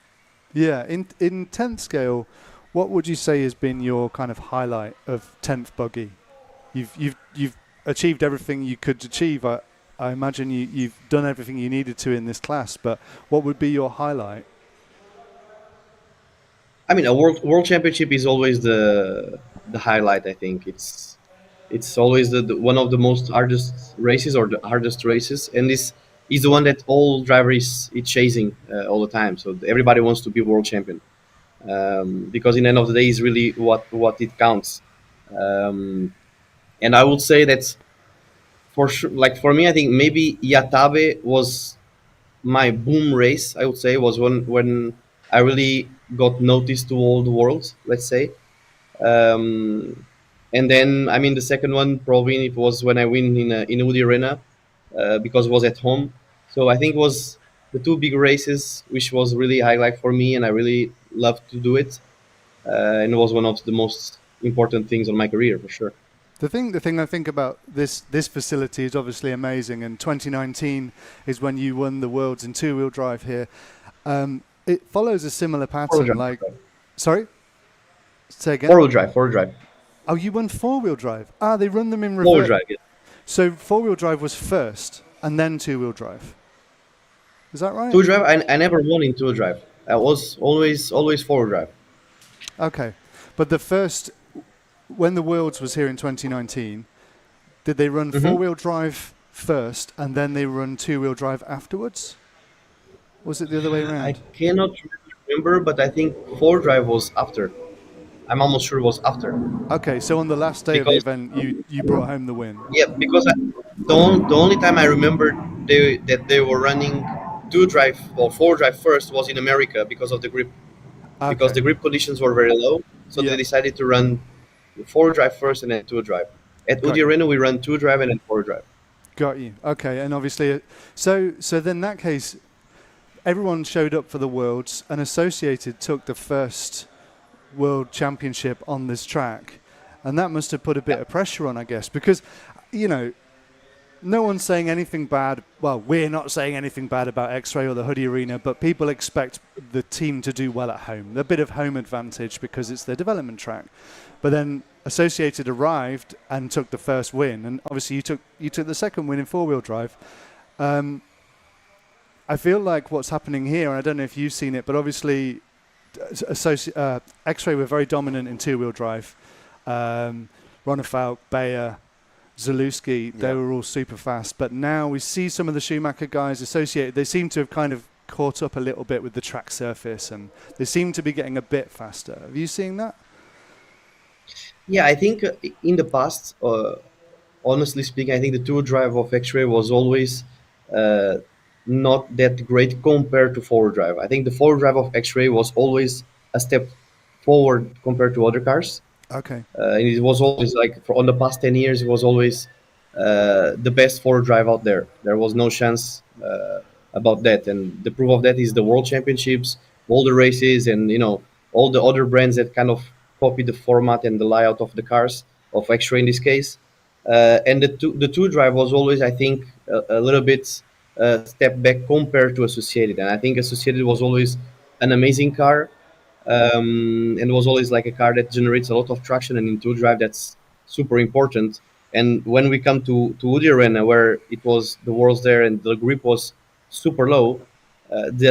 Yeah, in 10th scale, what would you say has been your kind of highlight of 10th buggy? You've achieved everything you could achieve. I imagine you've done everything you needed to in this class, but what would be your highlight? I mean, a world championship is always the highlight. I think it's always the one of the most hardest races or the hardest races, and this is the one that all drivers is chasing all the time. So everybody wants to be world champion, because in the end of the day, is really what it counts. And I would say that for sure, like for me, I think maybe Yatabe was my boom race. I would say was when I really got noticed to all the world. Let's say. And then, I mean, the second one probably it was when I win in Hudy Arena, because it was at home. So I think it was the two big races, which was really highlight for me, and I really loved to do it. And it was one of the most important things on my career for sure. The thing I think about this facility is obviously amazing, and 2019 is when you won the Worlds in two-wheel drive here. It follows a similar pattern. Drive. Sorry? Say again? Four-wheel drive. Oh, you won four-wheel drive. They run them in reverse. Four-wheel drive, yeah. So four-wheel drive was first, and then two-wheel drive. Is that right? Two-wheel drive, I never won in two-wheel drive. I was always four-wheel drive. Okay. But the first, when the Worlds was here in 2019, did they run four-wheel drive first, and then they run two-wheel drive afterwards? Or was it the other way around? I cannot remember, but I think four-wheel drive was after. I'm almost sure it was after. Okay, so on the last day of the event, you brought home the win. Yeah, because the only time I remember that they were running two-drive or four-drive first was in America because of the grip. Okay. Because the grip conditions were very low, so they decided to run four-drive first and then two-drive. At Hudy Arena, we run two-drive and then four-drive. Got you. Okay, and obviously, so then in that case, everyone showed up for the Worlds, and Associated took the first World Championship on this track, and that must have put a bit of pressure on, I guess, because, no one's saying anything bad. Well, we're not saying anything bad about X-Ray or the Hudy Arena, but people expect the team to do well at home. A bit of home advantage because it's their development track. But then Associated arrived and took the first win, and obviously you took the second win in four-wheel drive. I feel like what's happening here, and I don't know if you've seen it, but obviously X-Ray were very dominant in two-wheel drive. Ronefalk, Bayer, Zalewski, they were all super fast. But now we see some of the Schumacher guys Associated. They seem to have kind of caught up a little bit with the track surface, and they seem to be getting a bit faster. Have you seen that? Yeah, I think in the past, honestly speaking, I think the two-wheel drive of X-Ray was always not that great compared to four-wheel drive. I think the four-wheel drive of X-Ray was always a step forward compared to other cars. Okay. And it was always like on the past 10 years, it was always the best four-wheel drive out there. There was no chance about that. And the proof of that is the World Championships, all the races, and all the other brands that kind of copy the format and the layout of the cars, of X-Ray in this case. And the two drive was always, I think, a little bit step back compared to Associated. And I think Associated was always an amazing car. And was always like a car that generates a lot of traction, and in two drive that's super important. And when we come to Hudy Arena, where it was the Worlds there and the grip was super low, the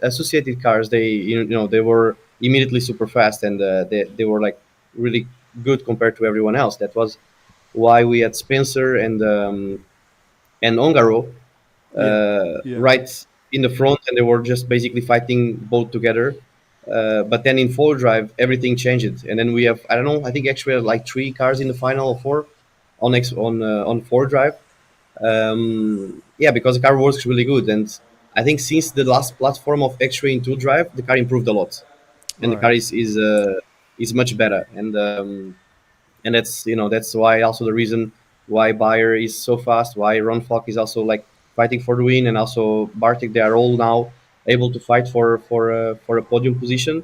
associated cars, they they were immediately super fast, and they were like really good compared to everyone else. That was why we had Spencer and Ongaro right in the front, and they were just basically fighting both together. But then in four drive, everything changed, and then we have, I don't know, I think actually we had like 3 cars in the final, or 4 on four drive. Yeah, because the car works really good, and I think since the last platform of X-Ray in two drive, the car improved a lot, and the car is much better, and that's that's why also the reason why Bayer is so fast, why Ron Falk is also like fighting for the win, and also Bartik, they are all now able to fight for a podium position,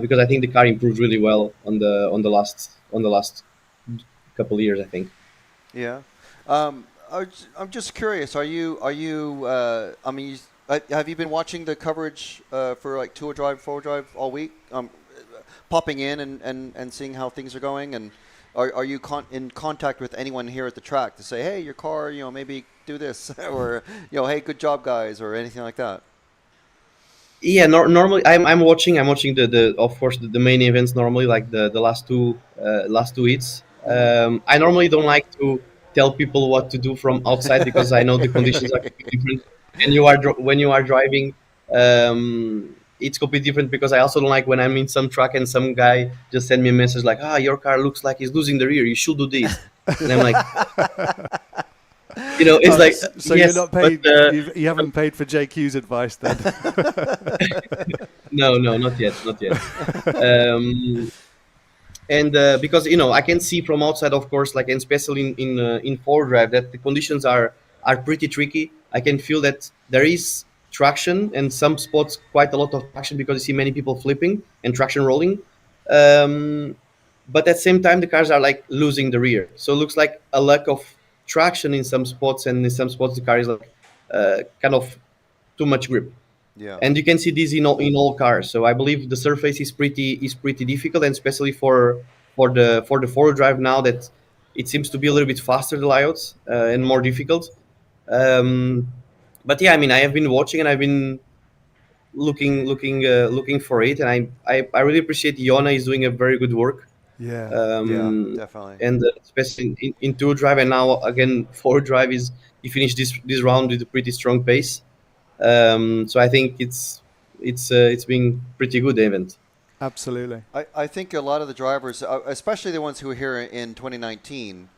because I think the car improved really well on the last couple of years, I think. Yeah. I'm just curious. I mean, have you been watching the coverage for like two-wheel drive, four-wheel drive all week? Popping in and seeing how things are going, and are you in contact with anyone here at the track to say, hey, your car, maybe do this, or hey, good job, guys, or anything like that? Yeah, normally I'm watching the of course the main events, normally like the last two hits. I normally don't like to tell people what to do from outside, because I know the conditions are completely different. And when you are driving, it's completely different, because I also don't like when I'm in some track and some guy just send me a message like, your car looks like it's losing the rear, you should do this. And I'm like, it's like, so yes, you're not paid. but, You haven't paid for JQ's advice then. no, not yet. And because I can see from outside, of course, like, and especially in four drive, that the conditions are pretty tricky. I can feel that there is traction, and some spots quite a lot of traction, because you see many people flipping and traction rolling. But at the same time, the cars are like losing the rear, so it looks like a lack of traction in some spots, and in some spots the car is like kind of too much grip. Yeah. And you can see this in all cars. So I believe the surface is pretty difficult, and especially for the four drive now, that it seems to be a little bit faster, the layouts, and more difficult. But yeah, I mean, I have been watching, and I've been looking for it, and I really appreciate Yona is doing a very good work. Yeah, definitely. And especially in two drive, and now again four drive, is he finished this round with a pretty strong pace. So I think it's been pretty good event. Absolutely. I think a lot of the drivers, especially the ones who are here in 2019,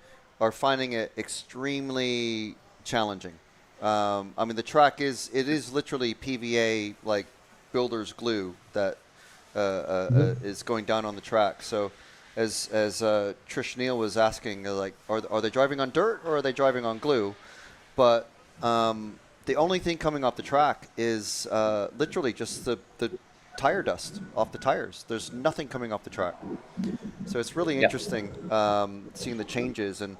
are finding it extremely challenging. I mean, the track is literally PVA, like builder's glue, that is going down on the track. So as Trish Neal was asking, like, are they driving on dirt or are they driving on glue? But the only thing coming off the track is literally just the tire dust off the tires. There's nothing coming off the track. So it's really interesting seeing the changes. And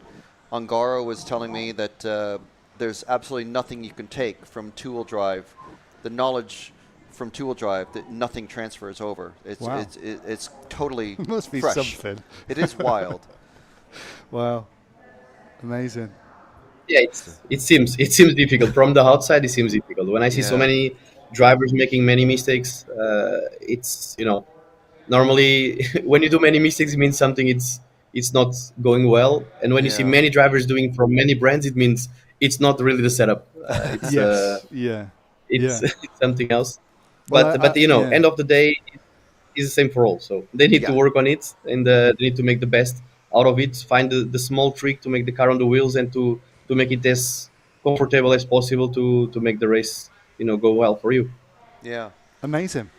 Ongaro was telling me that there's absolutely nothing you can take from two-wheel drive, the knowledge from two-wheel drive, that nothing transfers over. It's totally It must be fresh. something. It is wild. Wow. Amazing. Yeah, it seems difficult from the outside. It seems difficult when I see so many drivers making many mistakes. It's normally when you do many mistakes, it means something it's not going well. And when you see many drivers doing from many brands, it means it's not really the setup. It's it's something else. Well, But end of the day, it's the same for all. So they need to work on it, and they need to make the best out of it. Find the small trick to make the car on the wheels, and to make it as comfortable as possible to make the race go well for you. Yeah. Amazing.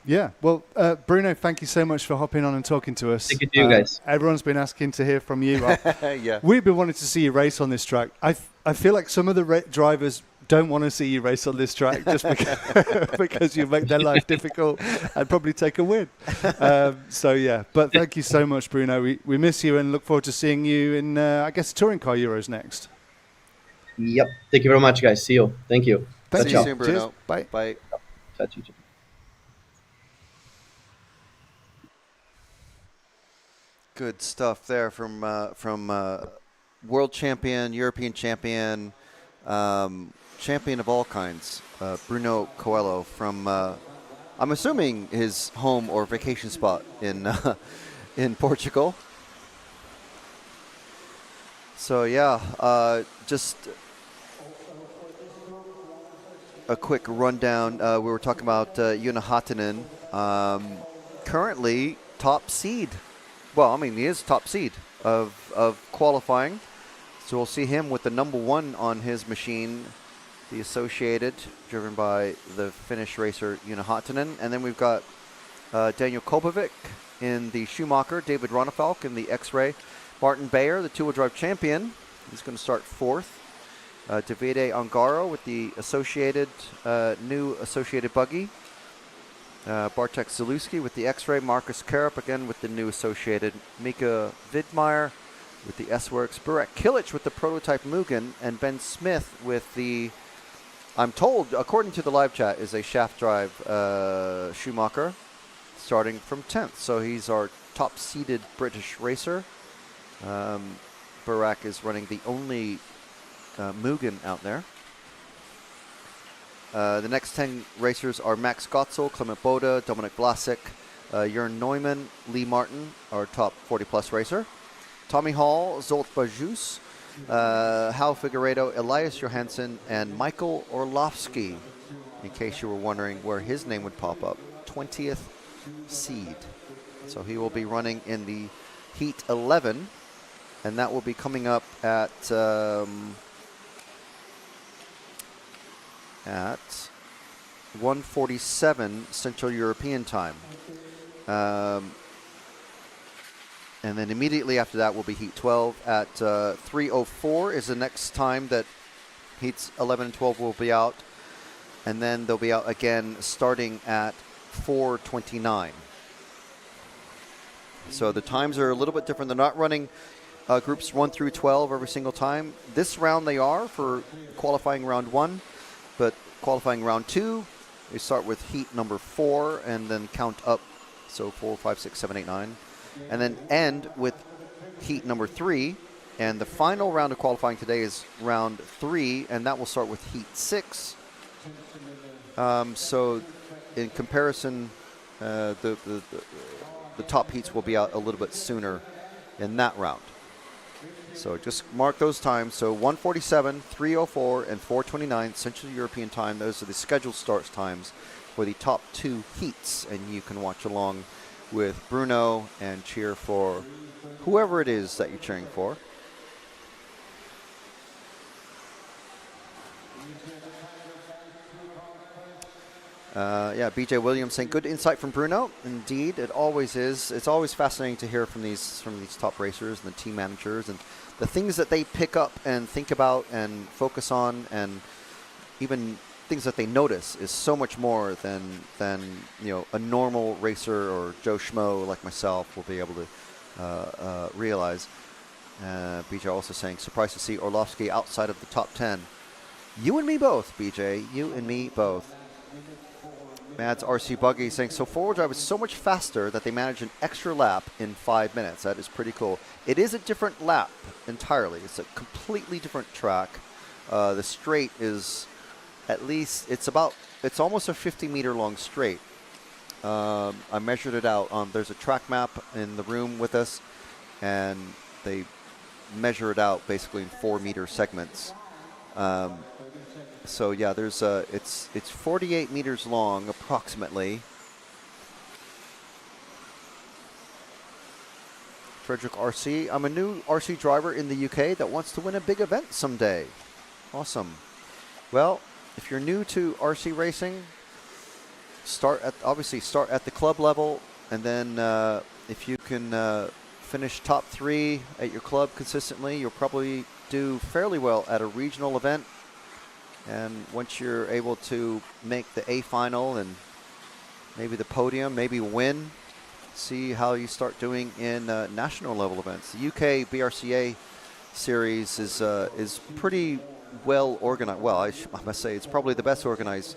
Yeah. Well, Bruno, thank you so much for hopping on and talking to us. Thank you to you guys. Everyone's been asking to hear from you. Yeah. We've been wanting to see you race on this track. I feel like some of the drivers don't want to see you race on this track just because you make their life difficult and probably take a win. So yeah, but thank you so much, Bruno. We miss you and look forward to seeing you in, I guess, Touring Car Euros next. Yep. Thank you very much, guys. See you. Thank you. See you soon, Bruno. Cheers. Bye. Bye. Good stuff there from world champion, European champion, champion of all kinds, Bruno Coelho from, I'm assuming his home or vacation spot in in Portugal. So yeah, just a quick rundown. We were talking about Joona Hatanen, currently top seed. Well, I mean, he is top seed of qualifying. So we'll see him with the number 1 on his machine, the Associated, driven by the Finnish racer Joona Hatanen. And then we've got Daniel Kobovic in the Schumacher, David Ronefalk in the X-Ray, Martin Bayer, the two-wheel drive champion. He's going to start 4th. Davide Ongaro with the Associated, new Associated Buggy. Bartek Zalewski with the X-Ray. Marcus Karup again with the new Associated. Mika Vidmeyer with the S-Works. Burek Kilic with the prototype Mugen. And Ben Smith with the, I'm told, according to the live chat, is a shaft drive Schumacher starting from 10th. So he's our top-seeded British racer. Burek is running the only Mugen out there. The next 10 racers are Max Gotzel, Clement Boda, Dominik Vlasic, Jörn Neumann, Lee Martin, our top 40-plus racer. Tommy Hall, Zolt Bajus, Hal Figueiredo, Elias Johansson, and Michael Orlovsky, in case you were wondering where his name would pop up. 20th seed. So he will be running in the Heat 11, and that will be coming up at 1:47 Central European time. And then immediately after that will be Heat 12 at 3:04 is the next time that Heats 11 and 12 will be out. And then they'll be out again starting at 4:29. So the times are a little bit different. They're not running groups 1 through 12 every single time. This round they are for qualifying round 1, but qualifying round 2, they start with heat number 4 and then count up. So 4, 5, 6, 7, 8, 9. And then end with heat number 3. And the final round of qualifying today is round 3, and that will start with heat 6. So in comparison, the top heats will be out a little bit sooner in that round. So just mark those times. So 1:47, 3:04, and 4:29 Central European time. Those are the scheduled start times for the top 2 heats, and you can watch along with Bruno and cheer for whoever it is that you're cheering for. Yeah, BJ Williams saying good insight from Bruno. Indeed, it always is. It's always fascinating to hear from these top racers and the team managers and the things that they pick up and think about and focus on, and even things that they notice is so much more than a normal racer or Joe Schmo like myself will be able to realize. BJ also saying surprised to see Orlovsky outside of the top 10. You and me both, BJ. You and me both. Mads RC Buggy saying, so four-wheel drive is so much faster that they manage an extra lap in 5 minutes. That is pretty cool. It is a different lap entirely. It's a completely different track. The straight is at least, it's almost a 50-meter long straight. I measured it out. There's a track map in the room with us, and they measure it out basically in 4-meter segments. So yeah, there's it's 48 meters long approximately. Frederick RC, I'm a new RC driver in the UK that wants to win a big event someday. Awesome. Well, if you're new to RC racing, obviously start at the club level, and then if you can finish top 3 at your club consistently, you'll probably do fairly well at a regional event. And once you're able to make the A final and maybe the podium, maybe win, see how you start doing in national level events. The UK BRCA series is pretty well organized. Well, I must say it's probably the best organized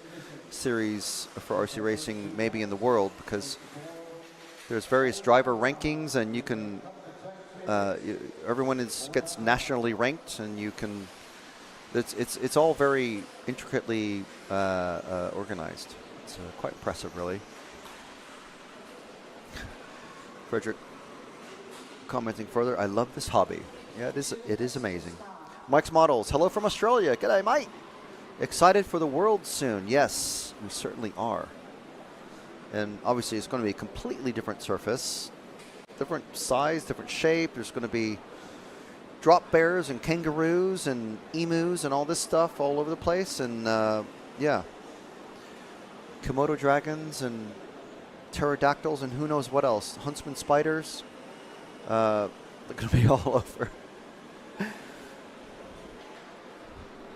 series for RC racing maybe in the world, because there's various driver rankings, and you can everyone gets nationally ranked, and you can It's all very intricately organized. It's quite impressive, really. Frederick commenting further, I love this hobby. Yeah, it is amazing. Mike's Models, hello from Australia. G'day, Mike. Excited for the World soon. Yes, we certainly are. And obviously it's going to be a completely different surface. Different size, different shape. There's going to be drop bears and kangaroos and emus and all this stuff all over the place. And yeah, Komodo dragons and pterodactyls and who knows what else. Huntsman spiders. They're going to be all over.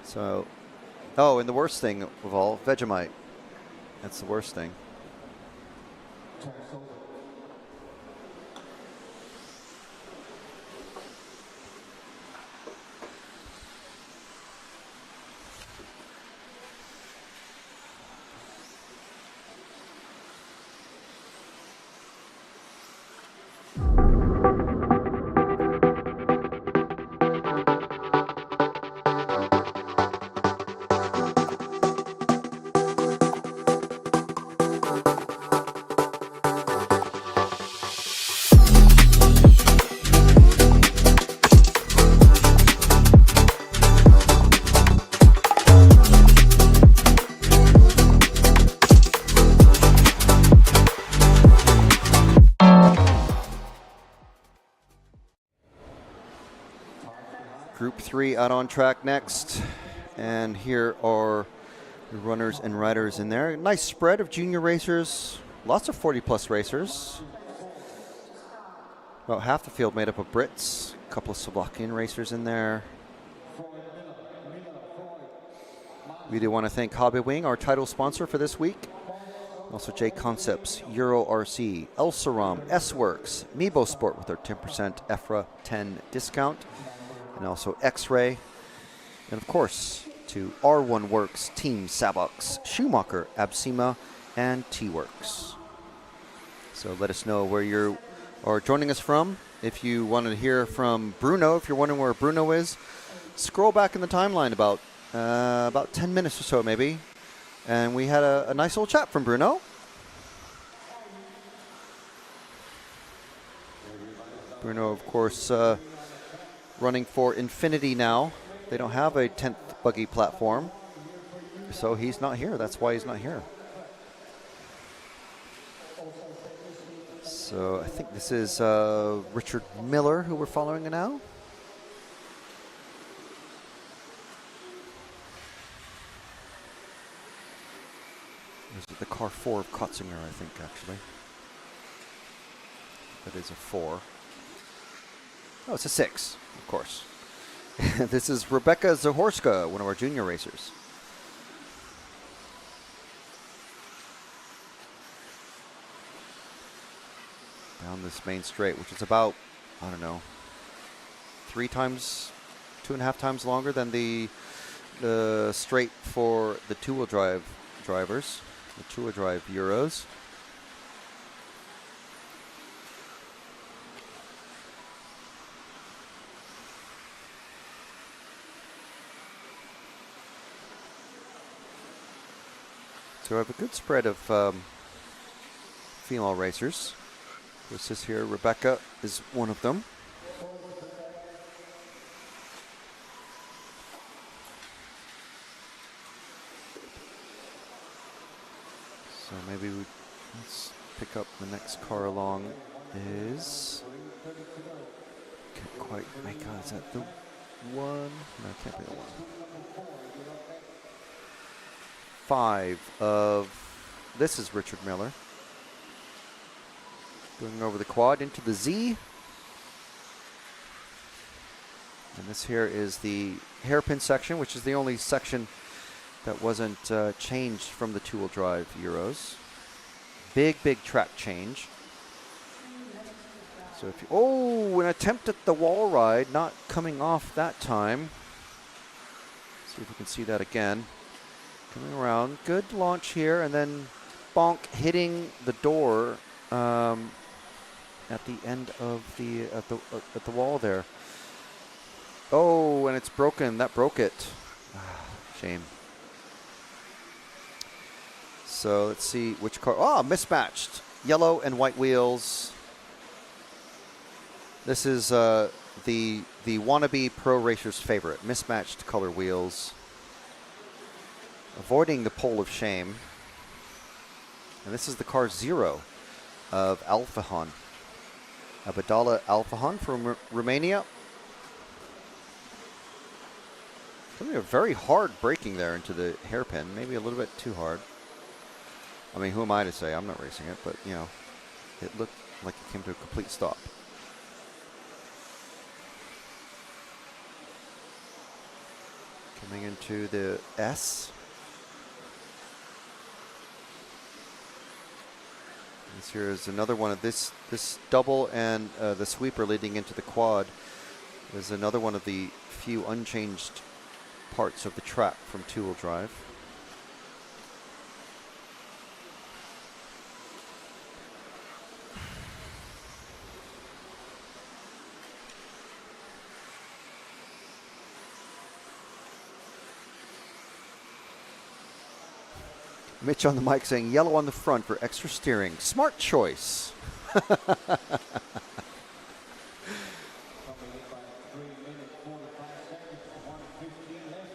So, oh, and the worst thing of all, Vegemite. That's the worst thing. Group 3 out on track next. And here are the runners and riders in there. Nice spread of junior racers. Lots of 40-plus racers. About half the field made up of Brits. A couple of Slovakian racers in there. We do want to thank Hobby Wing, our title sponsor for this week. Also J Concepts, Euro RC, Elsaram, S-Works, Meebo Sport with their 10% EFRA 10 discount. And also X-Ray. And of course, to R1 Works, Team Sabox, Schumacher, Absima, and T-Works. So let us know where you are joining us from. If you want to hear from Bruno, if you're wondering where Bruno is, scroll back in the timeline about 10 minutes or so maybe. And we had a nice little chat from Bruno. Bruno, of course, running for Infinity now. They don't have a 10th buggy platform, so he's not here. That's why he's not here. So I think this is Richard Miller who we're following now. This is the car 4 of Kotzinger, I think, actually. That is a 4. Oh, it's a 6, of course. This is Rebecca Zahorska, one of our junior racers. Down this main straight, which is about, I don't know, 2.5 times longer than the straight for the two-wheel drive drivers, the two-wheel drive Euros. So we have a good spread of female racers. This is here, Rebecca is one of them. So maybe let's pick up the next car along is, can't quite make out, is that the one? No, it can't be the one. 5 of, this is Richard Miller. Going over the quad into the Z. And this here is the hairpin section, which is the only section that wasn't changed from the two-wheel drive Euros. Big track change. So if you, oh, an attempt at the wall ride, not coming off that time. See if we can see that again. Coming around, good launch here, and then bonk, hitting the door at the end of the at the wall there. Oh, and it's broken. That broke it. Shame. So let's see which car. Oh, mismatched. Yellow and white wheels. This is the wannabe pro racer's favorite. Mismatched color wheels. Avoiding the pole of shame. And this is the car 0 of Alfahan. Abdallah Alfahan from Romania. Something very hard braking there into the hairpin. Maybe a little bit too hard. I mean, who am I to say? I'm not racing it, but, you know, it looked like it came to a complete stop. Coming into the S. This here is another one of this double and the sweeper leading into the quad is another one of the few unchanged parts of the track from two-wheel drive. Mitch on the mic saying yellow on the front for extra steering. Smart choice.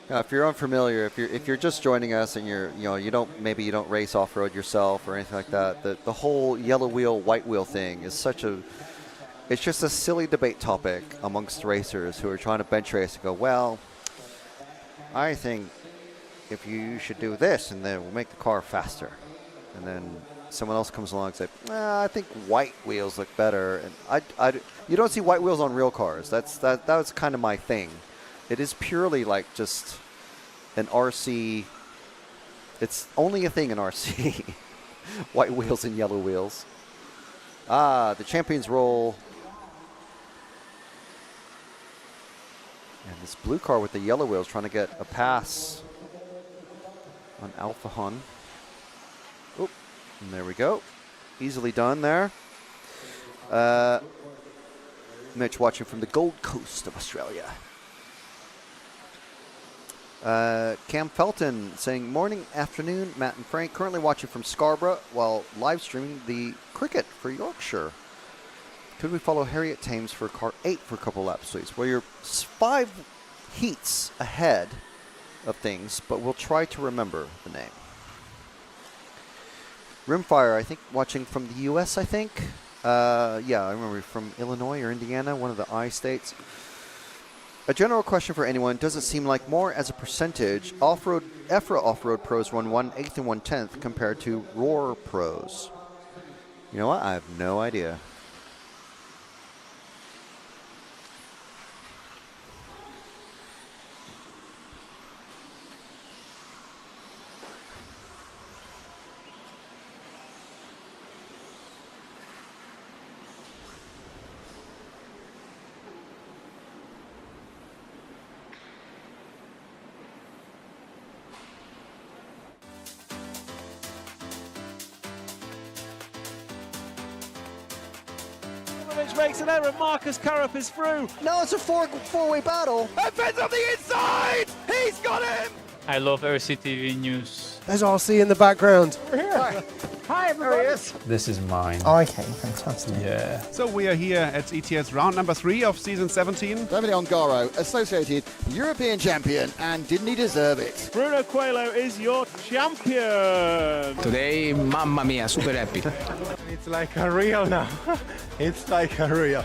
Now, if you're unfamiliar, if you're just joining us and you don't race off-road yourself or anything like that, the whole yellow wheel, white wheel thing is it's just a silly debate topic amongst racers who are trying to bench race and go, well, I think if you should do this and then we'll make the car faster. And then someone else comes along and says, I think white wheels look better. And you don't see white wheels on real cars. That was kind of my thing. It is purely like just an RC. It's only a thing in RC. White wheels and yellow wheels. The champions roll. And this blue car with the yellow wheels trying to get a pass on Alfahan. Oop, and there we go. Easily done there. Mitch watching from the Gold Coast of Australia. Cam Felton saying, morning, afternoon, Matt and Frank. Currently watching from Scarborough while live streaming the cricket for Yorkshire. Could we follow Harriet Thames for car 8 for a couple laps, please? Well, you're 5 heats ahead of things, but we'll try to remember the name. Rimfire, I think, watching from the U.S., I think. Yeah, I remember from Illinois or Indiana, one of the I states. A general question for anyone, does it seem like more as a percentage, off-road, EFRA off-road pros run 1/8 and 1/10 compared to Roar pros? You know what? I have no idea. Makes an error. Marcus Currup is through. No, it's a four-way battle. And Finn's on the inside. He's got him. I love RCTV News. There's RC in the background. We're here. Hi, everybody. This is mine. Okay, fantastic. Yeah. So we are here at ETS round number 3 of season 17. Davide Ongaro, associated European champion, and didn't he deserve it? Bruno Coelho is your champion. Today, mamma mia, super happy. It's like a real now. It's like a real.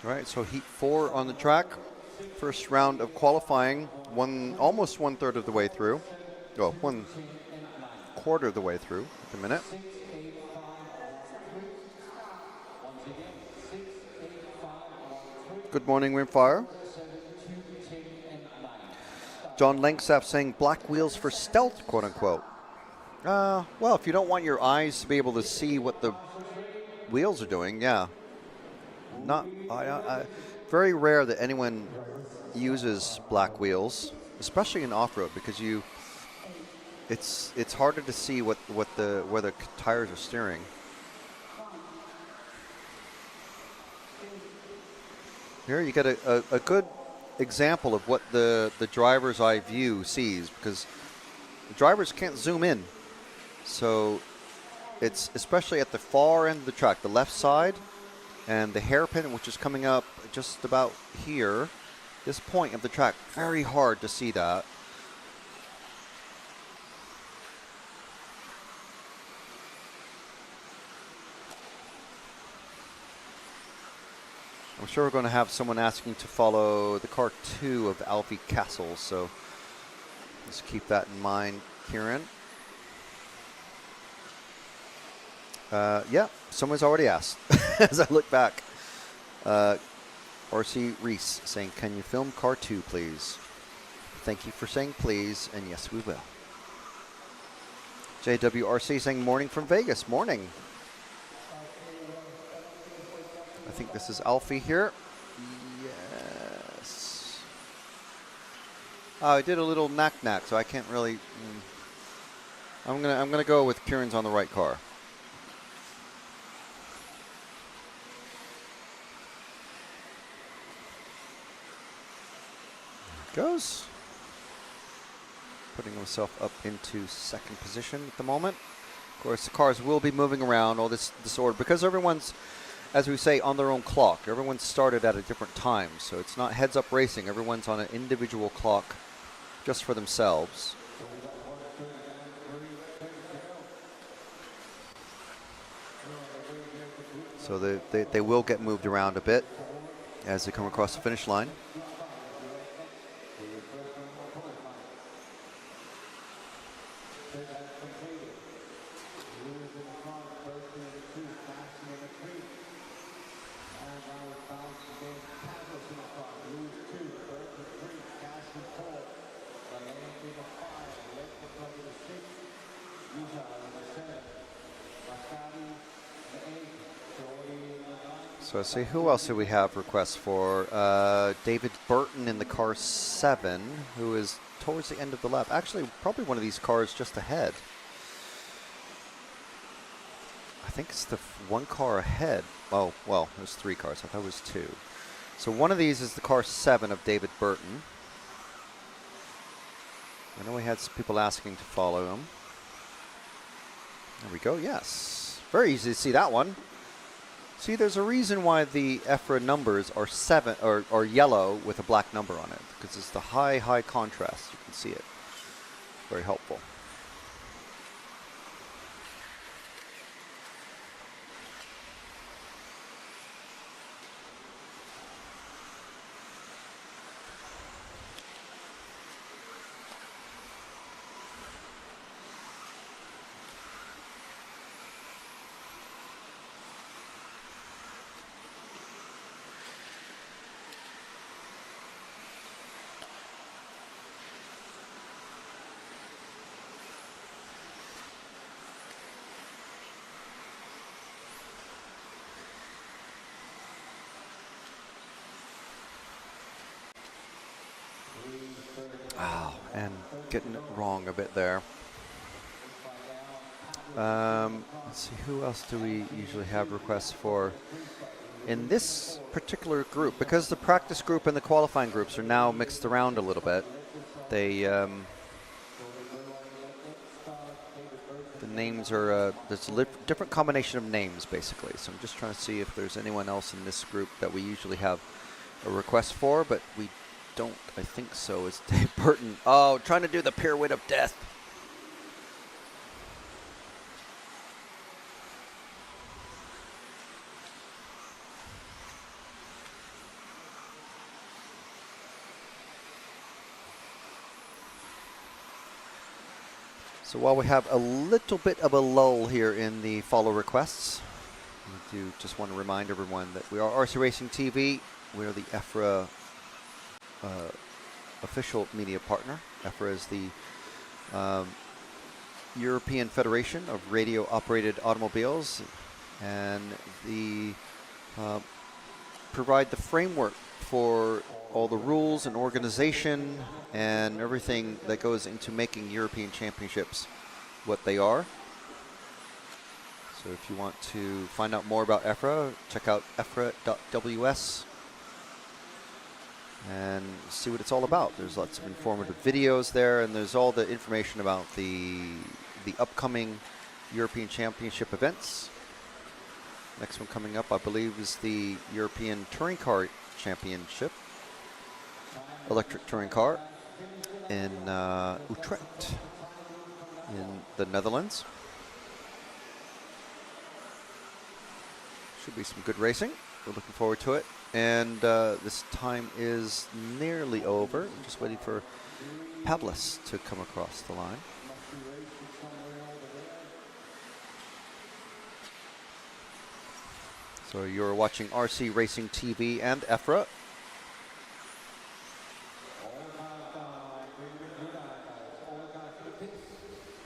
All right, so heat 4 on the track. First round of qualifying, almost 1/3 of the way through. Well, 1/4 of the way through at the minute. Good morning, Rimfire. John Langsap saying black wheels for stealth, quote unquote. Well, if you don't want your eyes to be able to see what the wheels are doing, yeah. Very rare that anyone uses black wheels, especially in off-road, because it's harder to see where the tires are steering. Here you get a good example of what the driver's eye view sees, because the drivers can't zoom in. So it's especially at the far end of the track, the left side, and the hairpin, which is coming up just about here, this point of the track, very hard to see that. I'm sure we're going to have someone asking to follow the car 2 of Alfie Castle, so let's keep that in mind, Kieran. Yeah, someone's already asked as I look back. RC Reese saying, can you film car 2, please? Thank you for saying please, and yes, we will. JWRC saying, morning from Vegas. Morning. I think this is Alfie here. Yes. Oh, I did a little knack, so I can't really. I'm gonna go with Kieran's on the right car. There it goes. Putting himself up into second position at the moment. Of course, the cars will be moving around all this order because everyone's, as we say, on their own clock. Everyone's started at a different time, so it's not heads-up racing. Everyone's on an individual clock just for themselves. So they will get moved around a bit as they come across the finish line. So let's see, who else do we have requests for? David Burton in the car 7, who is towards the end of the lap. Actually, probably one of these cars just ahead. I think it's the one car ahead. Oh, well, there's 3 cars. I thought it was 2. So one of these is the car 7 of David Burton. I know we had some people asking to follow him. There we go, yes. Very easy to see that one. See, there's a reason why the EFRA numbers are 7 or yellow with a black number on it, because it's the high contrast. You can see it. Very helpful. Oh, and getting it wrong a bit there. Let's see, who else do we usually have requests for in this particular group? Because the practice group and the qualifying groups are now mixed around a little bit. They, the names are, there's a different combination of names, basically. So I'm just trying to see if there's anyone else in this group that we usually have a request for, but we don't, I think so. It's Dave Burton. Oh, trying to do the pirouette of death. So while we have a little bit of a lull here in the follow requests, we do just want to remind everyone that we are RC Racing TV. We are the EFRA official media partner. EFRA is the European Federation of Radio-Operated Automobiles, and the provide the framework for all the rules and organization and everything that goes into making European Championships what they are. So if you want to find out more about EFRA, check out EFRA.ws and see what it's all about. There's lots of informative videos there, and there's all the information about the upcoming European Championship events. Next one coming up, I believe, is the European Touring Car Championship, electric touring car, in Utrecht, in the Netherlands. Should be some good racing. We're looking forward to it. And this time is nearly over. I'm just waiting for Pavlis to come across the line. So you're watching RC Racing TV and EFRA.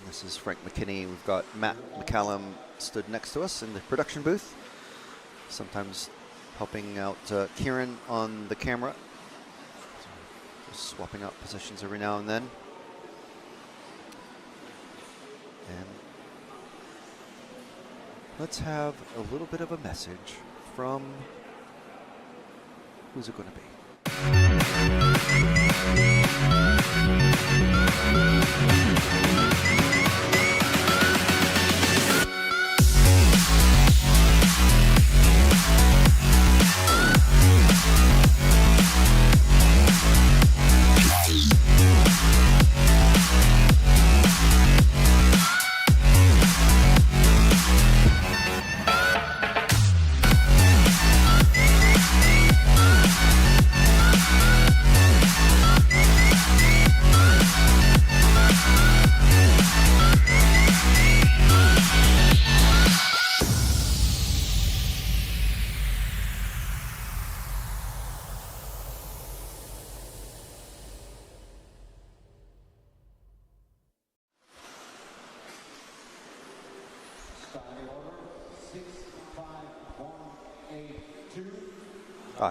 This is Frank McKinney. We've got Matt McCallum stood next to us in the production booth, sometimes helping out Kieran on the camera. Just swapping out positions every now and then. And let's have a little bit of a message from, who's it going to be?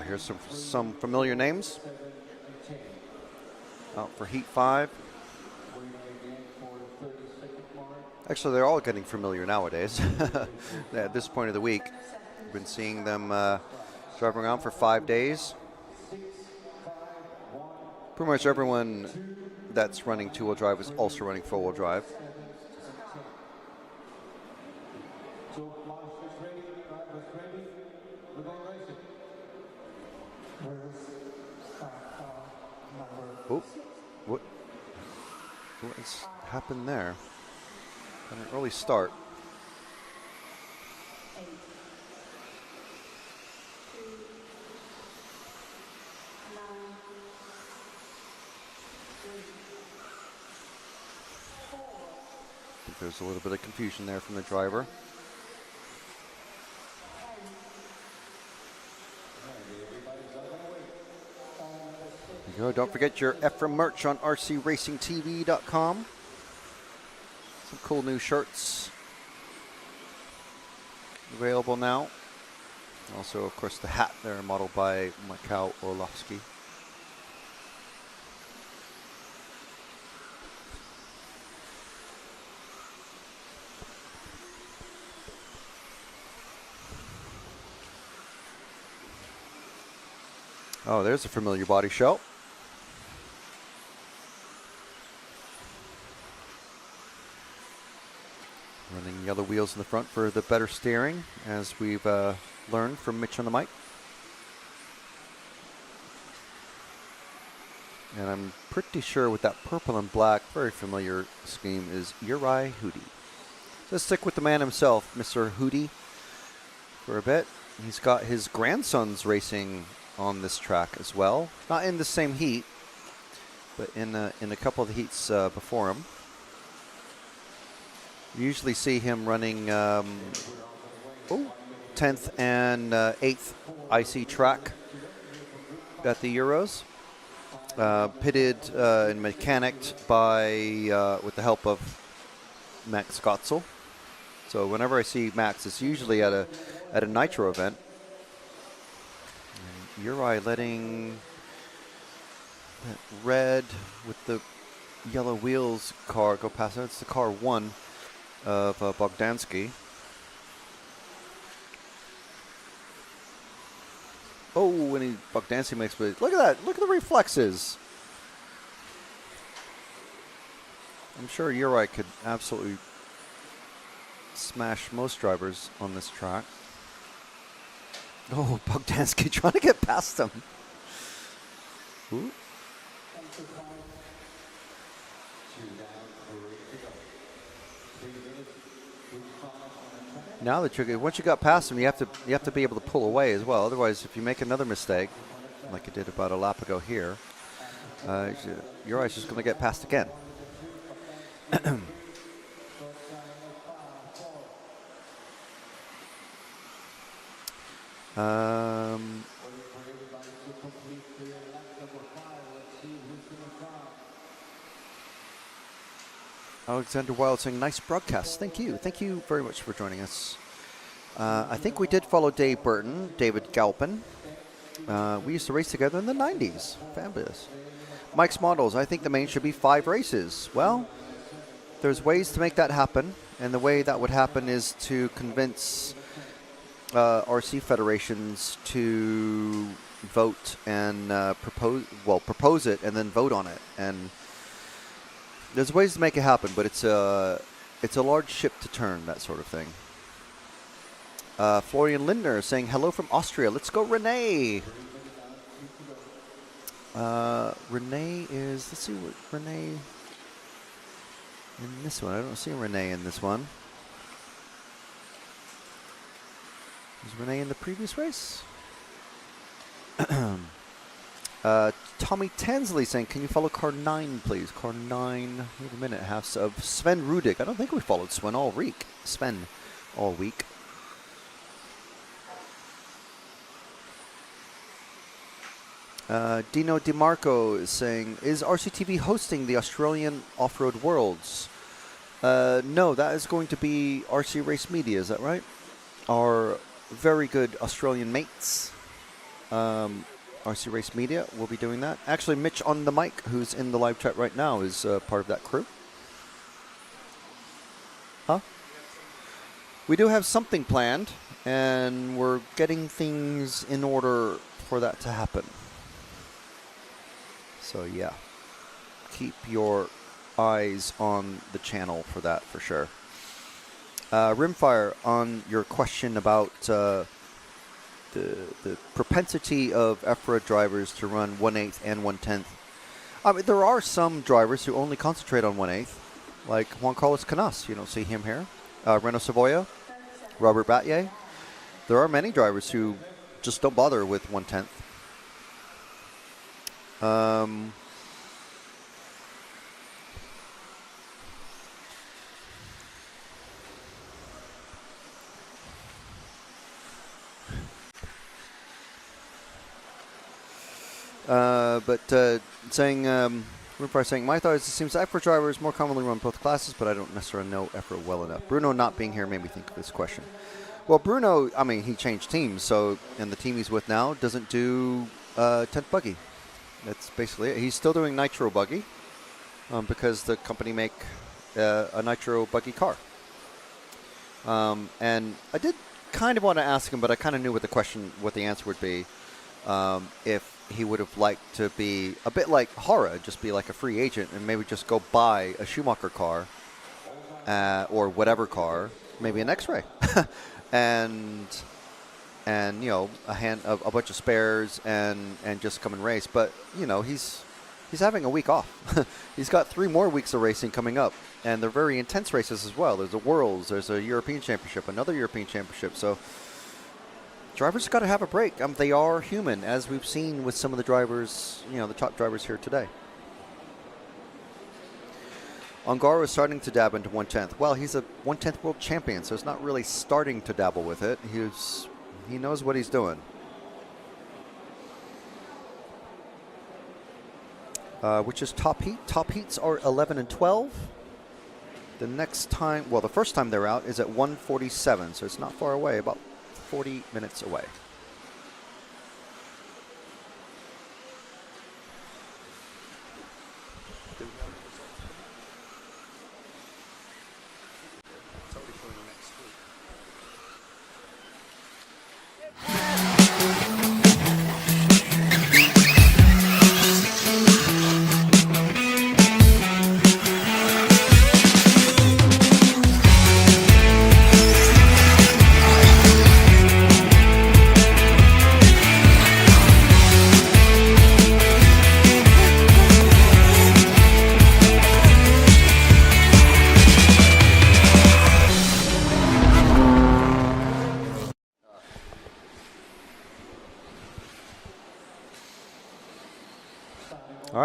Here's some familiar names out for Heat 5. Actually, they're all getting familiar nowadays. At this point of the week, we've been seeing them driving around for 5 days. Pretty much everyone that's running two-wheel drive is also running four-wheel drive. Oh, what has happened there? An early start. I think there's a little bit of confusion there from the driver. Don't forget your EFRA merch on rcracingtv.com. Some cool new shirts available now. Also, of course, the hat there, modeled by Mikhail Orlovsky. Oh, there's a familiar body shell. Running yellow wheels in the front for the better steering, as we've learned from Mitch on the mic. And I'm pretty sure with that purple and black, very familiar scheme, is Uri Hudy. Let's stick with the man himself, Mr. Hudy, for a bit. He's got his grandsons racing on this track as well. Not in the same heat, but in a couple of the heats before him. You usually see him running 10th and 8th IC track at the Euros. Pitted and mechanicked by, with the help of Max Gotzel. So whenever I see Max, it's usually at a Nitro event. And Uri letting that red with the yellow wheels car go past it. It's the car 1 of Bogdansky. Oh, and Bogdansky makes it. Look at that. Look at the reflexes. I'm sure Uri could absolutely smash most drivers on this track. Oh, Bogdansky trying to get past them. Ooh. Now the trick, once you got past him, you have to be able to pull away as well. Otherwise, if you make another mistake, like you did about a lap ago here, Uri's just going to get past again. Alexander Wild saying, nice broadcast. Thank you. Thank you very much for joining us. I think we did follow Dave Burton, David Galpin. We used to race together in the 90s. Fabulous. Mike's Models, I think the main should be 5 races. Well, there's ways to make that happen. And the way that would happen is to convince RC federations to vote and propose it and then vote on it. And there's ways to make it happen, but it's a large ship to turn, that sort of thing. Florian Lindner saying hello from Austria. Let's go, Renee. Renee is, let's see what Renee in this one. I don't see Renee in this one. Was Renee in the previous race? Tommy Tansley saying, can you follow car 9, please? Car 9, wait a minute, half of Sven Rudik. I don't think we followed Sven all week. Dino DiMarco is saying, is RCTV hosting the Australian Off-Road Worlds? No, that is going to be RC Race Media, is that right? Our very good Australian mates. RC Race Media will be doing that. Actually, Mitch on the mic, who's in the live chat right now, is part of that crew. Huh? We do have something planned, and we're getting things in order for that to happen. So, yeah. Keep your eyes on the channel for that, for sure. Rimfire, on your question about the propensity of EFRA drivers to run 1/8 and 1/10. I mean, there are some drivers who only concentrate on 1/8, like Juan Carlos Canas. You don't see him here. Renault Savoia, Robert Batlle. There are many drivers who just don't bother with 1/10. Saying, Rupar saying, my thought is it seems EFRA drivers more commonly run both classes, but I don't necessarily know EFRA well enough. Bruno not being here made me think of this question. Well, Bruno, I mean, he changed teams, and the team he's with now doesn't do 10th Buggy. That's basically it. He's still doing Nitro Buggy because the company make a Nitro Buggy car. And I did kind of want to ask him, but I kind of knew what the answer would be. If he would have liked to be a bit like Hara, just be like a free agent and maybe just go buy a Schumacher car or whatever car, maybe an X-Ray, and you know, a bunch of spares and just come and race. But you know, he's having a week off. He's got 3 more weeks of racing coming up, and they're very intense races as well. There's a Worlds, there's a European Championship, another European Championship. So drivers got to have a break. They are human, as we've seen with some of the drivers, you know, the top drivers here today. Ongaro is starting to dab into 1/10. Well, he's a 1/10 world champion, so it's not really starting to dabble with it. He knows what he's doing. Which is top heat. Top heats are 11 and 12. The next time, well, the first time they're out is at 1:47, so it's not far away, about 40 minutes away.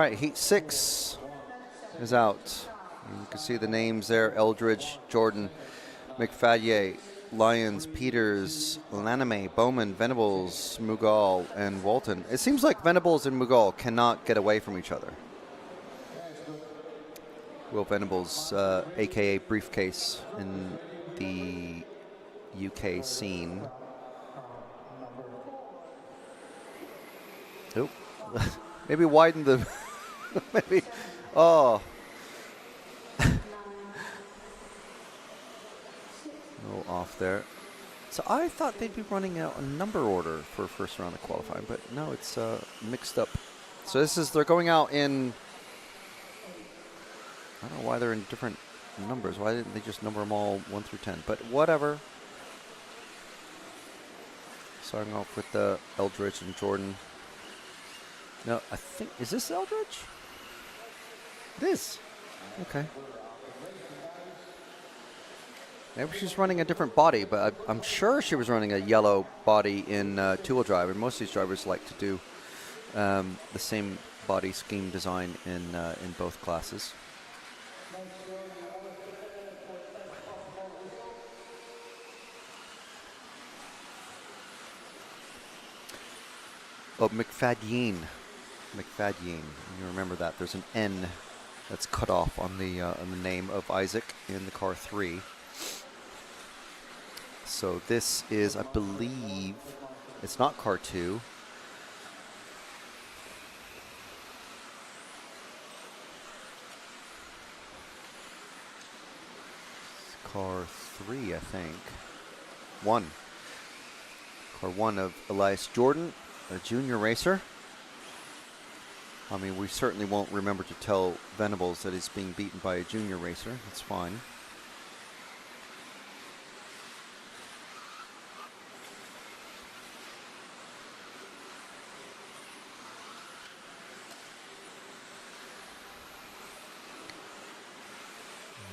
right, Heat 6 is out. You can see the names there: Eldridge, Jordan, McFadye, Lyons, Peters, Laname, Bowman, Venables, Mughal, and Walton. It seems like Venables and Mughal cannot get away from each other. Will Venables, a.k.a. Briefcase in the UK scene. Nope. Maybe widen the... maybe... Oh. A little off there. So I thought they'd be running out a number order for first round of qualifying, but no, it's mixed up. So this is... They're going out in... I don't know why they're in different numbers. Why didn't they just number them all 1 through 10? But whatever. Starting off with Eldridge and Jordan. No, I think... Is this Eldridge? It is. Okay. Maybe she's running a different body, but I'm sure she was running a yellow body in two-wheel drive. And most of these drivers like to do the same body scheme design in both classes. Oh, McFadyen. You remember that. There's an N that's cut off on the name of Isaac in the car 3. So this is, I believe, it's not car 2. It's car 3, I think. 1. Car 1 of Elias Jordan, a junior racer. I mean, we certainly won't remember to tell Venables that he's being beaten by a junior racer. That's fine.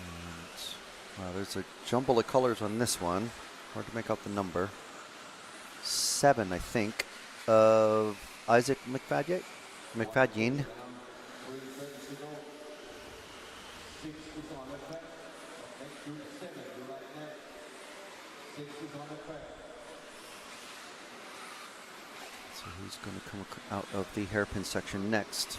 And, wow, there's a jumble of colors on this one. Hard to make out the number. 7, I think, of Isaac McFadyen. So who's going to come out of the hairpin section next?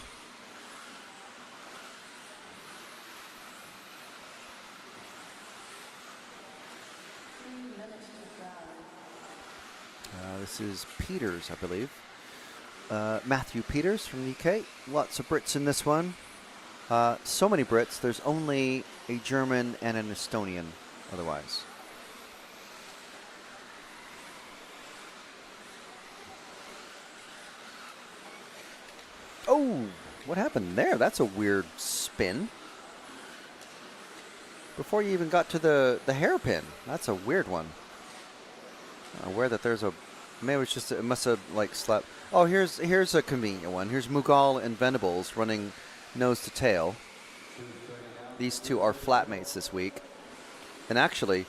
This is Peters, I believe. Matthew Peters from the UK. Lots of Brits in this one. So many Brits. There's only a German and an Estonian otherwise. Oh, what happened there? That's a weird spin. Before you even got to the hairpin. That's a weird one. I'm aware that there's a... Maybe it's just... It must have, like, slapped... Oh, here's a convenient one. Here's Mughal and Venables running nose to tail. These two are flatmates this week. And actually,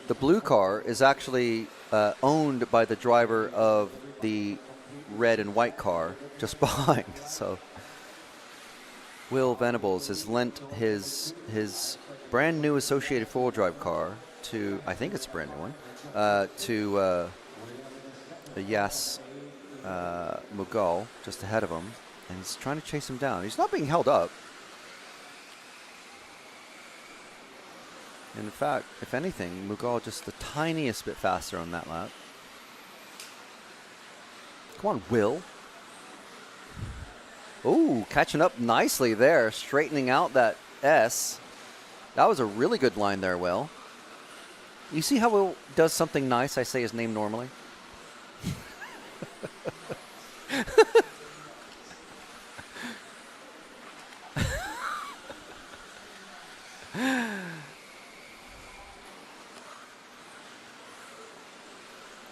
the blue car is actually owned by the driver of the red and white car just behind. So Will Venables has lent his brand new Associated 4-wheel drive car to, I think it's a brand new one, to Yas Mughal just ahead of him, and he's trying to chase him down. He's not being held up. In fact, if anything, Mughal just the tiniest bit faster on that lap. Come on, Will. Ooh, catching up nicely there, straightening out that S. That was a really good line there, Will. You see how Will does something nice? I say his name normally.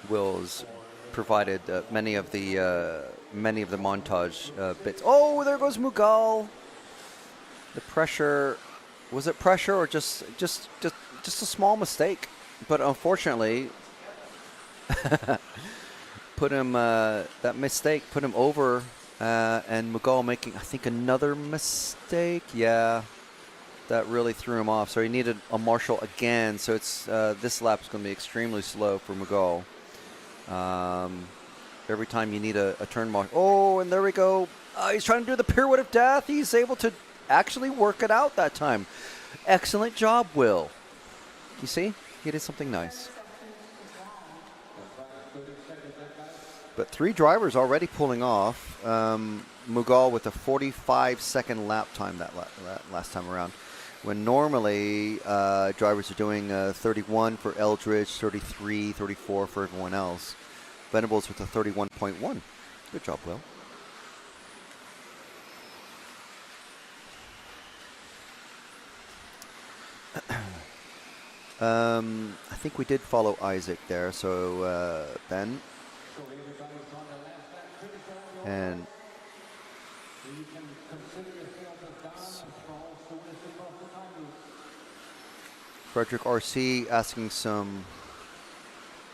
Will's provided many of the montage bits. Oh, there goes Mughal. The pressure, was it pressure or just a small mistake? But unfortunately, put him that mistake put him over And Mughal making, I think, another mistake. Yeah, that really threw him off. So he needed a marshal again. So it's this lap is going to be extremely slow for Mughal. Every time you need a turn marshal. Oh, and there we go. He's trying to do the pirouette of death. He's able to actually work it out that time. Excellent job, Will. You see? He did something nice. But 3 drivers already pulling off. Mughal with a 45-second lap time that last time around. When normally drivers are doing 31 for Eldridge, 33, 34 for everyone else. Venables with a 31.1. Good job, Will. I think we did follow Isaac there, so Ben. And Frederick RC asking some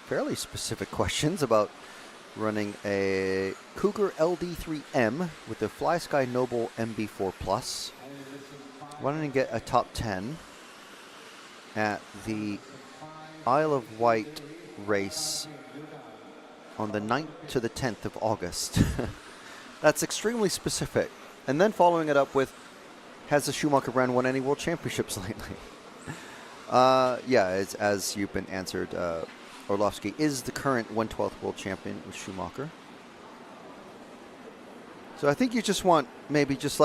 fairly specific questions about running a Cougar LD3M with the Fly Sky Noble MB4 Plus. Wanting to get a top 10 at the Isle of Wight race on the 9th to the 10th of August. That's extremely specific. And then following it up with, has the Schumacher brand won any world championships lately? Yeah, as you've been answered, Orlovsky is the current 1/12th world champion with Schumacher. So I think you just want maybe just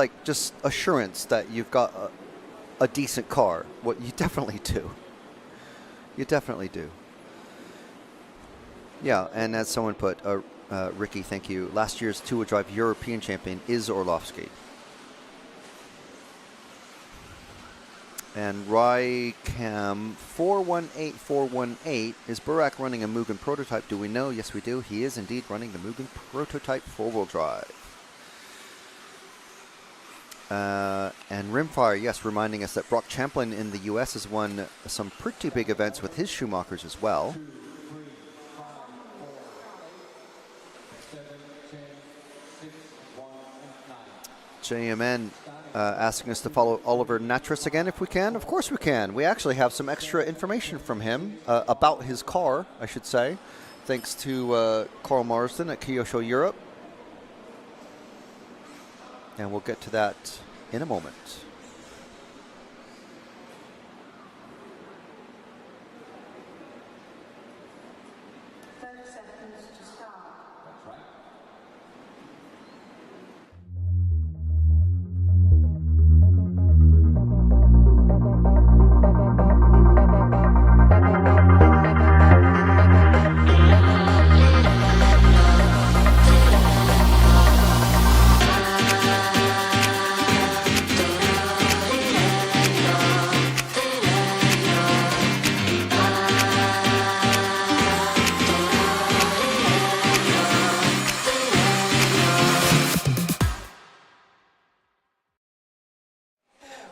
assurance that you've got a decent car. What you definitely do. You definitely do. Yeah, and as someone put, Ricky, thank you. Last year's two-wheel drive European champion is Orlovsky. And Rycam 418418, is Burak running a Mugen prototype? Do we know? Yes, we do. He is indeed running the Mugen prototype four-wheel drive. And Rimfire, yes, reminding us that Brock Champlin in the U.S. has won some pretty big events with his Schumachers as well. JMN asking us to follow Oliver Natras again if we can. Of course we can. We actually have some extra information from him about his car, I should say, thanks to Carl Marsden at Kyosho Europe. And we'll get to that in a moment.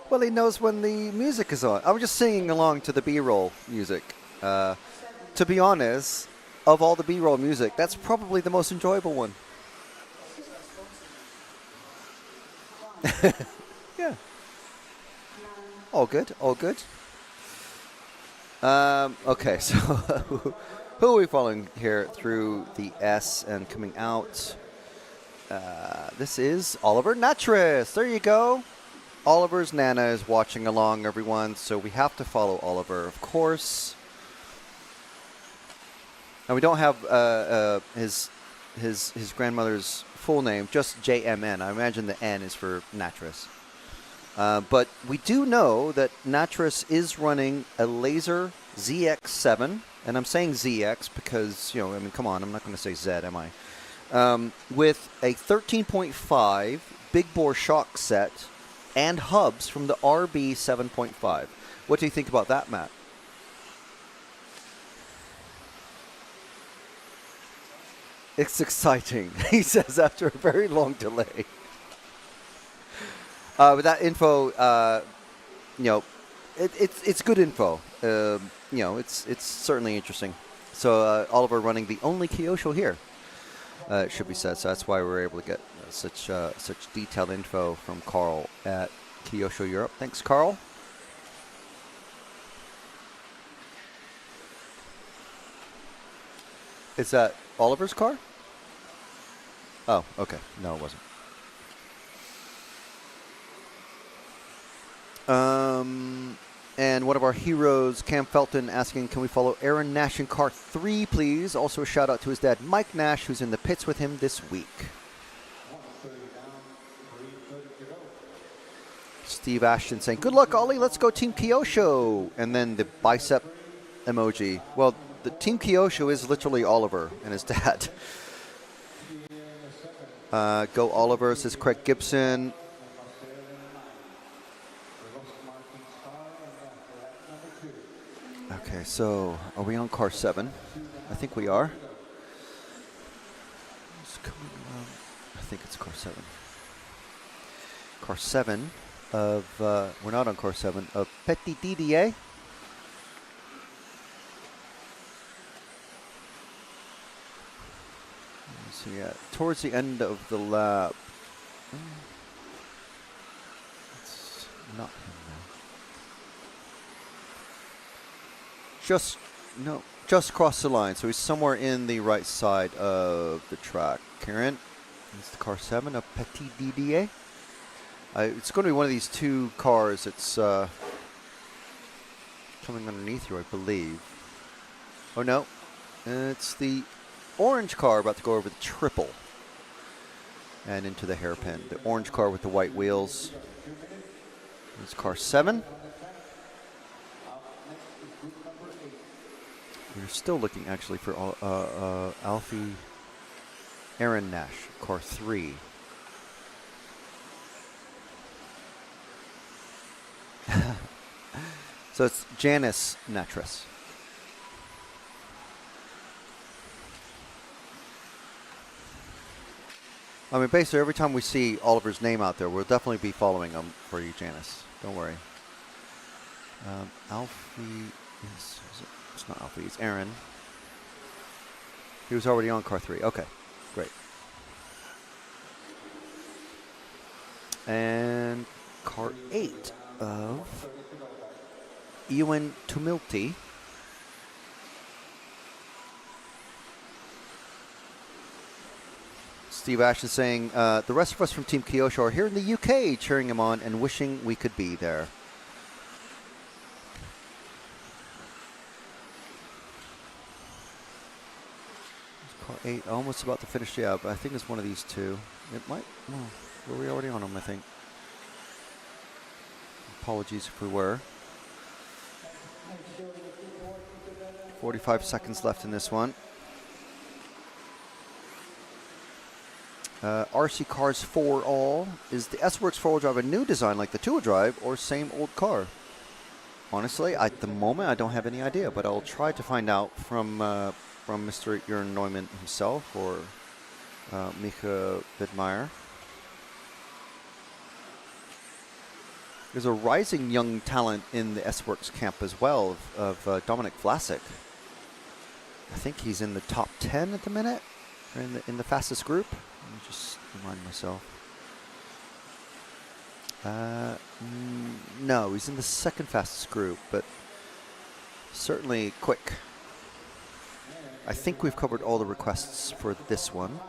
Well, he knows when the music is on. I'm just singing along to the B-roll music. To be honest, of all the B-roll music, that's probably the most enjoyable one. Yeah. All good, all good. Okay, so who are we following here through the S and coming out? This is Oliver Natras. There you go. Oliver's Nana is watching along, everyone, so we have to follow Oliver, of course. And we don't have his grandmother's full name, just JMN. I imagine the N is for Natras. But we do know that Natras is running a Laser ZX7, and I'm saying ZX because, you know, I mean, come on, I'm not going to say Z, am I? With a 13.5 big bore shock set and hubs from the RB 7.5. What do you think about that, Matt? It's exciting, he says after a very long delay. With that info, you know, it's good info. You know, it's certainly interesting. So Oliver running the only Kyosho here, it should be said. So that's why we're able to get such detailed info from Carl at Kyosho Europe. Thanks, Carl. Is that Oliver's car? Oh, okay. No, it wasn't. And one of our heroes, Cam Felton, asking, can we follow Aaron Nash in car 3, please? Also a shout out to his dad, Mike Nash, who's in the pits with him this week. Steve Ashton saying, good luck, Ollie. Let's go Team Kyosho. And then the bicep emoji. Well, the Team Kyosho is literally Oliver and his dad. Go Oliver, says Craig Gibson. Okay, so are we on car 7? I think we are. I think it's car 7. Car 7 of, we're not on car 7, of Petit Didier. So yeah, towards the end of the lap. It's not him now. Just crossed the line. So he's somewhere in the right side of the track. Karen, it's the car 7 of Petit Didier. It's going to be one of these two cars that's coming underneath you, I believe. Oh no, it's the orange car about to go over the triple and into the hairpin. The orange car with the white wheels. It's car 7. We're still looking actually for Alfie Aaron Nash, car 3. So it's Janice Natras. I mean, basically, every time we see Oliver's name out there, we'll definitely be following him for you, Janice. Don't worry. Alfie is it's not Alfie, it's Aaron. He was already on car 3. Okay, great. And car 8 of Ewan Tumilty. Steve Ash is saying, the rest of us from Team Kyosho are here in the UK cheering him on and wishing we could be there. Car 8, almost about to finish, yeah, but I think it's one of these two. It might, were we already on them, I think. Apologies if we were. 45 seconds left in this one. RC Cars 4 all. Is the S-Works 4-wheel drive a new design like the 2-wheel drive or same old car? Honestly, at the moment, I don't have any idea, but I'll try to find out from Mr. Jörn Neumann himself or Micha Widmeyer. There's a rising young talent in the S-Works camp as well of Dominic Vlasic. I think he's in the top 10 at the minute, or in the fastest group. Let me just remind myself. No, he's in the second fastest group, but certainly quick. I think we've covered all the requests for this one.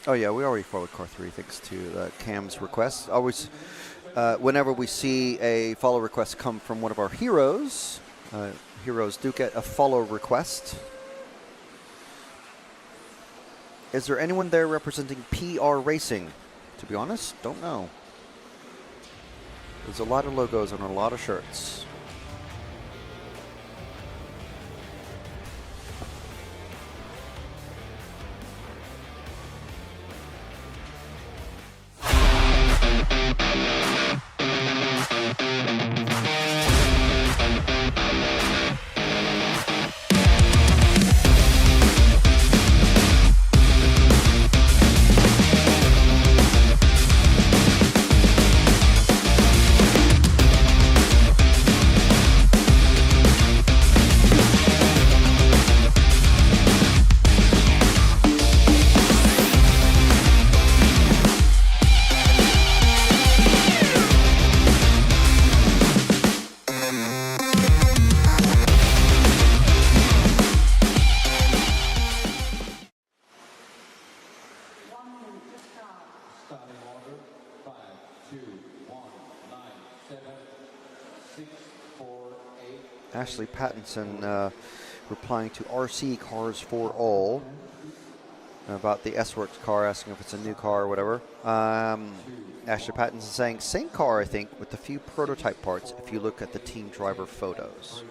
Oh yeah, we already followed car 3 thanks to Cam's request. Always, whenever we see a follow request come from one of our heroes, heroes do get a follow request. Is there anyone there representing PR Racing? To be honest, don't know. There's a lot of logos on a lot of shirts. Ashley Pattinson replying to RC Cars for All about the S-Works car, asking if it's a new car or whatever. Ashley Pattinson saying, same car, I think, with a few prototype parts if you look at the team driver photos.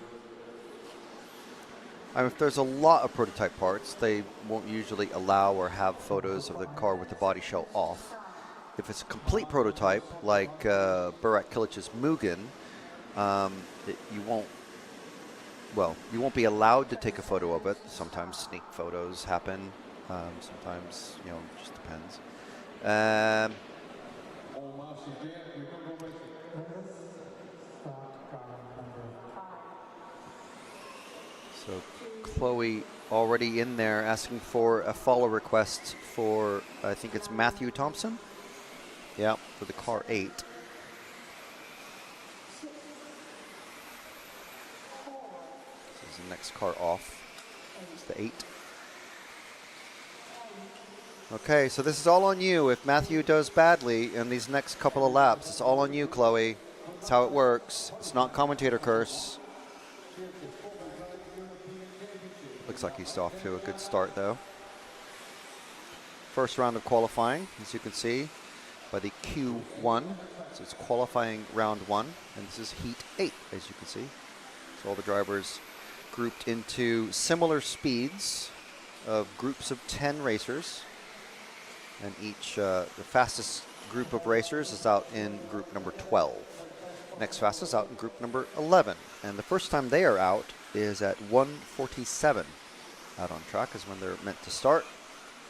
I mean, if there's a lot of prototype parts, they won't usually allow or have photos of the car with the body shell off. If it's a complete prototype, like Burak Kilic's Mugen, you won't be allowed to take a photo of it. Sometimes sneak photos happen. Sometimes, it just depends. So Chloe already in there asking for a follow request for, I think it's Matthew Thompson. Yeah, for the car 8. This is the next car off. It's the 8. Okay, so this is all on you. If Matthew does badly in these next couple of laps, it's all on you, Chloe. That's how it works. It's not commentator curse. Looks like he's off to a good start, though. First round of qualifying, as you can see, by the Q1. So it's qualifying round 1, and this is heat 8, as you can see. So all the drivers grouped into similar speeds of groups of 10 racers. And each, the fastest group of racers is out in group number 12. Next fastest out in group number 11. And the first time they are out is at 1:47 out on track is when they're meant to start.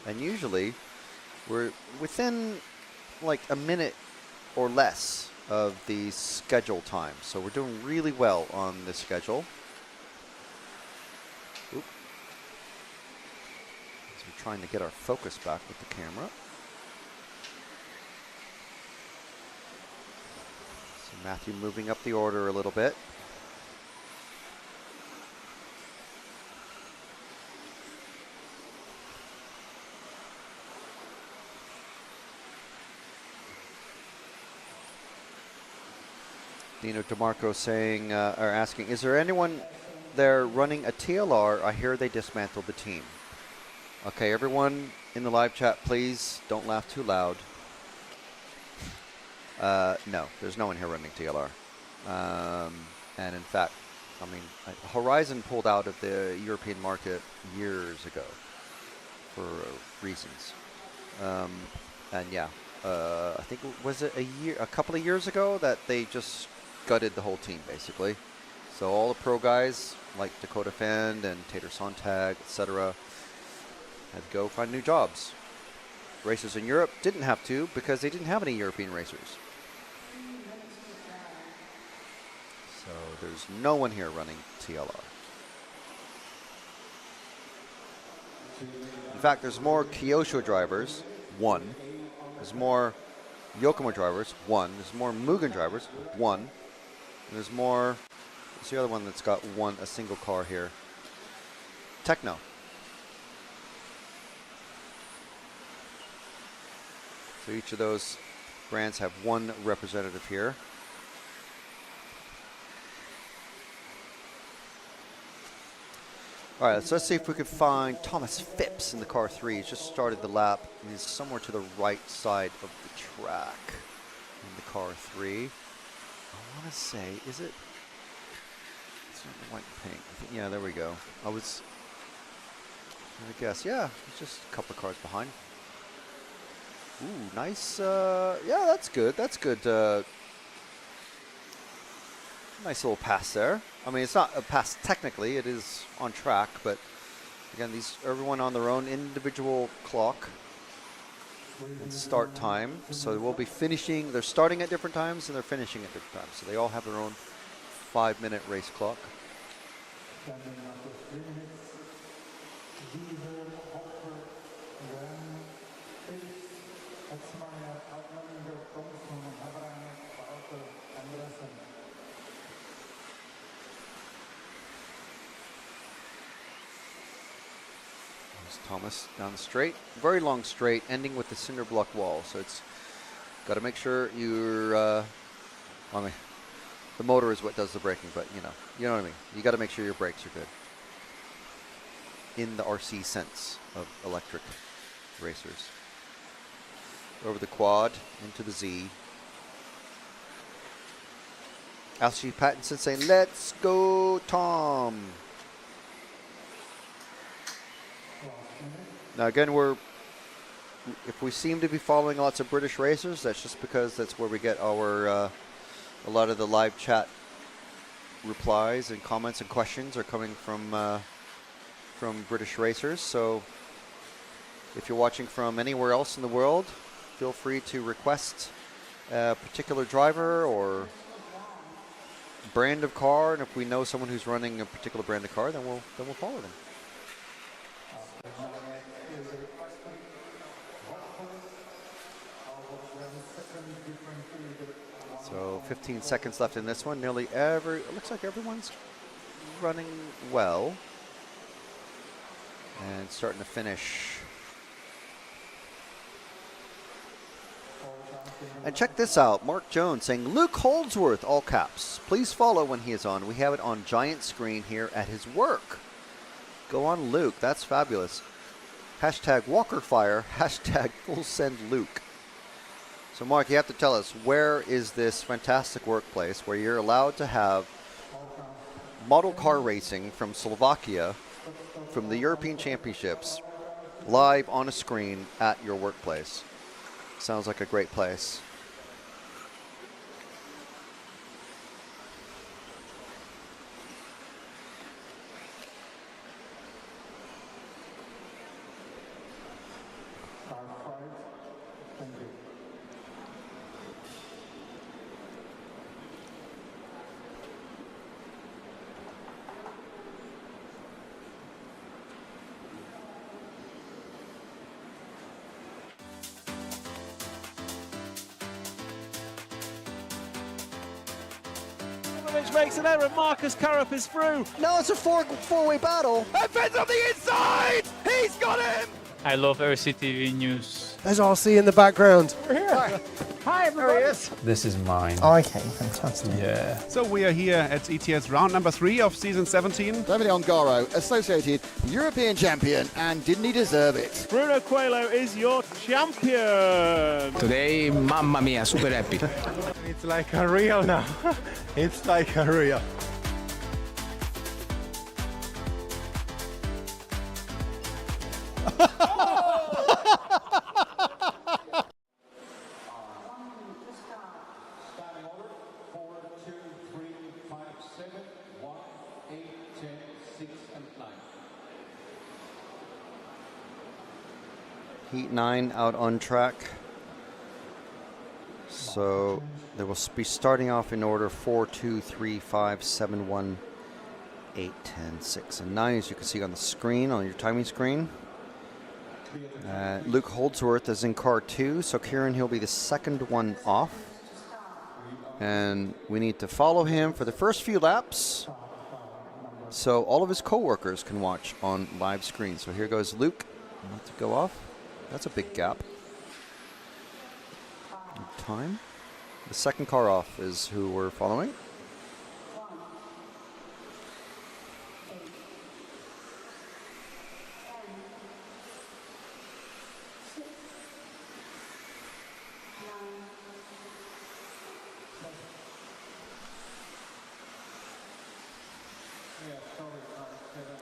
And usually we're within like a minute or less of the schedule time. So we're doing really well on this schedule. Oop. So we're trying to get our focus back with the camera. So Matthew moving up the order a little bit. Dino DeMarco saying, or asking, is there anyone there running a TLR? I hear they dismantled the team. Okay, everyone in the live chat, please don't laugh too loud. No, there's no one here running TLR. And in fact, I mean, Horizon pulled out of the European market years ago for reasons. And yeah, I think, was it a couple of years ago that they just gutted the whole team, basically. So all the pro guys, like Dakota Fend and Tater Sontag, etc., had to go find new jobs. Racers in Europe didn't have to because they didn't have any European racers. So there's no one here running TLR. In fact, there's more Kyosho drivers, 1. There's more Yokomo drivers, 1. There's more Mugen drivers, 1. And there's more, what's the other one that's got a single car here? Techno. So each of those brands have 1 representative here. All right, so let's see if we can find Thomas Phipps in the car 3. He's just started the lap, and he's somewhere to the right side of the track in the car 3. I want to say, is it? It's not the white and pink. I think, yeah, there we go. I guess, yeah, it's just a couple of cars behind. Ooh, nice. Yeah, that's good. That's good. Nice little pass there. I mean, it's not a pass technically. It is on track, but again, everyone on their own individual clock and start time. So we'll be finishing. They're starting at different times and they're finishing at different times. So they all have their own 5-minute race clock. Thomas down the straight, very long straight, ending with the cinder block wall. So it's got to make sure you're. I mean, The motor is what does the braking, but you know what I mean. You got to make sure your brakes are good. In the RC sense of electric racers. Over the quad, into the Z. Alcee Pattinson saying, "Let's go, Tom." Now again, if we seem to be following lots of British racers, that's just because that's where we get our a lot of the live chat replies and comments and questions are coming from British racers. So if you're watching from anywhere else in the world, feel free to request a particular driver or brand of car, and if we know someone who's running a particular brand of car, then we'll follow them. So 15 seconds left in this one. It looks like everyone's running well and starting to finish. And check this out, Mark Jones saying, "Luke Holdsworth, all caps. Please follow when he is on. We have it on giant screen here at his work." Go on, Luke. That's fabulous. Hashtag Walkerfire. Hashtag Full Send Luke. So, Mark, you have to tell us, where is this fantastic workplace where you're allowed to have model car racing from Slovakia, from the European Championships, live on a screen at your workplace? Sounds like a great place. Makes an error. Marcus Currup is through. No, it's a four-way battle. Evans on the inside. He's got him. I love RCTV News. There's RC in the background. We're here. Hi, everybody. This is mine. Okay, fantastic. Yeah. So we are here at ETS round number 3 of season 17. Davide Ongaro, associated European champion, and didn't he deserve it? Bruno Coelho is your champion. Today, mamma mia, super happy. It's like a real now. It's like a real. Heat 9 out on track. So they will be starting off in order 4, 2, 3, 5, 7, 1, 8, 10, 6, and 9, as you can see on the screen, on your timing screen. Luke Holdsworth is in car 2, so Kieran, he'll be the second one off. And we need to follow him for the first few laps, so all of his co-workers can watch on live screen. So here goes Luke, about to go off. That's a big gap. Time. The second car off is who we're following.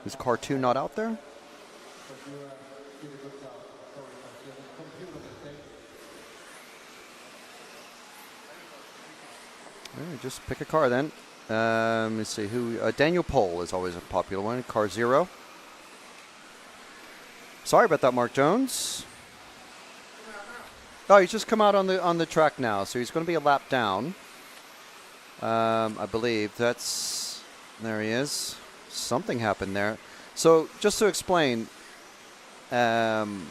Is car 2 not out there? Just pick a car then. Let's see who. Daniel Pohl is always a popular one. Car 0. Sorry about that, Mark Jones. Oh, he's just come out on the track now, so he's going to be a lap down. I believe that's. There he is. Something happened there. So just to explain, in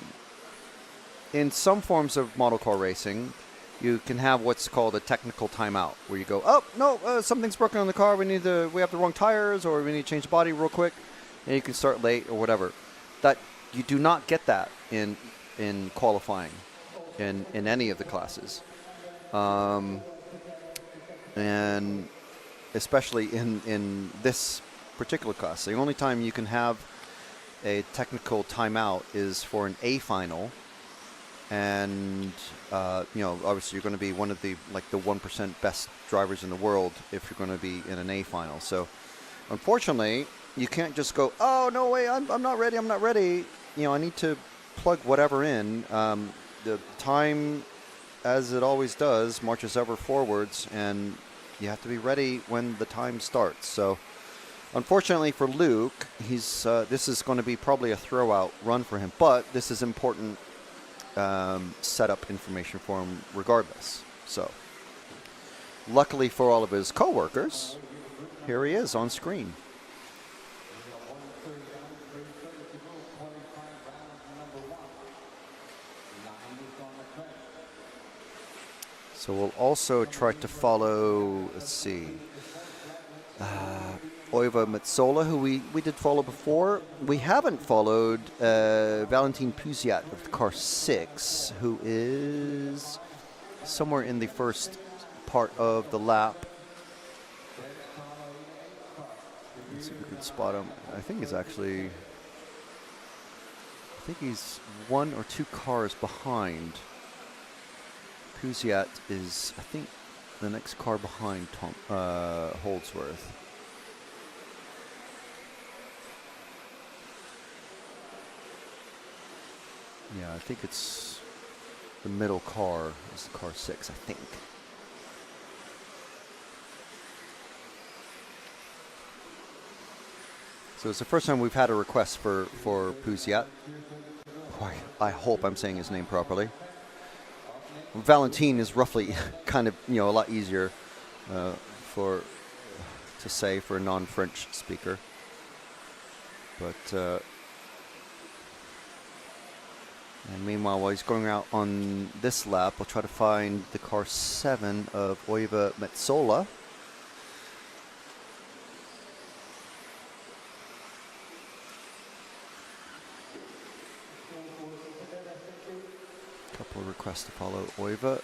some forms of model car racing, you can have what's called a technical timeout, where you go, oh no, something's broken on the car. We have the wrong tires, or we need to change the body real quick, and you can start late or whatever. That you do not get that in qualifying, in any of the classes, and especially in this particular class. The only time you can have a technical timeout is for an A final, and obviously you're going to be one of the 1% best drivers in the world if you're going to be in an A final. So unfortunately, you can't just go, oh no way, I'm not ready, I'm not ready. I need to plug whatever in. The time, as it always does, marches ever forwards, and you have to be ready when the time starts. So unfortunately for Luke, this is going to be probably a throwout run for him, but this is important setup information for him regardless. So luckily for all of his co-workers, here he is on screen. So we'll also try to follow, let's see, Oiva Metsola, who we did follow before. We haven't followed Valentin Puziat of the car 6, who is somewhere in the first part of the lap. Let's see if we can spot him. I think he's 1 or 2 cars behind. Puziat is, I think, the next car behind Holdsworth. Yeah, I think it's the middle car is the car 6, I think. So it's the first time we've had a request for Puziat. I hope I'm saying his name properly. Valentin is roughly kind of, a lot easier to say for a non-French speaker. But and meanwhile, while he's going out on this lap, we'll try to find the car 7 of Oiva Metsola. Couple of requests to follow Oiva,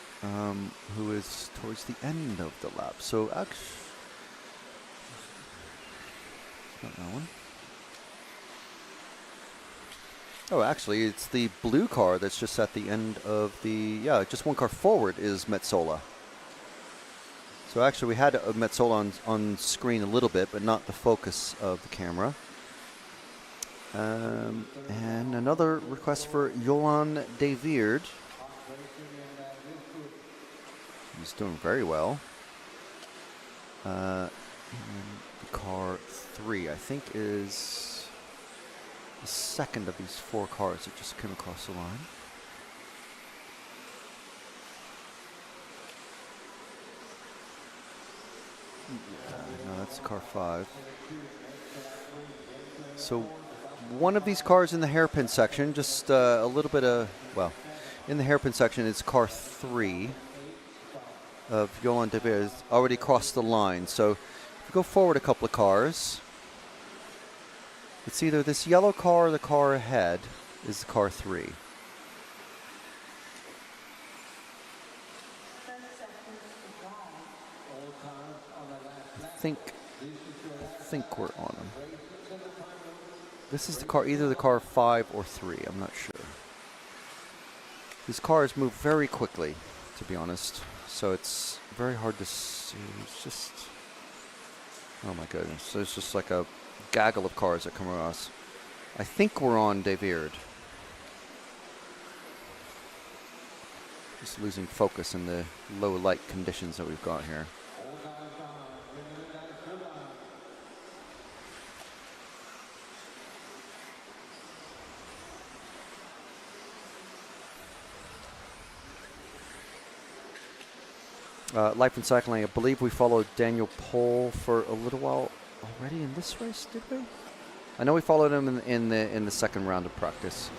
who is towards the end of the lap. So actually, it's not that one. Oh, actually, it's the blue car that's just at the end of the, just one car forward is Metsola. So actually, we had Metsola on screen a little bit, but not the focus of the camera. And another request for Johan De Weerd. He's doing very well. And the car 3, I think, is the second of these 4 cars that just came across the line. No, that's car 5. So one of these cars in the hairpin section, just a little bit of, in the hairpin section, it's car 3 of Johan De Weerd. Already crossed the line. So if you go forward a couple of cars, it's either this yellow car or the car ahead is the car 3. I think we're on them. This is the car, either the car 5 or 3, I'm not sure. These cars move very quickly, to be honest, so it's very hard to see. It's just, oh my goodness, so it's just like a gaggle of cars that come across. I think we're on De Weerd. Just losing focus in the low light conditions that we've got here. Life and Cycling, I believe we followed Daniel Pohl for a little while already in this race, did we? I know we followed him in the second round of practice.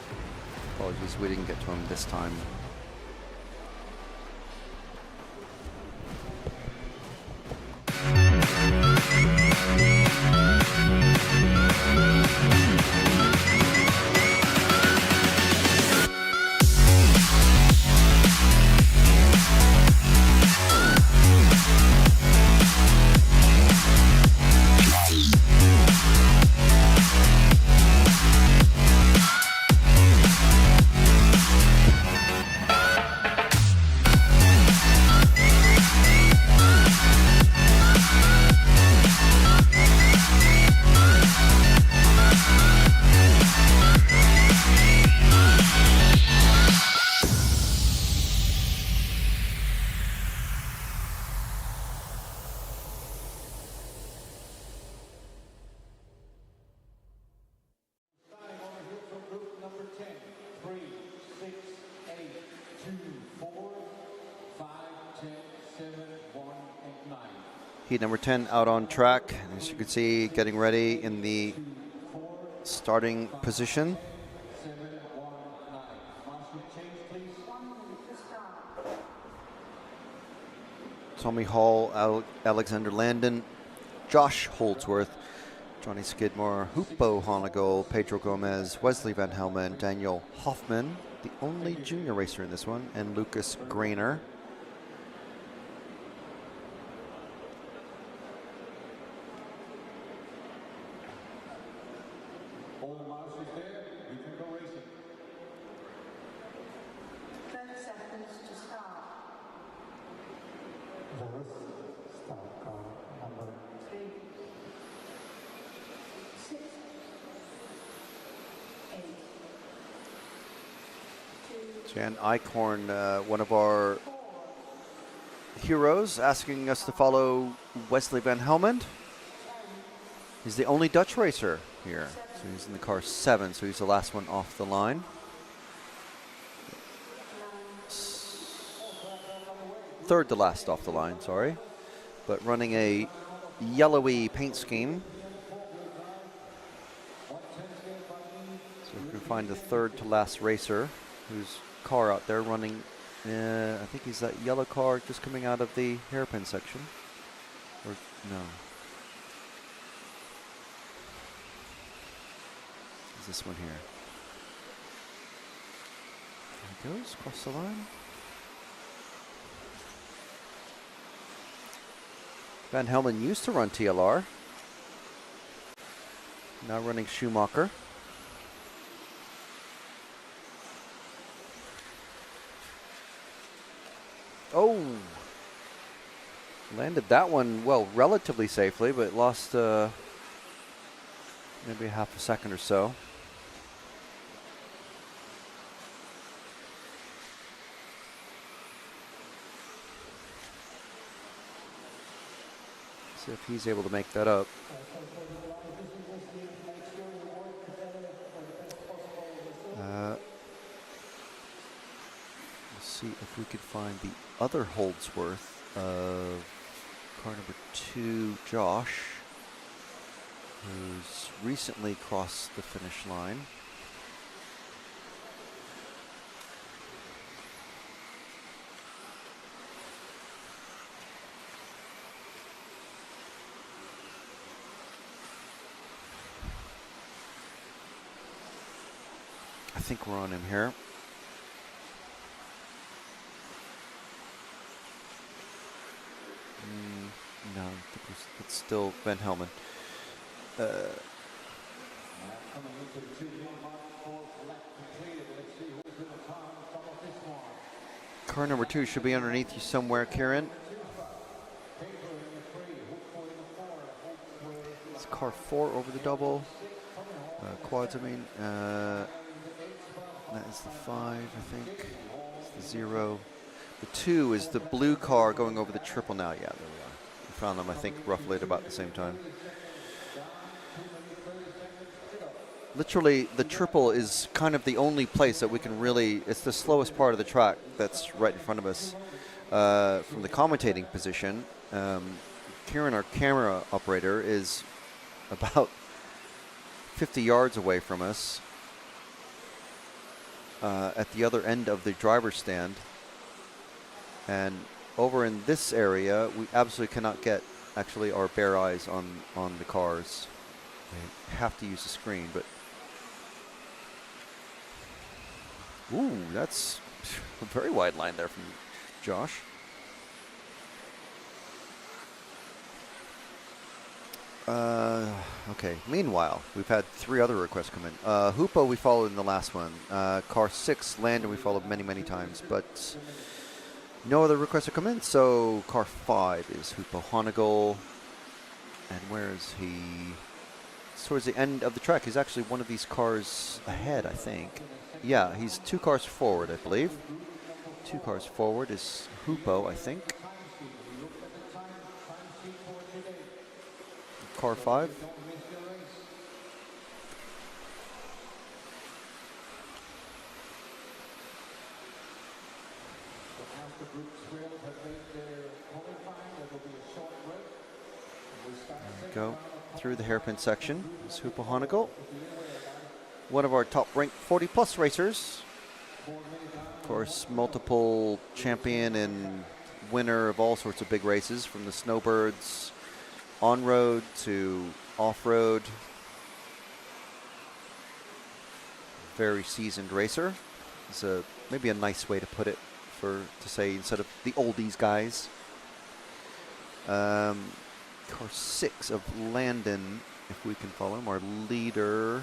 Apologies, we didn't get to him this time. Heat number 10 out on track. As you can see, getting ready in the starting position. Tommy Hall, Alexander Landon, Josh Holdsworth, Johnny Skidmore, Hupo Honegol, Pedro Gomez, Wesley Van Helmen, Daniel Hoffman, the only junior racer in this one, and Lucas Grainer. Jan Eichhorn, one of our heroes, asking us to follow Wesley Van Helmond. He's the only Dutch racer here. So he's in the car 7, so he's the last one off the line. Third to last off the line, sorry. But running a yellowy paint scheme. So we can find the third to last racer who's car out there running, I think he's that yellow car just coming out of the hairpin section. Or no. Is this one here? There he goes, across the line. Van Helmen used to run TLR. Now running Schumacher. Oh, landed that one, well, relatively safely, but lost maybe half a second or so. See if he's able to make that up. See if we could find the other Holdsworth of car number 2, Josh, who's recently crossed the finish line. I think we're on him here. No, I think it's still Van Helmen. Car number 2 should be underneath you somewhere, Kieran. It's car 4 over the double. Quads, I mean. That is the 5, I think. It's the 0. The 2 is the blue car going over the triple now. Yeah, there we are. We found them, I think, roughly at about the same time. Literally, the triple is kind of the only place that we can really, it's the slowest part of the track that's right in front of us. From the commentating position, Kieran, our camera operator, is about 50 yards away from us at the other end of the driver's stand. And over in this area, we absolutely cannot get actually our bare eyes on the cars. We have to use the screen, but ooh, that's a very wide line there from Josh. Okay, meanwhile, we've had 3 other requests come in. Hupo we followed in the last one. Car 6, Landon, we followed many, many times, but no other requests have come in, so car 5 is Hupo Honegol. And where is he? It's towards the end of the track. He's actually one of these cars ahead, I think. Yeah, he's 2 cars forward, I believe. 2 cars forward is Hupo, I think. Car 5. Go through the hairpin section. This Hoopa Honegal, one of our top-ranked 40-plus racers. Of course, multiple champion and winner of all sorts of big races, from the snowbirds on-road to off-road. Very seasoned racer. It's maybe a nice way to put it, to say, instead of the oldies guys. Car 6 of Landon, if we can follow him, our leader.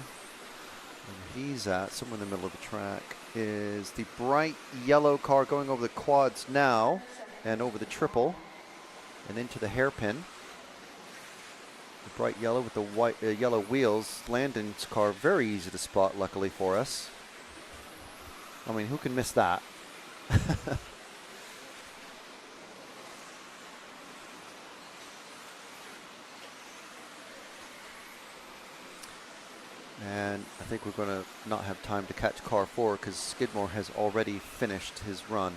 Where he's at, somewhere in the middle of the track, is the bright yellow car going over the quads now and over the triple and into the hairpin. The bright yellow with the white yellow wheels. Landon's car very easy to spot, luckily for us. I mean, who can miss that? And I think we're going to not have time to catch car 4 because Skidmore has already finished his run.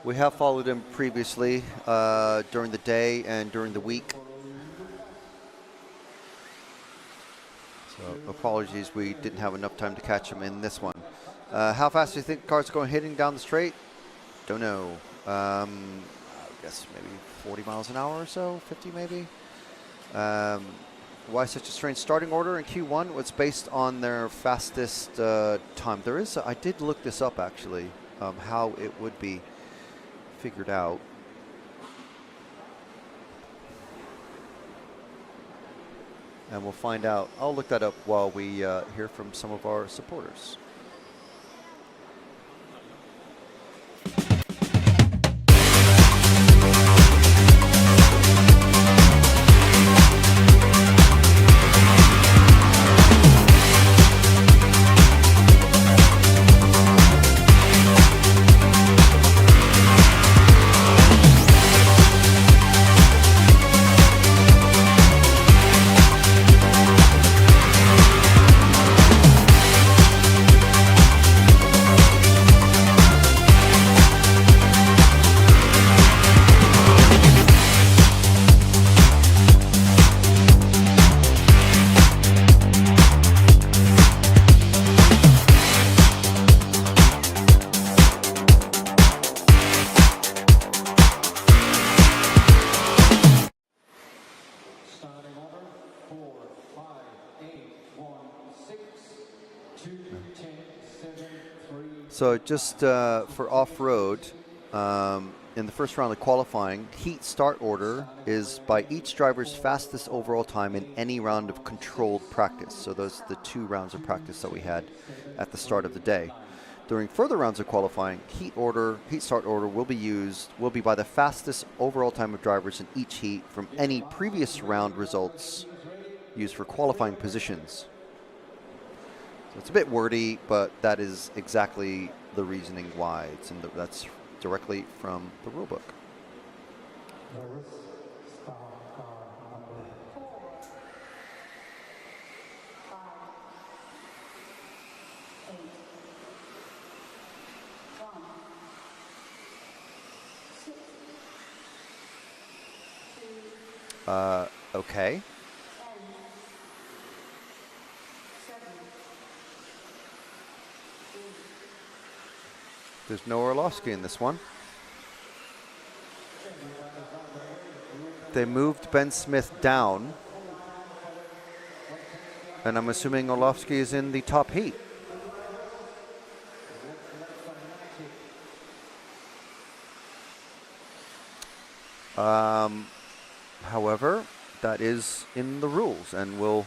We have followed him previously during the day and during the week. So apologies, we didn't have enough time to catch him in this one. How fast do you think the car's going hitting down the straight? Don't know. I guess maybe 40 miles an hour or so, 50 maybe. Why such a strange starting order in Q1? Was based on their fastest time. There is, I did look this up actually, how it would be figured out. And we'll find out. I'll look that up while we hear from some of our supporters. So just for off-road, in the first round of qualifying, heat start order is by each driver's fastest overall time in any round of controlled practice. So those are the 2 rounds of practice that we had at the start of the day. During further rounds of qualifying, heat start order will be by the fastest overall time of drivers in each heat from any previous round results used for qualifying positions. So it's a bit wordy, but that is exactly the reasoning why. That's directly from the rulebook. Okay. There's no Orlovsky in this one. They moved Ben Smith down, and I'm assuming Orlovsky is in the top heat. However, that is in the rules, and we'll.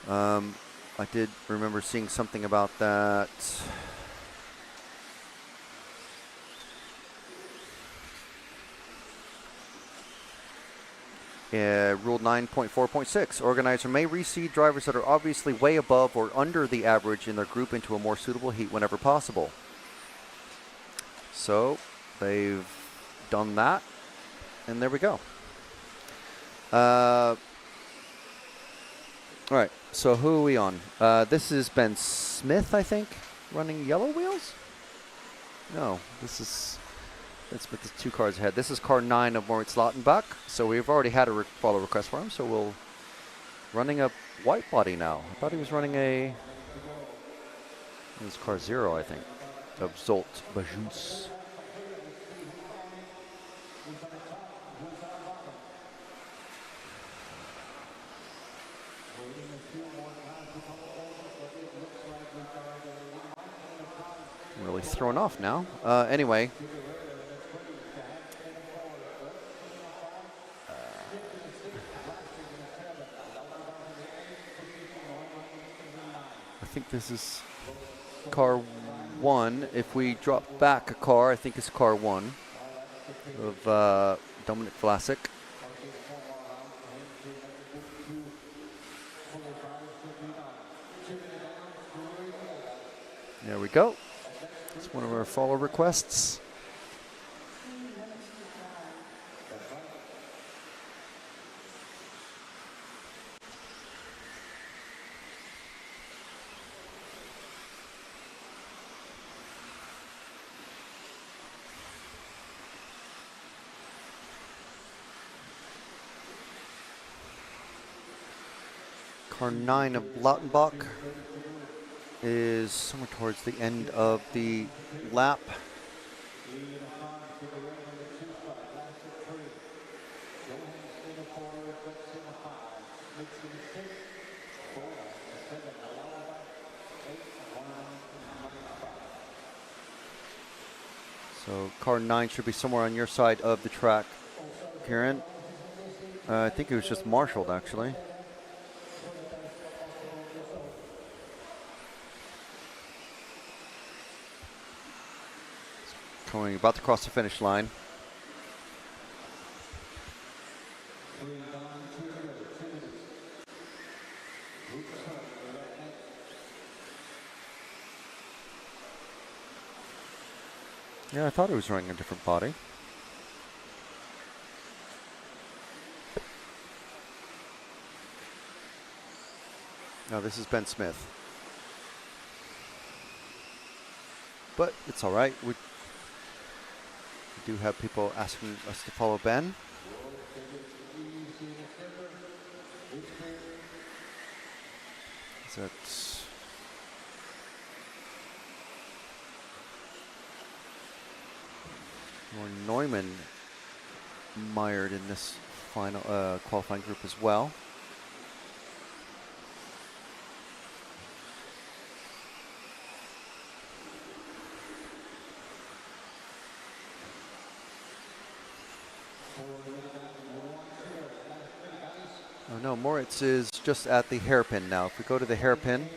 I did remember seeing something about that. Rule 9.4.6, organizer may reseed drivers that are obviously way above or under the average in their group into a more suitable heat whenever possible. So they've done that, and there we go. All right, so who are we on? This is Ben Smith, I think, running yellow wheels? No, this is Ben Smith is 2 cars ahead. This is car 9 of Moritz Lautenbach. So we've already had a follow request for him. So we'll running a white body now. I thought he was running a. It was car 0, I think, of Zolt Bajus. Really thrown off now. Anyway. I think this is car 1. If we drop back a car, I think it's car 1 of Dominic Vlasic. There we go. It's one of our follow requests. Car 9 of Lautenbach is somewhere towards the end of the lap. So car 9 should be somewhere on your side of the track, Kieran. I think it was just marshaled, actually. Coming, about to cross the finish line. Yeah, I thought he was running a different body. No, this is Ben Smith. But it's all right. We do have people asking us to follow Ben. Is that more Neumann mired in this final qualifying group as well? Oh no, Moritz is just at the hairpin now. If we go to the hairpin,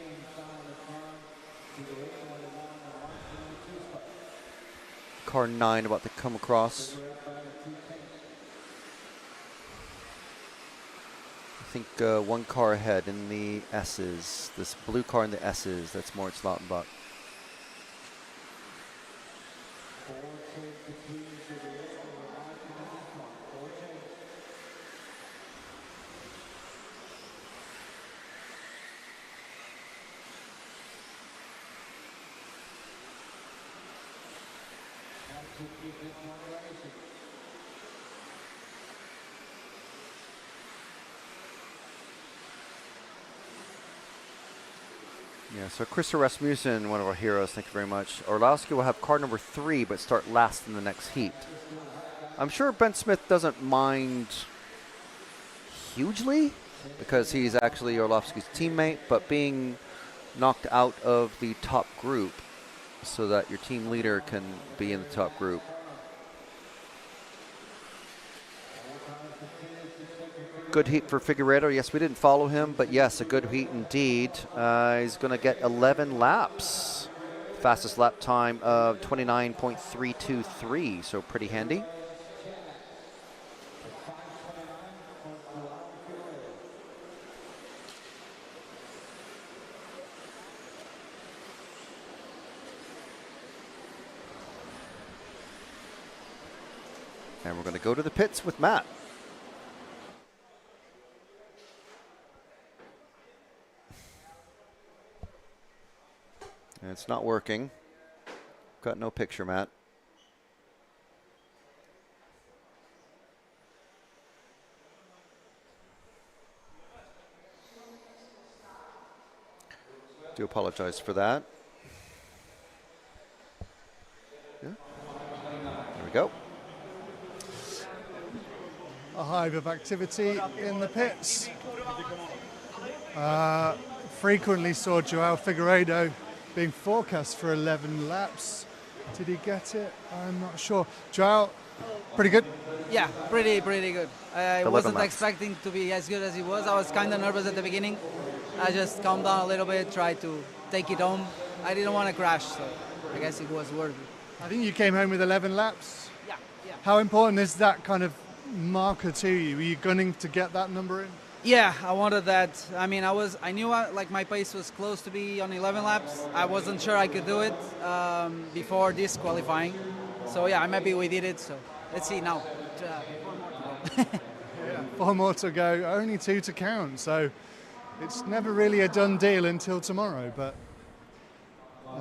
car 9 about to come across. I think 1 car ahead in the S's. This blue car in the S's, that's Moritz Lautenbach. Yeah, so Chris Rasmussen, one of our heroes, thank you very much. Orlowski will have car number 3, but start last in the next heat. I'm sure Ben Smith doesn't mind hugely, because he's actually Orlovsky's teammate, but being knocked out of the top group so that your team leader can be in the top group. Good heat for Figueiredo. Yes, we didn't follow him, but yes, a good heat indeed. He's going to get 11 laps. Fastest lap time of 29.323, so pretty handy. And we're going to go to the pits with Matt. And it's not working. Got no picture, Matt. Do apologize for that. Yeah. There we go. A hive of activity in the pits. Frequently saw Joao Figueiredo being forecast for 11 laps. Did he get it? I'm not sure. Joao, pretty good? Yeah, pretty good. I 11 wasn't laps. expecting to be as good as he was. I was kind of nervous at the beginning. I just calmed down a little bit, tried to take it home. I didn't want to crash, so I guess it was worth it. I think you came home with 11 laps. Yeah. How important is that kind of marker to you? Were you gunning to get that number in? Yeah, I wanted that. I mean, I knew like my pace was close to be on 11 laps. I wasn't sure I could do it before this qualifying. So yeah, I'm happy we did it. So let's see now. 4 more to go. Yeah, 4 more to go, only 2 to count. So it's never really a done deal until tomorrow. But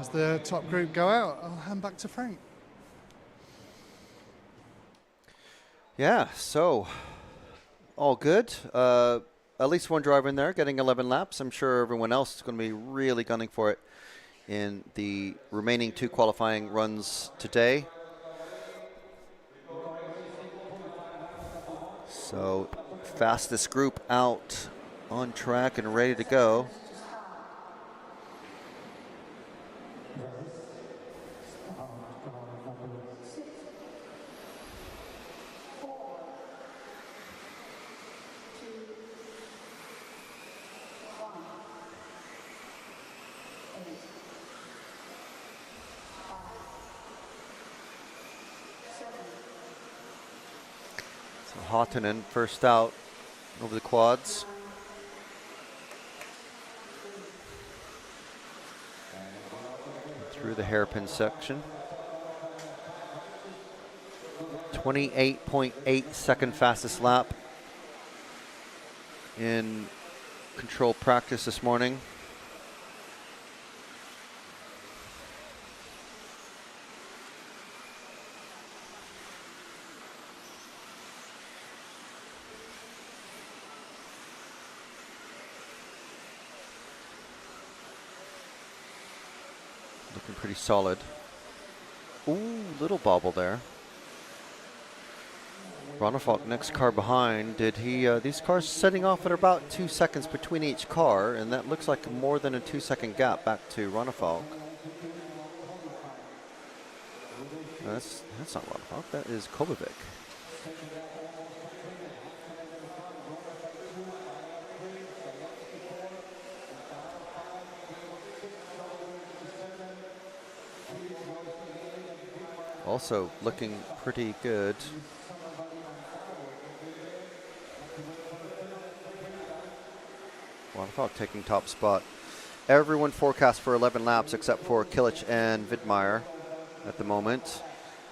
as the top group go out, I'll hand back to Frank. Yeah, so all good. At least one driver in there getting 11 laps. I'm sure everyone else is going to be really gunning for it in the remaining 2 qualifying runs today. So fastest group out on track and ready to go. Hotonen first out over the quads. Through the hairpin section. 28.8 second fastest lap in control practice this morning. Looking pretty solid. Ooh, little bobble there. Ronefalk, next car behind. Did he? These cars setting off at about 2 seconds between each car, and that looks like more than a 2-second gap back to Ronefalk. That's not Ronefalk. That is Kobovic. Also looking pretty good. Ronefalk taking top spot. Everyone forecast for 11 laps except for Kilich and Widmeyer at the moment.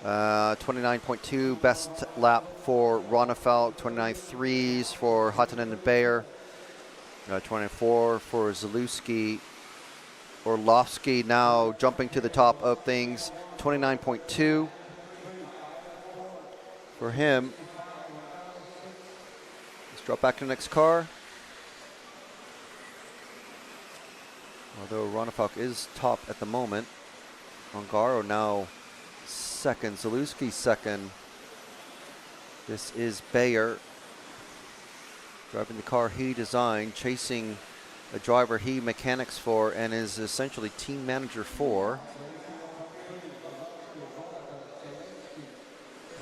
29.2 best lap for Ronefalk, 29.3s for Hotonen and Bayer, 24 for Zalewski. Orlovsky now jumping to the top of things, 29.2 for him. Let's drop back to the next car. Although Ronefalk is top at the moment. Ongaro now second, Zalewski second. This is Bayer driving the car he designed, chasing a driver he mechanics for and is essentially team manager for.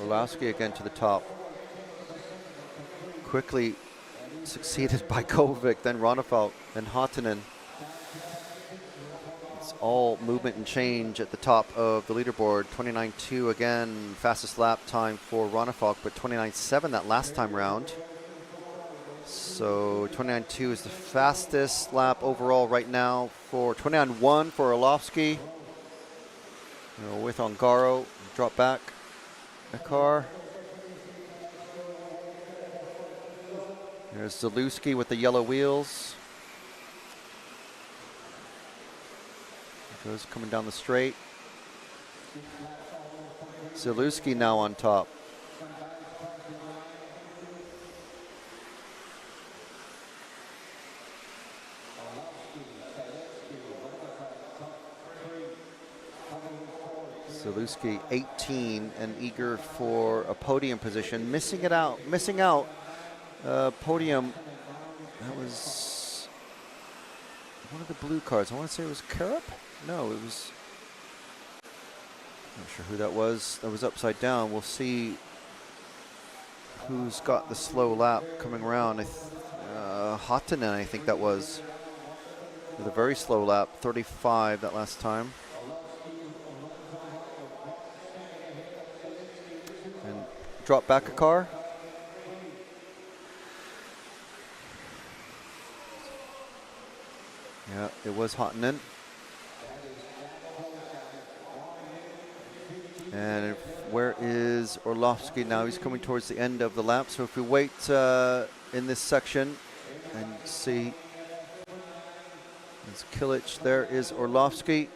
Orlowski again to the top. Quickly succeeded by Kovac, then Ronefalk, then Hotonen. It's all movement and change at the top of the leaderboard. 29.2 again, fastest lap time for Ronefalk, but 29.7 that last time round. So 29.2 is the fastest lap overall right now for 29.1 for Orlovsky. With Ongaro, drop back a car. There's Zalewski with the yellow wheels. Goes coming down the straight. Zalewski now on top. Zalewski 18 and eager for a podium position. Missing out. Podium. That was one of the blue cars. I want to say it was Karup? No, it was... Not sure who that was. That was upside down. We'll see who's got the slow lap coming around. Hottanen, I think that was. With a very slow lap, 35 that last time. And drop back a car. Yeah, it was Hottanen. And where is Orlovsky now? He's coming towards the end of the lap. So if we wait in this section and see, it's Kilic, there is Orlovsky.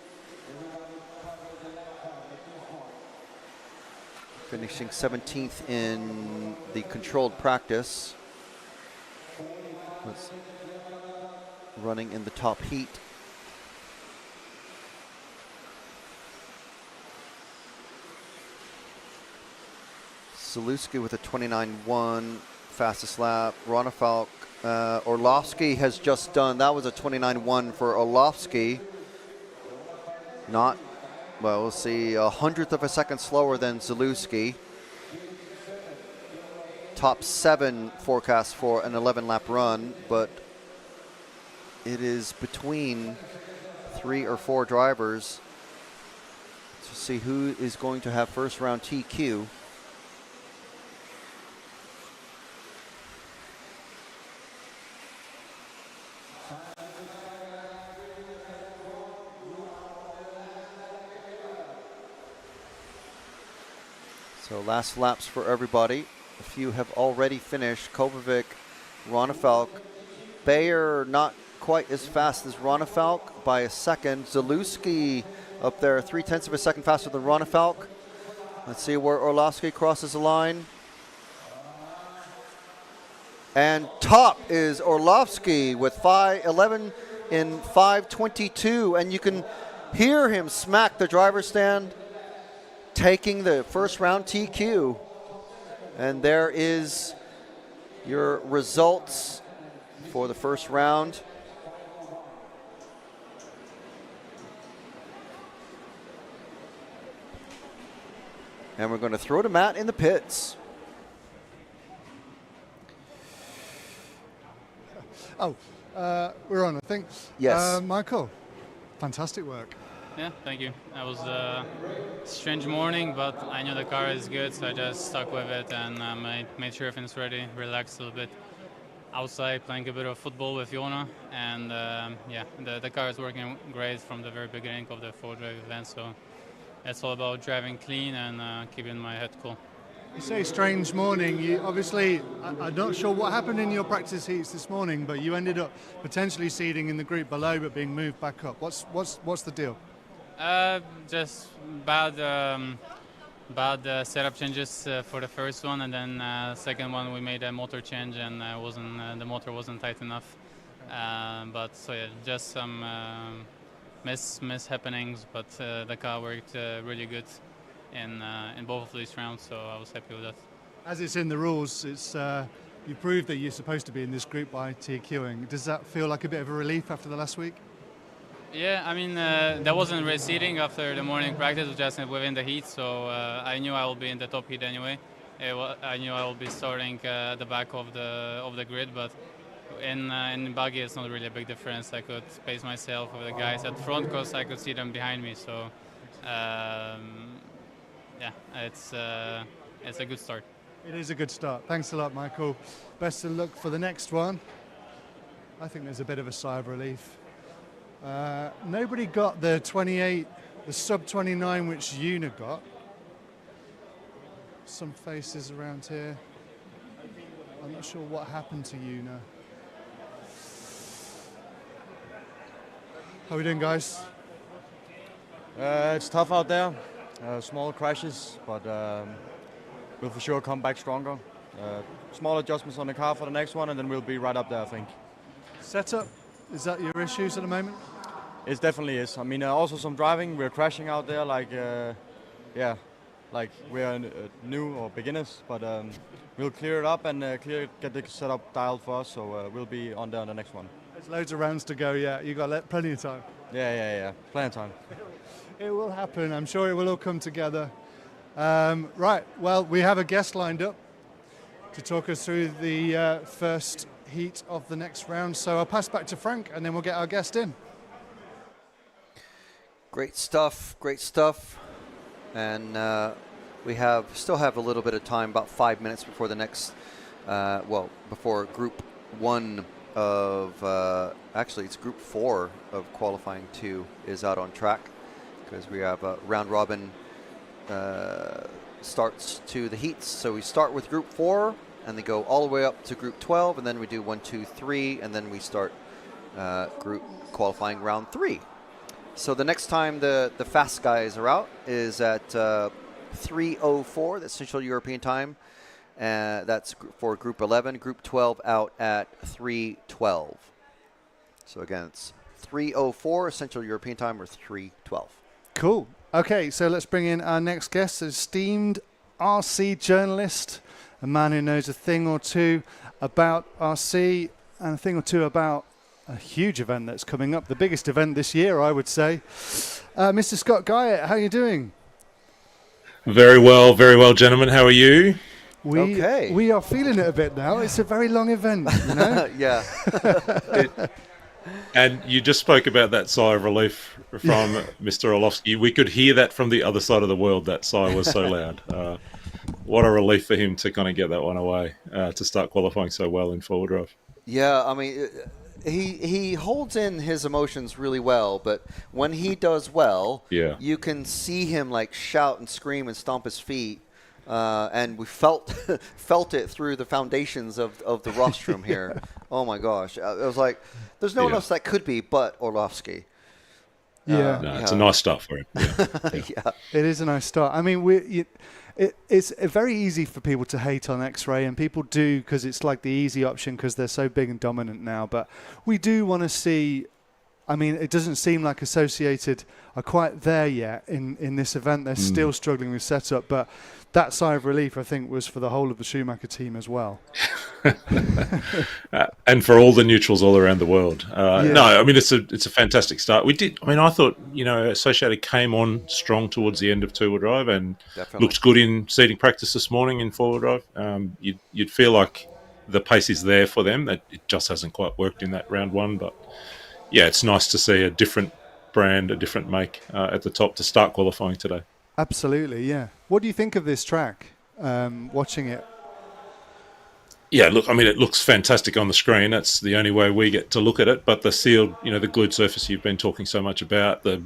Finishing 17th in the controlled practice. Was running in the top heat. Zalewski with a 29.1 fastest lap. Ronefalk, Orlovsky has just done, that was a 29.1 for Orlovsky. Not, well, we'll see, 100th of a second slower than Zalewski. Top 7 forecast for an 11-lap run, but it is between 3 or 4 drivers to see who is going to have first round TQ. So last laps for everybody. A few have already finished. Kovacic, Ronefalk. Bayer not quite as fast as Ronefalk by a second. Zalewski up there 0.3 of a second faster than Ronefalk. Let's see where Orlovsky crosses the line. And top is Orlovsky with 5:11 in 5:22. And you can hear him smack the driver's stand, taking the first round TQ. And there is your results for the first round. And we're going to throw to Matt in the pits. Oh, we're on, I think. Yes. Michael, fantastic work. Yeah, thank you. That was a strange morning, but I knew the car is good, so I just stuck with it and made sure everything's ready, relaxed a little bit outside, playing a bit of football with Jona. And yeah, the car is working great from the very beginning of the 4-drive event, so it's all about driving clean and keeping my head cool. You say strange morning. You obviously, I'm not sure what happened in your practice heats this morning, but you ended up potentially seeding in the group below, but being moved back up. What's the deal? Just bad setup changes for the first one, and then second one we made a motor change, and the motor wasn't tight enough. But so yeah, just some mishappenings, but the car worked really good in both of these rounds, so I was happy with that. As it's in the rules, it's you proved that you're supposed to be in this group by TQing. Does that feel like a bit of a relief after the last week? Yeah, I mean, there wasn't race seating after the morning practice, it was just within the heat, so I knew I will be in the top heat anyway. I knew I will be starting at the back of the grid, but in Buggy it's not really a big difference. I could pace myself with the guys at front because I could see them behind me, so yeah, it's a good start. It is a good start. Thanks a lot, Michael. Best of luck for the next one. I think there's a bit of a sigh of relief. Nobody got the 28, the sub 29, which Una got. Some faces around here. I'm not sure what happened to Una. How are we doing, guys? It's tough out there. Small crashes, but we'll for sure come back stronger. Small adjustments on the car for the next one, and then we'll be right up there, I think. Setup, is that your issues at the moment? It definitely is. I mean, also some driving. We're crashing out there, like we're new or beginners, but we'll clear it up and get the setup dialed for us. So we'll be on there on the next one. There's loads of rounds to go. Yeah, you got plenty of time. Yeah, plenty of time. It will happen. I'm sure it will all come together. Right. Well, we have a guest lined up to talk us through the first heat of the next round. So I'll pass back to Frank, and then we'll get our guest in. Great stuff. And we still have a little bit of time, about 5 minutes before the next, before Group 1 of, actually it's Group 4 of qualifying 2 is out on track, because we have a round robin starts to the heats. So we start with Group 4, and they go all the way up to Group 12, and then we do 1, 2, 3, and then we start group qualifying round 3. So the next time the fast guys are out is at 3:04, that's Central European time. That's for Group 11. Group 12 out at 3:12. So again, it's 3:04 Central European time, or 3:12. Cool. Okay, so let's bring in our next guest, esteemed RC journalist, a man who knows a thing or two about RC and a thing or two about a huge event that's coming up, the biggest event this year, I would say. Mr. Scott Guyett, how are you doing? Very well, gentlemen. How are you? We are feeling it a bit now. It's a very long event, you know? Yeah. And you just spoke about that sigh of relief from Mr. Orlovsky. We could hear that from the other side of the world. That sigh was so loud. What a relief for him to kind of get that one away, to start qualifying so well in four-wheel drive. Yeah, I mean, he holds in his emotions really well, but when he does well, you can see him like shout and scream and stomp his feet. And we felt it through the foundations of the rostrum here. Oh my gosh! It was like, there's no one else that could be but Orlovsky. It's a nice start for him. Yeah. It is a nice start. I mean, it's very easy for people to hate on X-Ray, and people do, because it's like the easy option because they're so big and dominant now. But we do want to see. I mean, it doesn't seem like Associated are quite there yet in this event. They're still struggling with setup, but that sigh of relief, I think, was for the whole of the Schumacher team as well. And for all the neutrals all around the world. No, I mean, it's a fantastic start. I thought, Associated came on strong towards the end of two-wheel drive and looked good in seating practice this morning in four-wheel drive. You'd feel like the pace is there for them. That it just hasn't quite worked in that round one, but yeah, it's nice to see a different brand, a different make at the top to start qualifying today. Absolutely, yeah. What do you think of this track, watching it? Yeah, look, I mean, it looks fantastic on the screen. That's the only way we get to look at it. But the sealed, the glued surface you've been talking so much about, the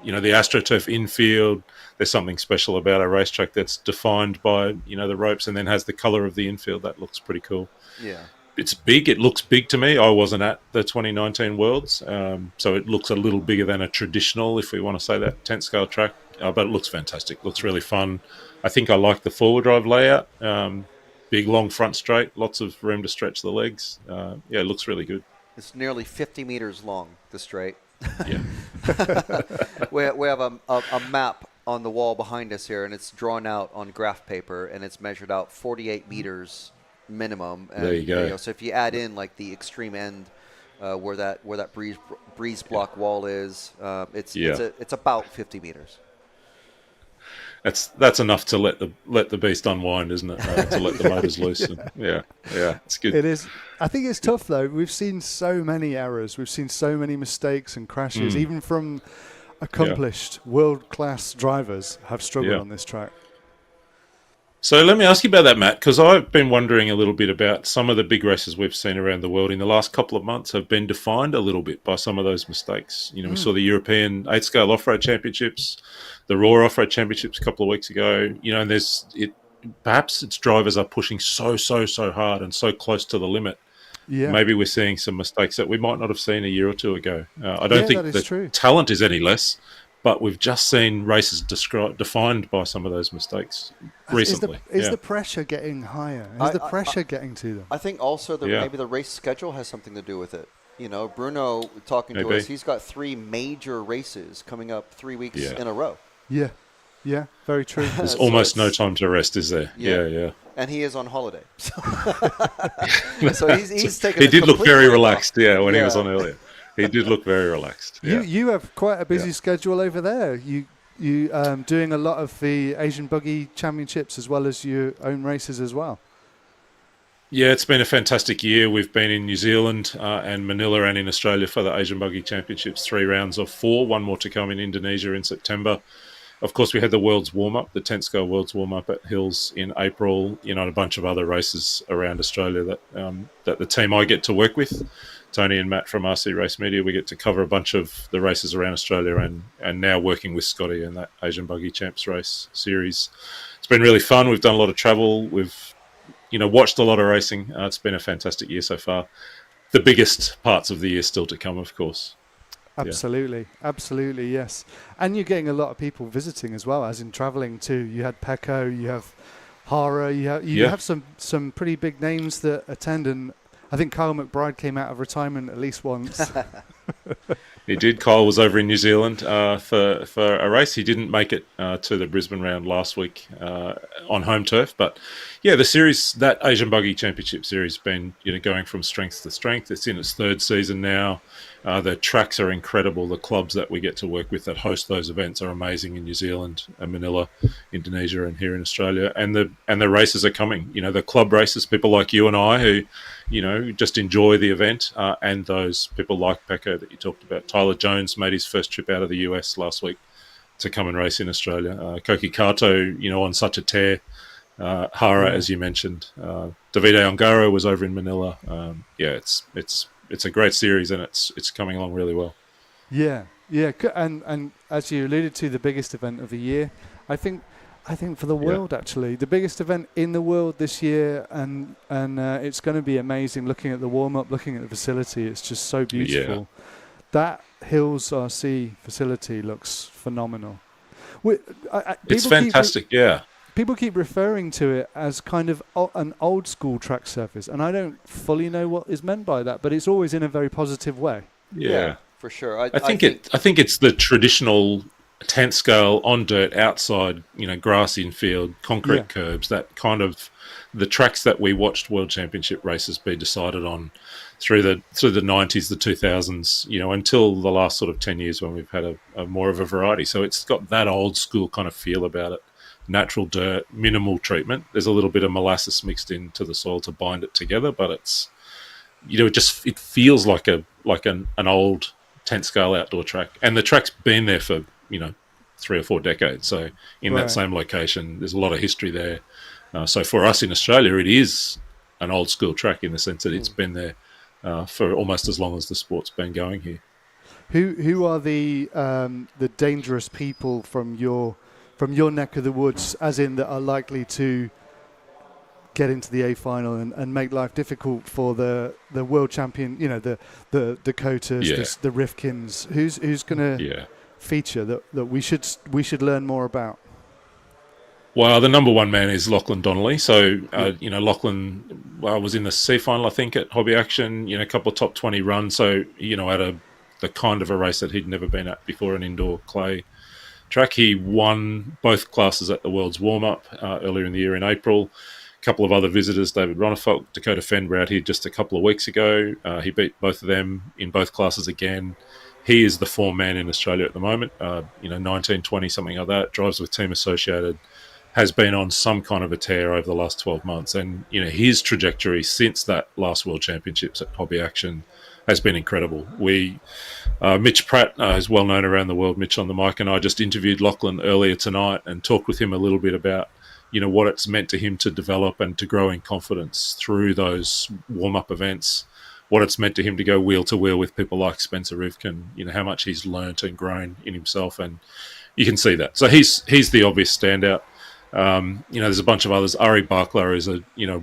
AstroTurf infield, there's something special about a racetrack that's defined by, the ropes and then has the colour of the infield. That looks pretty cool. Yeah. It's big. It looks big to me. I wasn't at the 2019 Worlds, so it looks a little bigger than a traditional, if we want to say that, tent scale track. But it looks fantastic. Looks really fun. I think I like the four-wheel drive layout. Big, long front straight. Lots of room to stretch the legs. It looks really good. It's nearly 50 meters long, the straight. Yeah. we have a map on the wall behind us here, and it's drawn out on graph paper, and it's measured out 48 meters minimum. And, there you go. So if you add in like the extreme end, where that breeze block wall is, it's about 50 meters. That's enough to let the beast unwind, isn't it? To let the motors loose. And, yeah, it's good. It is. I think it's tough though. We've seen so many errors. We've seen so many mistakes and crashes, even from accomplished world-class drivers have struggled on this track. So let me ask you about that, Matt, because I've been wondering a little bit about some of the big races we've seen around the world in the last couple of months have been defined a little bit by some of those mistakes. We saw the European 8-scale off-road championships, the Raw off-road championships a couple of weeks ago, and perhaps its drivers are pushing so hard and so close to the limit. Yeah. Maybe we're seeing some mistakes that we might not have seen a year or two ago. I don't think the talent is any less, but we've just seen races defined by some of those mistakes recently. Is the pressure getting higher? Is the pressure getting to them? I think also maybe the race schedule has something to do with it. You know, Bruno talking to us, he's got 3 major races coming up 3 weeks in a row. Yeah, very true. There's almost no time to rest, is there? Yeah. And he is on holiday. So he's taking He did look very relaxed, when he was on Yeah. earlier. He did look very relaxed. Yeah. You have quite a busy schedule over there. You doing a lot of the Asian Buggy Championships as well as your own races as well. Yeah, it's been a fantastic year. We've been in New Zealand and Manila and in Australia for the Asian Buggy Championships, 3 rounds of 4, 1 more to come in Indonesia in September. Of course, we had the World's Warm-Up, the 10th Scale World's Warm-Up at Hills in April, and a bunch of other races around Australia that the team I get to work with, Tony and Matt from RC Race Media, we get to cover a bunch of the races around Australia and now working with Scotty in that Asian Buggy Champs race series. It's been really fun. We've done a lot of travel. We've watched a lot of racing. It's been a fantastic year so far. The biggest parts of the year still to come, of course. Absolutely, yes. And you're getting a lot of people visiting as well, as in travelling too. You had Pecco, you have Hara, you have some pretty big names that attend, and I think Kyle McBride came out of retirement at least once. He did. Kyle was over in New Zealand for a race. He didn't make it to the Brisbane round last week on home turf. But yeah, the series, that Asian Buggy Championship series, has been going from strength to strength. It's in its 3rd season now. The tracks are incredible. The clubs that we get to work with that host those events are amazing in New Zealand and Manila, Indonesia, and here in Australia. And the races are coming. The club races, people like you and I who, just enjoy the event, and those people like Pecco that you talked about. Tyler Jones made his first trip out of the US last week to come and race in Australia. Koki Kato, on such a tear. Hara, as you mentioned. Davide Ongaro was over in Manila. It's a great series, and it's coming along really well. Yeah, and as you alluded to, the biggest event of the year, I think for the world actually, the biggest event in the world this year, and it's going to be amazing. Looking at the warm up, looking at the facility, it's just so beautiful. Yeah. That Hills RC facility looks phenomenal. It's fantastic, People keep referring to it as kind of an old school track surface, and I don't fully know what is meant by that, but it's always in a very positive way. Yeah, for sure. I think it's the traditional 10th scale on dirt outside, grass infield, concrete curbs, that kind of the tracks that we watched World Championship races be decided on through the 90s, the 2000s, until the last sort of 10 years when we've had a more of a variety. So it's got that old school kind of feel about it. Natural dirt, minimal treatment. There's a little bit of molasses mixed into the soil to bind it together, but it's, it feels like an old 10th scale outdoor track. And the track's been there for, 3 or 4 decades. So in that same location, there's a lot of history there. So for us in Australia, it is an old school track in the sense that it's been there for almost as long as the sport's been going here. Who are the dangerous people from your neck of the woods, as in that are likely to get into the A final and make life difficult for the world champion, the Dakotas, the Rifkins? Who's going to feature that we should learn more about? Well, the number one man is Lachlan Donnelly. So, Lachlan was in the C final, I think, at Hobby Action, a couple of top 20 runs. So, at the kind of a race that he'd never been at before, an indoor clay track. He won both classes at the World's Warm-Up earlier in the year in April. A couple of other visitors, David Ronnefeldt, Dakota Fenn, were out here just a couple of weeks ago. He beat both of them in both classes again. He is the form man in Australia at the moment, 19, 20, something like that. Drives with Team Associated, has been on some kind of a tear over the last 12 months. And, his trajectory since that last World Championships at Hobby Action has been incredible. Mitch Pratt is well known around the world, Mitch on the mic, and I just interviewed Lachlan earlier tonight and talked with him a little bit about, what it's meant to him to develop and to grow in confidence through those warm-up events, what it's meant to him to go wheel to wheel with people like Spencer Rivkin, how much he's learnt and grown in himself, and you can see that. So he's the obvious standout. There's a bunch of others. Ari Barkler is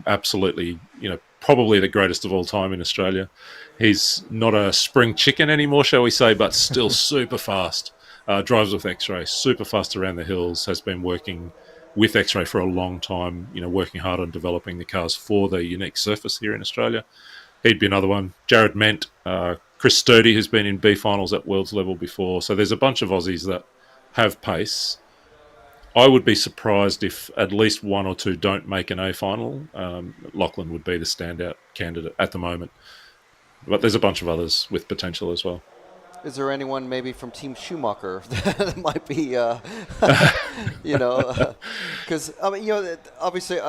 absolutely, probably the greatest of all time in Australia. He's not a spring chicken anymore, shall we say, but still super fast. drives with X-Ray, super fast around the hills, has been working with X-Ray for a long time, working hard on developing the cars for the unique surface here in Australia. He'd be another one. Jared Ment, Chris Sturdy, who's been in B finals at Worlds level before. So there's a bunch of Aussies that have pace. I would be surprised if at least one or two don't make an A final. Lachlan would be the standout candidate at the moment. But there's a bunch of others with potential as well. Is there anyone maybe from Team Schumacher that might be, because obviously,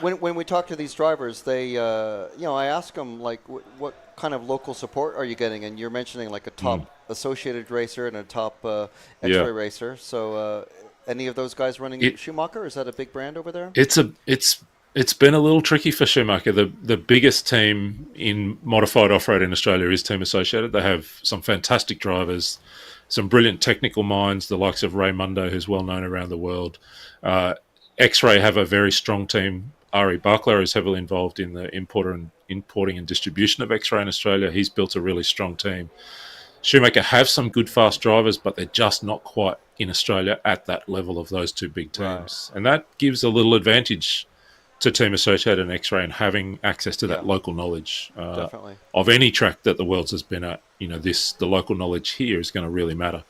when we talk to these drivers, they, I ask them like, what kind of local support are you getting? And you're mentioning like a top Associated racer and a top X-Ray racer. So, any of those guys running Schumacher? Is that a big brand over there? It's been a little tricky for Schumacher. The biggest team in modified off-road in Australia is Team Associated. They have some fantastic drivers, some brilliant technical minds, the likes of Ray Mundo, who's well known around the world. X-Ray have a very strong team. Ari Barkler is heavily involved in the importing and distribution of X-Ray in Australia. He's built a really strong team. Schumacher have some good fast drivers, but they're just not quite in Australia at that level of those two big teams. Right. And that gives a little advantage to Team Associated and X-Ray and having access to that local knowledge of any track that the Worlds has been at. The local knowledge here is going to really matter.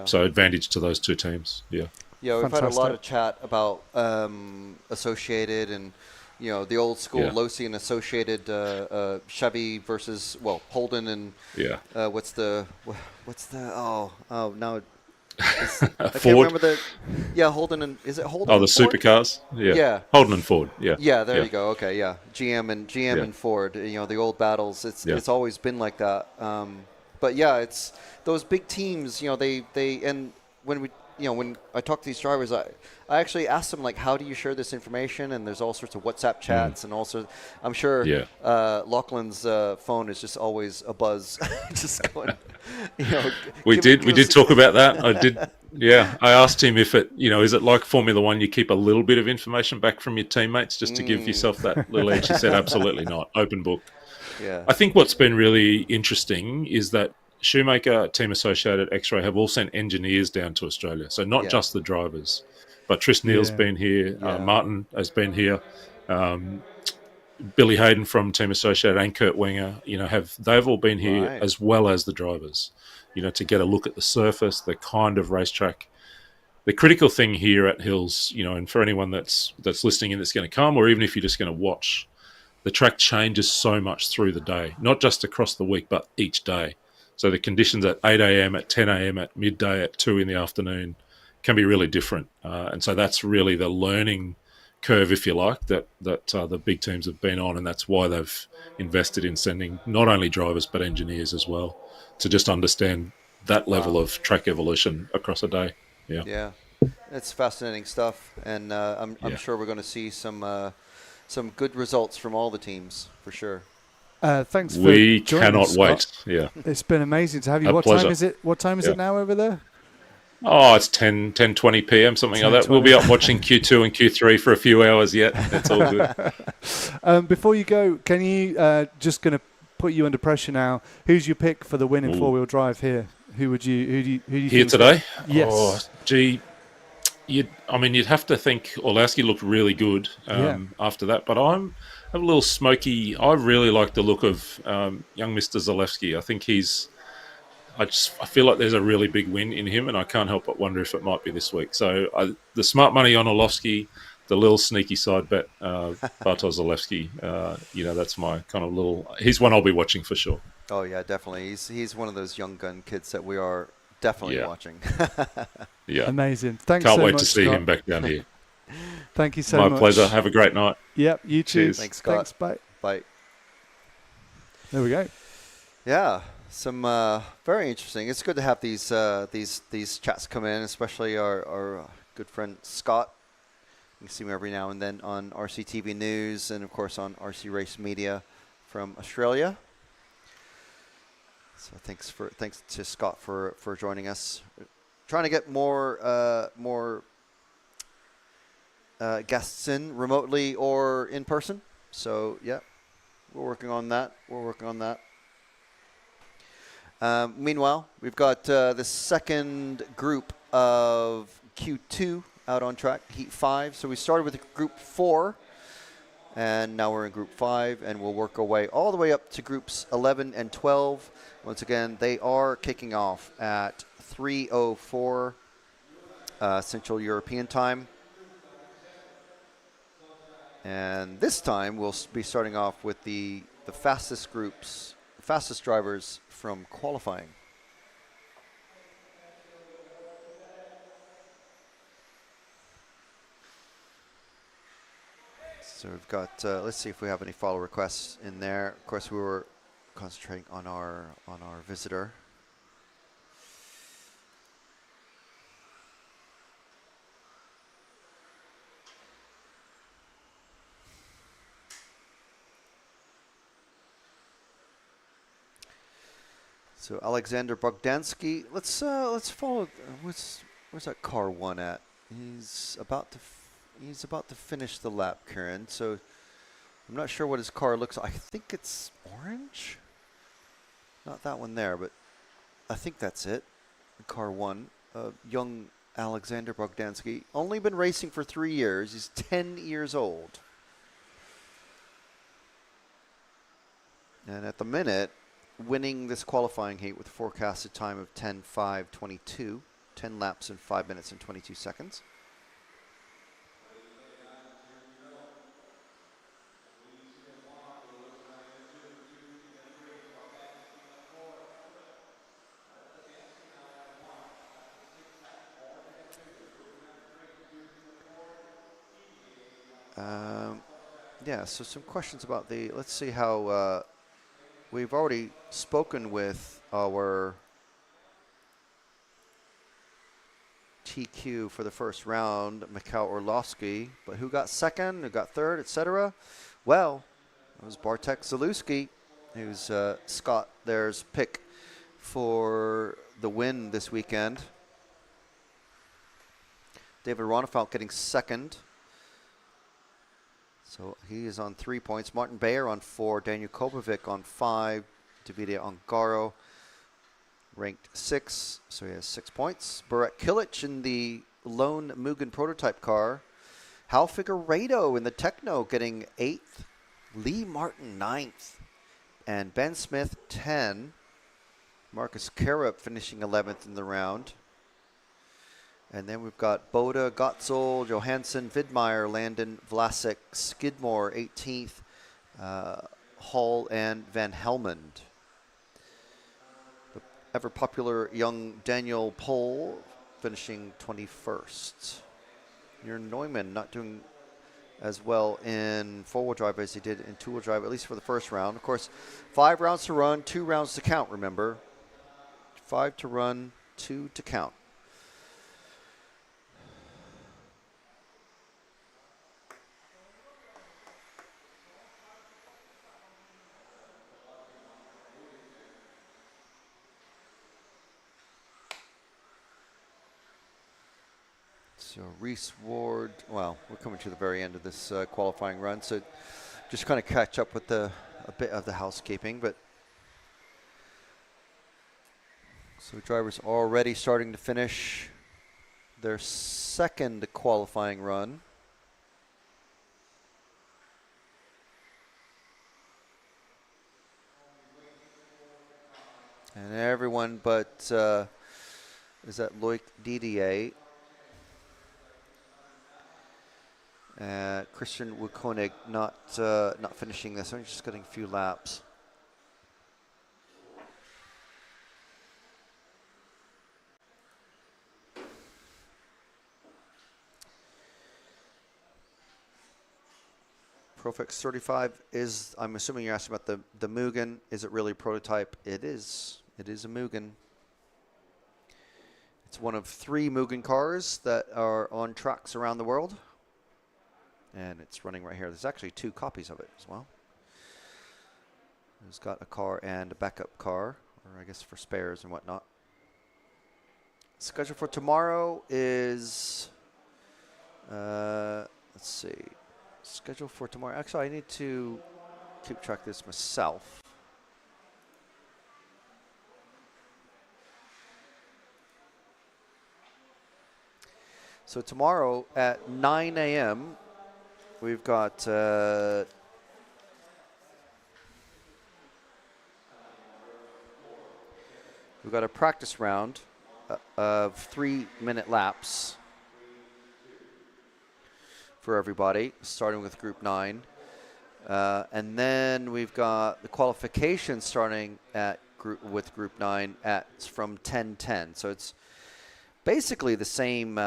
So advantage to those two teams. Yeah, we've had a lot of chat about Associated and the old school Losi and Associated Chevy versus Holden and I can't remember Holden and is it Holden? Oh, the supercars. Yeah. Holden and Ford. Yeah. There you go. Okay. Yeah. GM and Ford. The old battles. It's always been like that. But it's those big teams. They and when we. When I talk to these drivers, I actually ask them, like, how do you share this information? And there's all sorts of WhatsApp chats and also, I'm sure Lachlan's phone is just always a buzz, just going, We did talk about that. I did. Yeah. I asked him if it, is it like Formula One? You keep a little bit of information back from your teammates just to give yourself that little edge. He said, absolutely not. Open book. Yeah. I think what's been really interesting is that Schumacher, Team Associated, X-Ray have all sent engineers down to Australia. So not just the drivers, but Tris Neal's been here, Martin has been here, Billy Hayden from Team Associated and Kurt Wenger, they've all been here as well as the drivers, to get a look at the surface, the kind of racetrack. The critical thing here at Hills, and for anyone that's listening and that's going to come, or even if you're just going to watch, the track changes so much through the day, not just across the week, but each day. So the conditions at 8 a.m., at 10 a.m., at midday, at 2 in the afternoon can be really different. And so that's really the learning curve, if you like, that the big teams have been on. And that's why they've invested in sending not only drivers but engineers as well to just understand that level of track evolution across a day. Yeah. It's fascinating stuff. And I'm sure we're going to see some good results from all the teams for sure. Thanks for we joining cannot us, wait. Scott. Yeah, it's been amazing to have you. What pleasure. time is it? What time is it now over there? Oh, it's 10:20 p.m. something like that. We'll be up watching Q2 and Q3 for a few hours yet. It's all good. Before you go, can you just going to put you under pressure now? Who's your pick for the win in four-wheel drive here? Who do you here today? Yes. Oh, gee. You'd have to think Orlowski looked really good after that, but I'm a little smoky. I really like the look of young Mr. Zalewski. I think I feel like there's a really big win in him, and I can't help but wonder if it might be this week. So the smart money on Orlowski, the little sneaky side bet, Bartosz Zalewski, that's my kind of little... He's one I'll be watching for sure. Oh, yeah, definitely. He's one of those young gun kids that we are definitely watching. Yeah. Amazing. Thanks Can't so wait much, to see Scott. him back down here. Thank you so much. My pleasure. Have a great night. Yep, you too. Cheers. Thanks, Scott. Thanks, bye. Bye. There we go. Yeah, some very interesting. It's good to have these chats come in, especially our good friend Scott. You can see me every now and then on RCTV News and, of course, on RC Race Media from Australia. So thanks to Scott for joining us. Trying to get more guests in remotely or in person. So yeah, we're working on that. Meanwhile, we've got the second group of Q2 out on track, Heat 5. So we started with Group 4, and now we're in Group 5, and we'll work our way all the way up to Groups 11 and 12. Once again, they are kicking off at 3:04 Central European Time. And this time, we'll be starting off with the fastest groups, the fastest drivers from qualifying. So we've got, let's see if we have any follow requests in there. Of course, we were concentrating on our visitor. So Alexander Bogdansky, let's follow. Where's that car one at? He's about to finish the lap, Karen. So I'm not sure what his car looks like. I think it's orange. Not that one there, but I think that's it. Car one, young Alexander Bogdansky, only been racing for 3 years. He's 10 years old, and at the minute, winning this qualifying heat with a forecasted time of 10:05:22, 10 laps in 5 minutes and 22 seconds. Yeah, so some questions about the, let's see how, we've already spoken with our TQ for the first round, Mikhail Orlovsky, but who got second, who got third, etc.? Well, it was Bartek Zalewski, who's Scott there's pick for the win this weekend. David Ronefalt getting second. So he is on 3 points. Martin Bayer on 4. Daniel Kobovic on 5. Davide Ongaro ranked 6. So he has 6 points. Barrett Kilic in the lone Mugen prototype car. Hal Figueiredo in the Techno getting 8th. Lee Martin 9th. And Ben Smith 10. Marcus Carup finishing 11th in the round. And then we've got Boda, Gotzel, Johansson, Vidmeyer, Landon, Vlasic, Skidmore, 18th, Hall, and Van Helmond. The ever-popular young Daniel Pohl finishing 21st. Jörn Neumann not doing as well in four-wheel drive as he did in two-wheel drive, at least for the first round. Of course, 5 rounds to run, 2 rounds to count, remember. 5 to run, 2 to count. So Reese Ward, well, we're coming to the very end of this qualifying run, so just kind of catch up with a bit of the housekeeping. But so drivers already starting to finish their second qualifying run. And everyone but, is that Loic Didier? Christian Wukonig not finishing this. I'm just getting a few laps. Profix 35 is, I'm assuming you're asking about the Mugen. Is it really a prototype? It is. It is a Mugen. It's one of 3 Mugen cars that are on tracks around the world. And it's running right here. There's actually 2 copies of it as well. It's got a car and a backup car, or I guess for spares and whatnot. Schedule for tomorrow is, let's see. Schedule for tomorrow. Actually, I need to keep track of this myself. So tomorrow at 9 a.m., we've got a practice round of 3-minute laps for everybody, starting with Group 9. And then we've got the qualification starting with Group 9 from 10:10. So it's basically the same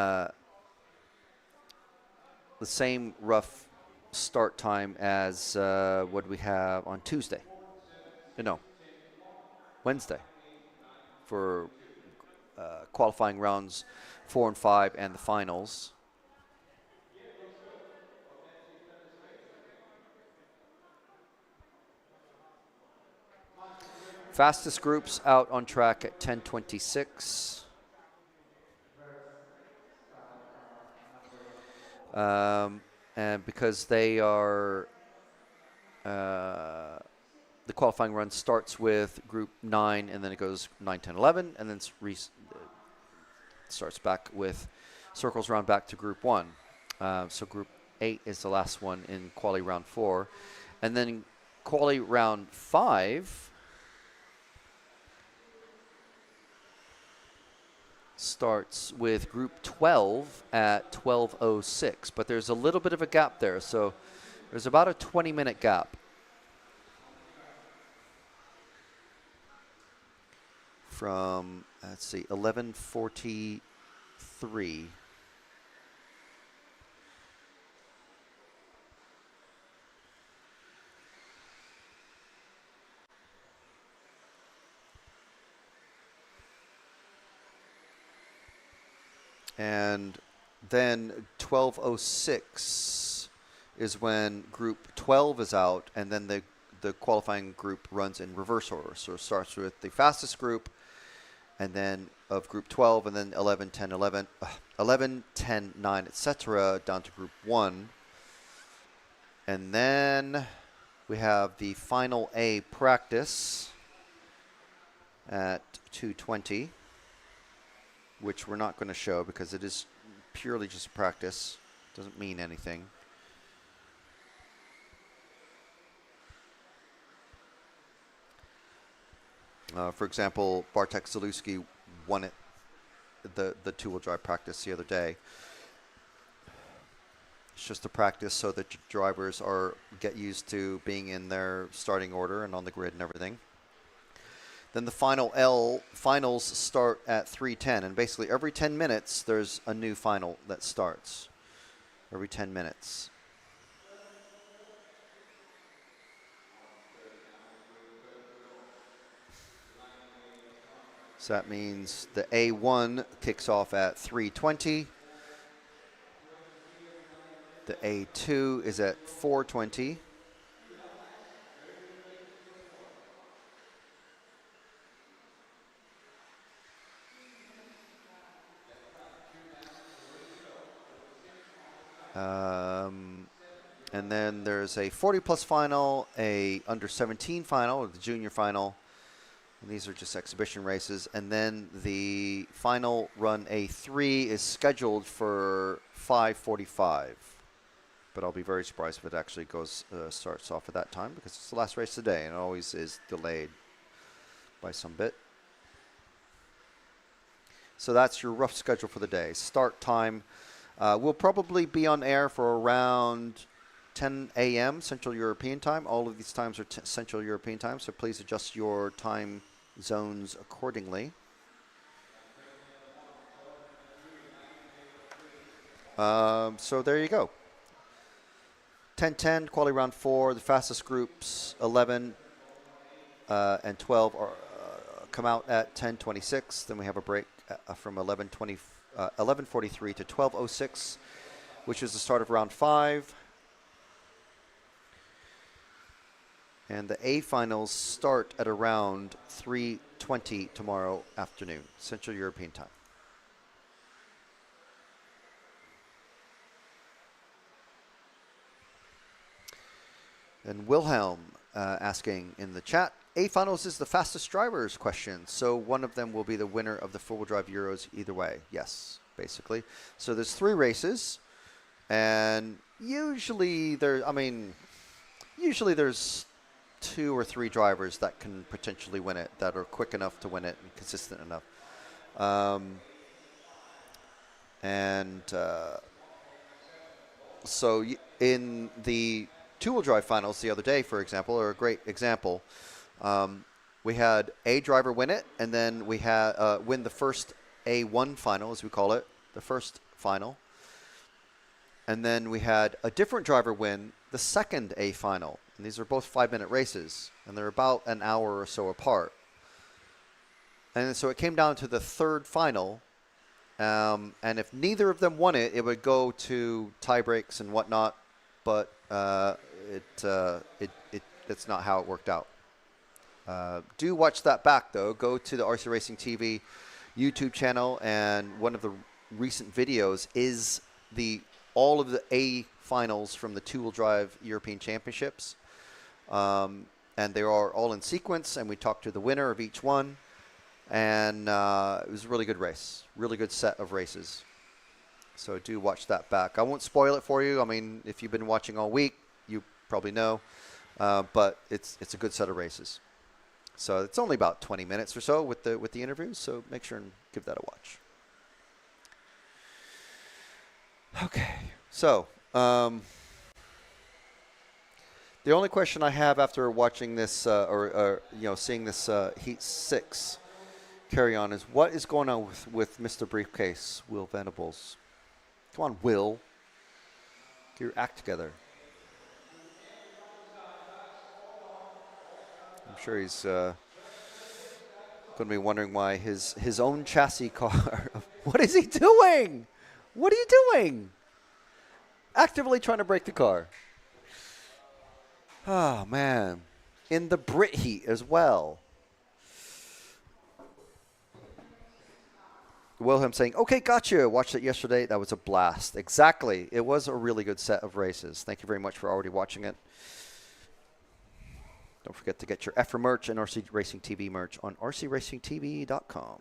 rough start time as what we have on Tuesday. No, Wednesday for qualifying rounds 4 and 5 and the finals. Fastest groups out on track at 10:26. And because they are, the qualifying run starts with Group 9, and then it goes 9, 10, 11, and then starts back with circles round back to Group 1. So Group 8 is the last one in quali round 4. And then quali round 5 starts with Group 12 at 12:06, but there's a little bit of a gap there, so there's about a 20-minute gap from, let's see, 11:43. And then 12:06 is when Group 12 is out, and then the qualifying group runs in reverse order. So it starts with the fastest group, and then of Group 12, and then 11, 10, 11, 11, 10, 9, etc., down to Group 1. And then we have the final A practice at 2:20. Which we're not going to show because it is purely just a practice. Doesn't mean anything. For example, Bartek Zalewski won it, the two-wheel drive practice the other day. It's just a practice so that drivers get used to being in their starting order and on the grid and everything. Then the final L finals start at 3:10, and basically every 10 minutes there's a new final that starts. Every 10 minutes. So that means the A1 kicks off at 3:20. The A2 is at 4:20. And then there's a 40-plus final, a under-17 final, or the junior final. And these are just exhibition races. And then the final run A3 is scheduled for 5:45. But I'll be very surprised if it actually starts off at that time, because it's the last race of the day, and it always is delayed by some bit. So that's your rough schedule for the day. Start time. We'll probably be on air for around 10 a.m. Central European time. All of these times are Central European time, so please adjust your time zones accordingly. So there you go. 10-10, quali round 4. The fastest groups, 11 and 12, come out at 10:26. Then we have a break from 11:43 to 12:06, which is the start of round 5. And the A finals start at around 3:20 tomorrow afternoon, Central European time. And Wilhelm asking in the chat, A finals is the fastest drivers question, so one of them will be the winner of the 4WD Euros either way. Yes, basically. So there's 3 races, and usually there's 2 or 3 drivers that can potentially win it, that are quick enough to win it and consistent enough. So in the 2-wheel drive finals the other day, for example, are a great example. We had a driver win it, and then we had win the first A1 final, as we call it, the first final. And then we had a different driver win the second A final. And these are both 5-minute races, and they're about an hour or so apart. And so it came down to the third final. And if neither of them won it, it would go to tie breaks and whatnot. But it's not how it worked out. Do watch that back, though. Go to the RC Racing TV YouTube channel, and one of the recent videos is all of the A finals from the 2-wheel drive European Championships. And they are all in sequence, and we talked to the winner of each one. And it was a really good race, really good set of races. So do watch that back. I won't spoil it for you. I mean, if you've been watching all week, you probably know. But it's a good set of races. So it's only about 20 minutes or so with the interviews. So make sure and give that a watch. Okay. So the only question I have after watching this seeing this Heat 6 carry on is, what is going on with Mr. Briefcase, Will Venables? Come on, Will. Get your act together. I'm sure he's going to be wondering why his own chassis car. What is he doing? What are you doing? Actively trying to break the car. Oh, man. In the Brit Heat as well. Wilhelm saying, okay, gotcha. Watched it yesterday. That was a blast. Exactly. It was a really good set of races. Thank you very much for already watching it. Don't forget to get your EFRA merch and RC Racing TV merch on rcracingtv.com.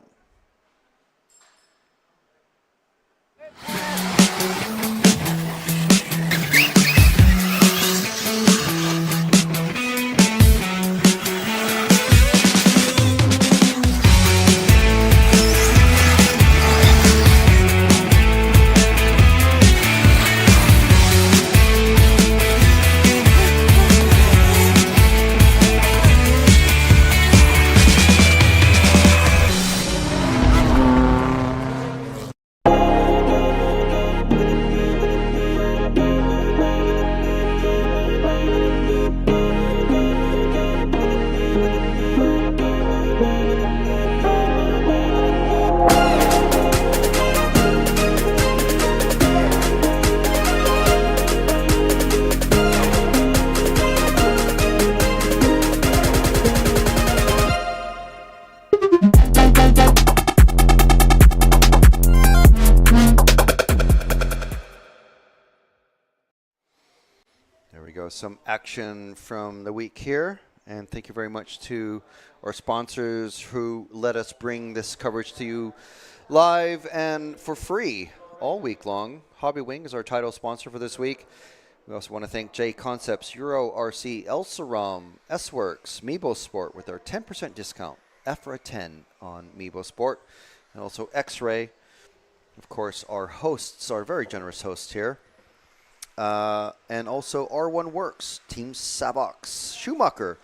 Some action from the week here, and thank you very much to our sponsors who let us bring this coverage to you live and for free all week long. Hobby Wing is our title sponsor for this week. We also want to thank J Concepts, Euro RC, El Saram, S-Works, Meebo Sport with our 10% discount, EFRA 10 on Meebo Sport, and also X-Ray. Of course, our hosts, our very generous hosts here. And also R1 Works, Team Savox, Schumacher,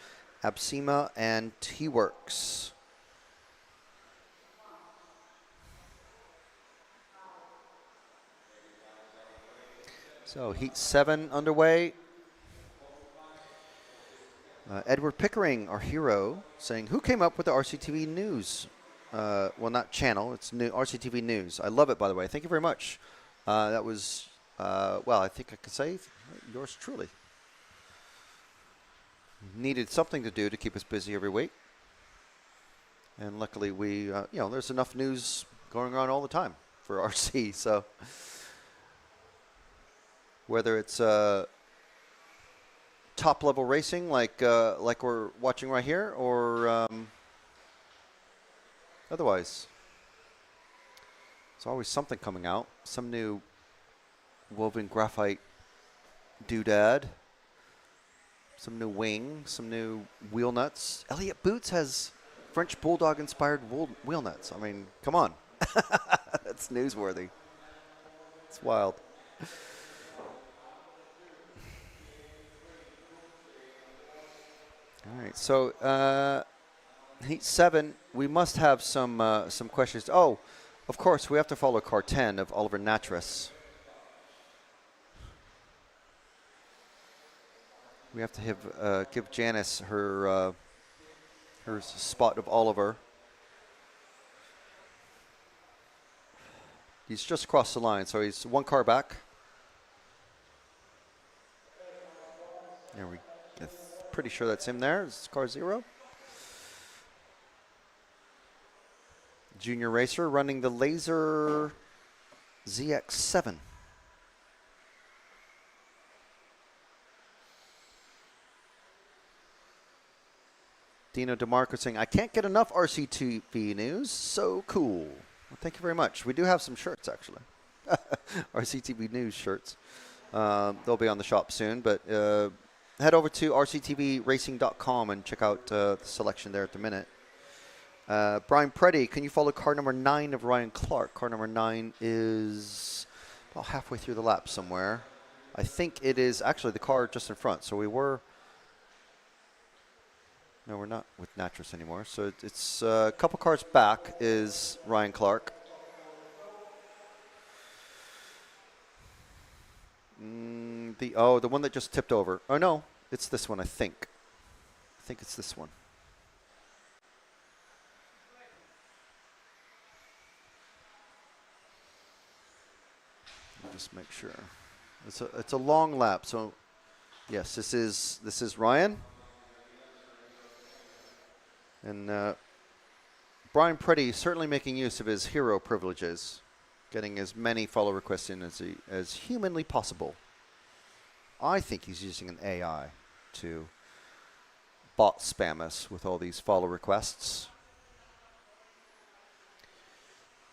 Absema, and T-Works. So Heat 7 underway. Edward Pickering, our hero, saying, who came up with the RCTV News? Well, not channel, it's new RCTV News. I love it, by the way. Thank you very much. That was... well, I think I could say yours truly. Needed something to do to keep us busy every week. And luckily we, there's enough news going on all the time for RC. So whether it's top level racing like we're watching right here, or otherwise. There's always something coming out. Some new woven graphite doodad. Some new wing. Some new wheel nuts. Elliott Boots has French Bulldog-inspired wheel nuts. I mean, come on. That's newsworthy. It's wild. All right, so Heat 7, we must have some questions. Oh, of course, we have to follow car 10 of Oliver Natras. We have to give Janice her spot of Oliver. He's just across the line, so he's one car back. There we go. Pretty sure that's him there. It's car 0. Junior racer running the Laser ZX7. Dino DeMarco saying, I can't get enough RCTV news. So cool. Well, thank you very much. We do have some shirts, actually. RCTV news shirts. They'll be on the shop soon, but head over to rctvracing.com and check out the selection there at the minute. Brian Preddy, can you follow car number 9 of Ryan Clark? Car number 9 is about halfway through the lap somewhere. I think it is actually the car just in front. So we were... No, we're not with Natras anymore. So it's a couple cars back is Ryan Clark. The one that just tipped over. Oh, no. It's this one, I think. I think it's this one. Just make sure. It's a long lap. So, yes, this is Ryan. And Brian Preddy certainly making use of his hero privileges, getting as many follow requests in as humanly possible. I think he's using an AI to bot spam us with all these follow requests.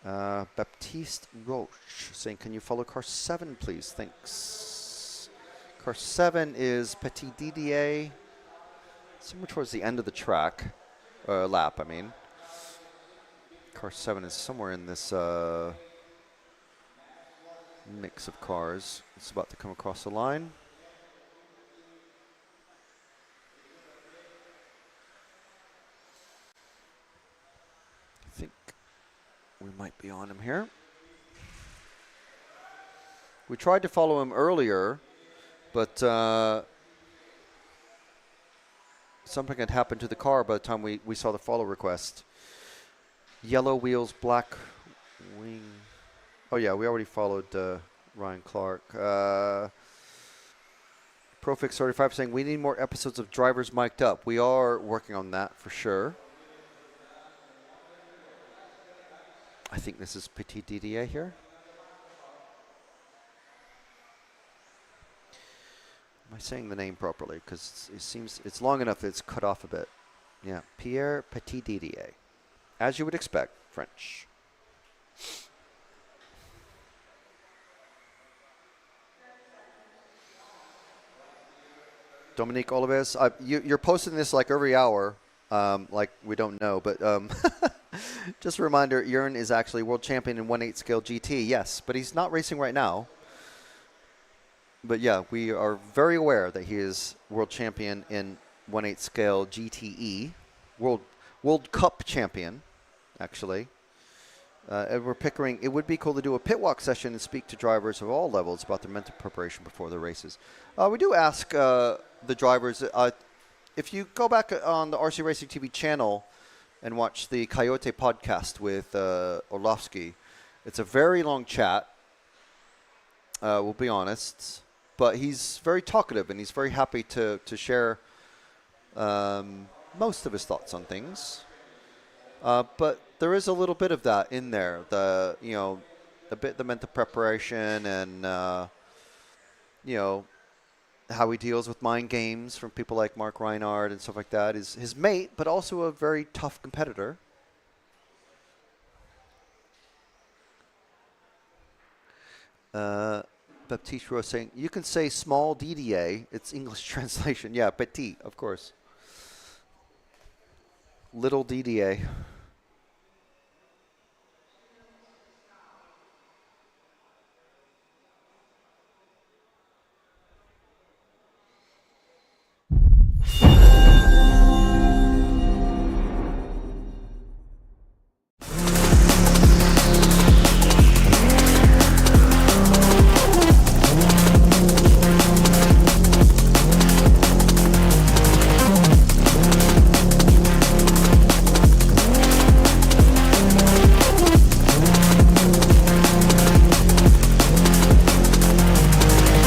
Baptiste Roche saying, can you follow car 7, please? Thanks. Car 7 is Petit Didier, somewhere towards the end of the track. Lap, I mean. Car 7 is somewhere in this mix of cars. It's about to come across the line. I think we might be on him here. We tried to follow him earlier, but something had happened to the car by the time we saw the follow request. Yellow wheels, black wing. Oh, yeah, we already followed Ryan Clark. Profix35 saying, we need more episodes of Drivers Mic'd Up. We are working on that for sure. I think this is Petit Didier here. Am I saying the name properly? Because it seems it's long enough that it's cut off a bit. Yeah, Pierre Petit Didier. As you would expect, French. Dominique Olives, you're posting this like every hour, like we don't know, but just a reminder, Jörn is actually world champion in 1/8 scale GT, yes, but he's not racing right now. But yeah, we are very aware that he is world champion in 1/8 scale GTE, World Cup champion, actually. Edward Pickering, it would be cool to do a pit walk session and speak to drivers of all levels about their mental preparation before the races. We do ask the drivers, if you go back on the RC Racing TV channel and watch the Coyote podcast with Orlovsky, it's a very long chat, we'll be honest. But he's very talkative, and he's very happy to share most of his thoughts on things. But there is a little bit of that in there. The mental preparation and how he deals with mind games from people like Mark Reinhard and stuff like that. Is his mate, but also a very tough competitor. Baptiste Roy saying, you can say small DDA. It's English translation. Yeah, petit, of course. Little DDA.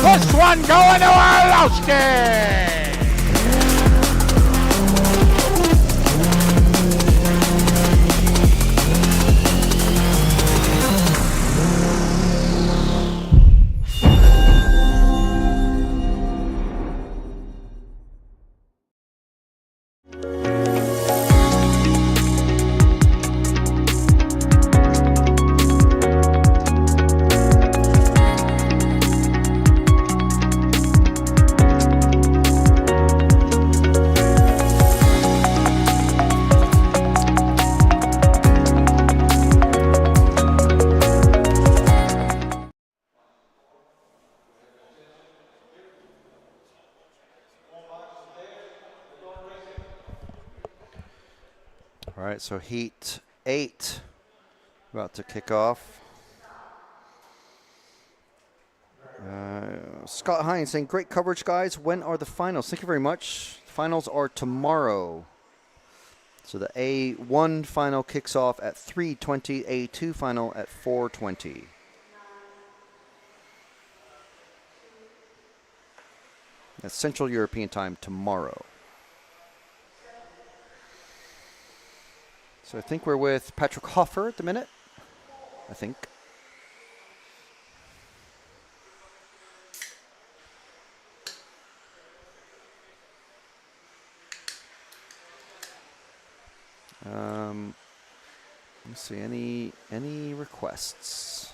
First one going to Arlowski! All right, so heat 8 about to kick off. Scott Hines saying, great coverage, guys. When are the finals? Thank you very much. Finals are tomorrow. So the A1 final kicks off at 3:20, A2 final at 4:20. That's Central European time tomorrow. So I think we're with Patrick Hoffer at the minute. I think. Let's see, any requests?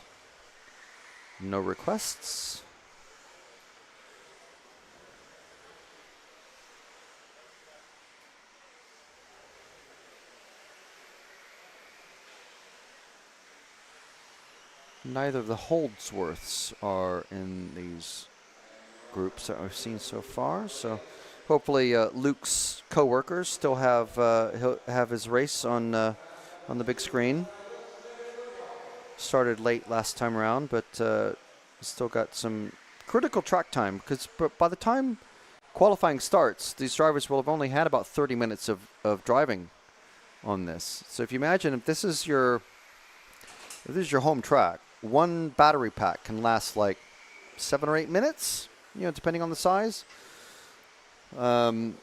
No requests. Neither of the Holdsworths are in these groups that I've seen so far. So hopefully Luke's co-workers still he'll have his race on the big screen. Started late last time around, but still got some critical track time because by the time qualifying starts, these drivers will have only had about 30 minutes of driving on this. So if you imagine if this is your home track, one battery pack can last like 7 or 8 minutes, depending on the size. I mean,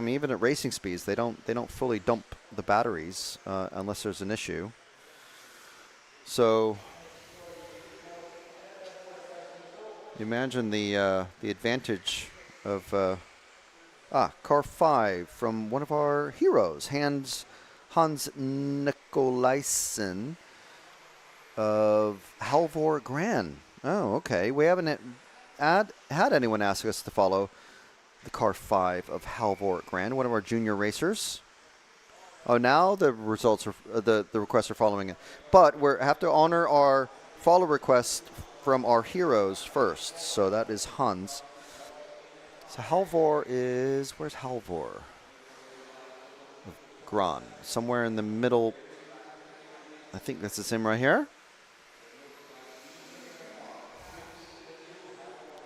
even at racing speeds, they don't fully dump the batteries unless there's an issue. So imagine the advantage of car 5 from one of our heroes, Hans Nicolaisen of Halvor Gran. Oh, okay. We haven't had anyone ask us to follow the car 5 of Halvor Gran, one of our junior racers. Oh, now the results are the requests are following it, but we have to honor our follow request from our heroes first. So that is Hans. So Halvor where's Halvor? Gran, somewhere in the middle. I think that's the same right here.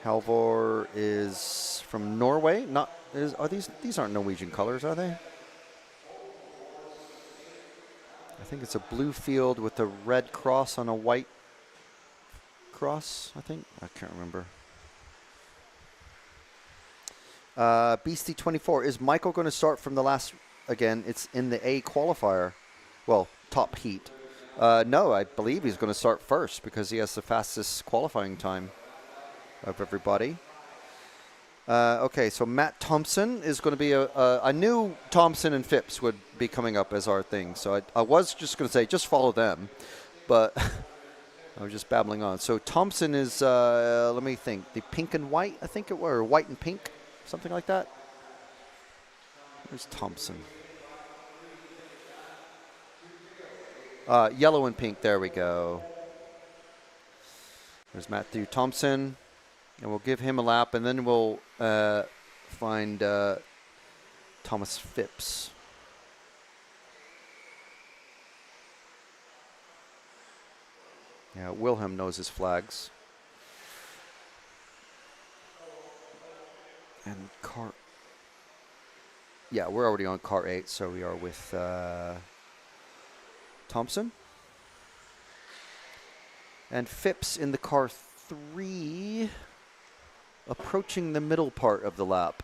Halvor is from Norway. These aren't Norwegian colors, are they? I think it's a blue field with a red cross on a white cross, I think. I can't remember. Beastie24, is Michael going to start from the last, again, it's in the A qualifier, well, top heat. No, I believe he's going to start first because he has the fastest qualifying time of everybody. Okay, so Matt Thompson is going to be I knew Thompson and Phipps would be coming up as our thing, so I was just going to say just follow them, but I was just babbling on. So Thompson is, let me think, the pink and white, I think it were, or white and pink, something like that. Where's Thompson? Yellow and pink, there we go. There's Matthew Thompson, and we'll give him a lap, and then we'll find Thomas Phipps. Yeah, Wilhelm knows his flags. And car... Yeah, we're already on car 8, so we are with Thompson. And Phipps in the car 3, approaching the middle part of the lap.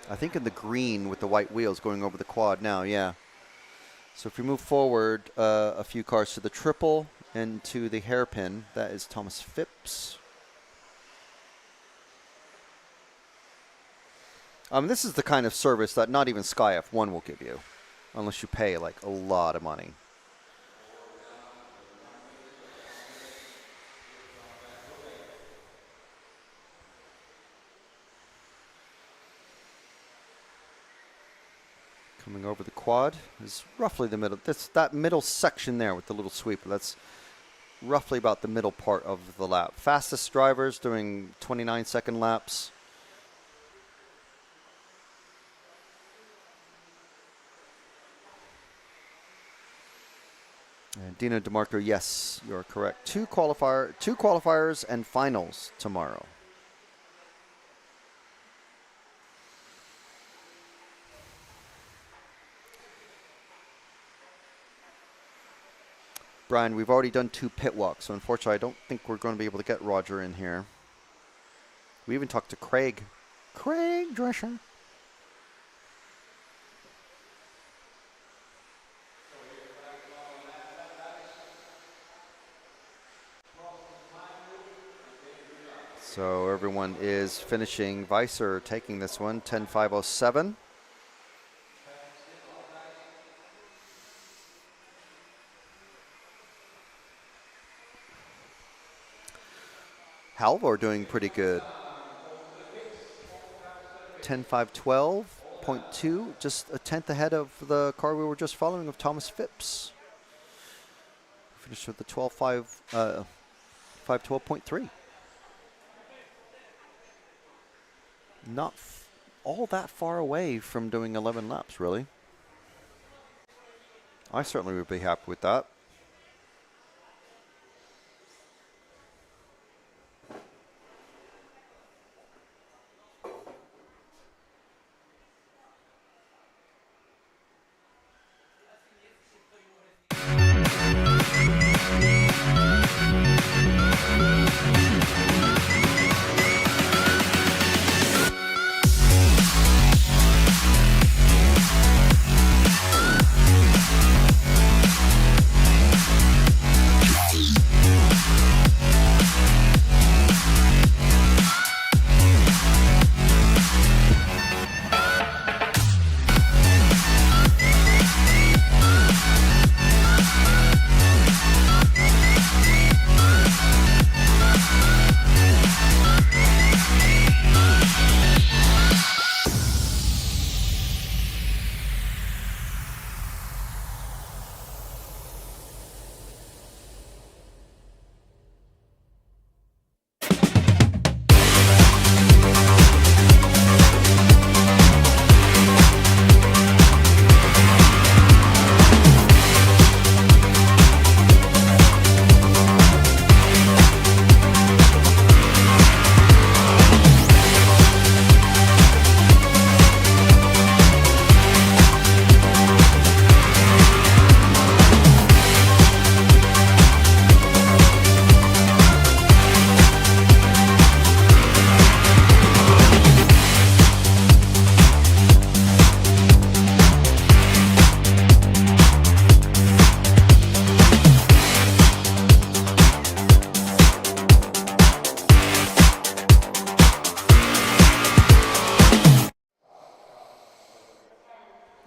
I think in the green with the white wheels going over the quad now, yeah. So if we move forward a few cars to the triple and to the hairpin, that is Thomas Phipps. This is the kind of service that not even Sky F1 will give you, unless you pay like a lot of money. Coming over the quad is roughly the middle. That middle section there with the little sweeper. That's roughly about the middle part of the lap. Fastest drivers doing 29-second laps. And Dino DeMarco, yes, you're correct. Two qualifiers and finals tomorrow. Brian, we've already done 2 pit walks, so unfortunately I don't think we're going to be able to get Roger in here. We even talked to Craig. Craig Drescher. So everyone is finishing. Weiser taking this one, 10.507. Halvor doing pretty good. 10.512.2, just a tenth ahead of the car we were just following of Thomas Phipps. Finished with the 512.3. Not all that far away from doing 11 laps, really. I certainly would be happy with that.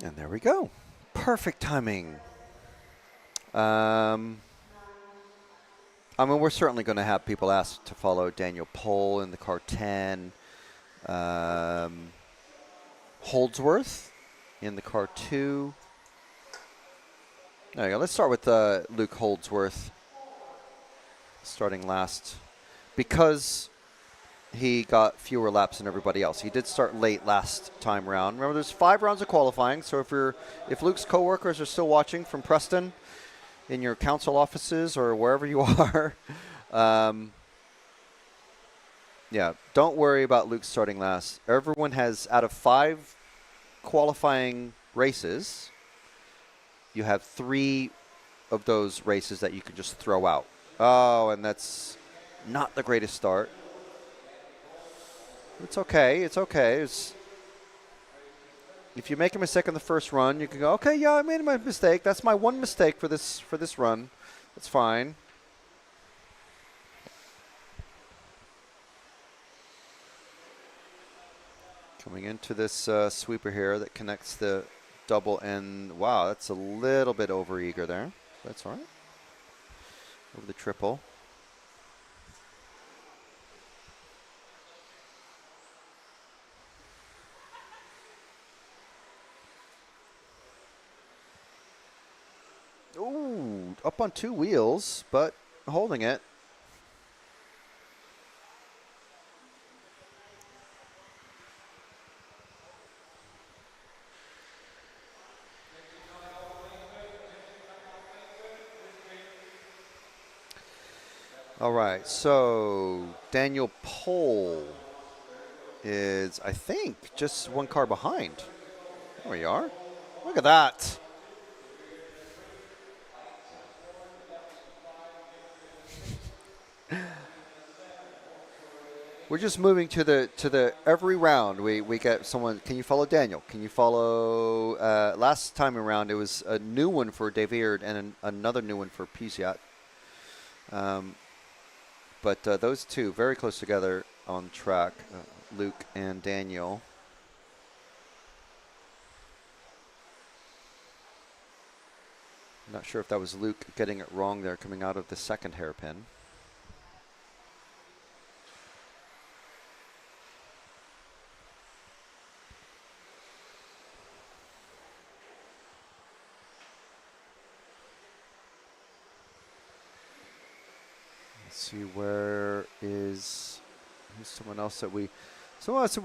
And there we go. Perfect timing. I mean, we're certainly going to have people ask to follow Daniel Pohl in the car 10. Holdsworth in the car 2. There you go. Let's start with Luke Holdsworth starting last because he got fewer laps than everybody else. He did start late last time around. Remember, there's 5 rounds of qualifying, so if Luke's coworkers are still watching from Preston in your council offices or wherever you are, yeah, don't worry about Luke starting last. Everyone has, out of 5 qualifying races, you have 3 of those races that you can just throw out. Oh, and that's not the greatest start. It's okay. It's okay. If you make a mistake on the first run, you can go, okay, yeah, I made my mistake. That's my one mistake for this run. That's fine. Coming into this sweeper here that connects the double and wow, that's a little bit over eager there. That's all right. Over the triple. Ooh, up on 2 wheels, but holding it. All right, so Daniel Pohl is, I think, just 1 car behind. There we are. Look at that. We're just moving to the every round. We get someone. Can you follow Daniel? Can you follow? Last time around, it was a new one for De Weerd and another new one for Piziat. But those two very close together on track, Luke and Daniel. I'm not sure if that was Luke getting it wrong there, coming out of the second hairpin. See, who's someone else that we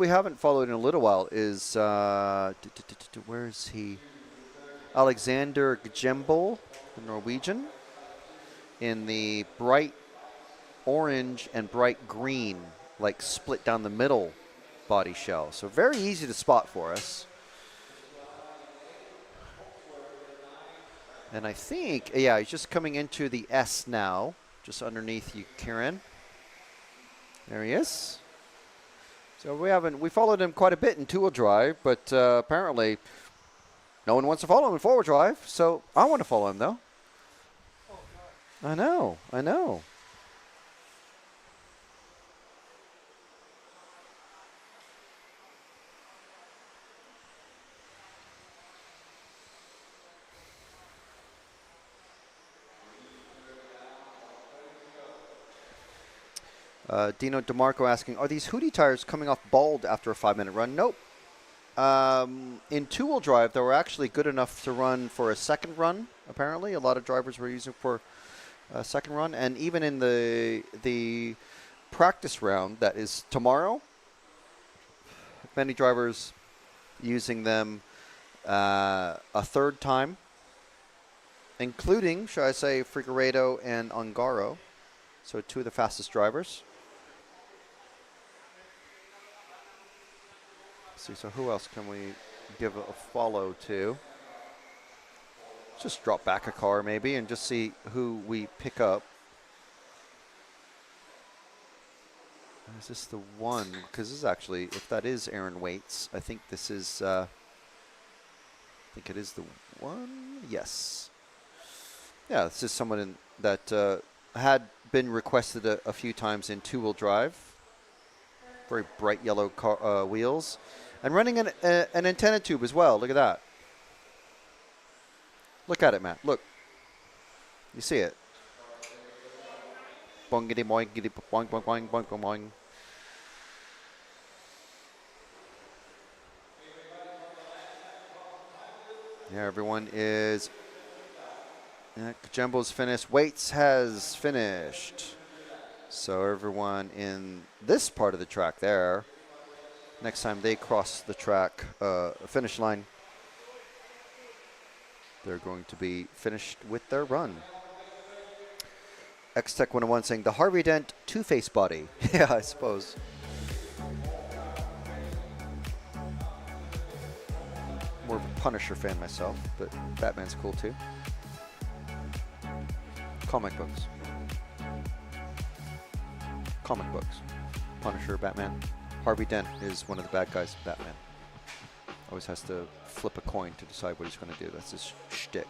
haven't followed in a little while is where is he? Alexander Gjembel, the Norwegian, in the bright orange and bright green, like split down the middle body shell. So very easy to spot for us. And I think, yeah, he's just coming into the S now. Just underneath you, Kieran. There he is. So we followed him quite a bit in 2-wheel drive, but apparently no one wants to follow him in 4-wheel drive. So I want to follow him though. I know. Dino DeMarco asking, are these Hudy tires coming off bald after a 5-minute run? Nope. In 2-wheel drive, they were actually good enough to run for a second run, apparently. A lot of drivers were using for a second run. And even in the practice round that is tomorrow, many drivers using them a third time, including, should I say, Figueiredo and Ongaro. So 2 of the fastest drivers. Let's see, so who else can we give a follow to? Just drop back a car maybe and just see who we pick up. Is this the one? Because this is actually, if that is Aaron Waits, I think this is, I think it is the one. Yes. Yeah, this is someone that had been requested a few times in 2-wheel drive. Very bright yellow car, wheels. And running an antenna tube as well. Look at that. Look at it, Matt. Look. You see it. Bongity boingity boing boing boing boing boing boing. Yeah, everyone is. Kajembo's finished. Waits has finished. So everyone in this part of the track there, next time they cross the track finish line, they're going to be finished with their run. X-Tech 101 saying the Harvey Dent Two-Face body. Yeah, I suppose. More of a Punisher fan myself, but Batman's cool too. Comic books. Comic books. Punisher, Batman. Harvey Dent is one of the bad guys, Batman. Always has to flip a coin to decide what he's going to do. That's his shtick.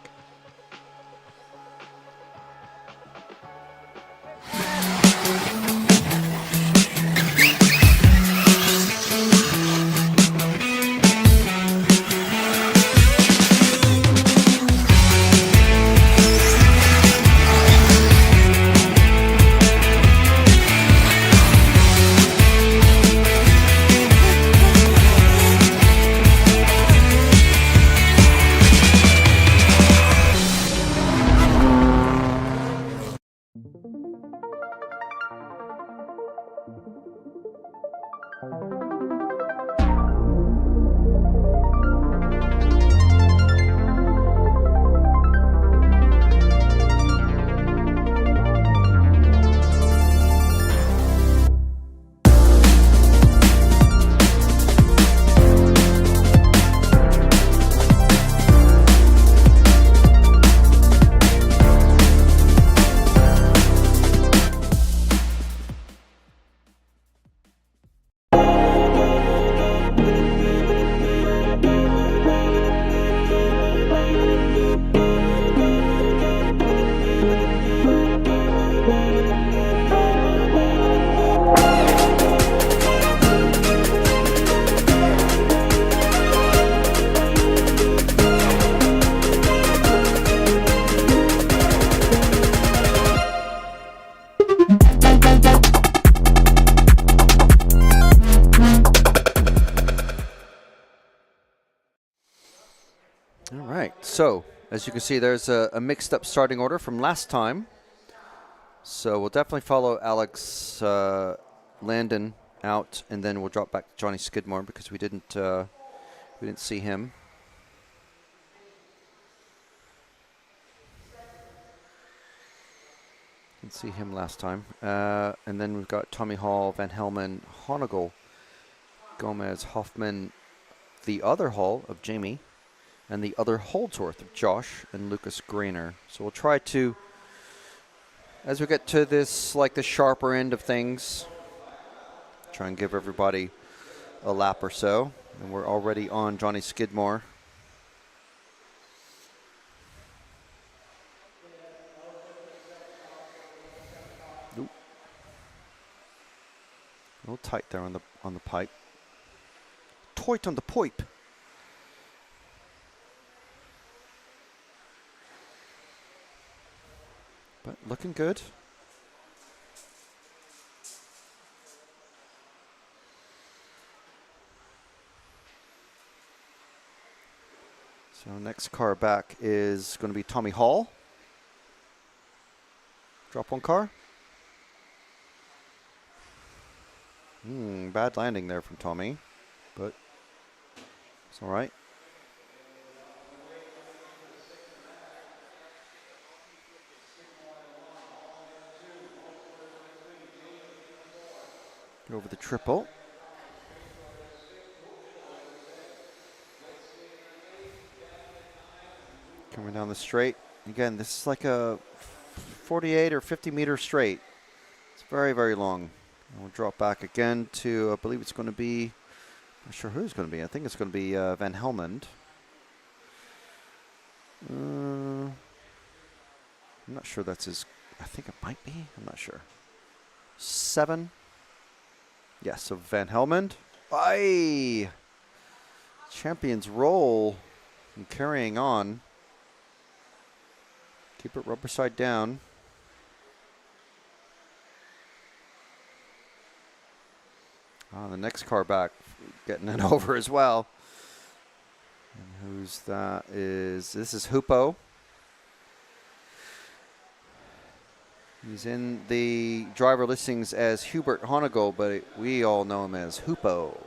So, as you can see, there's a mixed up starting order from last time. So we'll definitely follow Alex Landon out, and then we'll drop back to Johnny Skidmore because we didn't see him. Didn't see him last time. And then we've got Tommy Hall, Van Helmen, Honegel, Gomez, Hoffman, the other Hall of Jamie, and the other Holdsworth of Josh and Lucas Grainer. So we'll try to, as we get to this, like the sharper end of things, try and give everybody a lap or so. And we're already on Johnny Skidmore. Oop. A little tight there on the pipe. Tight on the pipe. But looking good. So next car back is going to be Tommy Hall. Drop one car. Bad landing there from Tommy, but it's all right. Over the triple. Coming down the straight. Again, this is like a 48 or 50 meter straight. It's very, very long. And we'll drop back again to, I believe it's going to be, I'm not sure who it's going to be. I think it's going to be Van Helmond. I'm not sure that's his, I think it might be. I'm not sure. 7. Yes, so Van Helmond. Aye! Champions roll and carrying on. Keep it rubber side down. The next car back getting it over as well. And who's that? This is Hupo. He's in the driver listings as Hubert Honegel, but we all know him as Hupo.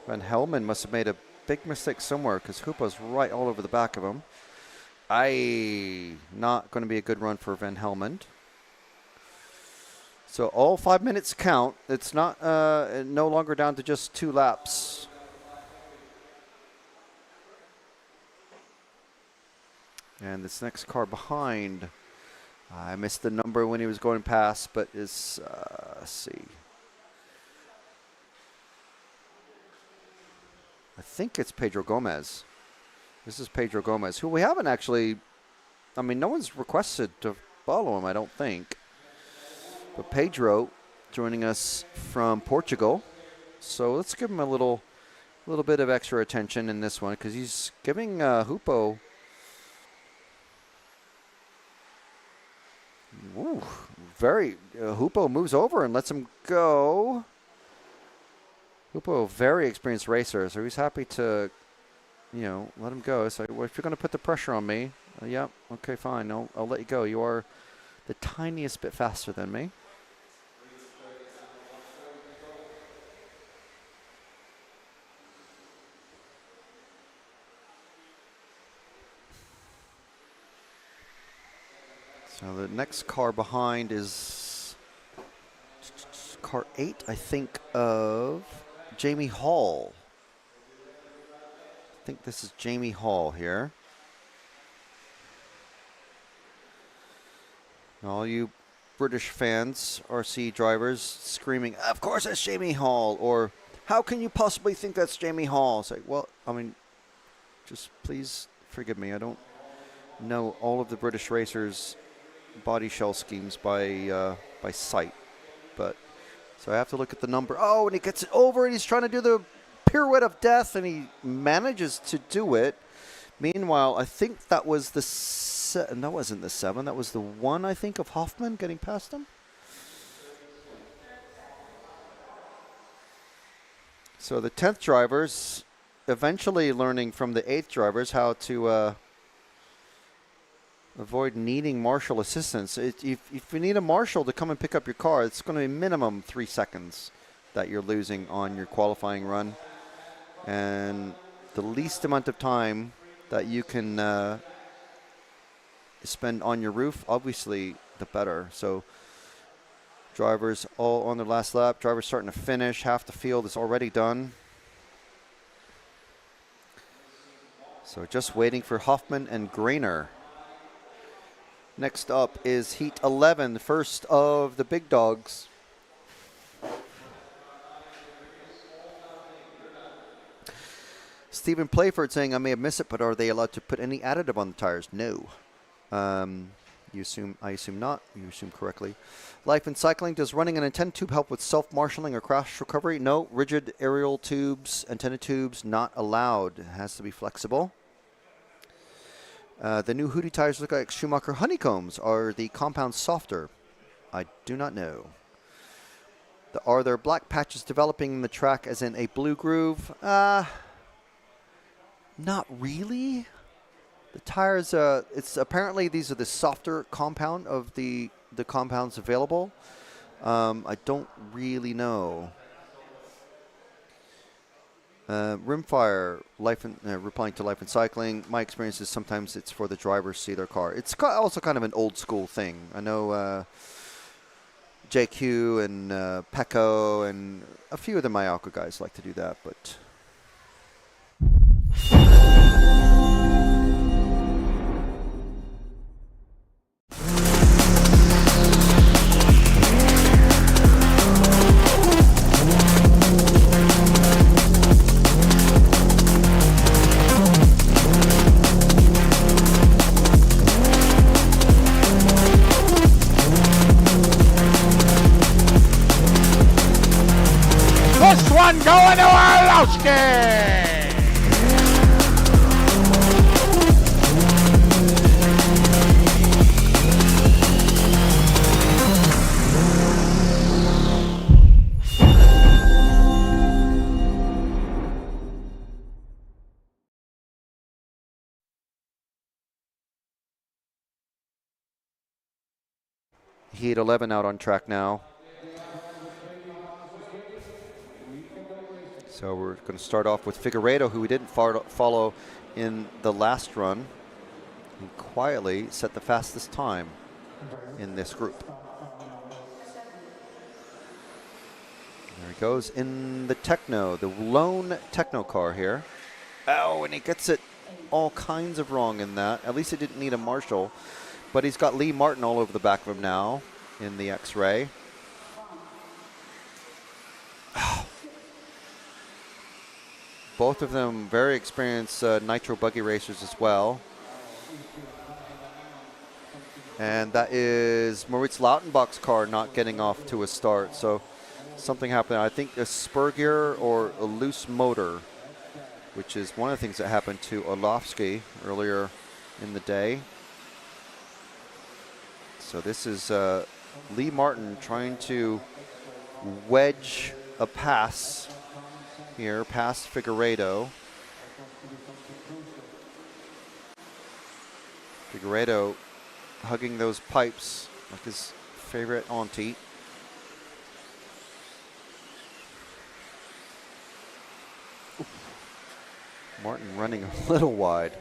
Van Helmen must have made a big mistake somewhere because Hupo's right all over the back of him. Not going to be a good run for Van Helmen. So all 5 minutes count. It's not no longer down to just 2 laps. And this next car behind, I missed the number when he was going past, but is, let's see. I think it's Pedro Gomez. This is Pedro Gomez, who we haven't actually, I mean, no one's requested to follow him, I don't think. But Pedro joining us from Portugal. So let's give him a little bit of extra attention in this one because he's giving Hupo. Hupo moves over and lets him go. Hupo, very experienced racer, so he's happy to, let him go. So well, if you're going to put the pressure on me, yeah, okay, fine. I'll let you go. You are the tiniest bit faster than me. So the next car behind is car 8, I think, of Jamie Hall. I think this is Jamie Hall here. All you British fans, RC drivers, screaming, of course that's Jamie Hall, or how can you possibly think that's Jamie Hall? It's like, well, I mean, just please forgive me. I don't know all of the British racers' body shell schemes by sight, but so I have to look at the number. Oh, and he gets it over, and he's trying to do the pirouette of death, and he manages to do it. Meanwhile, I think that was that wasn't the 7. That was the 1, I think, of Hoffman getting past him. So the 10th drivers eventually learning from the 8th drivers how to avoid needing marshal assistance. If you need a marshal to come and pick up your car, it's going to be minimum 3 seconds that you're losing on your qualifying run. And the least amount of time that you can spend on your roof, obviously, the better. So drivers all on their last lap. Drivers starting to finish. Half the field is already done. So just waiting for Hoffman and Grainer. Next up is Heat 11, first of the big dogs. Stephen Playford saying, I may have missed it, but are they allowed to put any additive on the tires? No. I assume not. You assume correctly. Life in Cycling, does running an antenna tube help with self-marshalling or crash recovery? No. Rigid aerial tubes, antenna tubes, not allowed. It has to be flexible. The new Hudy tires look like Schumacher honeycombs. Are the compounds softer? I do not know. Are there black patches developing in the track as in a blue groove? Not really. The tires, it's apparently these are the softer compound of the compounds available. I don't really know. Rimfire, replying to Life in Cycling. My experience is sometimes it's for the drivers to see their car. It's also kind of an old school thing. I know JQ and Pecco and a few of the Mayaka guys like to do that, but. Going to our louse. Buggy! Heat 11 out on track now. So we're going to start off with Figueiredo, who we didn't follow in the last run. He quietly set the fastest time in this group. There he goes in the Techno, the lone Techno car here. Oh, and he gets it all kinds of wrong in that. At least he didn't need a Marshall. But he's got Lee Martin all over the back of him now in the X-Ray. Both of them very experienced Nitro Buggy racers as well. And that is Moritz Lautenbach's car not getting off to a start. So something happened. I think a spur gear or a loose motor, which is one of the things that happened to Orlovsky earlier in the day. So this is Lee Martin trying to wedge a pass here past Figueiredo. Figueiredo hugging those pipes like his favorite auntie. Martin running a little wide,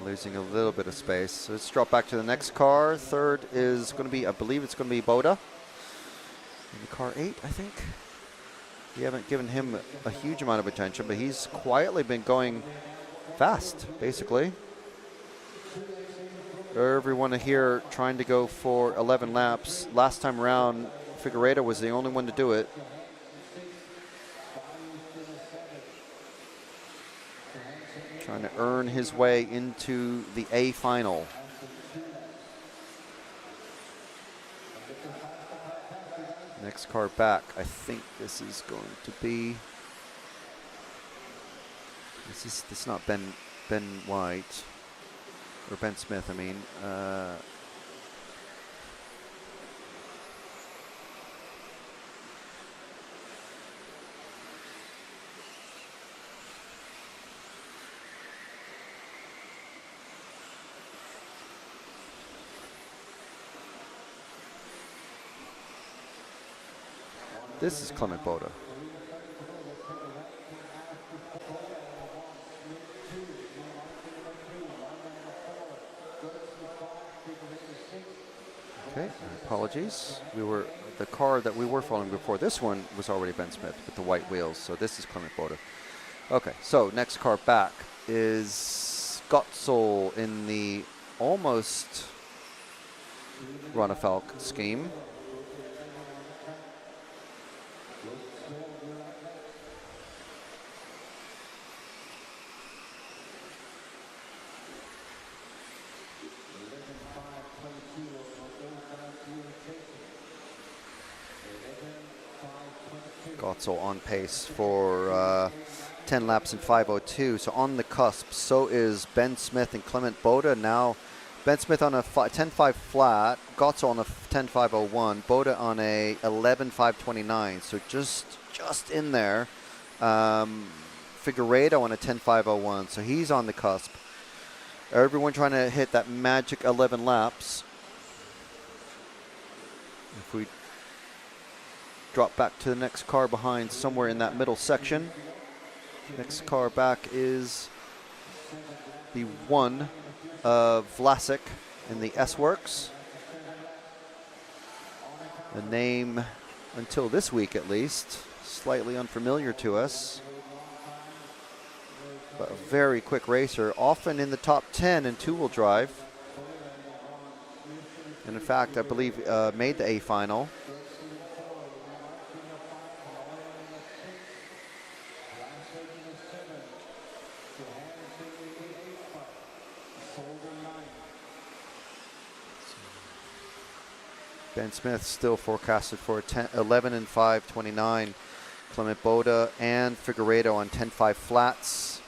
losing a little bit of space. So let's drop back to the next car. Third is going to be, I believe it's going to be Boda. In the car 8, I think. We haven't given him a huge amount of attention, but he's quietly been going fast, basically. Everyone here trying to go for 11 laps. Last time around, Figueiredo was the only one to do it. Trying to earn his way into the A final. Next car back, I think this is going to be. This is not Ben White or Ben Smith. I mean. This is Clement Boda. Okay, apologies. The car that we were following before this one was already Ben Smith with the white wheels, so this is Clement Boda. Okay, so next car back is Gottsel in the almost Ronefalk scheme. Gottsel on pace for 10 laps in 5:02, so on the cusp. So is Ben Smith and Clement Boda. Now Ben Smith on a 10.5 flat, Gottsel on a 10.501, Boda on a 11.529. So just in there. Figueiredo on a 10.501, so he's on the cusp. Everyone trying to hit that magic 11 laps. If we drop back to the next car behind, somewhere in that middle section. Next car back is the one of Vlasic in the S-Works. A name, until this week at least, slightly unfamiliar to us. But a very quick racer, often in the top 10 in two-wheel drive. And in fact, I believe made the A final. Ben Smith still forecasted for a 11 and 5.29. Clement Boda and Figueiredo on 10.5 flats.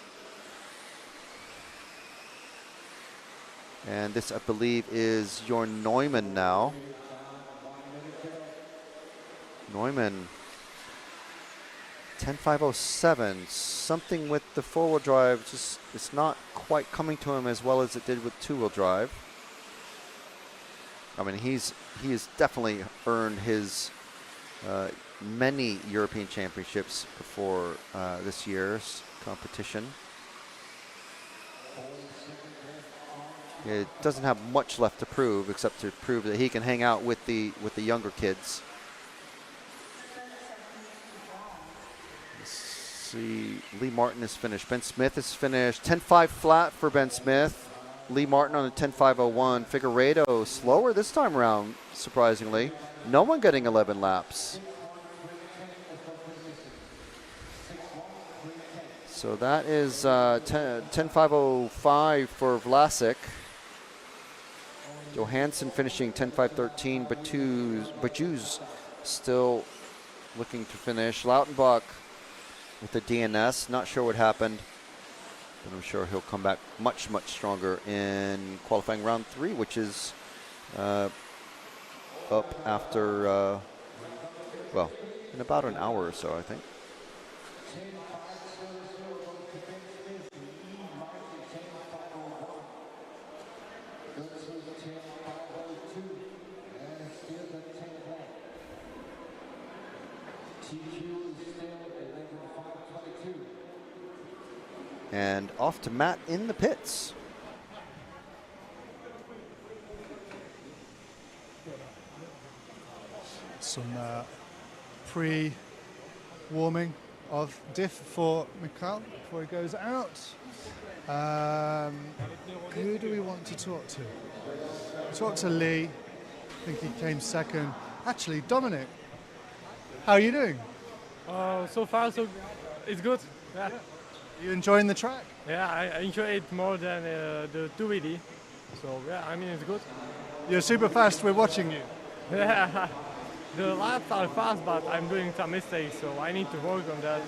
And this, I believe, is your Neumann now. Neumann, 10.507. Something with the four-wheel drive, just it's not quite coming to him as well as it did with two-wheel drive. I mean, he has definitely earned his many European championships before this year's competition. It doesn't have much left to prove, except to prove that he can hang out with the younger kids. Let's see, Lee Martin is finished. Ben Smith is finished. 10.5 flat for Ben Smith. Lee Martin on a 10.501. Figueiredo slower this time around, surprisingly. No one getting 11 laps. So that is 10.505 for Vlasic. Johansson finishing 10.513. Bajuz still looking to finish. Lautenbach with the DNS. Not sure what happened, but I'm sure he'll come back much, much stronger in qualifying round 3, which is up after, well, in about an hour or so, I think. And off to Matt in the pits. Some pre-warming of diff for Mikhail before he goes out. Who do we want to talk to? Talk to Lee. I think he came second. Actually, Dominic, how are you doing? So far, so it's good. Yeah. You enjoying the track? Yeah, I enjoy it more than the 2WD. So yeah, I mean it's good. You're super fast. We're watching you. Yeah, the laps are fast, but I'm doing some mistakes, so I need to work on that.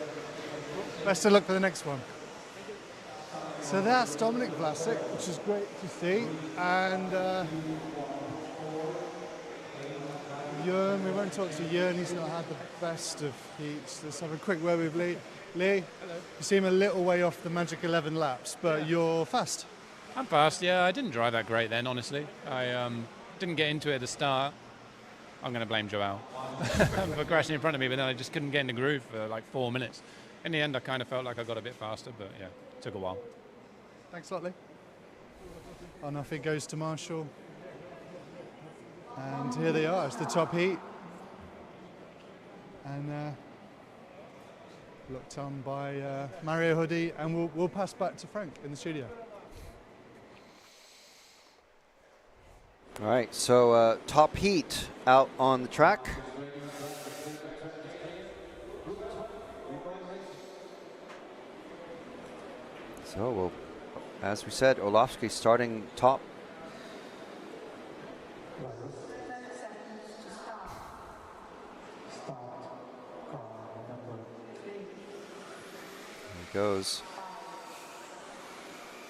Best of luck for the next one. So that's Dominic Vlasic, which is great to see. And Jörn, we won't talk to Jörn, he's not had the best of heats. Let's have a quick word with Lee. Lee, you seem a little way off the magic 11 laps, but you're fast. I'm fast, yeah. I didn't drive that great then, honestly. I didn't get into it at the start. I'm going to blame Joao for crashing in front of me, but then I just couldn't get in the groove for like 4 minutes. In the end, I kind of felt like I got a bit faster, but yeah, it took a while. Thanks a lot, Lee. And off it goes to Marshall. And here they are, it's the top heat. And looked on by Mario Hudy, and we'll pass back to Frank in the studio. All right, so top heat out on the track. So, we'll, as we said, Orlovsky starting top. There he goes.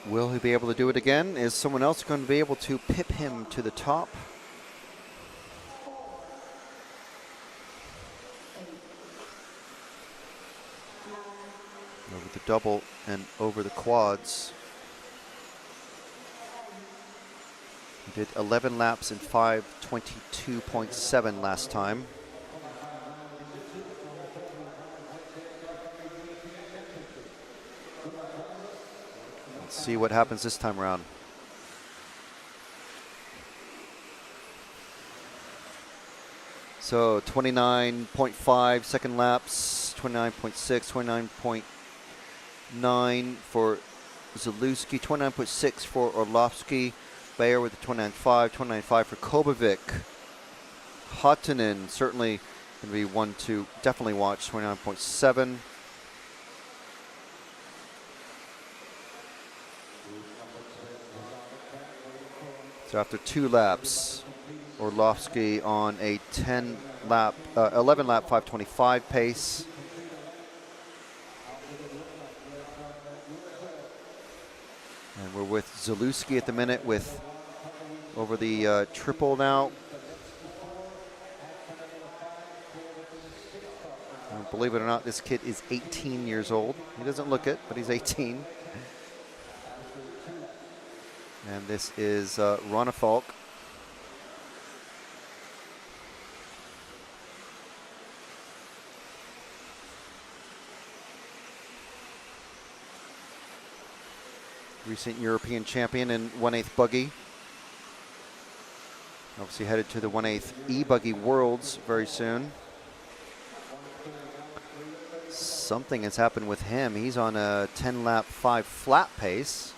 Will he be able to do it again? Is someone else going to be able to pip him to the top? Over the double and over the quads. He did 11 laps in 5:22.7 last time. Let's see what happens this time around. So 29.5 second laps, 29.6, 29.9 for Zalewski, 29.6 for Orlovsky, Bayer with the 29.5, 29.5 for Kobovic. Hottunen certainly going to be one to definitely watch, 29.7. So after 2 laps, Orlovsky on a 11 lap 5:25 pace. with Zalewski at the minute with over the triple now. And believe it or not, this kid is 18 years old. He doesn't look it, but he's 18. And this is Ronafalk. Recent European champion in 1/8 buggy. Obviously headed to the 1/8 E-Buggy Worlds very soon. Something has happened with him. He's on a 10-lap 5 flat pace.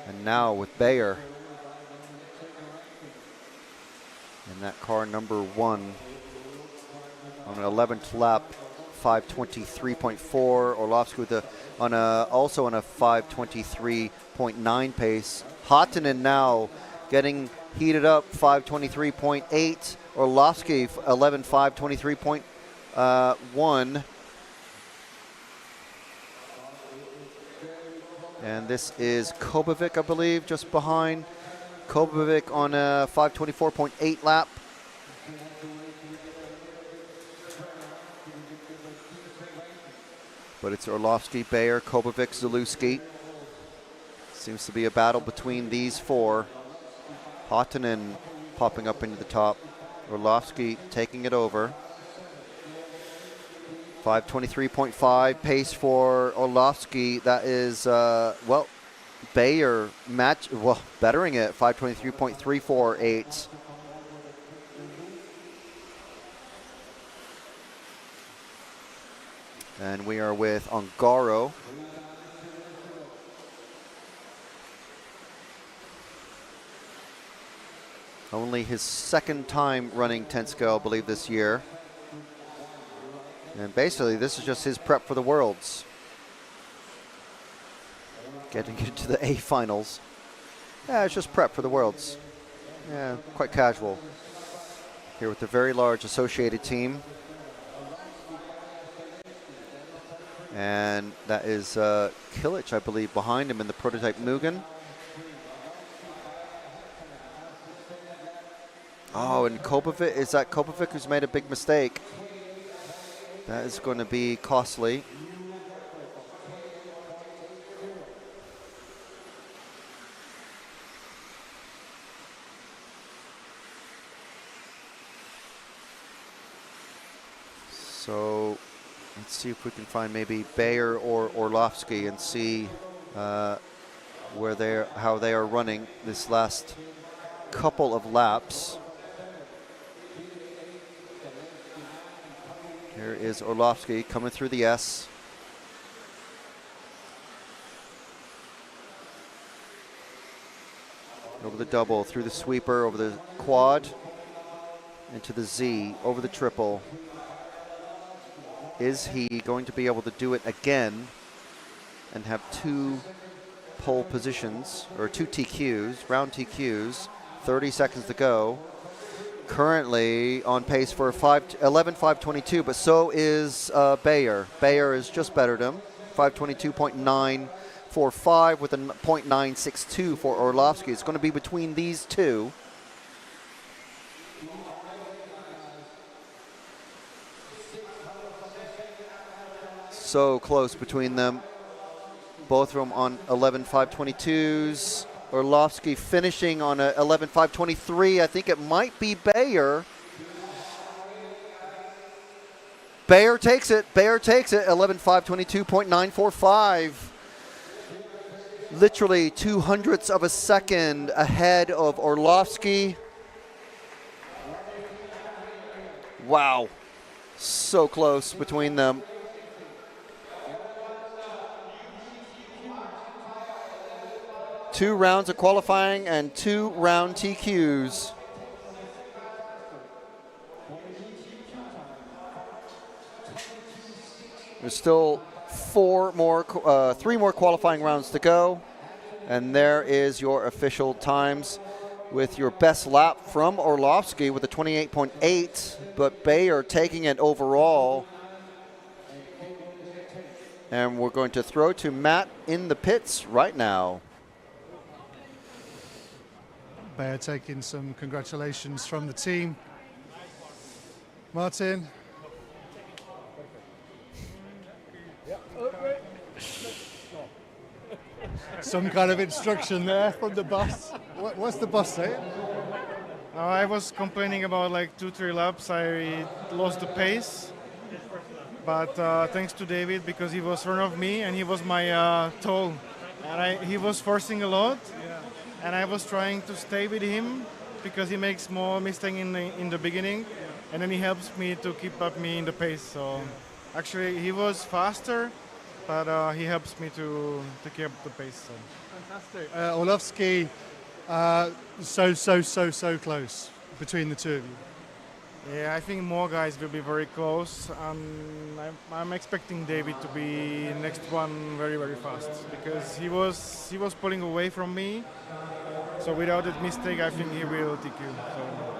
And now with Bayer in that car number 1 on an 11th lap 5:23.4. Orlovsky with also on a 5:23.9 pace. Hottonen now getting heated up, 5:23.8. Orlovsky 11:5:23.1. And this is Kobovic, I believe, just behind. Kobovic on a 5:24.8 lap. But it's Orlovsky, Bayer, Kobovic, Zalewski. Seems to be a battle between these four. Hottonen popping up into the top. Orlovsky taking it over. 5:23.5 pace for Orlovsky. That is, well, Bayer bettering it. 5:23.348. And we are with Ongaro. Only his second time running 10 scale, I believe, this year. And basically, this is just his prep for the Worlds. Getting into the A finals. Yeah, it's just prep for the Worlds. Yeah, quite casual. Here with the very large associated team. And that is Kilic, I believe, behind him in the prototype Mugen. Oh, and Kobovic, is that Kobovic who's made a big mistake? That is going to be costly. So let's see if we can find maybe Bayer or Orlovsky and see how they are running this last couple of laps. Here is Orlovsky coming through the S. Over the double, through the sweeper, over the quad, into the Z, over the triple. Is he going to be able to do it again and have two pole positions, or two TQs, round TQs, 30 seconds to go? Currently on pace for 11:5:22, but so is Bayer. Bayer is just bettered him, 5:22.945 with a 0.962 for Orlovsky. It's going to be between these two. So close between them. Both of them on 11:5:22s. Orlovsky finishing on a 11:5:23. I think it might be Bayer. Bayer takes it. Bayer takes it. 11:5:22.945. Literally 0.02 of a second ahead of Orlovsky. Wow. So close between them. Two rounds of qualifying and 2 round TQs. There's still 3 more qualifying rounds to go. And there is your official times with your best lap from Orlovsky with a 28.8, but Bayer taking it overall. And we're going to throw to Matt in the pits right now. Bear taking some congratulations from the team. Martin. Some kind of instruction there from the boss. What's the boss saying? I was complaining about like 2-3 laps. I lost the pace, but thanks to David, because he was in front of me and he was my toe, and he was forcing a lot, and I was trying to stay with him because he makes more mistake in the beginning, and then he helps me to keep up me in the pace. So actually he was faster, but he helps me to keep up the pace. So. Fantastic. Orlovsky, so close between the two of you. Yeah, I think more guys will be very close. I'm expecting David to be next one very, very fast, because he was pulling away from me. So without that mistake, I think he will TQ. So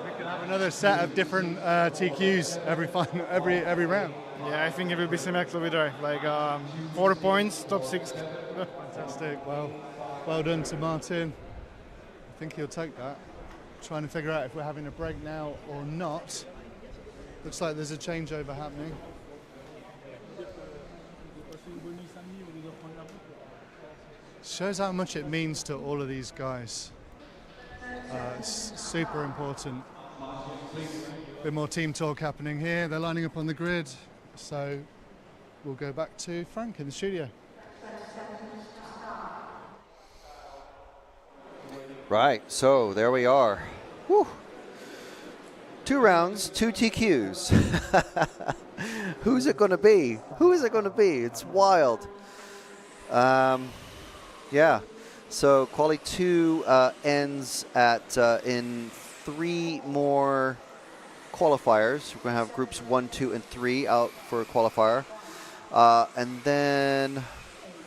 we can have another set of different TQs every round. Yeah, I think it will be similar to Drive, like 4 points, top 6. Fantastic. Well done to Martin. I think he'll take that. Trying to figure out if we're having a break now or not. Looks like there's a changeover happening. Shows how much it means to all of these guys. It's super important. A bit more team talk happening here. They're lining up on the grid. So we'll go back to Frank in the studio. Right, so there we are. Whew. 2 rounds, 2 TQs. Who's it going to be? Who is it going to be? It's wild. Yeah, so quali 2 ends at in 3 more qualifiers. We're going to have groups 1, 2, and 3 out for a qualifier. And then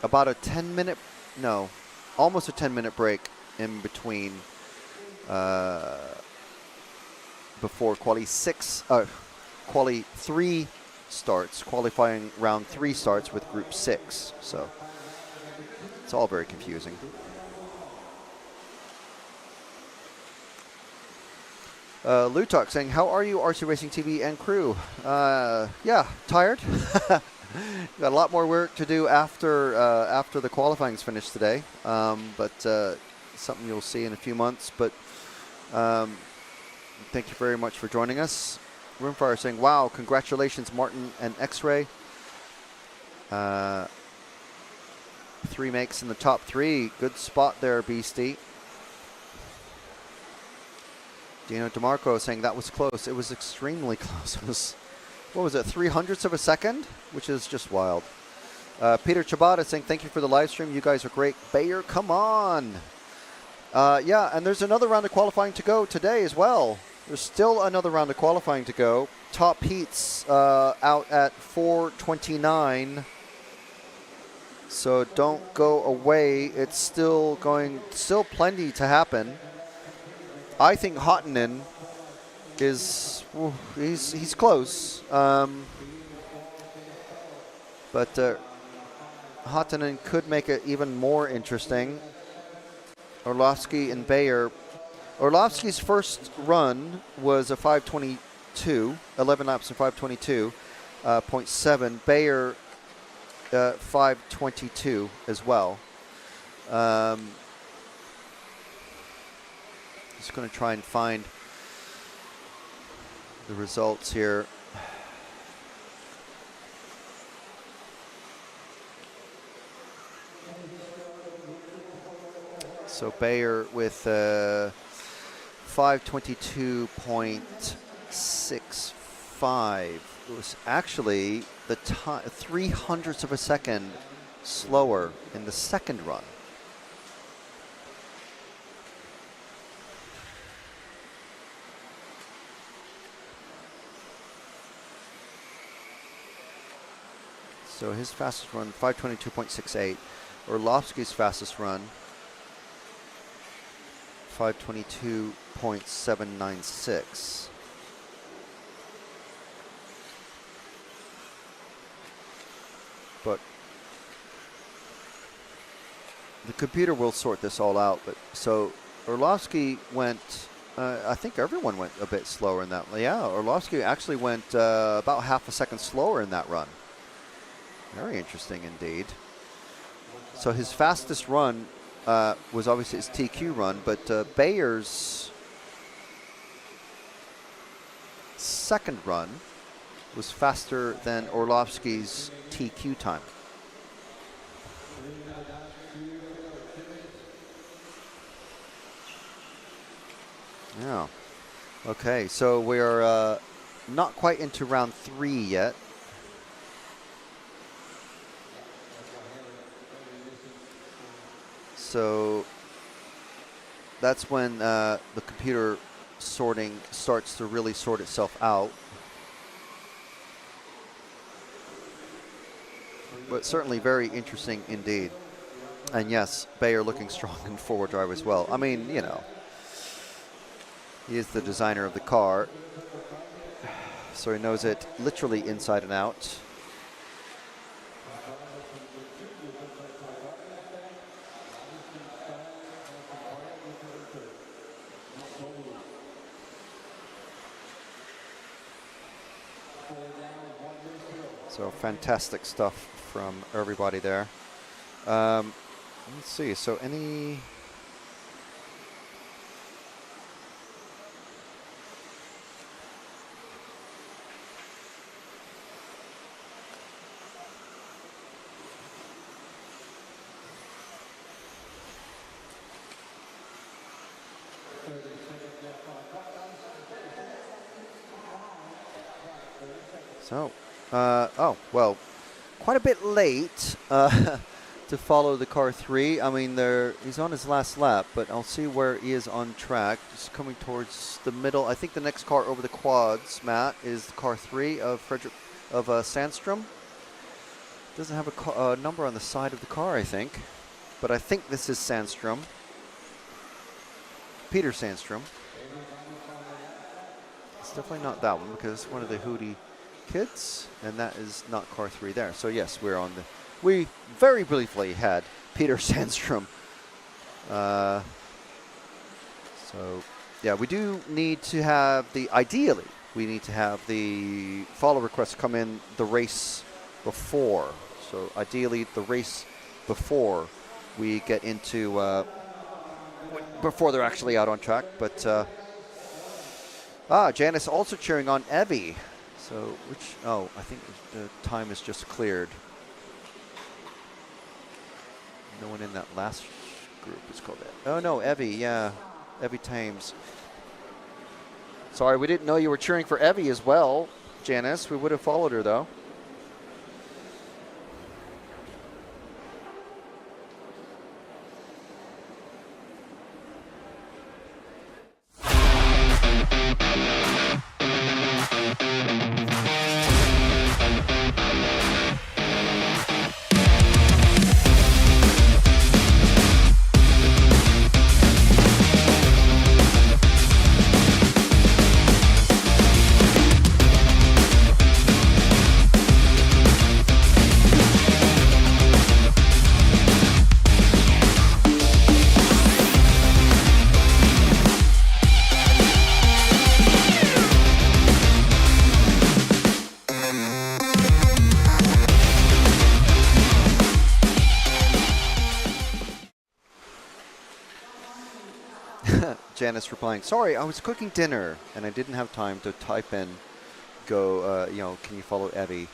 about a 10-minute, no, almost a 10-minute break in between before quali 3 starts. Qualifying round 3 starts with group 6. So it's all very confusing. Lutok saying, how are you, RC Racing TV and crew? Yeah, tired. Got a lot more work to do after the qualifying's finished today, but something you'll see in a few months. But thank you very much for joining us. Roomfire saying, wow, congratulations, Martin and X-Ray. 3 makes in the top 3. Good spot there, Beastie. Dino DeMarco saying that was close. It was extremely close. It was, what was it, 0.03 of a second? Which is just wild. Peter Chabada saying, thank you for the live stream. You guys are great. Bayer, come on. Yeah, and there's another round of qualifying to go today as well. There's still another round of qualifying to go. Top heats out at 4:29. So don't go away. It's still plenty to happen. I think Hottinen is, he's close. But Hottinen could make it even more interesting. Orlovsky and Bayer. Orlovsky's first run was a 5:22, 11 laps in 5:22.7. Bayer 5:22 as well. Just going to try and find the results here. So Bayer with 5:22.65. It was actually the 0.03 of a second slower in the second run. So his fastest run, 5:22.68. Orlovsky's fastest run, 5:22.796. But the computer will sort this all out. But so Orlovsky went. I think everyone went a bit slower in that. Yeah, Orlovsky actually went about half a second slower in that run. Very interesting indeed. So his fastest run was obviously his TQ run, but Bayer's second run was faster than Orlovsky's TQ time. Yeah. Okay, so we're not quite into round 3 yet. So that's when the computer sorting starts to really sort itself out. But certainly very interesting indeed. And yes, Bayer looking strong in forward drive as well. I mean, you know, he is the designer of the car, so he knows it literally inside and out. So fantastic stuff from everybody there. Let's see, so any... So, oh, well, quite a bit late to follow the car 3. I mean, he's on his last lap, but I'll see where he is on track. Just coming towards the middle. I think the next car over the quads, Matt, is the car 3 of Sandstrom. Doesn't have a number on the side of the car, I think. But I think this is Sandstrom. Peter Sandstrom. It's definitely not that one because it's one of the Hudy kids, and that is not car 3 there. So yes, we're on the... We very briefly had Peter Sandstrom. So yeah, we do need to have the... Ideally, we need to have the follow requests come in the race before. So ideally, the race before we get into... before they're actually out on track. But... Janice also cheering on Evie. So, I think the time is just cleared. No one in that last group is called that. Oh, no, Evie, yeah. Evie Thames. Sorry, we didn't know you were cheering for Evie as well, Janice. We would have followed her, though. Janice replying, sorry, I was cooking dinner and I didn't have time to type in, can you follow Evie?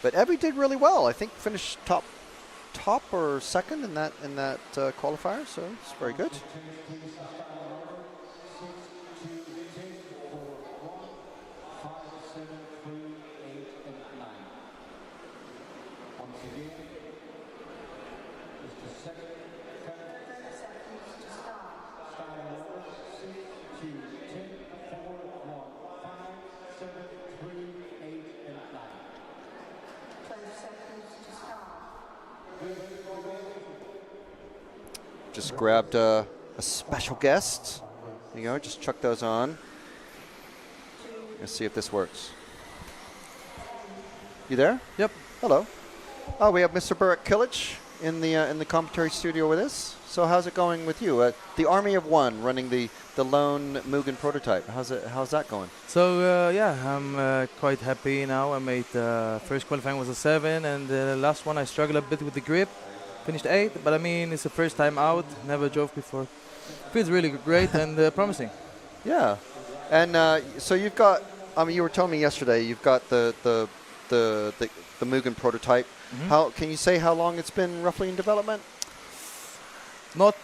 But Evie did really well. I think finished top or second in that qualifier, so it's very good. Just grabbed a special guest. There you go, just chuck those on. Let's see if this works. You there? Yep. Hello. Oh, we have Mr. Burek Kilic in the commentary studio with us. So how's it going with you? The Army of One running the lone Mugen prototype. How's that going? So yeah, I'm quite happy now. I made first qualifying was a 7, and the last one I struggled a bit with the grip. Finished 8, but I mean it's the first time out. Never drove before. Feels really great and promising. Yeah, and so you've got. I mean, you were telling me yesterday you've got the Mugen prototype. Mhm. How can you say how long it's been roughly in development? Not,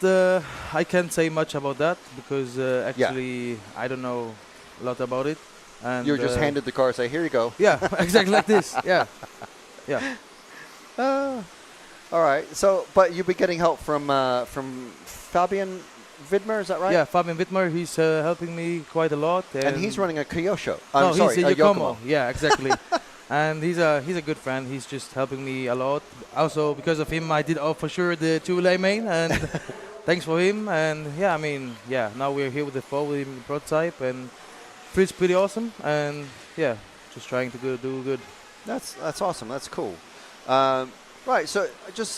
I can't say much about that because actually I don't know a lot about it. And You're just handed the car, say here you go. Yeah, exactly like this. Yeah, yeah. All right. So, but you'll be getting help from Fabian Widmer, is that right? Yeah, Fabian Widmer, he's helping me quite a lot. And he's running a Kyosho. No, sorry, he's a Yokomo. Yeah, exactly. And he's a good friend. He's just helping me a lot. Also, because of him, I did for sure the 2-lane main, and thanks for him. And yeah, I mean, yeah, now we're here with the 4WD prototype, and feels pretty awesome. And yeah, just trying to do good. That's awesome. That's cool. Right. So,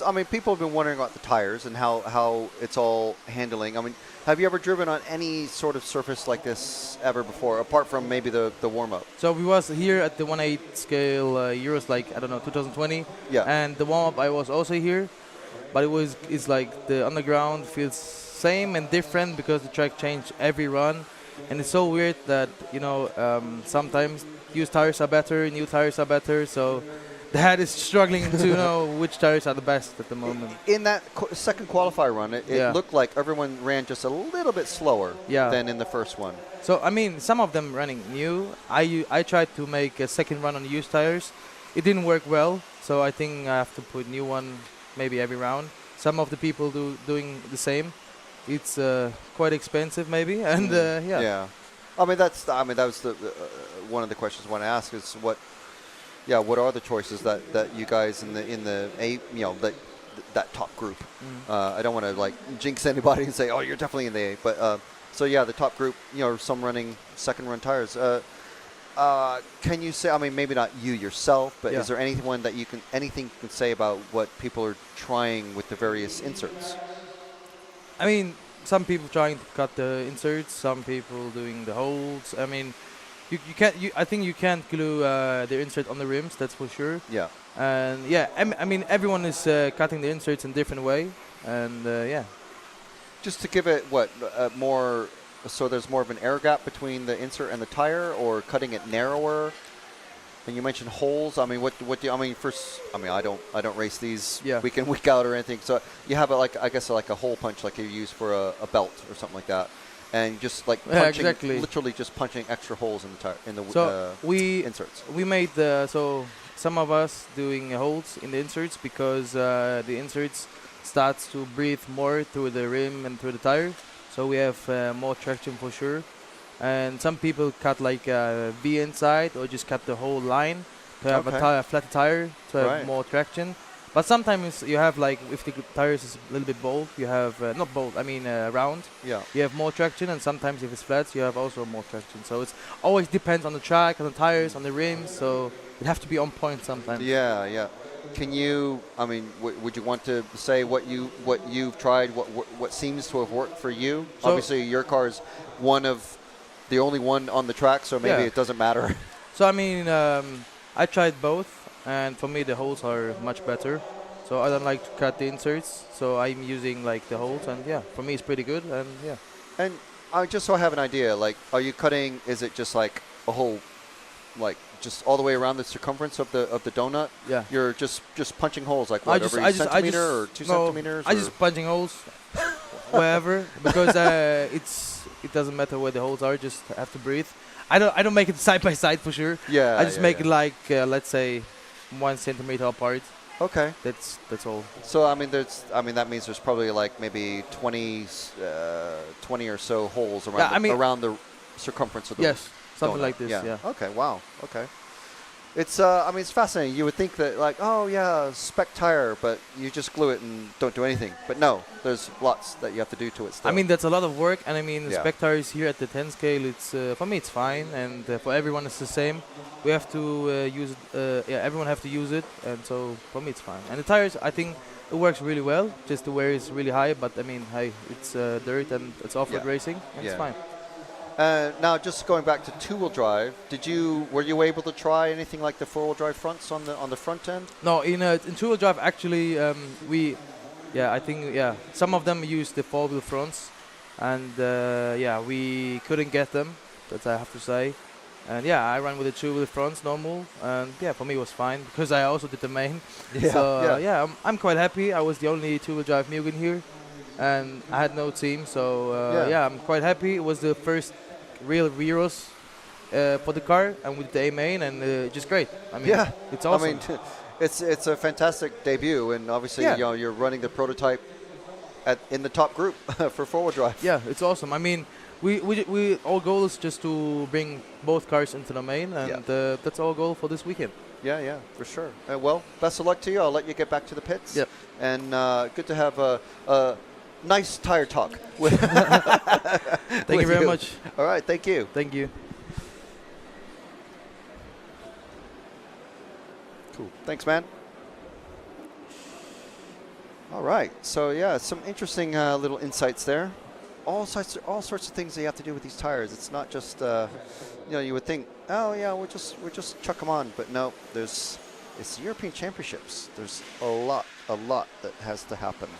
I mean, people have been wondering about the tires and how it's all handling. I mean, have you ever driven on any sort of surface like this ever before, apart from maybe the warm-up? So we was here at the 1/8 scale Euros, like, I don't know, 2020. Yeah. And the warm-up, I was also here, but it's like the underground feels same and different because the track changed every run, and it's so weird that sometimes used tires are better, new tires are better, so. Dad is struggling to know which tires are the best at the moment. In that second qualifier run, it looked like everyone ran just a little bit slower than in the first one. So, I mean, some of them running new. I tried to make a second run on used tires. It didn't work well, so I think I have to put new one maybe every round. Some of the people doing the same. It's quite expensive maybe, and yeah. Yeah. I mean, that was the one of the questions I want to ask is what are the choices that you guys in the that top group? I don't want to like jinx anybody and say, oh, you're definitely in the A. But so yeah, the top group, some running second run tires. Can you say? I mean, maybe not you yourself, but is there anything you can say about what people are trying with the various inserts? I mean, some people trying to cut the inserts, some people doing the holds. I mean. You can't. I think you can't glue the insert on the rims. That's for sure. Yeah. And yeah, I mean everyone is cutting the inserts in a different way, and yeah. Just to give it more, so there's more of an air gap between the insert and the tire, or cutting it narrower. And you mentioned holes. I mean, what do you, I mean? First, I mean, I don't race these week in week out or anything. So you have I guess like a hole punch like you use for a belt or something like that. And just like punching, literally just punching extra holes in the tire, inserts. We made so some of us doing holes in the inserts because the inserts starts to breathe more through the rim and through the tire, so we have more traction for sure. And some people cut like a V inside or just cut the whole line to have a flat tire to have more traction. But sometimes you have like if the tires is a little bit bold, you have not bold. I mean round. Yeah. You have more traction, and sometimes if it's flat, you have also more traction. So it's always depends on the track, on the tires, on the rims. So it have to be on point sometimes. Yeah, yeah. Can you? I mean, would you want to say what you've tried? What seems to have worked for you? So obviously, your car is one of the only one on the track, so maybe it doesn't matter. So I mean, I tried both. And for me, the holes are much better. So I don't like to cut the inserts. So I'm using like the holes, and yeah, for me it's pretty good. And yeah. And just so I have an idea, like, are you cutting? Is it just like a whole, like just all the way around the circumference of the donut? Yeah. You're just punching holes like what, every centimeter or 2 centimeters? I just punching holes wherever because it doesn't matter where the holes are. Just have to breathe. I don't make it side by side for sure. Yeah. I just make it like let's say 1 centimeter apart. Okay. That's all. So I mean, that means there's probably like maybe 20 or so holes around around the circumference of the something donut. like this. Yeah. Okay. Wow. Okay. It's I mean, it's fascinating. You would think that like, oh yeah, spec tire, but you just glue it and don't do anything. But no, there's lots that you have to do to it still. I mean, that's a lot of work, and I mean, the Yeah. spec tires here at the 10 scale, it's for me it's fine, and for everyone it's the same. We have to use it. Yeah, everyone have to use it, and so for me it's fine. And the tires, I think it works really well. Just the wear is really high, but I mean, hey, it's dirt and it's off-road Yeah. racing, and it's Yeah. fine. Now, just going back to two-wheel drive, were you able to try anything like the four-wheel drive fronts on the front end? No, in two-wheel drive actually I think some of them use the four-wheel fronts, and we couldn't get them. That I have to say, and I ran with the two-wheel fronts normal, and for me it was fine because I also did the main. Yeah, so yeah. I'm quite happy. I was the only two-wheel drive Mugen here, and I had no team, so I'm quite happy. It was the first real Euros for the car, and with the A main, and just great. I mean, it's awesome. I mean, it's a fantastic debut, and obviously you're running the prototype in the top group for four-wheel drive. Yeah, it's awesome. I mean, we our goal is just to bring both cars into the main, and that's our goal for this weekend. Yeah, for sure. Well, best of luck to you. I'll let you get back to the pits. Yep. And good to have a nice tire talk. Thank you very much. All right, thank you. Thank you. Cool. Thanks, man. All right. So some interesting little insights there. All sorts of things that you have to do with these tires. It's not just you would think, oh yeah, we'll just chuck them on, but no. It's the European Championships. There's a lot that has to happen.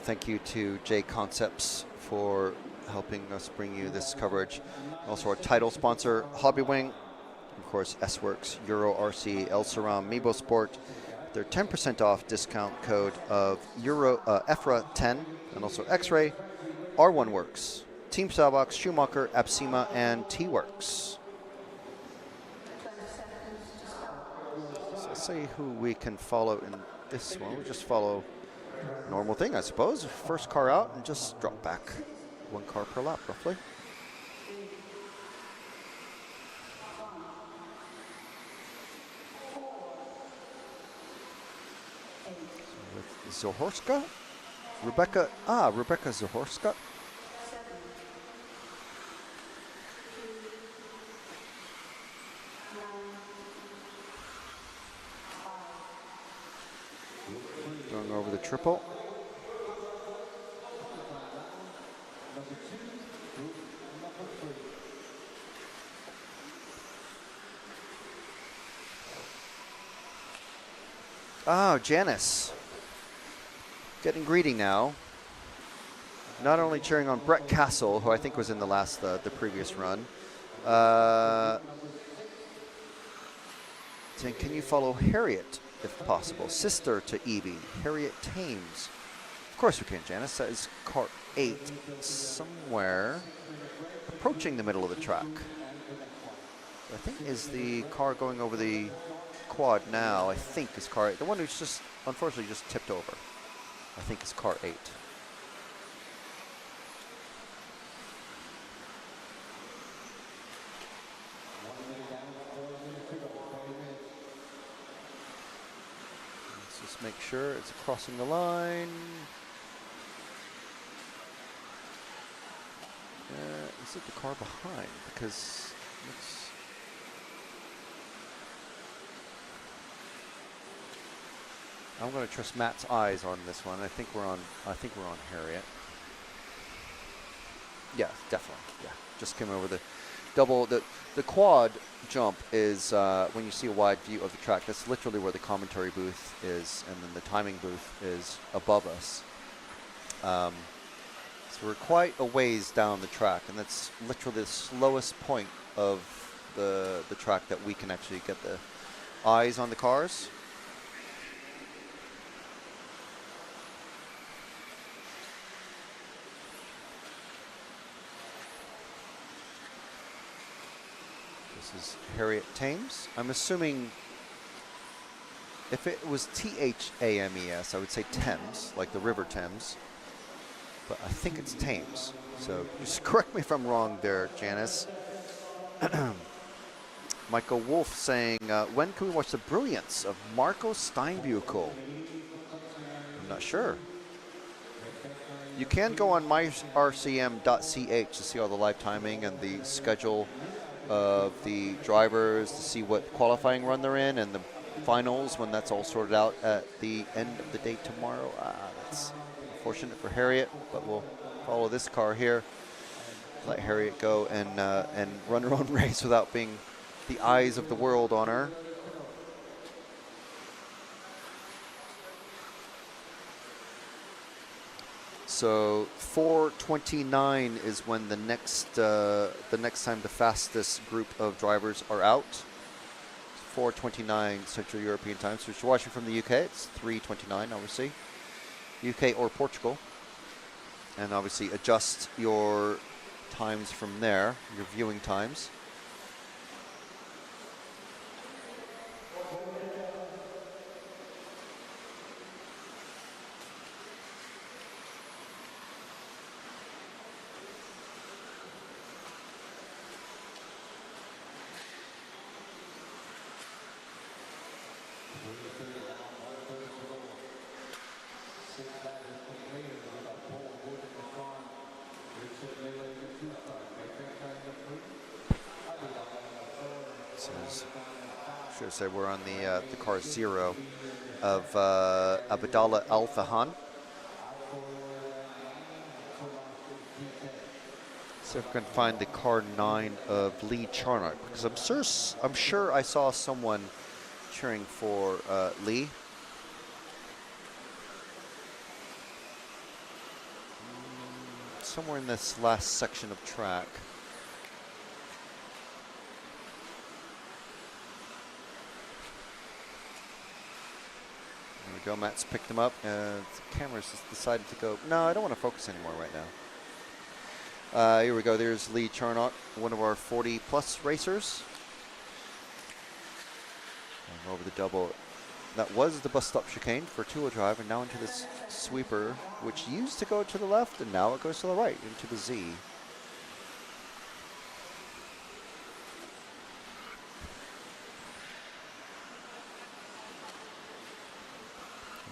Thank you to J Concepts for helping us bring you this coverage. Also our title sponsor, Hobbywing, of course S-Works, Euro RC, El Saram, Mibo Sport. Their 10% off discount code of EFRA 10, and also X-Ray, R1 Works, Team Sailbox, Schumacher, Absima, and T-Works. So let's see who we can follow in this one. We'll just follow normal thing, I suppose. First car out and just drop back. One car per lap, roughly. With Zahorska? Rebecca Zahorska. Going over the triple. Oh, Janice. Getting greedy now. Not only cheering on Brett Castle, who I think was in the previous run. Saying, can you follow Harriet, if possible? Sister to Evie, Harriet Thames. Of course we can, Janice. That is car 8, somewhere approaching the middle of the track. I think is the car going over the quad now, I think is car 8. The one who's just, unfortunately, just tipped over. I think is car 8. Let's just make sure it's crossing the line. Is it the car behind? Because it's I'm going to trust Matt's eyes on this one. I think we're on Harriet. Yeah, definitely. Yeah, just came over the the quad jump is when you see a wide view of the track. That's literally where the commentary booth is, and then the timing booth is above us. So we're quite a ways down the track, and that's literally the slowest point of the track that we can actually get the eyes on the cars. This is Harriet Thames. I'm assuming if it was Thames, I would say Thames, like the River Thames. But I think it's Thames. So just correct me if I'm wrong there, Janice. Michael Wolf saying, when can we watch the brilliance of Marco Steinbuchel? I'm not sure. You can go on myrcm.ch to see all the live timing and the schedule of the drivers, to see what qualifying run they're in, and the finals when that's all sorted out at the end of the day tomorrow. That's unfortunate for Harriet, but we'll follow this car here. Let Harriet go and run her own race without being the eyes of the world on her. So 4:29 is when the next time the fastest group of drivers are out. 4:29 Central European time. So if you're watching from the UK, it's 3:29, obviously. UK or Portugal. And obviously adjust your times from there, your viewing times. Should say we're on the car 0 of Abdallah Al Fahan. See if I can find the car 9 of Lee Charnock, because I'm sure I saw someone cheering for Lee. Somewhere in this last section of track. There we go, Matt's picked them up, and the camera's just decided to go, no, I don't want to focus anymore right now. Here we go, there's Lee Charnock, one of our 40-plus racers. And over the double. That was the bus stop chicane for two-wheel drive, and now into this sweeper, which used to go to the left, and now it goes to the right, into the Z.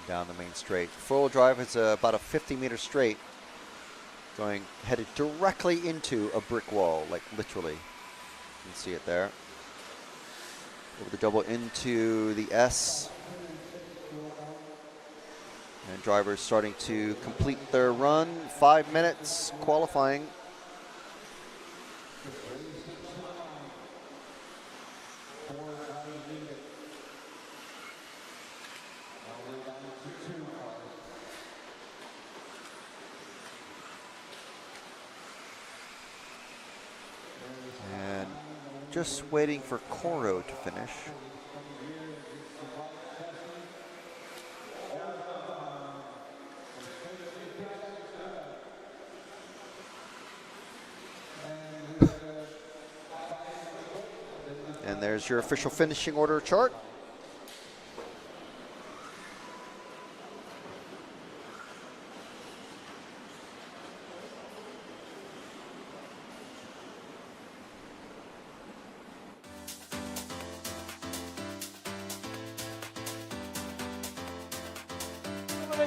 Down the main straight. Four-wheel drive is about a 50-meter straight, headed directly into a brick wall, like literally. You can see it there. Over the double into the S. And drivers starting to complete their run. 5 minutes qualifying. And just waiting for Coro to finish. And there's your official finishing order chart.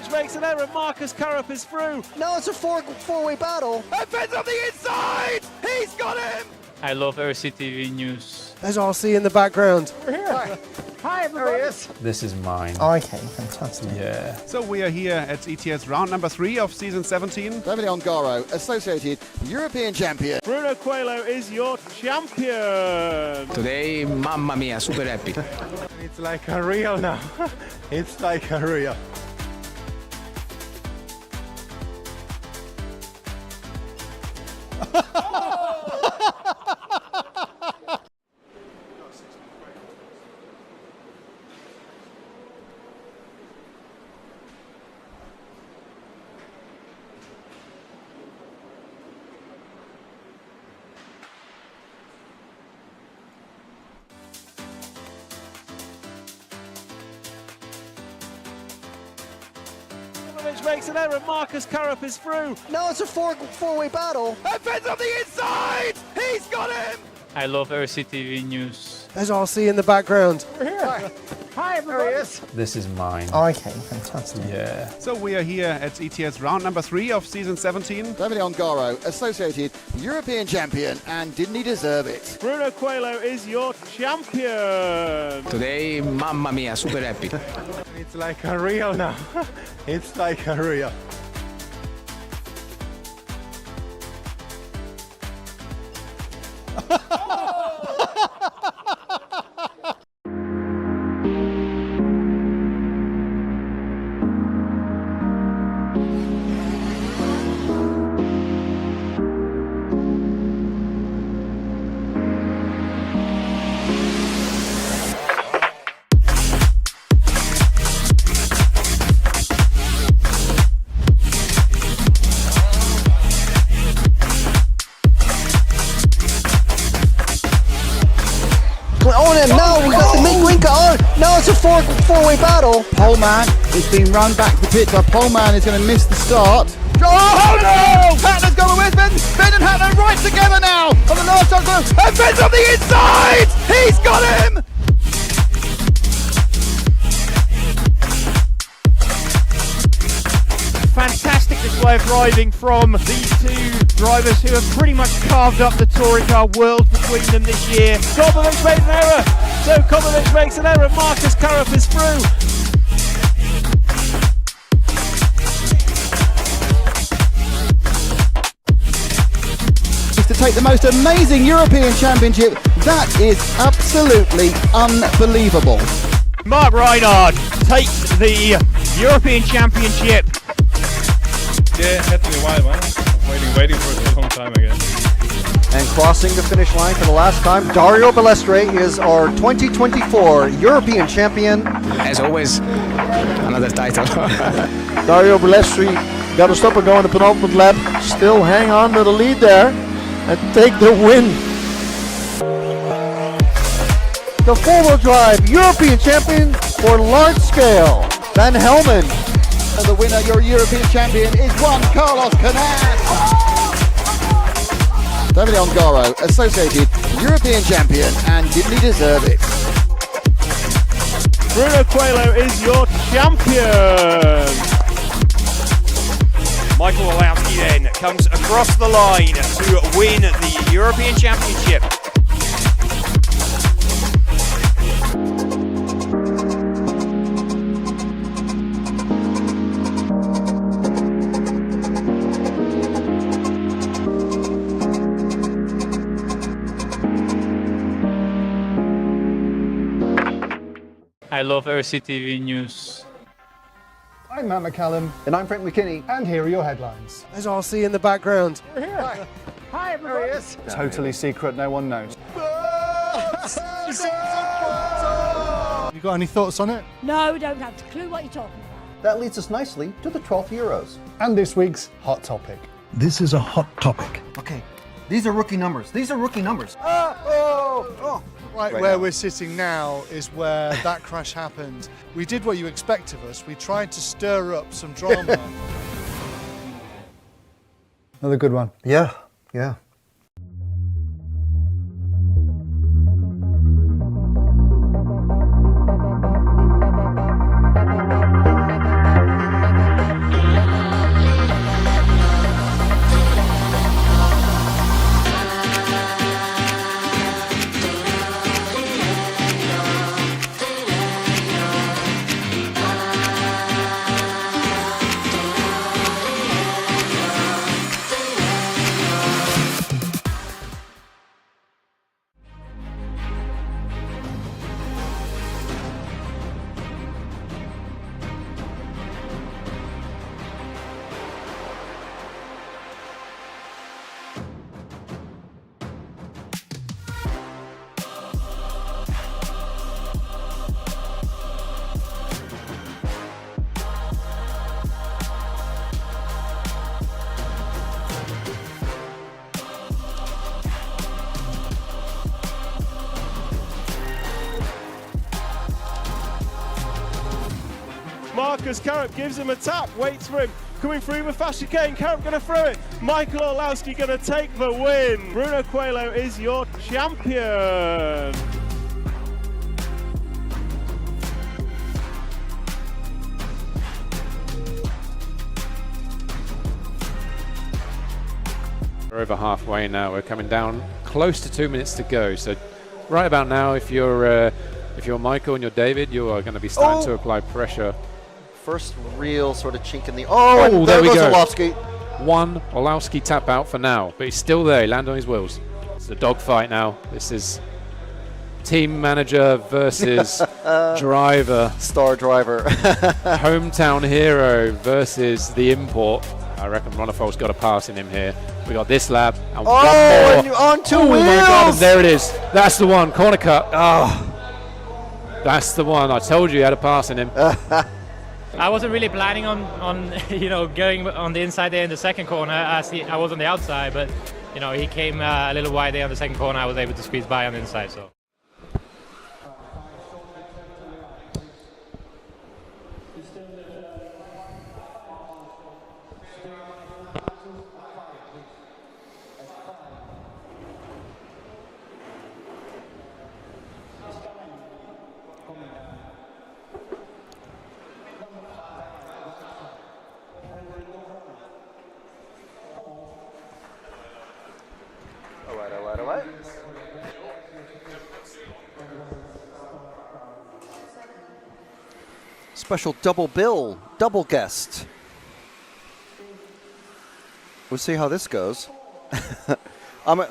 Makes an error. Marcus Carrup is through. No, it's a four-way battle. Evans on the inside. He's got him. I love RCTV News. There's RC in the background. We're here. Hi, everybody. This is mine. Okay, fantastic. Yeah. So we are here at ETS round number 3 of season 17. David Ongaro, associated European champion. Bruno Coelho is your champion. Today, mamma mia, super happy. It's like a real now. It's like a real. Makes an error. Marcus Carrup is through. No, it's a four-way battle. And Ben's on the inside. He's got him. I love RCTV News. There's RC in the background. We're here. Hi, everybody. This is mine. Okay, fantastic. Yeah. So we are here at ETS round number 3 of season 17. David Ongaro, associated European champion, and didn't he deserve it? Bruno Coelho is your champion. Today, mamma mia, super happy. It's like a real now. It's like a real. On him now, we got the Mink on. Now it's a four-way battle. Poleman is being run back to the pit, but Poleman is going to miss the start. Oh no! Hatler's going with Ben. Ben and Hatler right together now on the last shot. And Ben's on the inside. He's got him. Fantastic display of driving from these two drivers who have pretty much carved up the touring car world between them this year. Kobovic made an error, so Kobovic makes an error. Marcus Carrup is through. To take the most amazing European championship, that is absolutely unbelievable. Mark Reinhard takes the European Championship. Yeah, had to be a while, man. Waiting for it for a long time again. And crossing the finish line for the last time, Dario Balestre is our 2024 European champion. As always, another title. Dario Balestre got to stop and go on the penultimate lap. Still hang on to the lead there and take the win. The four-wheel drive European champion for large scale, Van Helmen. And the winner, your European champion, is Juan Carlos Canas. David Ongaro, associated European champion, and didn't he deserve it? Bruno Coelho is your champion. Michael Walowski then comes across the line to win the European Championship. I love RCTV News. I'm Matt McCallum. And I'm Frank McKinney. And here are your headlines. There's RC in the background. We're here. Hi, everybody. Totally secret, no one knows. You got any thoughts on it? No, don't have a clue what you're talking about. That leads us nicely to the 12th Euros. And this week's hot topic. This is a hot topic. Okay, these are rookie numbers. Right where we're sitting now is where that crash happened. We did what you expect of us. We tried to stir up some drama. Another good one. Yeah. Marcus Karup gives him a tap, waits for him. Coming through with fast chicane, Karup going to throw it. Michael Orlowski going to take the win. Bruno Coelho is your champion. We're over halfway now. We're coming down close to 2 minutes to go. So right about now, if you're Michael and you're David, you are going to be starting to apply pressure. First real sort of chink in the... Oh, there we goes go. Orlowski. One Orlowski tap out for now, but he's still there. He landed on his wheels. It's a dogfight now. This is team manager versus driver. Star driver. Hometown hero versus the import. I reckon Ronifol's got a pass in him here. We got this lap and one more. And on two wheels. My God, and there it is. That's the one. Corner cut. That's the one. I told you he had a pass in him. I wasn't really planning on going on the inside there in the second corner. I was on the outside, but he came a little wide there on the second corner. I was able to squeeze by on the inside. So. All right. Special double bill, double guest. We'll see how this goes.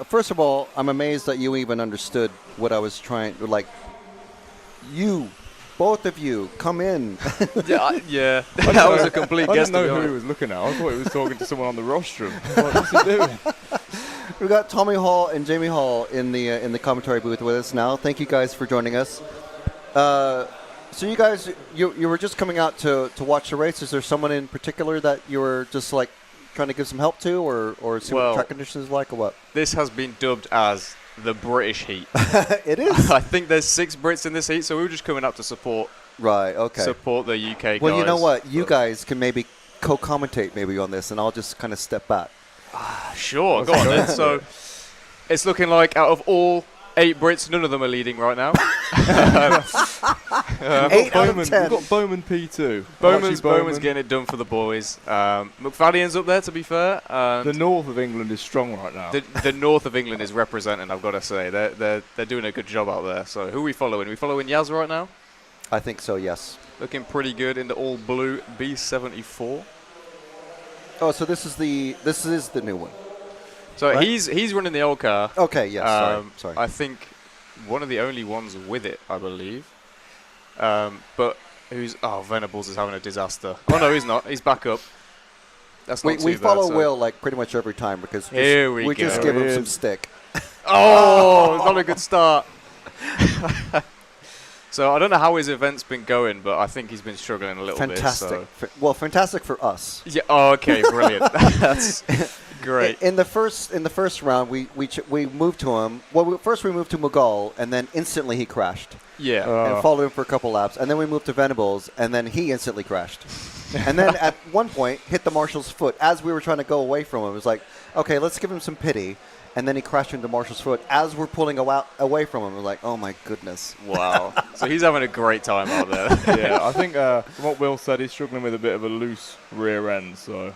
First of all, I'm amazed that you even understood what I was trying to, like, both of you, come in. Yeah. That was a complete guess. I didn't know who he was looking at. I thought he was talking to someone on the rostrum. What's he doing? We've got Tommy Hall and Jamie Hall in the commentary booth with us now. Thank you guys for joining us. So you guys, you were just coming out to watch the race. Is there someone in particular that you were just like trying to give some help to, or see what track conditions is like, or what? This has been dubbed as the British heat. It is. I think there's 6 Brits in this heat, so we were just coming up to support. Right. Okay. Support the UK guys. Well, you know what? You guys can maybe co-commentate maybe on this, and I'll just kind of step back. Sure, go on then. So it's looking like out of all 8 Brits, none of them are leading right now. 8 out of 10. We've got Bowman P2. Bowman's getting it done for the boys. McFadden's up there, to be fair. The north of England is strong right now. The north of England is representing, I've got to say. They're doing a good job out there. So who are we following? Are we following Yaz right now? I think so, yes. Looking pretty good in the all blue B74. Oh, so this is the new one. So right? he's running the old car. Okay, yes, sorry. I think one of the only ones with it, I believe. But Venables is having a disaster. Oh no, he's not. He's back up. That's not we too follow bad, Will like pretty much every time because we just give him some stick. Oh, it's not a good start. So I don't know how his event's been going, but I think he's been struggling a little bit. Fantastic. Well, fantastic for us. Yeah. Oh, okay. Brilliant. That's great. In the first round, we moved to him. Well, first we moved to Mughal, and then instantly he crashed. Yeah. And followed him for a couple laps, and then we moved to Venables, and then he instantly crashed. And then at one point hit the marshal's foot as we were trying to go away from him. It was like, okay, let's give him some pity. And then he crashed into Marshall's foot as we're pulling away from him. We're like, oh my goodness. Wow. So he's having a great time out there. Yeah, I think from what Will said, he's struggling with a bit of a loose rear end. So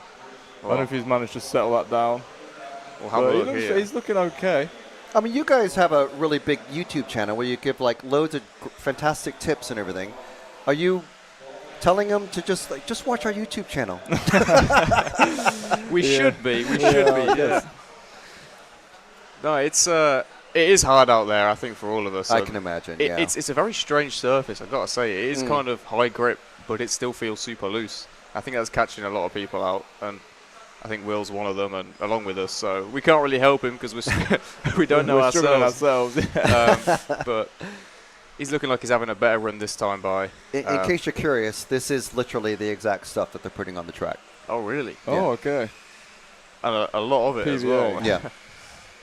I don't know if he's managed to settle that down. Well, he's looking okay. I mean, you guys have a really big YouTube channel where you give like loads of fantastic tips and everything. Are you telling them to just watch our YouTube channel? We should be. We should be. Yeah. No, it is hard out there, I think, for all of us. I can imagine, yeah. It's a very strange surface, I've got to say. It is kind of high grip, but it still feels super loose. I think that's catching a lot of people out, and I think Will's one of them, and along with us. So we can't really help him because we don't know ourselves. But he's looking like he's having a better run this time by. In case you're curious, this is literally the exact stuff that they're putting on the track. Oh, really? Oh, okay. And a lot of it as well. Yeah.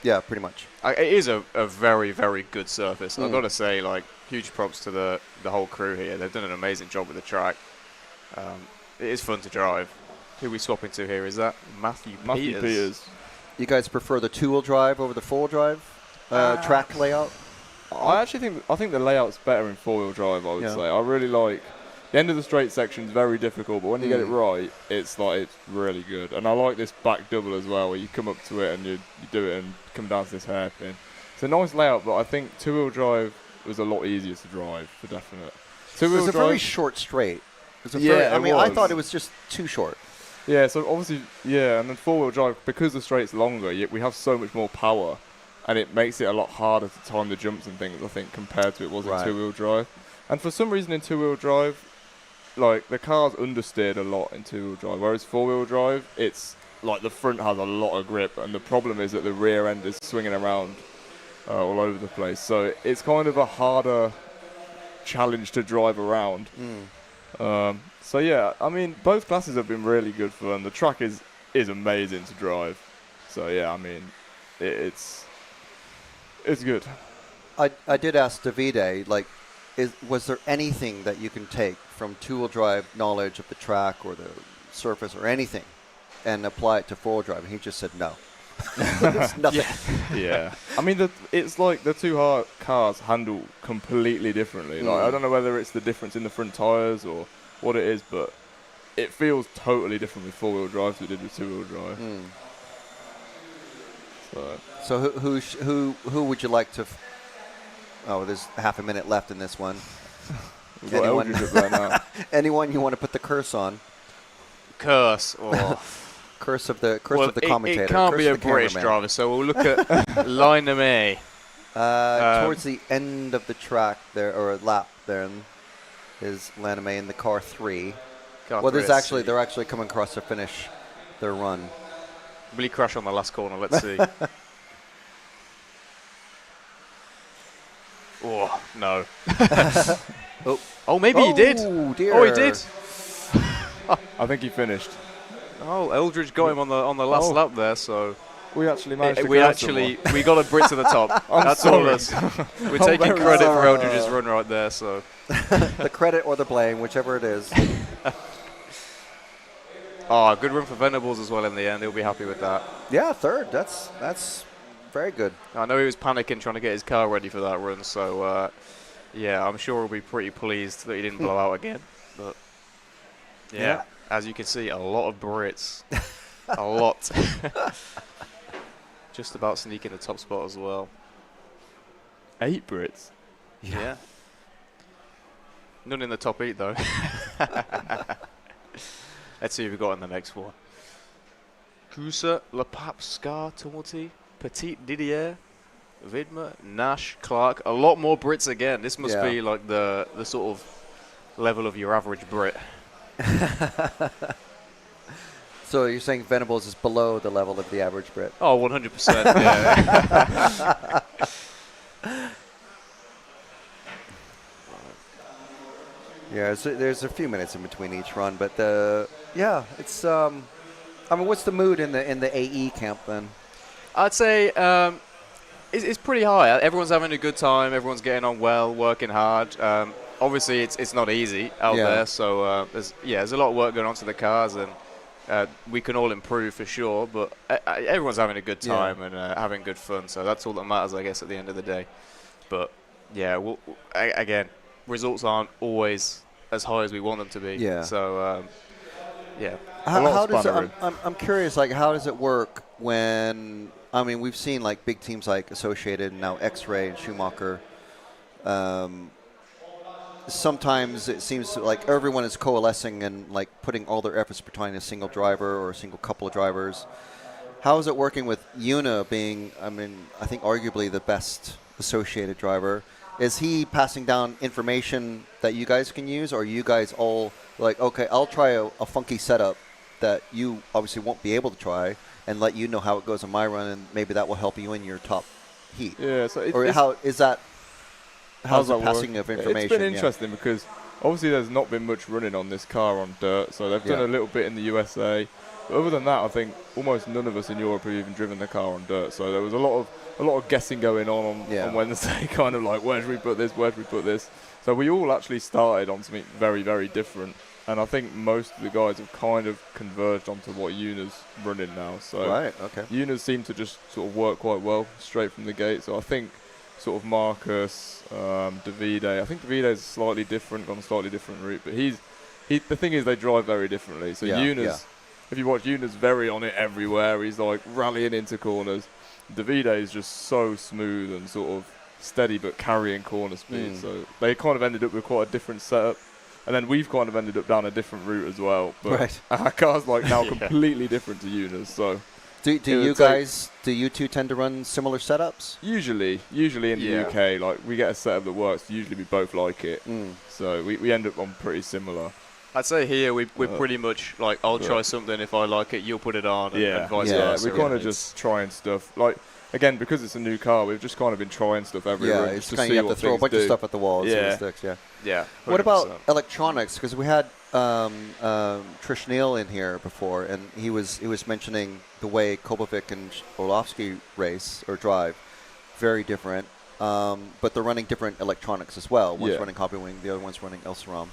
Yeah, pretty much. It is a very, very good surface. I've got to say, like, huge props to the whole crew here. They've done an amazing job with the track. It is fun to drive. Who are we swapping to here? Is that Matthew Peters? You guys prefer the two-wheel drive over the four-wheel drive track layout? I think the layout's better in four-wheel drive. I would say I really like the end of the straight section is very difficult, but when you get it right, it's really good. And I like this back double as well, where you come up to it and you do it and come down to this hairpin. It's a nice layout, but I think two-wheel drive was a lot easier to drive for definite. Two-wheel drive. It's a very short straight. I thought it was just too short. Yeah, so obviously, and then four-wheel drive, because the straight's longer, we have so much more power, and it makes it a lot harder to time the jumps and things, I think, compared to it was in two-wheel drive. And for some reason in two-wheel drive, like, the car's understeered a lot in two-wheel drive, whereas four-wheel drive, it's, like, the front has a lot of grip, and the problem is that the rear end is swinging around all over the place. So it's kind of a harder challenge to drive around. So yeah, I mean, both classes have been really good fun. The track is amazing to drive. So yeah, I mean, it's good. I did ask Davide, like, was there anything that you can take from two-wheel drive knowledge of the track or the surface or anything and apply it to four-wheel drive? And he just said no. There's nothing. Yeah. I mean, it's like the two cars handle completely differently. Like, I don't know whether it's the difference in the front tyres or what it is, but it feels totally different with four-wheel drive to it did with two-wheel drive. So who would you like to? There's half a minute left in this one. Anyone? Anyone you want to put the curse on? Curse or curse of the commentator. It can't curse be a of the British cameraman. driver, so we'll look at line of A. Towards the end of the track there, or lap there, is Laname in the car 3. They're actually coming across to finish their run. Will he crash on the last corner? Let's see. Oh, no. Maybe he did. Dear. Oh, he did. I think he finished. Oh, Eldridge got him on the last lap there, so we actually managed to we got a Brit to the top. That's all of us. We're taking credit for Eldridge's run right there, so the credit or the blame, whichever it is. Good run for Venables as well in the end. He'll be happy with that. Yeah, third. That's very good. I know he was panicking trying to get his car ready for that run, so I'm sure he'll be pretty pleased that he didn't blow out again. But yeah, as you can see, a lot of Brits. A lot. Just about sneaking the top spot as well. 8 Brits? Yeah. None in the top 8, though. Let's see who we've got in the next one. Kusa, Lepap, Scar, Tumulty, Petit Didier, Vidma, Nash, Clark. A lot more Brits again. This must be like the sort of level of your average Brit. So you're saying Venables is below the level of the average Brit? Oh, 100%. Yeah. Yeah, there's a few minutes in between each run, but it's. What's the mood in the AE camp then? I'd say it's pretty high. Everyone's having a good time. Everyone's getting on well, working hard. Obviously, it's not easy out there, so there's a lot of work going on to the cars, and we can all improve for sure. But everyone's having a good time and having good fun, so that's all that matters, I guess, at the end of the day. But again, results aren't always as high as we want them to be. Yeah. So How does it, I'm curious, like, how does it work when, we've seen like big teams like Associated and now X-Ray and Schumacher. Sometimes it seems like everyone is coalescing and like putting all their efforts behind a single driver or a single couple of drivers. How is it working with Una being, I think arguably the best Associated driver? Is he passing down information that you guys can use, or are you guys all like, okay, I'll try a funky setup that you obviously won't be able to try and let you know how it goes on my run, and maybe that will help you in your top heat? Yeah, so how's the passing of information? It's been interesting because obviously there's not been much running on this car on dirt, so they've done a little bit in the USA. But other than that, I think almost none of us in Europe have even driven the car on dirt, so there was a lot of guessing going on Wednesday, kind of like, where should we put this, where should we put this? So we all actually started on something very, very different. and I think most of the guys have kind of converged onto what Yuna's running now. So right, okay. Yuna's seem to just sort of work quite well straight from the gate. So I think sort of Marcus, Davide. I think Davide is slightly different, on a slightly different route, but the thing is they drive very differently. So Yuna's, if you watch, Yuna's very on it everywhere. He's like rallying into corners. Davide is just so smooth and sort of steady but carrying corner speed. So they kind of ended up with quite a different setup. And then we've kind of ended up down a different route as well. But our car's like now completely different to Yuna's. So do you two tend to run similar setups? Usually in the UK, like we get a setup that works. Usually we both like it. So we end up on pretty similar. I'd say here we're pretty much like, I'll try something, if I like it, you'll put it on, and vice versa. We're kind of just trying stuff. Like, again, because it's a new car, we've just kind of been trying stuff everywhere. Yeah, it's kind of, you have to throw a bunch of stuff at the wall and see what sticks, Yeah. What about electronics? Because we had Trish Neal in here before, and he was mentioning the way Kobovic and Orlovsky race or drive, very different. But they're running different electronics as well. One's running Hobbywing, the other one's running Elserom.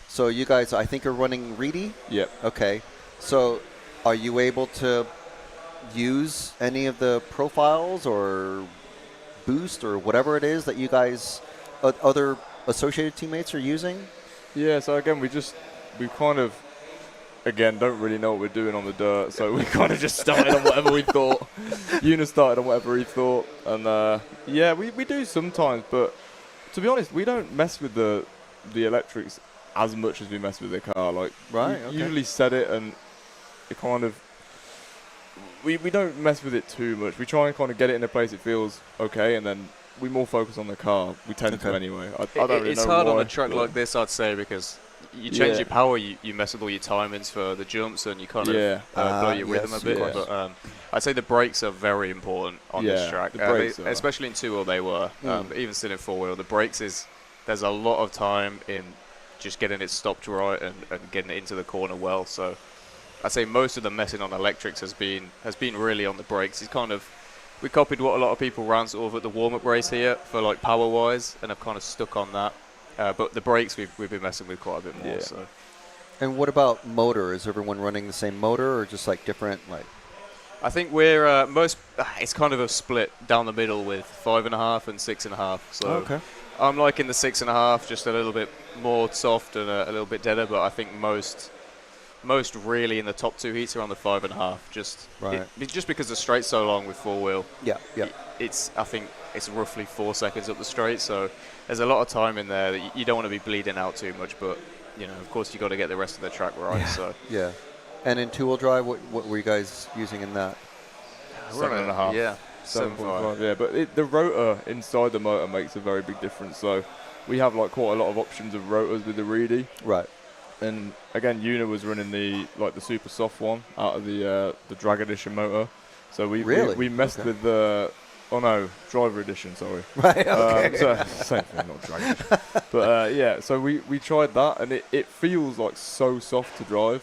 So you guys, I think, are running Reedy? Yep. Okay. So are you able to use any of the profiles or boost or whatever it is that you guys, other associated teammates are using? Yeah, so again, we kind of, again, don't really know what we're doing on the dirt, so we kind of just started on whatever we thought. Yuna started on whatever he thought, and we do sometimes, but to be honest, we don't mess with the electrics as much as we mess with the car. Like, usually set it, and it kind of, we don't mess with it too much. We try and kind of get it in a place it feels okay, and then we more focus on the car. We tend to anyway. I don't really it's know hard why, on a track like this, I'd say, because you change your power, you mess with all your timings for the jumps, and you kind of blow your rhythm a bit. But I'd say the brakes are very important on this track, especially in 2-wheel. They were, but even still in 4-wheel, the brakes there's a lot of time in just getting it stopped right and getting it into the corner well. So I'd say most of the messing on electrics has been really on the brakes. We copied what a lot of people ran sort of at the warm-up race here for like power-wise, and have kind of stuck on that. But the brakes we've been messing with quite a bit more. Yeah. So. And what about motor? Is everyone running the same motor, or just like different? Like, I think we're it's kind of a split down the middle with 5.5 and 6.5. So I'm liking the 6.5, just a little bit more soft and a little bit deader. But I think most really in the top 2 heats are on the 5.5. Just because the straight's so long with 4-wheel. I think it's roughly 4 seconds up the straight, so there's a lot of time in there that you don't want to be bleeding out too much. But of course, you got to get the rest of the track right. So And in 2-wheel drive, what were you guys using in that? 7.5. Yeah. 7.5. Yeah, but the rotor inside the motor makes a very big difference. So we have like quite a lot of options of rotors with the Reedy. Right. And again, Yuna was running the super soft one out of the drag edition motor. So we messed with the driver edition. Sorry. Right. Okay. Same thing, not drag edition. But so we tried that, and it feels like so soft to drive,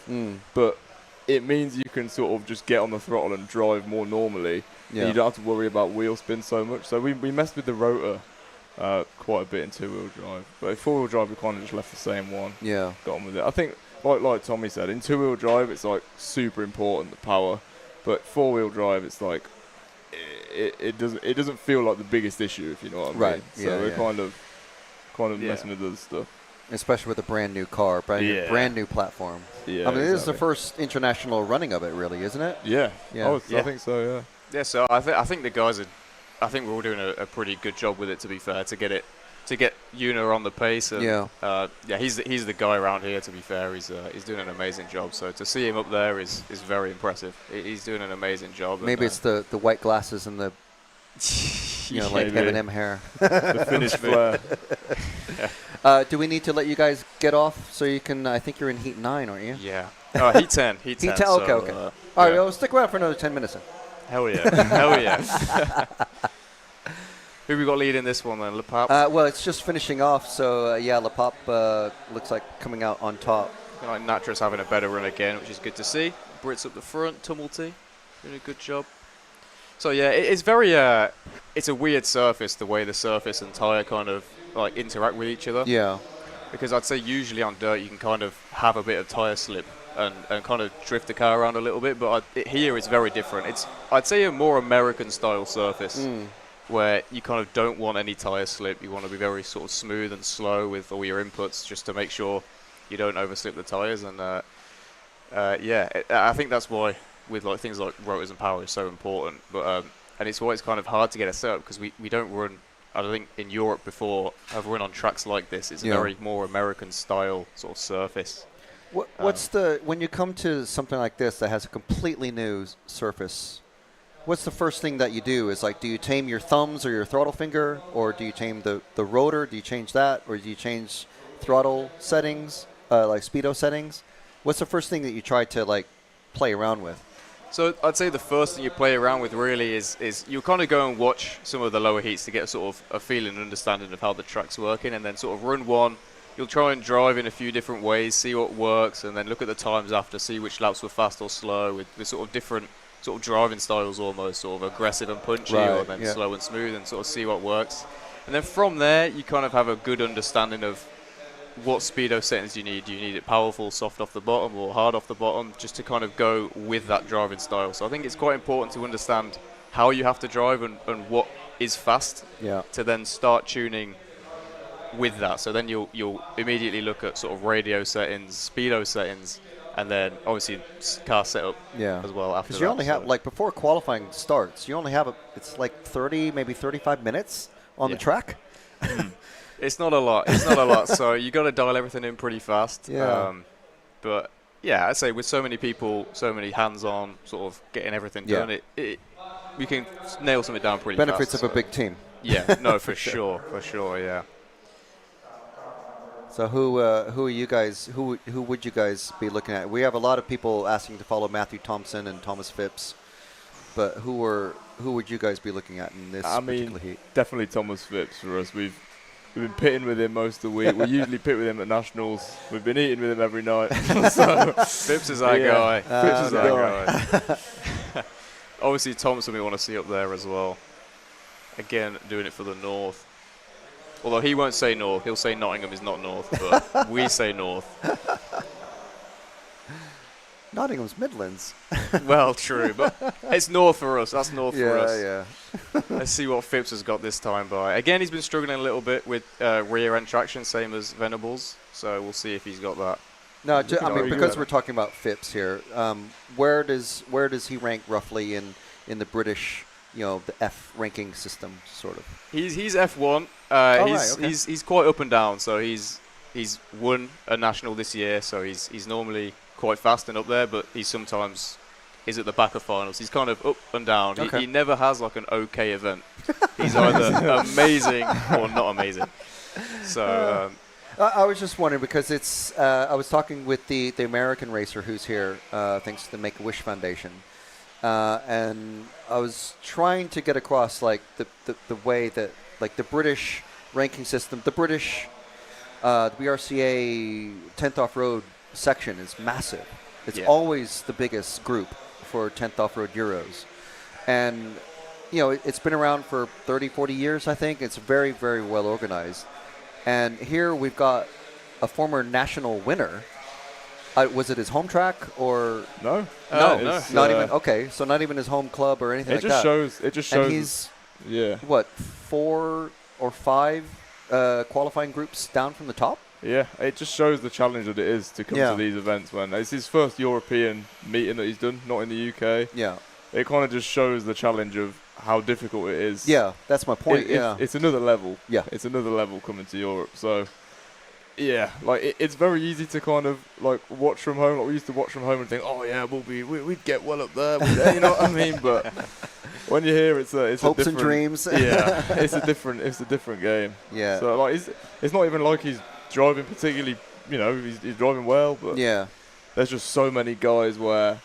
but it means you can sort of just get on the throttle and drive more normally. Yeah. And you don't have to worry about wheel spin so much. So we messed with the rotor quite a bit in 2-wheel drive. But in 4-wheel drive, we kind of just left the same one. Yeah. Got on with it. I think, like Tommy said, in 2-wheel drive, it's like super important, the power. But 4-wheel drive, it's like, it doesn't feel like the biggest issue, if you know what I mean. Right. So we're kind of messing with other stuff. Especially with a brand new car, brand new platform. Yeah, I mean, this is the first international running of it, really, isn't it? Yeah. Yeah. I think so. Yeah. Yeah. So I think the guys I think we're all doing a pretty good job with it. To be fair, to get Yuna on the pace. And, he's the guy around here. To be fair, he's doing an amazing job. So to see him up there is very impressive. He's doing an amazing job. Maybe it's the white glasses and the like Eminem hair. The Finnish flair. Do we need to let you guys get off so you can? I think you're in heat 9, aren't you? Yeah. Heat 10. Heat 10. Okay. All right. Well, stick around for another 10 minutes then. Hell yeah. Hell yeah. Who we got leading this one then, Le Pape? Well, it's just finishing off, so Le Pape looks like coming out on top. Like Natra's having a better run again, which is good to see. Brits up the front, Tumulty, doing a good job. So yeah, it's very it's a weird surface, the way the surface and tyre kind of like interact with each other. Yeah. because I'd say usually on dirt you can kind of have a bit of tyre slip and kind of drift the car around a little bit, but here it's very different. It's, I'd say, a more American style surface where you kind of don't want any tyre slip. You want to be very sort of smooth and slow with all your inputs just to make sure you don't overslip the tyres. And I think that's why with like things like rotors and power is so important. But and it's why it's kind of hard to get a setup, because we don't run. I don't think in Europe before have run on tracks like this. It's a very more American style sort of surface. What's when you come to something like this that has a completely new surface, what's the first thing that you do? Is like, do you tame your thumbs or your throttle finger, or do you tame the rotor? Do you change that, or do you change throttle settings, like speedo settings? What's the first thing that you try to like play around with? So I'd say the first thing you play around with really is you kind of go and watch some of the lower heats to get sort of a feeling and understanding of how the track's working, and then sort of run one. You'll try and drive in a few different ways, see what works, and then look at the times after, see which laps were fast or slow with sort of different sort of driving styles, almost sort of aggressive and punchy, or then slow and smooth, and sort of see what works. And then from there, you kind of have a good understanding of what speedo settings you need. Do you need it powerful, soft off the bottom, or hard off the bottom, just to kind of go with that driving style. So I think it's quite important to understand how you have to drive and what is fast to then start tuning with that. So then you'll immediately look at sort of radio settings, speedo settings, and then obviously car setup as well after that. Because you only have, like, before qualifying starts, you only have it's like 30, maybe 35 minutes on the track. It's not a lot. It's not a lot. So you got to dial everything in pretty fast. But yeah, I'd say with so many people, so many hands-on, sort of getting everything done, we can nail something down pretty fast. Benefits of a big team. Yeah, no, for sure, yeah. So who are you guys? Who would you guys be looking at? We have a lot of people asking to follow Matthew Thompson and Thomas Phipps, but who would you guys be looking at in this particular heat? Definitely Thomas Phipps for us. We've been pitting with him most of the week. We usually pit with him at Nationals. We've been eating with him every night. So Phipps is our guy. Phipps is our guy. Obviously, Thompson we want to see up there as well. Again, doing it for the North. Although he won't say North. He'll say Nottingham is not North, but we say North. Nottingham's Midlands. Well, true, but it's North for us. That's North for us. Yeah. Let's see what Phipps has got this time by. Again, he's been struggling a little bit with rear end traction, same as Venables. So we'll see if he's got that. No, I mean, because we're talking about Phipps here, where does he rank roughly in the British, the F ranking system, sort of? He's F1. He's quite up and down. So he's won a national this year. So he's normally quite fast and up there, but he sometimes is at the back of finals. He's kind of up and down. He never has like an okay event. He's either amazing or not amazing. So I was just wondering, because it's I was talking with the American racer who's here, thanks to the Make-A-Wish Foundation, and I was trying to get across like the way that like the British ranking system, the British the BRCA 10th off-road section is massive. It's always the biggest group for 10th off-road Euros, and it's been around for 30-40 years. I think it's very, very well organized. And here we've got a former national winner. Was it his home track or no? No, not even. Okay, so not even his home club or anything like that. It just shows. And he's what, 4 or 5 qualifying groups down from the top. Yeah, it just shows the challenge that it is to come to these events when it's his first European meeting that he's done, not in the UK. Yeah, it kind of just shows the challenge of how difficult it is. Yeah, that's my point. It's another level. Yeah, it's another level coming to Europe. So, yeah, like it's very easy to kind of like watch from home. Like we used to watch from home and think, oh yeah, we'd get well up there. You know what I mean? But when you're here, it's hopes a and dreams. Yeah, it's a different game. Yeah. So like it's not even like he's driving particularly. He's driving well, but there's just so many guys where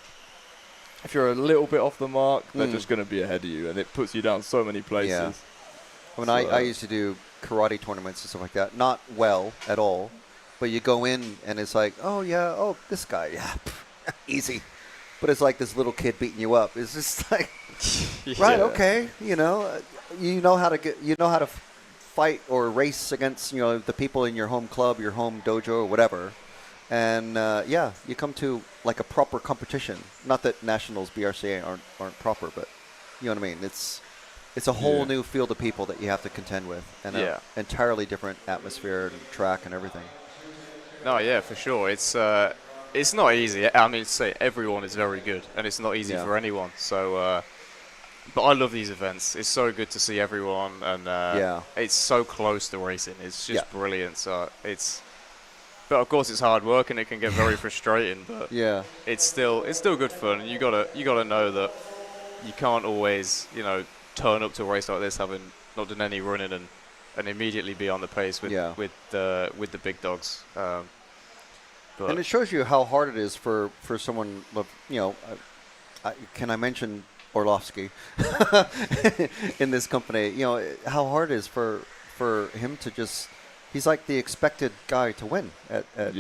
if you're a little bit off the mark, they're just going to be ahead of you, and it puts you down so many places. Yeah. I mean, I used to do karate tournaments and stuff like that. Not well at all, but you go in and it's like, this guy, easy. But it's like this little kid beating you up. It's just like, right, okay, you know how to fight or race against the people in your home club, your home dojo, or whatever. And you come to like a proper competition. Not that nationals BRCA aren't proper, but you know what I mean. It's a whole new field of people that you have to contend with, and an entirely different atmosphere and track and everything. No, yeah, for sure. It's not easy. I mean, say everyone is very good, and it's not easy for anyone. So, but I love these events. It's so good to see everyone, and it's so close to racing. It's just brilliant. So but of course it's hard work, and it can get very frustrating. But it's still good fun. And you gotta know that you can't always turn up to a race like this having not done any running and immediately be on the pace with the big dogs. But and it shows you how hard it is for someone, can I mention Orlovsky in this company? How hard it is for him to just, he's like the expected guy to win at I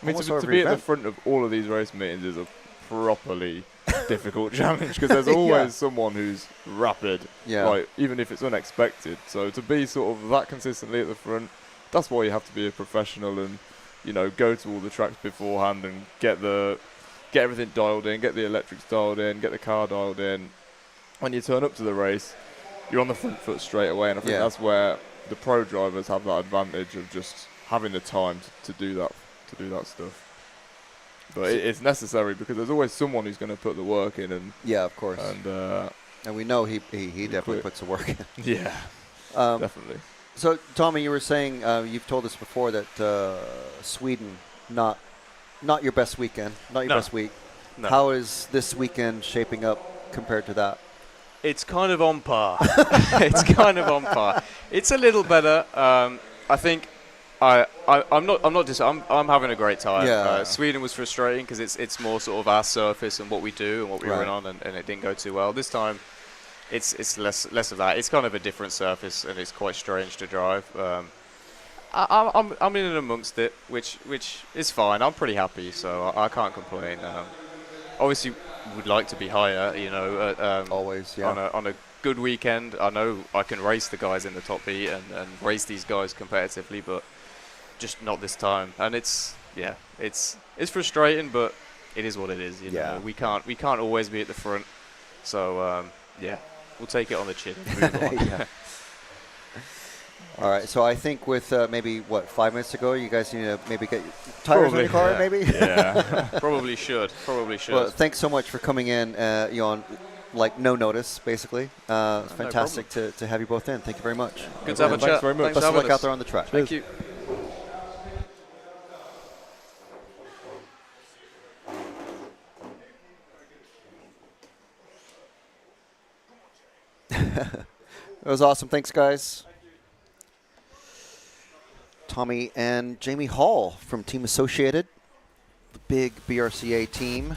mean, to be at the front of all of these race meetings is a properly difficult challenge, because there's always someone who's rapid, like, even if it's unexpected. So to be sort of that consistently at the front, that's why you have to be a professional and go to all the tracks beforehand and get everything dialed in, get the electrics dialed in, get the car dialed in. When you turn up to the race, you're on the front foot straight away, and I think that's where the pro drivers have that advantage of just having the time to do that stuff. But it's necessary, because there's always someone who's going to put the work in, and of course, and we know he definitely puts the work in. Definitely. So Tommy, you were saying you've told us before that Sweden not your best weekend, not your best week. No. How is this weekend shaping up compared to that? It's kind of on par. It's a little better. I think I'm having a great time. Sweden was frustrating because it's more sort of our surface and what we do and what we run on, and it didn't go too well. This time, it's less of that. It's kind of a different surface, and it's quite strange to drive. I'm in and amongst it, which is fine. I'm pretty happy, so I can't complain. Obviously, would like to be higher. Always, on a good weekend, I know I can race the guys in the top beat and race these guys competitively, but just not this time. And it's frustrating, but it is what it is. You know, we can't always be at the front. So we'll take it on the chin and move on. All right, so I think with maybe 5 minutes ago, you guys need to maybe get tires in the car, maybe. Probably should. Well, thanks so much for coming in. On no notice, basically. It's fantastic to have you both in. Thank you very much. Good to have a chat. Thanks very much. Best of luck out there on the track. Thank you. That was awesome. Thanks, guys. Tommy and Jamie Hall from Team Associated, the big BRCA team.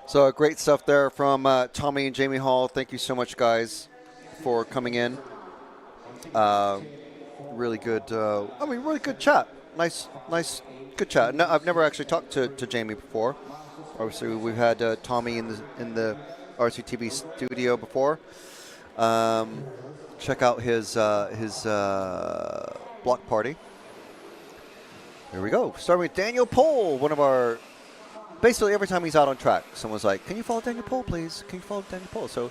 So great stuff there from Tommy and Jamie Hall. Thank you so much, guys, for coming in. Really good. Really good chat. Nice, good chat. No, I've never actually talked to Jamie before. Obviously, we've had Tommy in the RCTV studio before. Check out his block party. Here we go. Starting with Daniel Pohl, one of our. Basically, every time he's out on track, someone's like, "Can you follow Daniel Pohl, please? Can you follow Daniel Pohl?" So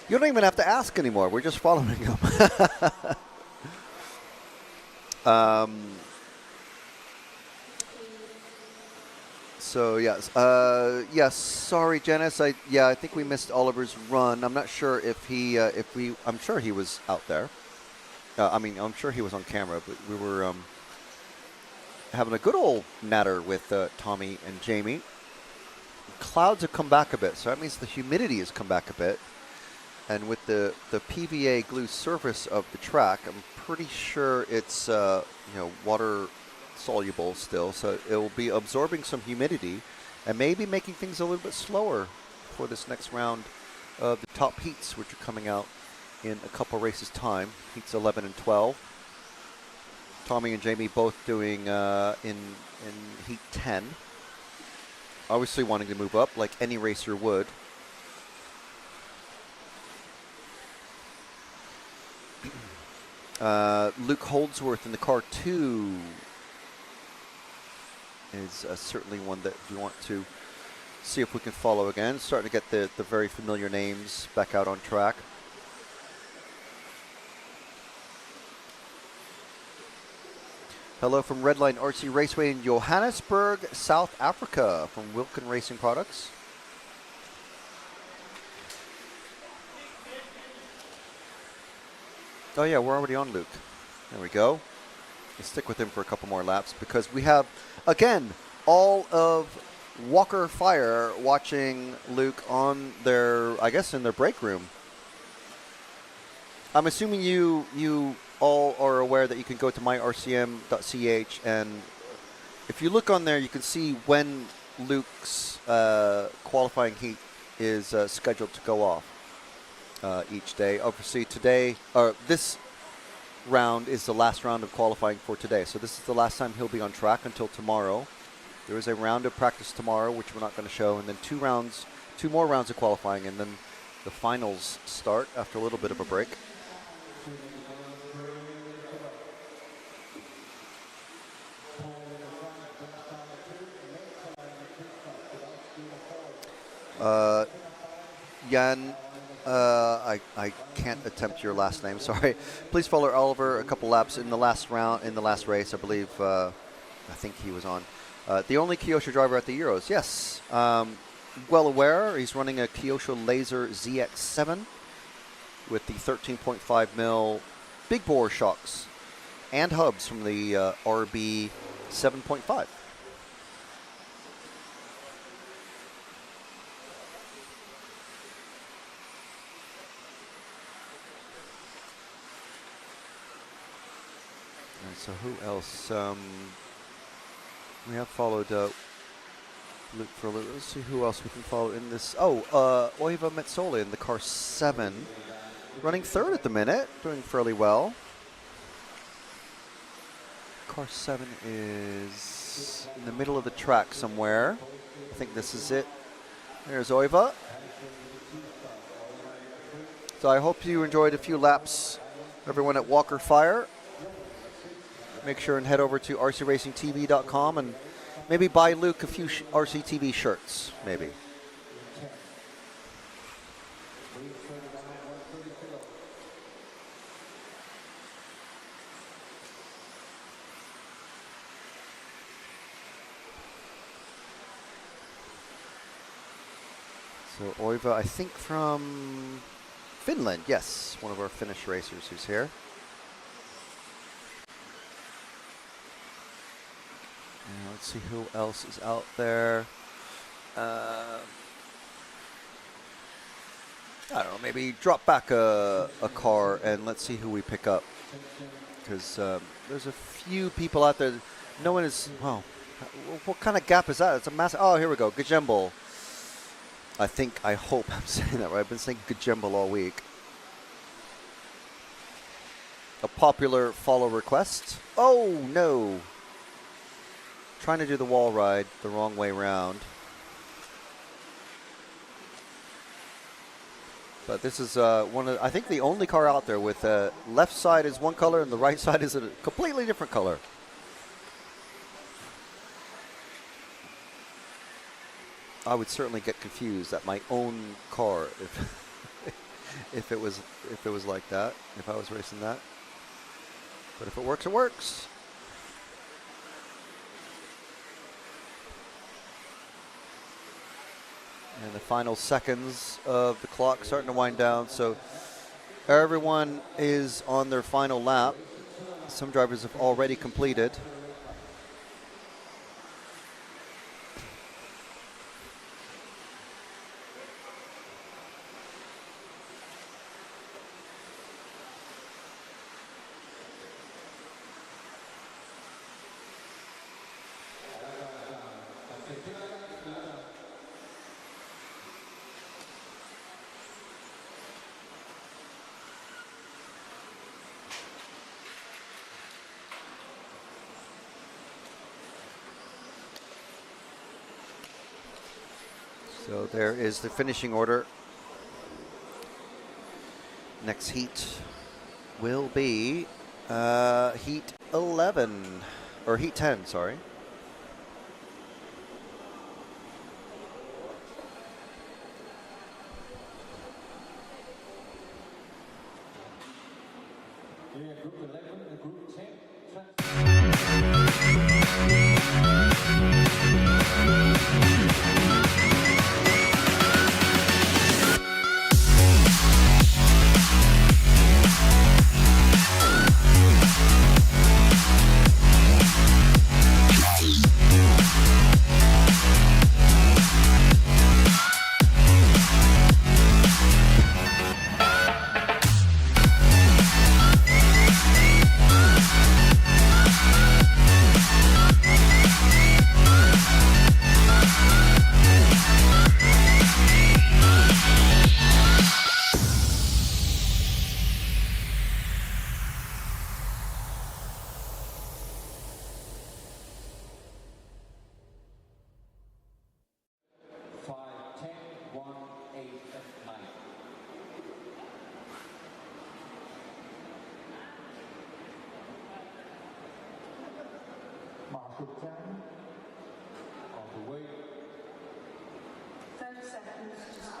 you don't even have to ask anymore. We're just following him. So yes, yes. Sorry, Janice. I think we missed Oliver's run. I'm not sure if he, I'm sure he was out there. I mean, I'm sure he was on camera, but we were having a good old natter with Tommy and Jamie. Clouds have come back a bit, so that means the humidity has come back a bit. And with the PVA glue surface of the track, I'm pretty sure it's water soluble still, so it will be absorbing some humidity and maybe making things a little bit slower for this next round of the top heats, which are coming out in a couple races time. Heats 11 and 12. Tommy and Jamie both doing in heat 10. Obviously wanting to move up like any racer would. Luke Holdsworth in the car 2 is certainly one that we want to see if we can follow again. Starting to get the very familiar names back out on track. Hello from Redline RC Raceway in Johannesburg, South Africa, from Wilkin Racing Products. Oh yeah, we're already on Luke. There we go. Let's stick with him for a couple more laps because we have, again, all of Walker Fire watching Luke on their, I guess, in their break room. I'm assuming you all are aware that you can go to myrcm.ch, and if you look on there, you can see when Luke's qualifying heat is scheduled to go off each day. Obviously today, or this round is the last round of qualifying for today, so this is the last time he'll be on track until tomorrow. There is a round of practice tomorrow, which we're not going to show, and then two more rounds of qualifying, and then the finals start after a little bit of a break. Jan, I can't attempt your last name, sorry. Please follow Oliver a couple laps in the last round, in the last race, I believe, I think he was on. The only Kyosho driver at the Euros, yes. Well aware, he's running a Kyosho Laser ZX7 with the 13.5 mil big bore shocks and hubs from the RB 7.5. So who else? We have followed Luke for a little. Let's see who else we can follow in this. Oh, Oiva Metsola in the car 7. Running third at the minute, doing fairly well. Car 7 is in the middle of the track somewhere. I think this is it. There's Oiva. So I hope you enjoyed a few laps, everyone at Walker Fire. Make sure and head over to rcracingtv.com and maybe buy Luke a few RCTV shirts, maybe. So Oiva, I think from Finland, yes, one of our Finnish racers who's here. Let's see who else is out there. I don't know, maybe drop back a car and let's see who we pick up. Because there's a few people out there. No one is, well, what kind of gap is that? It's a massive, oh, here we go, Gajembel. I hope I'm saying that right. I've been saying Gajembel all week. A popular follow request. Oh, no. Trying to do the wall ride the wrong way around. But this is one of, I think, the only car out there with left side is one color and the right side is a completely different color. I would certainly get confused at my own car if it was like that, if I was racing that. But if it works, it works. And the final seconds of the clock starting to wind down. So everyone is on their final lap. Some drivers have already completed. So there is the finishing order. Next heat will be heat 11, or heat 10, sorry. Group 11 and Group 10.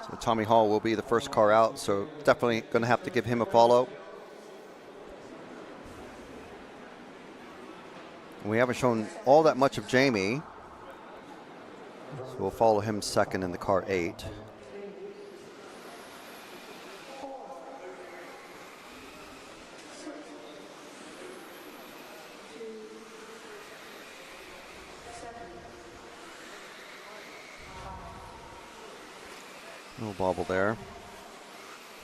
So Tommy Hall will be the first car out, so definitely going to have to give him a follow. We haven't shown all that much of Jamie, so we'll follow him second in the car 8. No bobble there.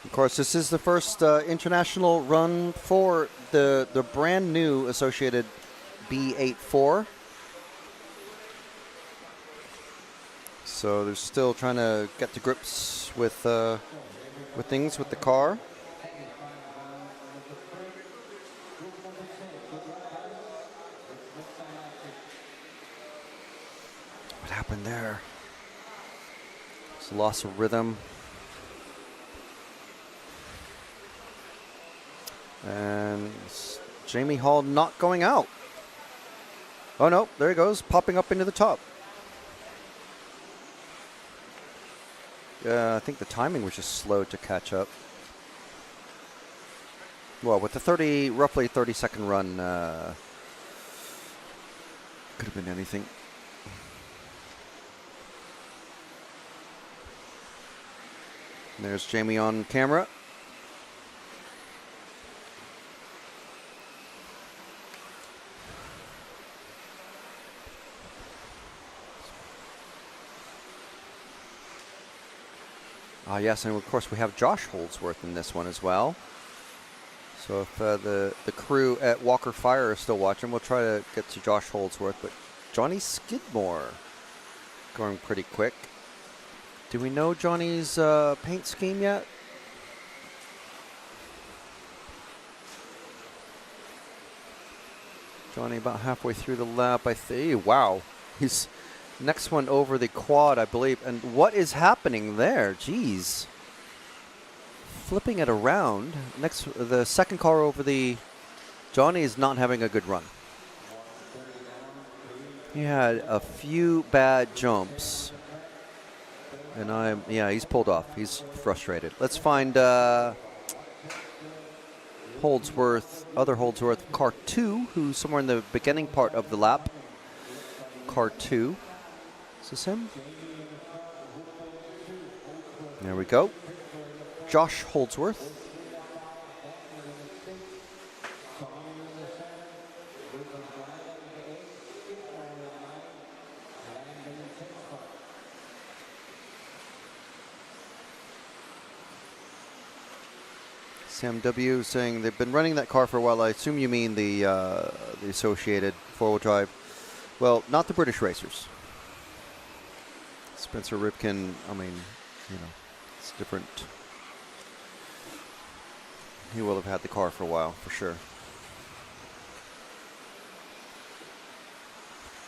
Of course, this is the first international run for the brand new associated B84. So they're still trying to get to grips with things with the car. What happened there? It's a loss of rhythm. And Jamie Hall not going out. Oh no, there he goes, popping up into the top. I think the timing was just slow to catch up. Well, with the roughly 30-second run, could have been anything. And there's Jamie on camera. Yes, and of course we have Josh Holdsworth in this one as well. So if the crew at Walker Fire are still watching, we'll try to get to Josh Holdsworth. But Johnny Skidmore going pretty quick. Do we know Johnny's paint scheme yet? Johnny about halfway through the lap, I think. Wow, he's next one over the quad, I believe. And what is happening there? Jeez. Flipping it around. The second car over the... Johnny is not having a good run. He had a few bad jumps. And he's pulled off. He's frustrated. Let's find Holdsworth, other Holdsworth, car 2, who's somewhere in the beginning part of the lap. Car 2. Is this him? There we go. Josh Holdsworth. Sam W. saying they've been running that car for a while. I assume you mean the associated four-wheel drive. Well, not the British racers. Spencer Ripken, I mean, you know, it's different. He will have had the car for a while, for sure.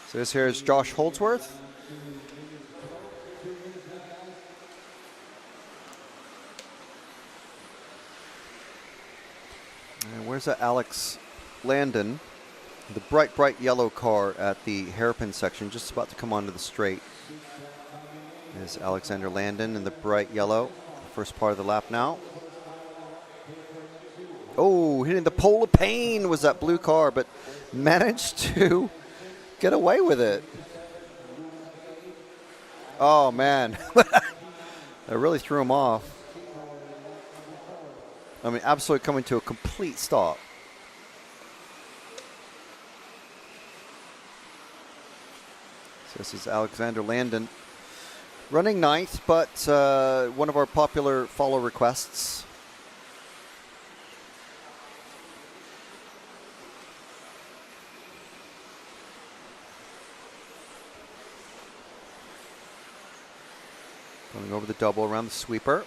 So this here is Josh Holdsworth. And where's that Alex Landon? The bright, bright yellow car at the hairpin section, just about to come onto the straight, is Alexander Landon in the bright yellow. First part of the lap now. Oh, hitting the pole of pain was that blue car, but managed to get away with it. Oh, man. That really threw him off. I mean, absolutely coming to a complete stop. So this is Alexander Landon running ninth, but one of our popular follow requests. Going over the double around the sweeper,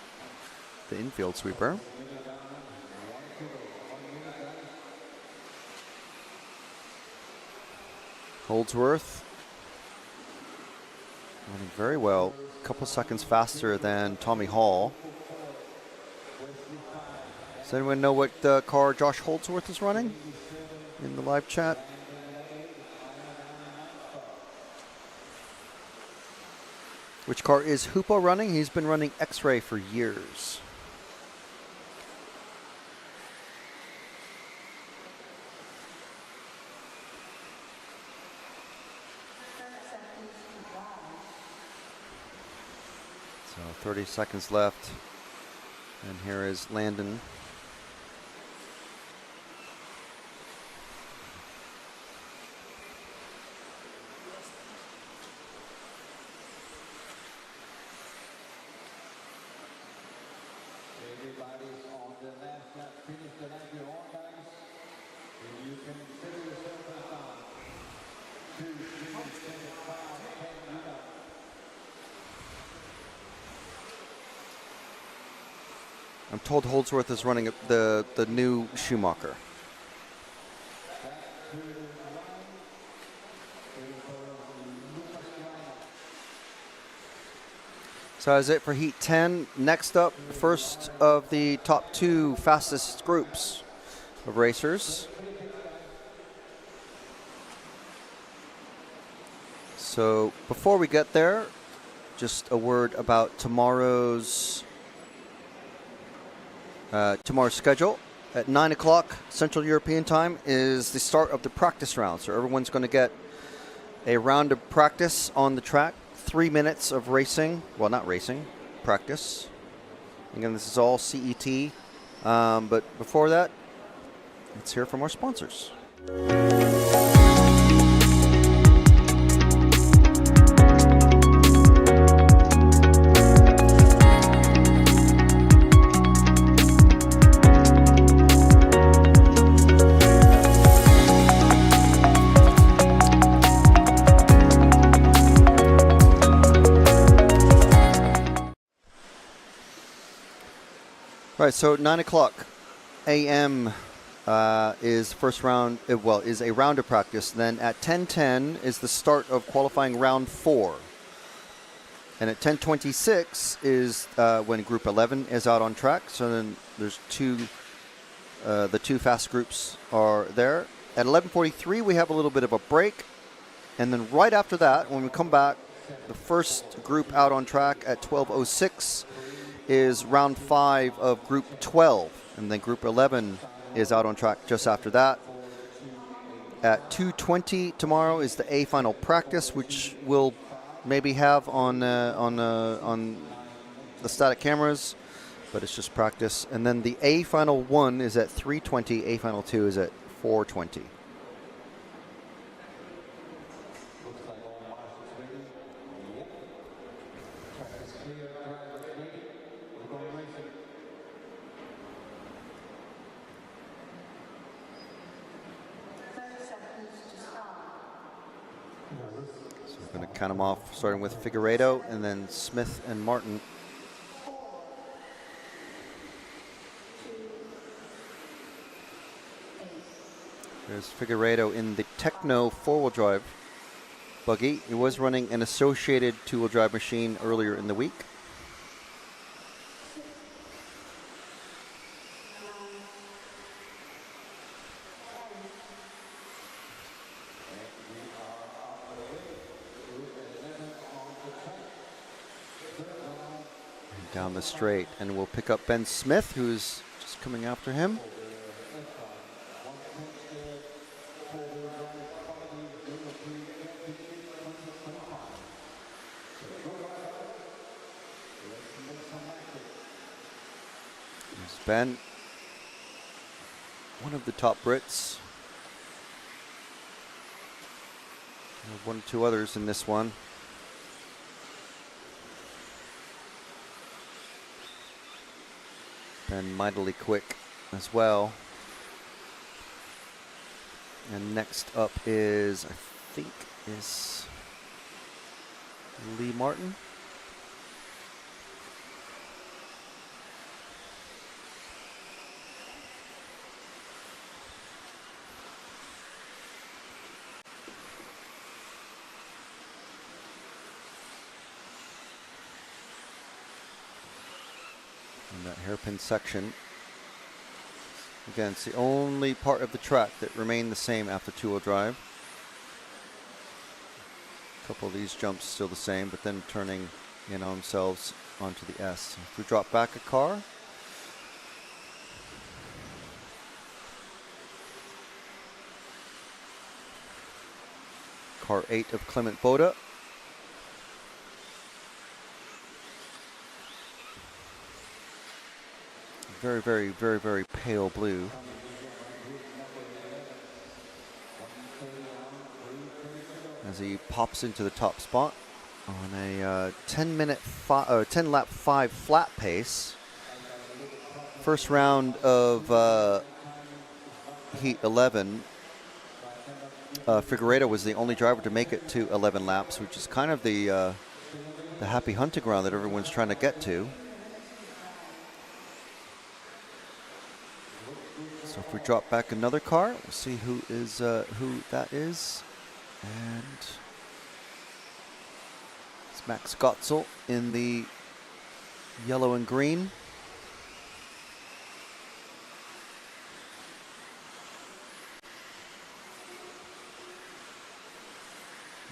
the infield sweeper. Holdsworth running very well, a couple seconds faster than Tommy Hall. Does anyone know what car Josh Holdsworth is running in the live chat? Which car is Hoopo running? He's been running X-Ray for years. So 30 seconds left. And here is Landon. Everybody's on the last lap. Finish the lap you're on, guys. And you can consider yourself as done. 2, 3, 4, 5, 10, you know. I'm told Holdsworth is running the new Schumacher. So that's it for Heat 10. Next up, first of the top two fastest groups of racers. So before we get there, just a word about tomorrow's schedule. At 9 o'clock Central European time is the start of the practice round. So everyone's going to get a round of practice on the track. 3 minutes of racing. Well, not racing, practice. Again, this is all CET. But before that, let's hear from our sponsors. Right, so 9 o'clock a.m. Is first round. Is a round of practice. Then at 10:10 is the start of qualifying round 4, and at 10:26 is when Group 11 is out on track. So then there's the two fast groups are there. At 11:43 we have a little bit of a break, and then right after that, when we come back, the first group out on track at 12:06. Is round 5 of Group 12, and then Group 11 is out on track just after that. At 2:20 tomorrow is the A final practice, which we'll maybe have on the static cameras, but it's just practice. And then the A final 1 is at 3:20. A final 2 is at 4:20. So we're going to count them off, starting with Figueiredo and then Smith and Martin. There's Figueiredo in the Techno 4-wheel drive buggy. He was running an associated 2-wheel drive machine earlier in the week. Down the straight, and we'll pick up Ben Smith, who's just coming after him. There's Ben, one of the top Brits. One or two others in this one. And mightily quick as well. And next up is, I think, is Lee Martin. In that hairpin section. Again, it's the only part of the track that remained the same after 2-wheel drive. A couple of these jumps still the same, but then turning in on themselves onto the S. If we drop back a car, car 8 of Clement Boda. Very, very, very, very pale blue. As he pops into the top spot on a 10 lap 5 flat pace. First round of heat 11. Figueiredo was the only driver to make it to 11 laps, which is kind of the happy hunting ground that everyone's trying to get to. So if we drop back another car, we'll see who that is. And it's Max Gotzel in the yellow and green.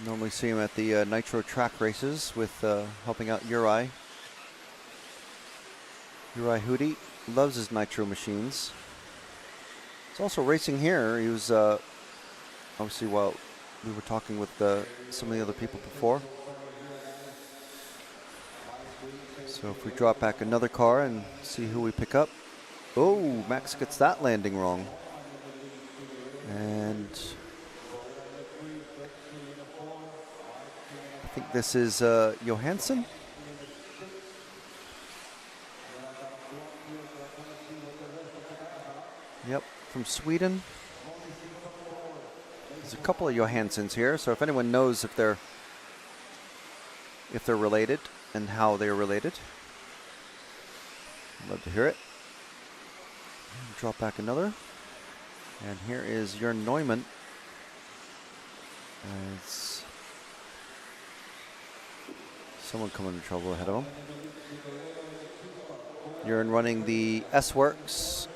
Normally see him at the Nitro track races with helping out Uri. Uri Hudy loves his Nitro machines. He's also racing here. He was obviously while we were talking with some of the other people before. So if we drop back another car and see who we pick up. Oh, Max gets that landing wrong. And I think this is Johansson. Yep, from Sweden. There's a couple of Johanssons here, so if anyone knows if they're related and how they're related, I'd love to hear it. And drop back another. And here is Jörn Neumann. It's someone coming into trouble ahead of him. Jörn running the S-Works.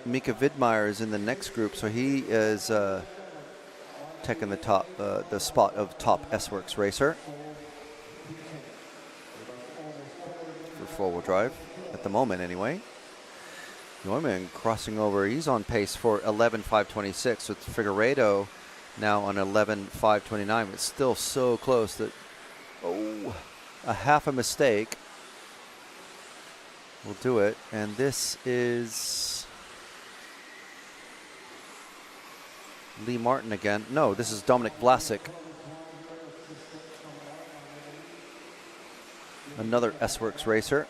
Mika Vidmeyer is in the next group, so he is taking the spot of top S-Works racer for four-wheel drive at the moment, anyway. Neumann crossing over, he's on pace for 11.526 with Figueiredo now on 11.529. It's still so close that, a half a mistake will do it. And this is Lee Martin again. No, this is Dominic Vlasic. Another S-Works racer.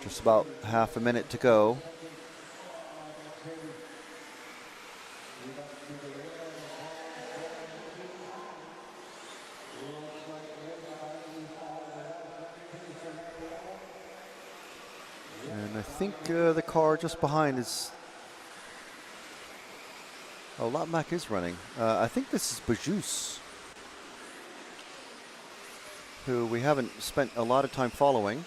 Just about half a minute to go. And I think the car just behind is... Oh, Lapmac is running. I think this is Bajus, who we haven't spent a lot of time following.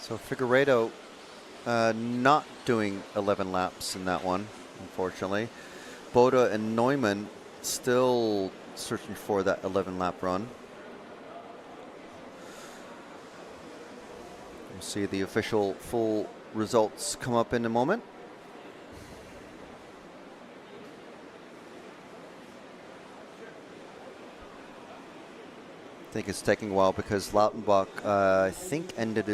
So Figueiredo not doing 11 laps in that one, unfortunately. Boda and Neumann still searching for that 11 lap run. We'll see the official full results come up in a moment. I think it's taking a while because Lautenbach, I think, ended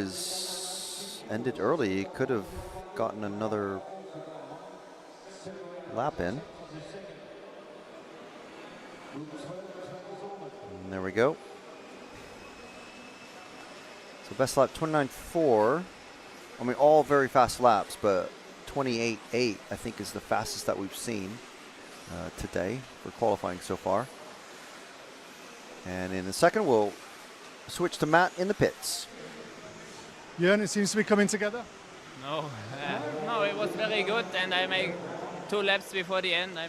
early. He could have gotten another lap in. And there we go. So best lap 29.4. I mean, all very fast laps, but 28.8 I think is the fastest that we've seen today for qualifying so far. And in a second, we'll switch to Matt in the pits. Jörn, it seems to be coming together. No, no, it was very good, and I make 2 laps before the end. I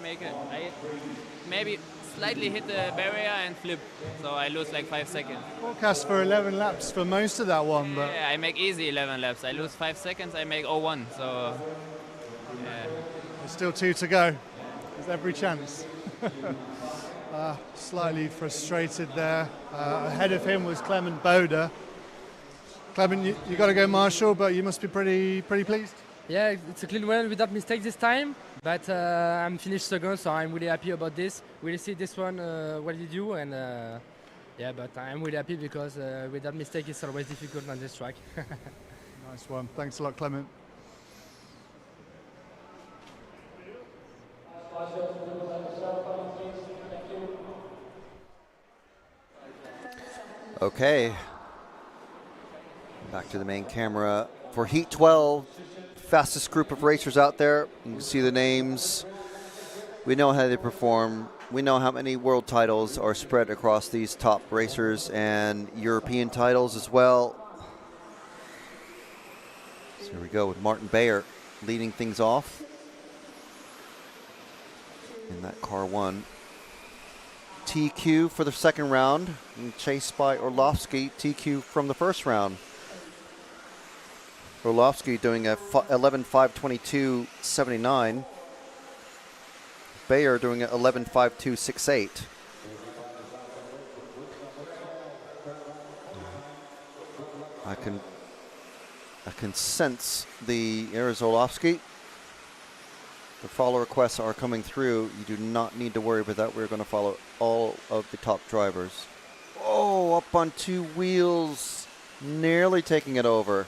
maybe slightly hit the barrier and flip, so I lose like 5 seconds. Forecast for 11 laps for most of that one, but yeah, I make easy 11 laps. I lose 5 seconds. I make 0-1, so yeah. There's still 2 to go. There's every chance. Slightly frustrated there. Ahead of him was Clement Boda. Clement, you got to go Marshall, but you must be pretty pleased. Yeah, it's a clean run without mistakes this time, but I'm finished second, so I'm really happy about this. We'll see this one what you do, and yeah, but I'm really happy because without mistake it's always difficult on this track. Nice one. Thanks a lot, Clement. Okay. Back to the main camera for Heat 12. Fastest group of racers out there. You can see the names. We know how they perform. We know how many world titles are spread across these top racers and European titles as well. So here we go with Martin Bayer leading things off in that car 1. TQ for the second round, and chased by Orlovsky. TQ from the first round. Orlovsky doing a 11.522.79. Bayer doing an 11.52.68. I can sense the Orlovsky. The follow requests are coming through. You do not need to worry about that. We're going to follow all of the top drivers. Oh, up on 2 wheels. Nearly taking it over.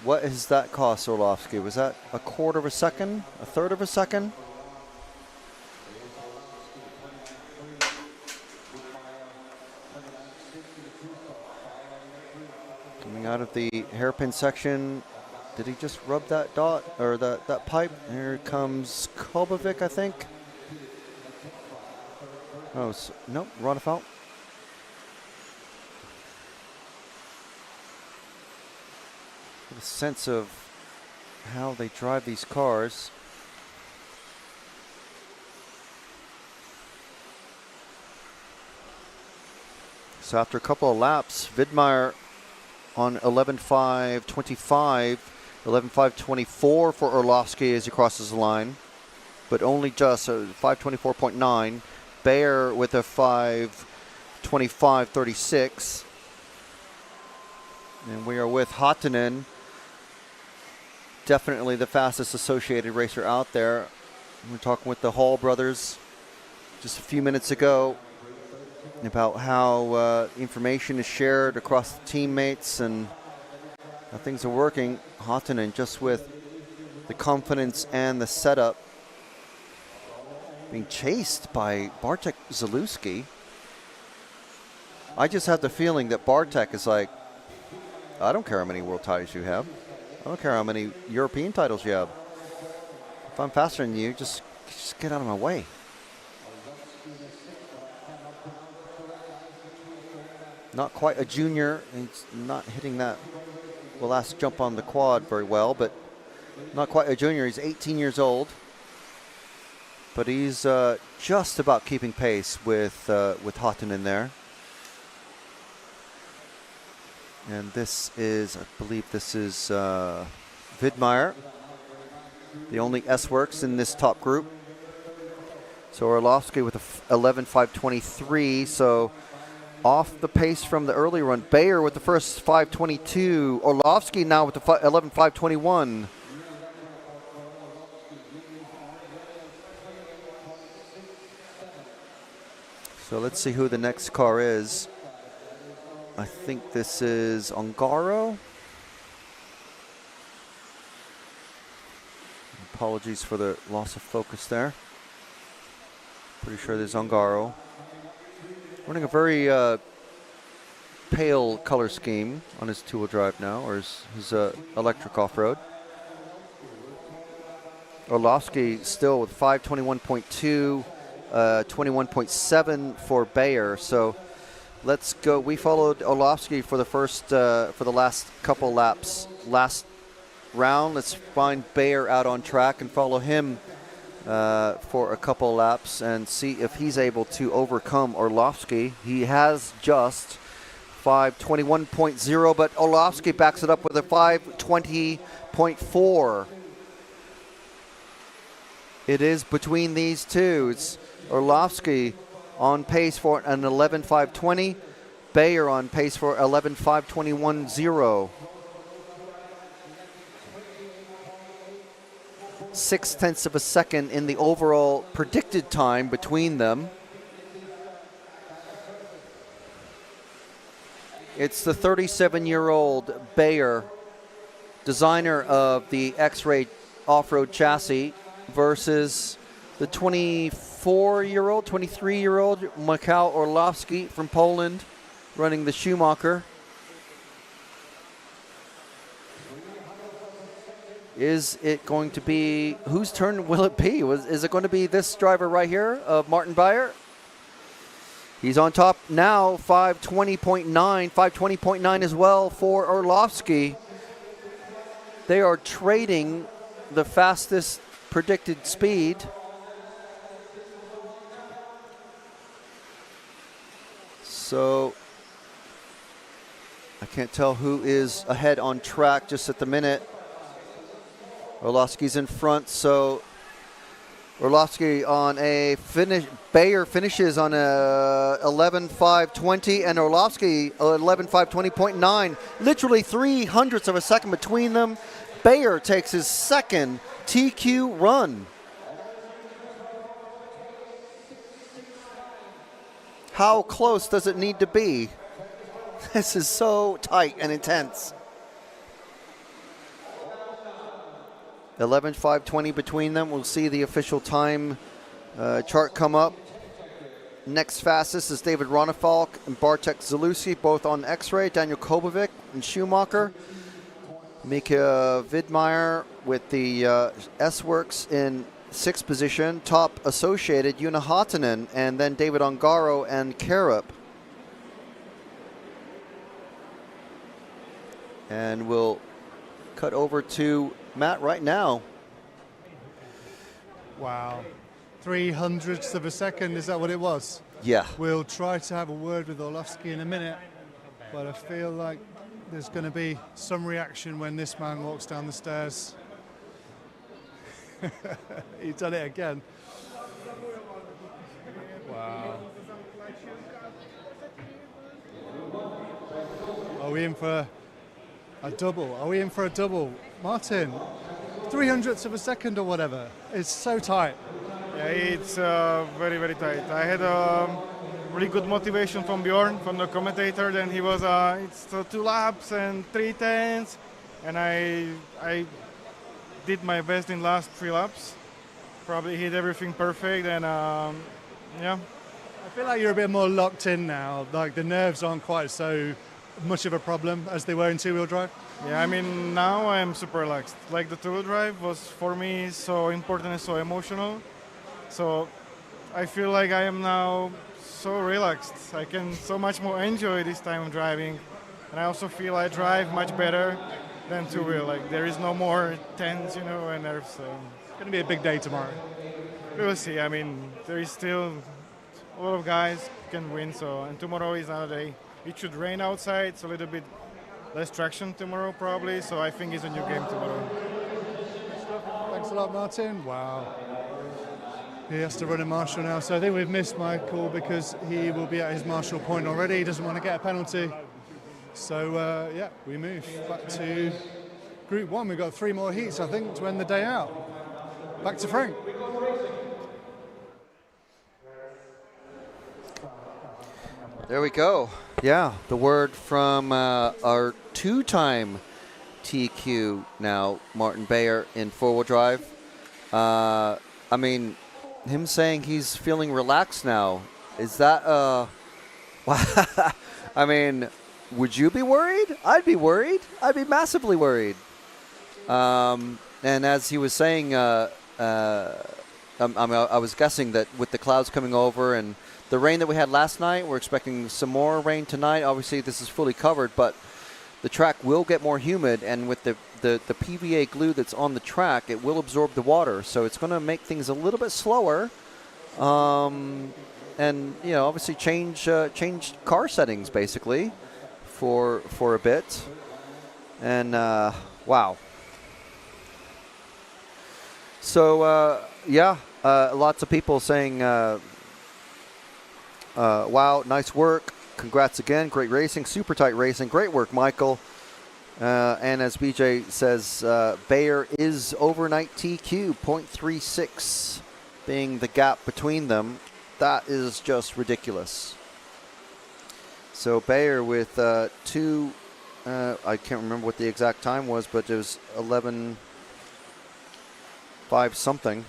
What has that cost, Orlovsky? Was that a quarter of a second? A third of a second? Coming out of the hairpin section. Did he just rub that dot or that pipe? Here comes Kobovic, I think. Oh, nope, Ronefout. Get a sense of how they drive these cars. So after a couple of laps, Widmeyer on 11.5.25, 11.5.24 for Orlovsky as he crosses the line, but only just 5.24.9. Bayer with a 5.25.36. And we are with Hatanen, definitely the fastest associated racer out there. We're talking with the Hall brothers just a few minutes ago about how information is shared across the teammates and how things are working. Hatanen just with the confidence and the setup, being chased by Bartek Zalewski. I just have the feeling that Bartek is like, I don't care how many world titles you have. I don't care how many European titles you have. If I'm faster than you, just get out of my way. Not quite a junior. He's not hitting that last jump on the quad very well, but not quite a junior. He's 18 years old, but he's just about keeping pace with Hatanen there. And this is, I believe this is Widmeyer, the only S-Works in this top group. So Orlovsky with a 11.5.23, so off the pace from the early run. Bayer with the first 5.22. Orlovsky now with the 11.5.21. So let's see who the next car is. I think this is Ongaro. Apologies for the loss of focus there. Pretty sure there's Ongaro. Running a very pale color scheme on his two-wheel drive now, or his electric off-road. Orlovsky still with 5.21.2, 21.7 for Bayer. So let's go. We followed Orlovsky for the last couple laps. Last round, let's find Bayer out on track and follow him for a couple laps and see if he's able to overcome Orlovsky. He has just 5.21.0, but Orlovsky backs it up with a 5.20.4. It is between these two. It's Orlovsky on pace for an 11.5.20, Bayer on pace for 11.5.21.0. 0.6 of a second in the overall predicted time between them. It's the 37-year-old Bayer, designer of the X-Ray off-road chassis, versus the 23-year-old Michał Orlovsky from Poland, running the Schumacher. Is it going to be, whose turn will it be? Is it going to be this driver right here of Martin Bayer? He's on top now, 5.20.9, 5.20.9 as well for Orlovsky. They are trading the fastest predicted speed. So I can't tell who is ahead on track just at the minute. Orlovsky's in front, so Orlovsky on a finish. Bayer finishes on a 11.5.20, and Orlovsky 11.5.20.9. Literally 0.03 of a second between them. Bayer takes his second TQ run. How close does it need to be? This is so tight and intense. 11.5.20 between them. We'll see the official time chart come up. Next fastest is David Ronefalk and Bartek Zalewski, both on X-Ray. Daniel Kobovic and Schumacher. Mika Widmeyer with the S-Works in 6th position. Top associated, Juna Hatanen, and then David Ongaro and Karup. And we'll cut over to Matt right now. Wow. 300ths of a second. Is that what it was? Yeah. We'll try to have a word with Orlovsky in a minute, but I feel like there's going to be some reaction when this man walks down the stairs. He's done it again. Wow. Are we in for a double? Are we in for a double? Martin, 300ths of a second or whatever. It's so tight. Yeah, it's very, very tight. I had really good motivation from Bjorn, from the commentator. Then he was, it's 2 laps and 3/10, and I did my best in last 3 laps. Probably hit everything perfect, and yeah. I feel like you're a bit more locked in now. Like the nerves aren't quite so much of a problem as they were in two-wheel drive. Yeah, I mean, now I am super relaxed. Like the two-wheel drive was for me so important and so emotional. So I feel like I am now so relaxed. I can so much more enjoy this time of driving. And I also feel I drive much better than two-wheel. Like there is no more tense, and nerves. So. It's going to be a big day tomorrow. We will see. I mean, there is still a lot of guys who can win. So, and tomorrow is another day. It should rain outside. It's a little bit less traction tomorrow probably. So I think it's a new game tomorrow. Thanks a lot, Martin. Wow. He has to run a marshal now. So I think we've missed Michael because he will be at his marshal point already. He doesn't want to get a penalty. So, yeah, we move back to Group 1. We've got 3 more heats, I think, to end the day out. Back to Frank. There we go. Yeah, the word from our 2-time TQ now, Martin Bayer in four-wheel drive. I mean, him saying he's feeling relaxed now, is that, I mean, would you be worried? I'd be worried. I'd be massively worried. And as he was saying, I was guessing that with the clouds coming over and the rain that we had last night, we're expecting some more rain tonight. Obviously, this is fully covered, but the track will get more humid, and with the PVA glue that's on the track, it will absorb the water, so it's going to make things a little bit slower. And obviously change car settings basically for a bit. And wow. So lots of people saying, wow, nice work. Congrats again. Great racing. Super tight racing. Great work, Michael. And as BJ says, Bayer is overnight TQ, 0.36 being the gap between them. That is just ridiculous. So Bayer with 2, I can't remember what the exact time was, but it was 11:05 something.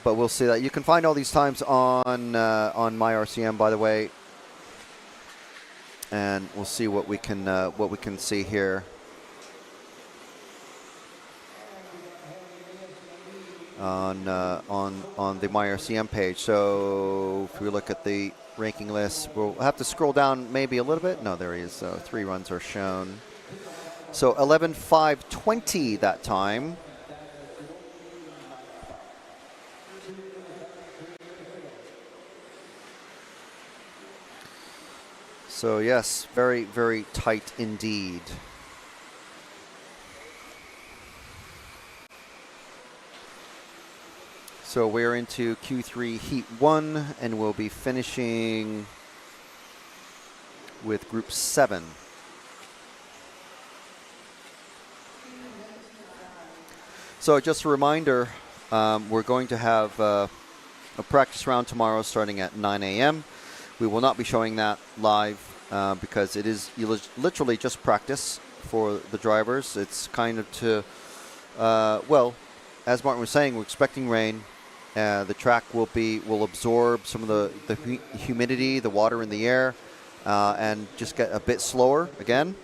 But we'll see that. You can find all these times on MyRCM, by the way, and we'll see what we can see here. On the MyRCM page. So if we look at the ranking list, we'll have to scroll down maybe a little bit. No, there he is. 3 runs are shown. So 11:05:20 that time. So yes, very, very tight indeed. So we're into Q3 Heat 1, and we'll be finishing with Group 7. So just a reminder, we're going to have a practice round tomorrow starting at 9 a.m. We will not be showing that live because it is literally just practice for the drivers. It's kind of to, well, as Martin was saying, we're expecting rain. The track will absorb some of the humidity, the water in the air, and just get a bit slower again.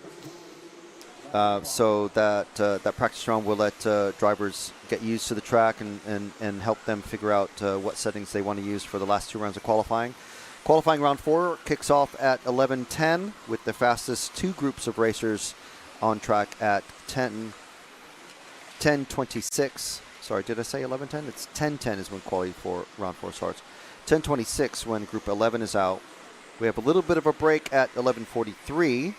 So that practice round will let drivers get used to the track and help them figure out what settings they want to use for the last 2 rounds of qualifying. Qualifying round 4 kicks off at 11:10 with the fastest 2 groups of racers on track at 10:26. Sorry, did I say 11:10? It's 10:10 is when quality for round 4 starts. 10:26 when Group 11 is out. We have a little bit of a break at 11:43.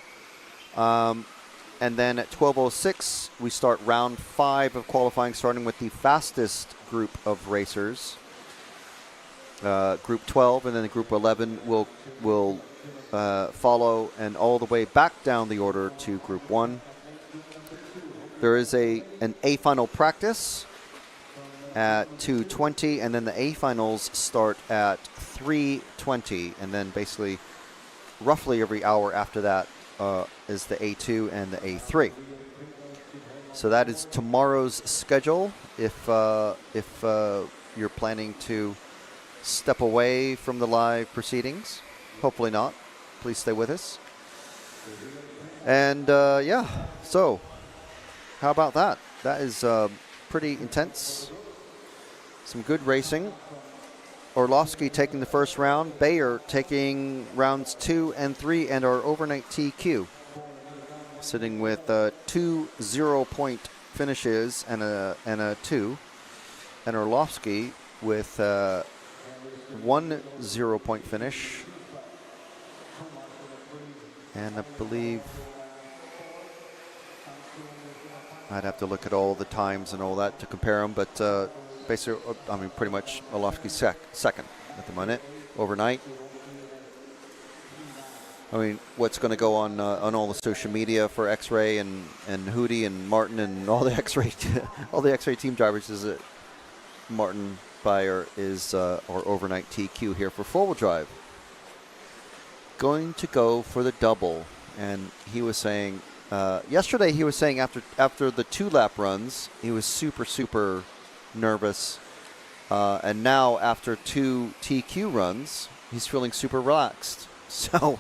And then at 12:06, we start round 5 of qualifying, starting with the fastest group of racers. Group 12 and then Group 11 will follow, and all the way back down the order to Group 1. There is an A final practice at 2:20, and then the A finals start at 3:20, and then basically roughly every hour after that is the A2 and the A3. So that is tomorrow's schedule. If you're planning to step away from the live proceedings, hopefully not. Please stay with us. And yeah, so how about that? That is pretty intense. Some good racing. Orlovsky taking the first round, Bayer taking rounds 2 and 3, and our overnight TQ sitting with 2 0-point finishes and a 2, and Orlovsky with 1 0-point finish, and I believe I'd have to look at all the times and all that to compare them, but basically, I mean, pretty much Orlovsky second at the moment, overnight. I mean, what's going to go on all the social media for X-Ray and Hudy and Martin and all the X-Ray team drivers is that Martin Bayer is our overnight TQ here for 4-wheel drive. Going to go for the double, and he was saying yesterday. He was saying after the 2-lap runs, he was super nervous, and now after 2 TQ runs, he's feeling super relaxed. So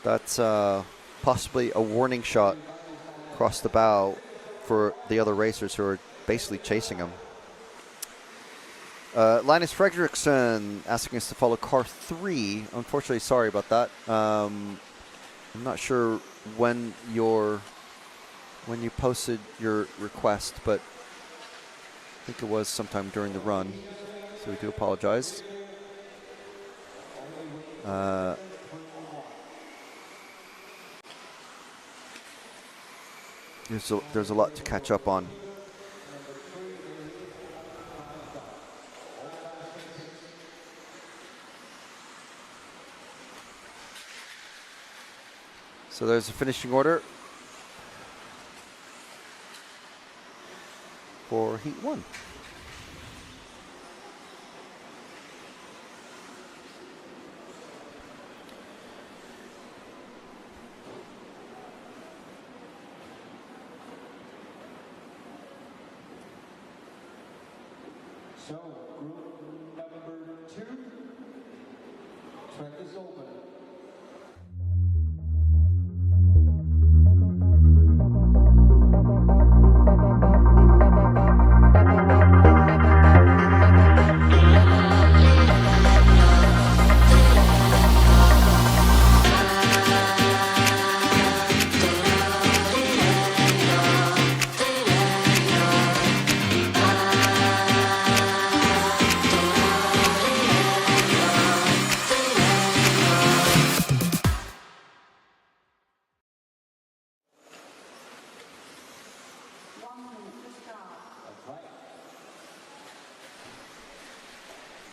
that's possibly a warning shot across the bow for the other racers who are basically chasing him. Linus Fredriksson asking us to follow car 3. Unfortunately, sorry about that. I'm not sure when you posted your request, but I think it was sometime during the run, so we do apologize. There's a lot to catch up on. So there's a finishing order for Heat 1. So, group number 2, track is open.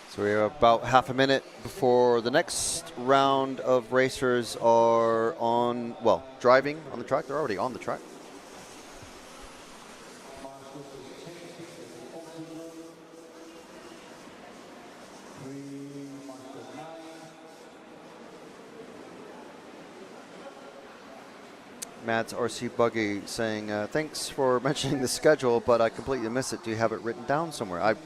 So we have about half a minute before the next round of racers are driving on the track. They're already on the track. Matt's RC Buggy saying, thanks for mentioning the schedule, but I completely missed it. Do you have it written down somewhere? I've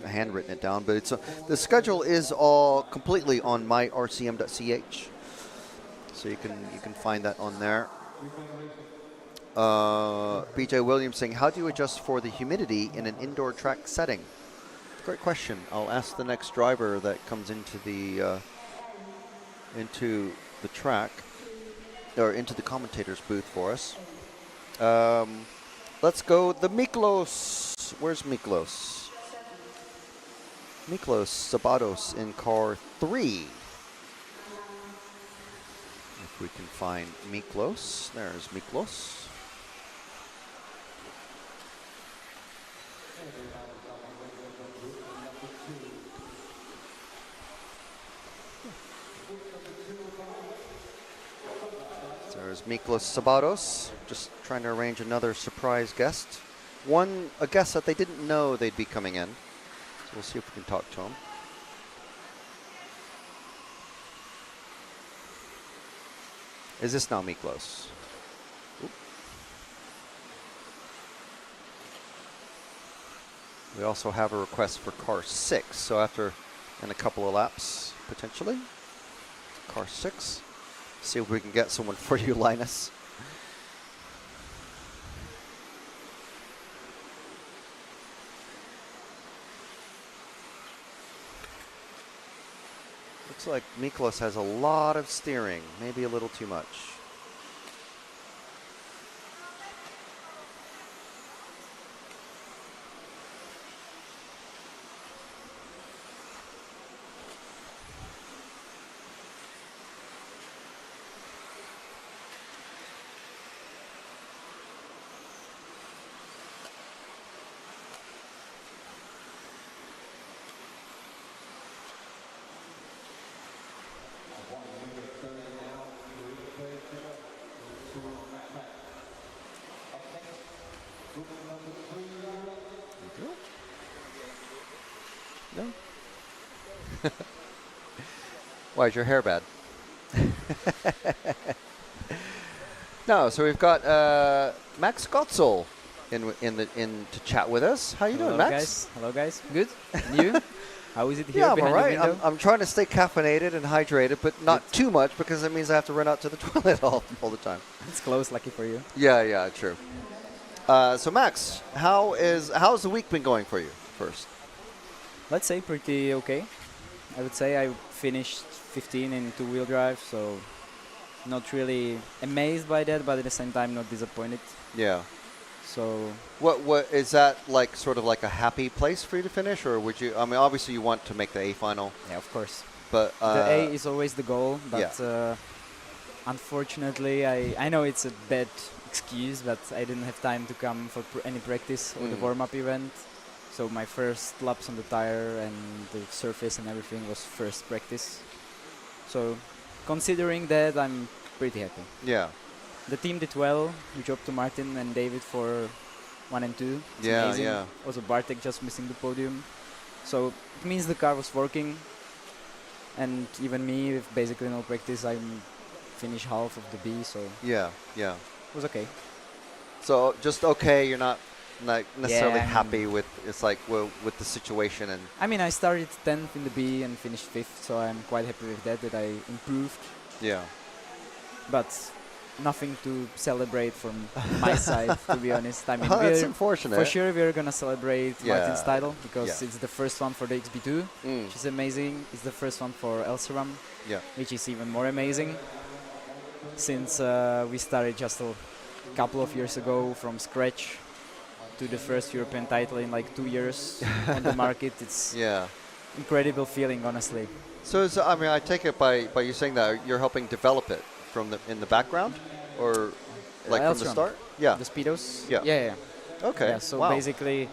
handwritten it down, but it's the schedule is all completely on myrcm.ch. So you can find that on there. BJ Williams saying, how do you adjust for the humidity in an indoor track setting? Great question. I'll ask the next driver that comes into the track, or into the commentator's booth for us. Let's go the Miklos. Where's Miklos? Miklos Sabatos in car 3. If we can find Miklos. There's Miklos. There's Miklos Sabatos, just trying to arrange another surprise guest. A guest that they didn't know they'd be coming in. So we'll see if we can talk to him. Is this now Miklos? Oop. We also have a request for car 6, so after in a couple of laps, potentially. Car 6. See if we can get someone for you, Linus. Looks like Miklos has a lot of steering, maybe a little too much. No? Why is your hair bad? No, so we've got Max Gotzel in to chat with us. How you doing, Max? Guys. Hello, guys. Good. And you? How is it here? Yeah, I'm behind all the right. window? I'm trying to stay caffeinated and hydrated, but not too much because that means I have to run out to the toilet all the time. It's close, lucky for you. Yeah, true. So Max, how's the week been going for you? First, Let's say pretty okay. I would say I finished 15 in two-wheel drive, so not really amazed by that, but at the same time not disappointed. Yeah. So what is that like? Sort of like a happy place for you to finish, or would you? I mean, obviously you want to make the A final. Yeah, of course. But the A is always the goal. But yeah. Unfortunately, I know it's a bad excuse, but I didn't have time to come for any practice or the warm-up event. So my first laps on the tire and the surface and everything was first practice. So considering that, I'm pretty happy. Yeah. The team did well. Good job to Martin and David for 1 and 2. It's amazing. Yeah. Also Bartek just missing the podium. So it means the car was working. And even me, with basically no practice, I finished half of the B. So yeah. It was okay. So just okay. You're not necessarily Yeah, happy with with the situation and. I mean, I started 10th in the B and finished 5th, so I'm quite happy with that I improved. Yeah. But nothing to celebrate from my side, to be honest. I mean, that's unfortunate. For sure, we're gonna celebrate Martin's title because Yeah. it's the first one for the XB2, which is amazing. It's the first one for Elseram, which is even more amazing. Since we started just a couple of years ago from scratch to the first European title in like 2 years on the market, it's incredible feeling, honestly. So I mean, I take it by you saying that you're helping develop it from in the background, or like from the start? Yeah. The Speedos? Yeah. Yeah. Okay. Yeah, so wow. basically,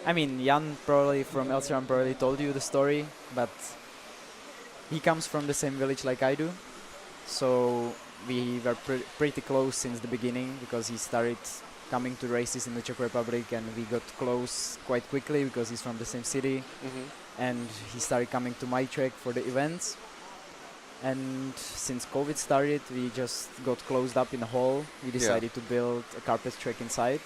I mean, Jan probably from Elseram probably told you the story, but he comes from the same village like I do. So we were pretty close since the beginning because he started coming to races in the Czech Republic and we got close quite quickly because he's from the same city. And he started coming to my track for the events. And since COVID started, we just got closed up in a hall. We decided to build a carpet track inside.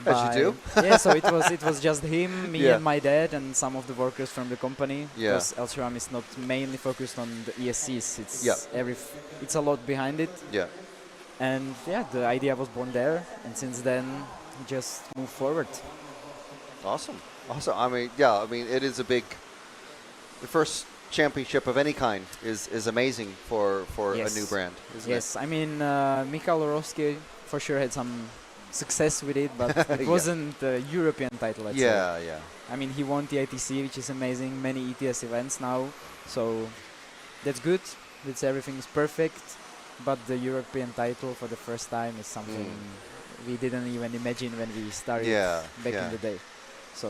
As you do. Yeah, so it was just him, me and my dad and some of the workers from the company. Because Elseram is not mainly focused on the ESCs. It's a lot behind it. Yeah. And the idea was born there, and since then we just moved forward. Awesome. I mean, it is the first championship of any kind is amazing for a new brand, isn't it? Yes, I mean, Michal Orovsky for sure had some success with it, but it Yeah. wasn't the European title, let's say. Yeah, yeah. I mean, he won the ITC, which is amazing, many ETS events now, so that's good. It's everything's perfect, but the European title for the first time is something we didn't even imagine when we started back in the day. So,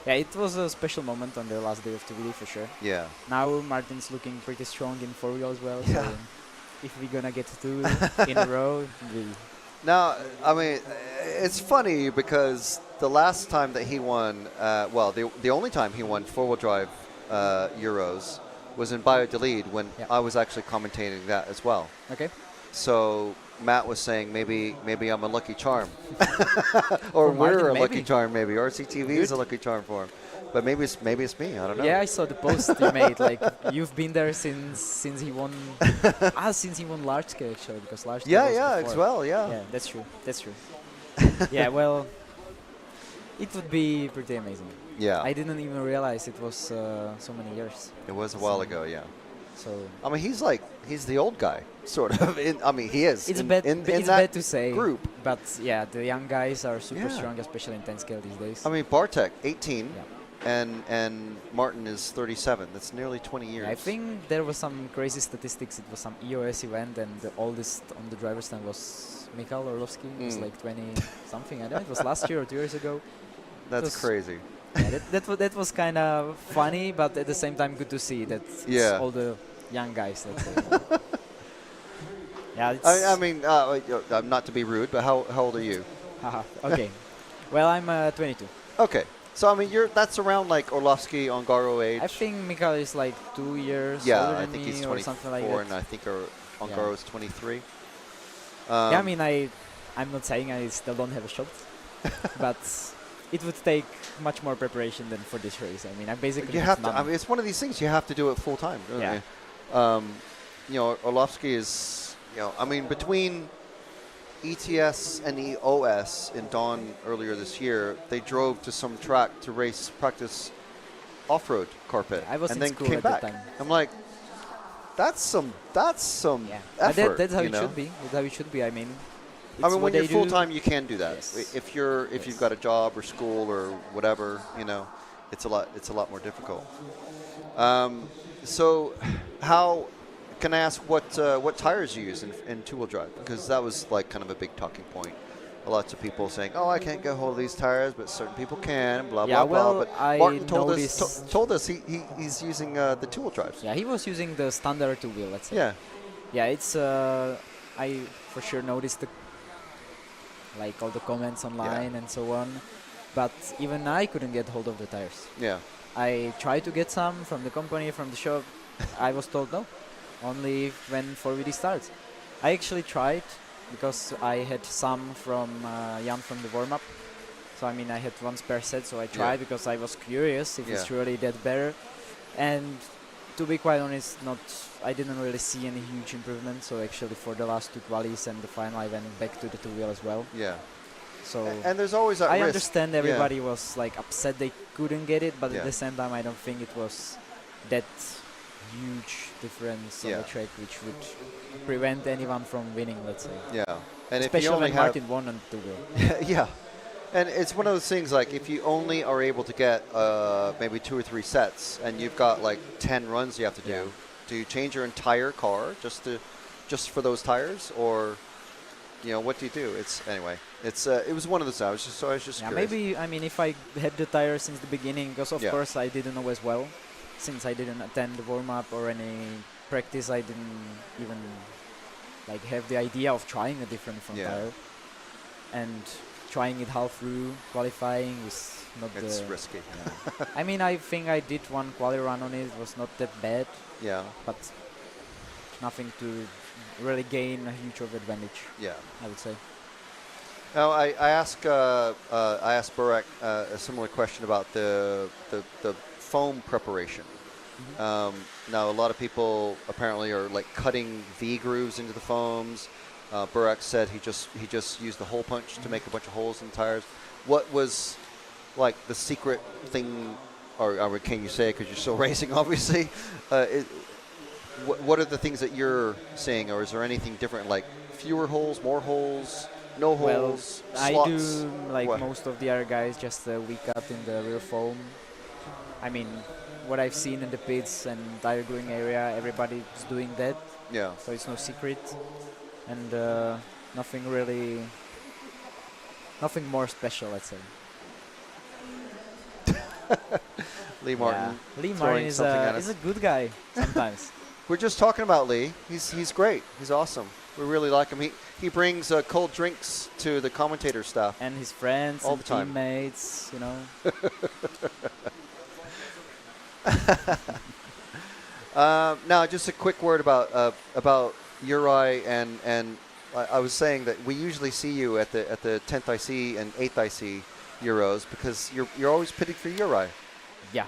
yeah, it was a special moment on the last day of 2WD for sure. Yeah. Now Martin's looking pretty strong in 4-wheel as well, so if we're gonna get 2 in a row, we... Now, I mean, it's funny because the last time that he won, well, the only time he won 4-wheel drive Euros was in Bio Delete when I was actually commentating that as well. Okay. So Matt was saying maybe I'm a lucky charm, or For Martin, we're a maybe. lucky charm. Maybe RCTV is a lucky charm for him, but maybe it's me. I don't know. Yeah, I saw the post you made. Like you've been there since he won. Since he won large scale actually, because large scale. was before. as well. Yeah. Yeah, that's true. That's true. Yeah, well, it would be pretty amazing. Yeah. I didn't even realize it was so many years. It was a while ago. Yeah. So I mean, he's the old guy, sort of. I mean, he is. It's in, bad. in It's that bad to say. Group. But yeah, the young guys are super strong, especially in 10 scale these days. I mean, Bartek, 18, and Martin is 37. That's nearly 20 years. I think there was some crazy statistics. It was some EOS event, and the oldest on the driver's stand was Mikhail Orlovsky. It was like 20 something. I don't know. It was last year or 2 years ago. That's crazy. Yeah, that was kind of funny, but at the same time good to see that it's all the young guys. Let's say. Yeah, it's I mean, not to be rude, but how old are you? Okay. Well, I'm 22. Okay. So I mean, that's around like Orlovsky, Ongaro age. I think Mikhail is like 2 years older I than think me he's or 24, something like that. and I think Ongaro is 23. Yeah, I mean, I'm not saying I still don't have a shot, but it would take much more preparation than for this race. I mean, I basically you have to. I mean, it's one of these things you have to do it full time. Don't you? You know, Orlovsky is. You know, I mean, between ETS and EOS in Dawn earlier this year, they drove to some track to practice off-road carpet, I was and in then school came at back. that time. I'm like, that's some But effort. that's how you it know? should be. That's how it should be. I mean, I mean, when what you're they full do. time, you can do that. Yes. If you've got a job or school or whatever, you know, it's a lot more difficult. So, how can I ask what tires you use in two-wheel drive? Because that was like kind of a big talking point. Lots of people saying, "Oh, I can't get hold of these tires, but certain people can." Blah Yeah, blah blah. well, But I Martin noticed- told us he's using the two-wheel drives. Yeah, he was using the standard 2-wheel, let's say. Yeah. Yeah, it's I for sure noticed all the comments online and so on, but even I couldn't get hold of the tires. Yeah. I tried to get some from the company, from the shop. I was told no, only when 4WD starts. I actually tried because I had some from Jan from the warm-up. So I mean, I had one spare set, so I tried because I was curious if it's really that better. And to be quite honest, I didn't really see any huge improvement. So actually, for the last 2 qualies and the final, I went back to the 2-wheel as well. Yeah. So and there's always that I risk. understand everybody was like upset they couldn't get it, but at the same time, I don't think it was that huge difference on the track which would prevent anyone from winning, let's say. Yeah. And especially if you only when Martin won on the 2-wheel. Yeah. And it's one of those things like if you only are able to get maybe 2 or 3 sets and you've got like 10 runs you have to do you change your entire car just for those tires, or you know, what do you do? It was one of those. I was just curious. Maybe, I mean, if I had the tires since the beginning, because of course I didn't know as well, since I didn't attend the warm-up or any practice, I didn't even like have the idea of trying a different front tire. And trying it half through qualifying is not it's risky. I mean, I think I did one quali run on it. It was not that bad. Yeah. But nothing to really gain a huge advantage. Yeah. I would say. Now I asked Burek a similar question about the foam preparation. Now a lot of people apparently are like cutting V grooves into the foams. Burek said he just used the hole punch to make a bunch of holes in the tires. What was like the secret thing, or can you say, because you're still racing obviously, what are the things that you're seeing, or is there anything different, like fewer holes, more holes, No Well, holes. I slots. do like What? most of the other guys, just a weak cut in the rear foam. I mean, what I've seen in the pits and tire gluing area, everybody's doing that. Yeah. So it's no secret, and nothing more special, let's say. Lee Martin. Yeah. Lee throwing Martin is something at is us. a good guy sometimes. We're just talking about Lee. He's great. He's awesome. We really like him. He brings cold drinks to the commentator staff. And his friends all and the time. teammates, you know. Now, just a quick word about Uri and I was saying that we usually see you at the 10th IC and 8th IC Euros because you're always pitting for Uri. Yeah.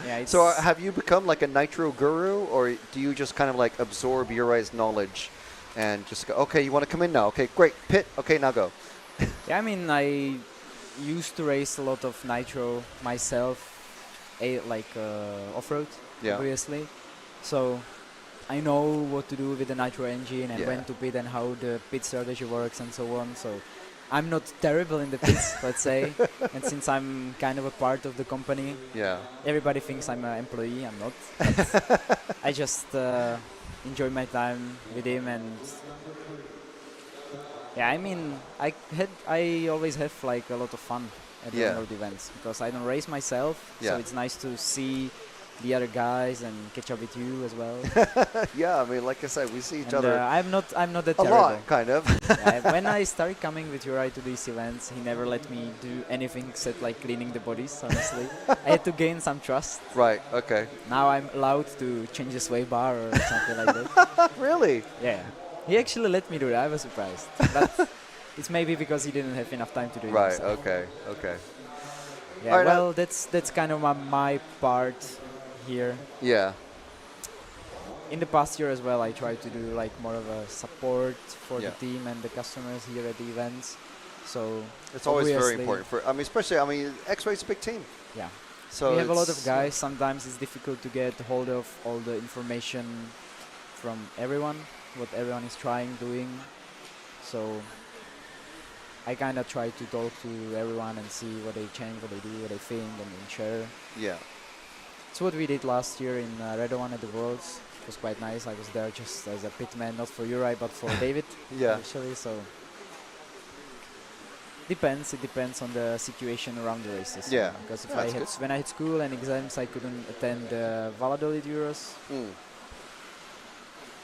Yeah. So have you become like a nitro guru, or do you just kind of like absorb Uri's knowledge and just go, okay, you want to come in now? Okay, great, pit. Okay, now go. Yeah, I mean, I used to race a lot of nitro myself, off-road, Yeah. obviously. So I know what to do with the nitro engine and Yeah. when to pit and how the pit strategy works and so on. So I'm not terrible in the pits, let's say. And since I'm kind of a part of the company, Yeah. everybody thinks I'm an employee. I'm not. But I just enjoy my time with him, and yeah, I mean, I always have like a lot of fun at the Yeah. road events because I don't race myself, Yeah. so it's nice to see the other guys and catch up with you as well. Yeah, I mean, like I said, we see each And, other. I'm not that a terrible. lot, kind of. Yeah, when I started coming with Uri to these events, he never let me do anything except like cleaning the bodies, honestly. I had to gain some trust. Right, okay. Now I'm allowed to change the sway bar or something like that. Really? Yeah. He actually let me do that. I was surprised. But it's maybe because he didn't have enough time to do it Right, himself. okay, okay. Yeah, All right, well, that's kind of my part here. Yeah. In the past year as well, I tried to do like more of a support for Yeah. the team and the customers here at the events. So It's always very obviously- important for, I mean, especially, I mean, X-Ray's a big team. Yeah. So we have a lot of it's- guys. Sometimes it's difficult to get hold of all the information from everyone, what everyone is trying, doing. So I kind of try to talk to everyone and see what they change, what they do, what they think, and then share. Yeah. It's what we did last year in Red One at the Worlds. It was quite nice. I was there just as a pitman, not for Uri, but for David. Yeah. Actually, so depends. It depends on the situation around the races. Yeah. Because if Yeah, I that's had good. when I had school and exams, I couldn't attend the Valladolid Euros. Mm.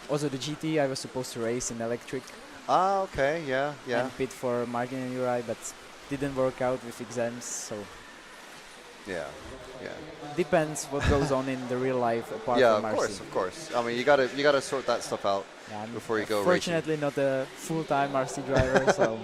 Also, the GT I was supposed to race in electric. Ah, okay, yeah, yeah. And pit for Martin and Uri, but didn't work out with exams. So Yeah, yeah. depends what goes on in the real life apart Yeah, from of RC. course, of course. I mean, you gotta sort that stuff out Yeah, I'm before you go racing. Fortunately, not a full-time RC driver, so.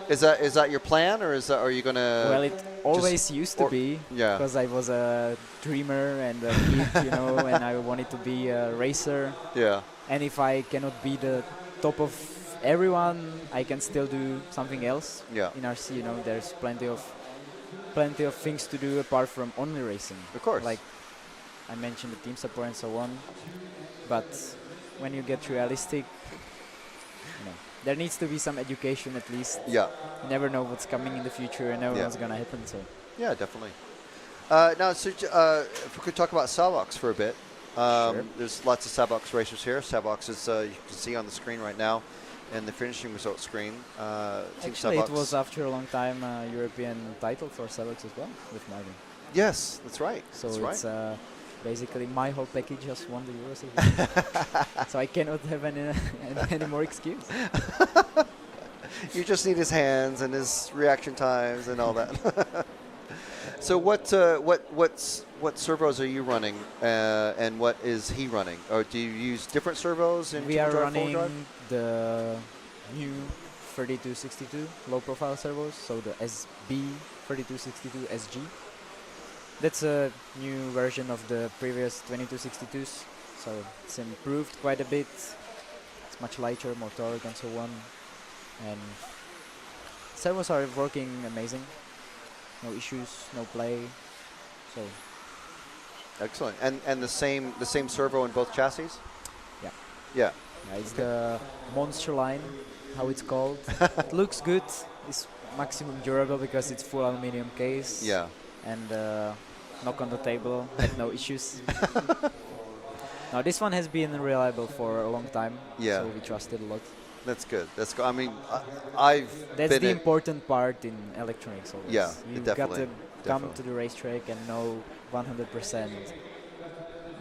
Is that your plan, or are you gonna? Well, it always used to be. Yeah. Because I was a dreamer and a kid, you know, and I wanted to be a racer. Yeah. And if I cannot be the top of everyone, I can still do something else. Yeah. In RC, you know, there's plenty of things to do apart from only racing. Of course. Like I mentioned, the team support and so on. But when you get realistic, you know, there needs to be some education at least. Yeah. You never know what's coming in the future and never Yeah. what's gonna happen. So. Yeah, definitely. Now, so if we could talk about Savox for a bit. Sure. There's lots of Savox racers here. Savox is, you can see on the screen right now, in the finishing results screen. Team Actually, Savox. it was after a long time a European title for Savox as well with Martin. Yes, that's right. So that's it's right. basically my whole package just won the Euros as well. So I cannot have any more excuse. You just need his hands and his reaction times and all that. So what servos are you running, and what is he running? Or do you use different servos in We are two-wheel drive, four-wheel running drive? the new 3262 low profile servos, so the SB 3262 SG. That's a new version of the previous 2262s, so it's improved quite a bit. It's much lighter, more torque and so on. And servos are working amazing. No issues, no play. So Excellent. And the same servo in both chassis? yeah. Yeah. Yeah, it's the Monster line how it's called. It looks good. It's maximum durable because it's full aluminum case. Yeah. And knock on the table, had no issues. Now this one has been reliable for a long time. Yeah. So we trust it a lot. That's good. That's good. I mean, I've That's been the at- important part in electronics always. Yeah, You've definitely, got to come definitely. to the racetrack and know 100%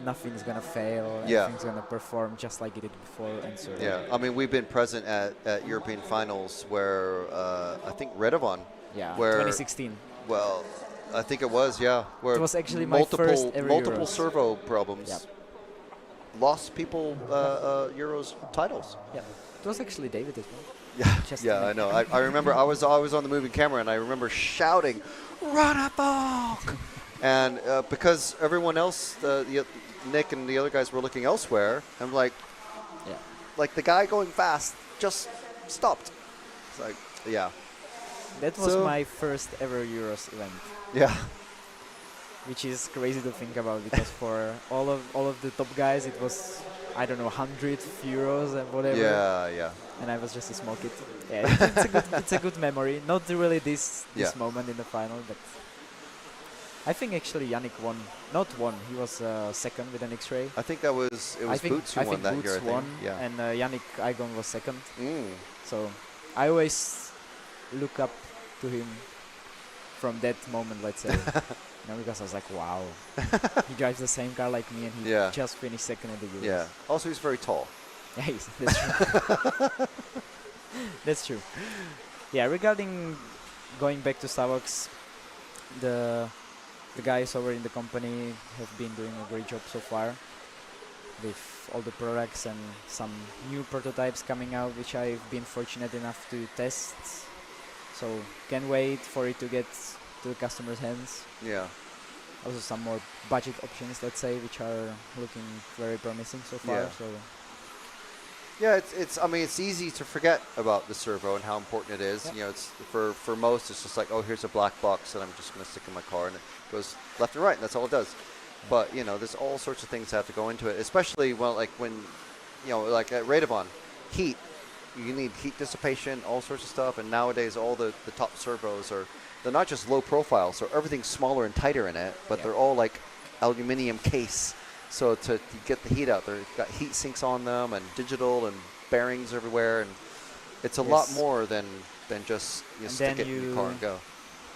nothing's gonna fail, Yeah. everything's gonna perform just like it did before, and so Yeah, I mean, we've been present at European finals where I think Redovon. Yeah, where 2016. Well, I think it was, yeah. Where It was actually my multiple first ever multiple Euros. servo problems Yep. lost people Euros titles. Yeah, it was actually David as well. Yeah, Just yeah, I know. I remember I was on the moving camera and I remember shouting, "Run a Bog!" And because everyone else, Nick and the other guys were looking elsewhere, I'm like, yeah, like the guy going fast just stopped. It's like, yeah. That was So- my first ever Euros event. Yeah. Which is crazy to think about because for all of the top guys it was, I don't know, 100 euros and whatever. Yeah, yeah. And I was just a small kid. Yeah, it's a good memory. Not really this Yeah. moment in the final, but I think actually Yannick won. Not won. He was second with an X-ray. I think it was Boots who won that Boots year. I think. won, Yeah. and Yannick Aigon was second. Mm. So I always look up to him from that moment, let's say. Because I was like, wow, he drives the same car like me, and he Yeah. just finished second in the Euros. Yeah. Also, he's very tall. Yeah, that's true. That's true. Yeah, regarding going back to Starbucks, the guys over in the company have been doing a great job so far with all the products and some new prototypes coming out, which I've been fortunate enough to test. So can't wait for it to get to the customer's hands. Yeah. Also some more budget options, let's say, which are looking very promising so far. Yeah. So Yeah, it's. I mean, it's easy to forget about the servo and how important it is. Yep. You know, it's for most, it's just like, oh, here's a black box that I'm just going to stick in my car, and it goes left and right, and that's all it does. But you know, there's all sorts of things that have to go into it, especially when, you know, like at Radovon, heat. You need heat dissipation, all sorts of stuff, and nowadays all the top servos they're not just low profile, so everything's smaller and tighter in it, but they're all like aluminum case. So to get the heat out, they've got heat sinks on them and digital and bearings everywhere, and it's a lot more than just and stick then it in your car and go.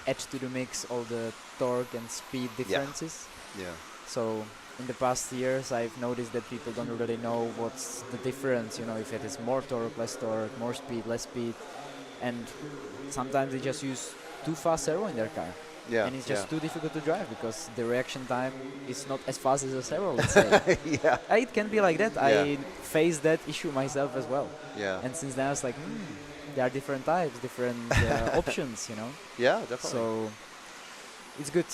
add to the mix all the torque and speed differences. Yeah. So in the past years, I've noticed that people don't really know what's the difference. You know, if it is more torque, less torque, more speed, less speed, and sometimes they just use too fast servo in their car. Yeah, and it's just yeah. too difficult to drive because the reaction time is not as fast as a servo, let's say. Yeah. It can be like that. Yeah. I faced that issue myself as well. Yeah. And since then I was like, there are different types, different options, you know. Yeah, definitely. So it's good.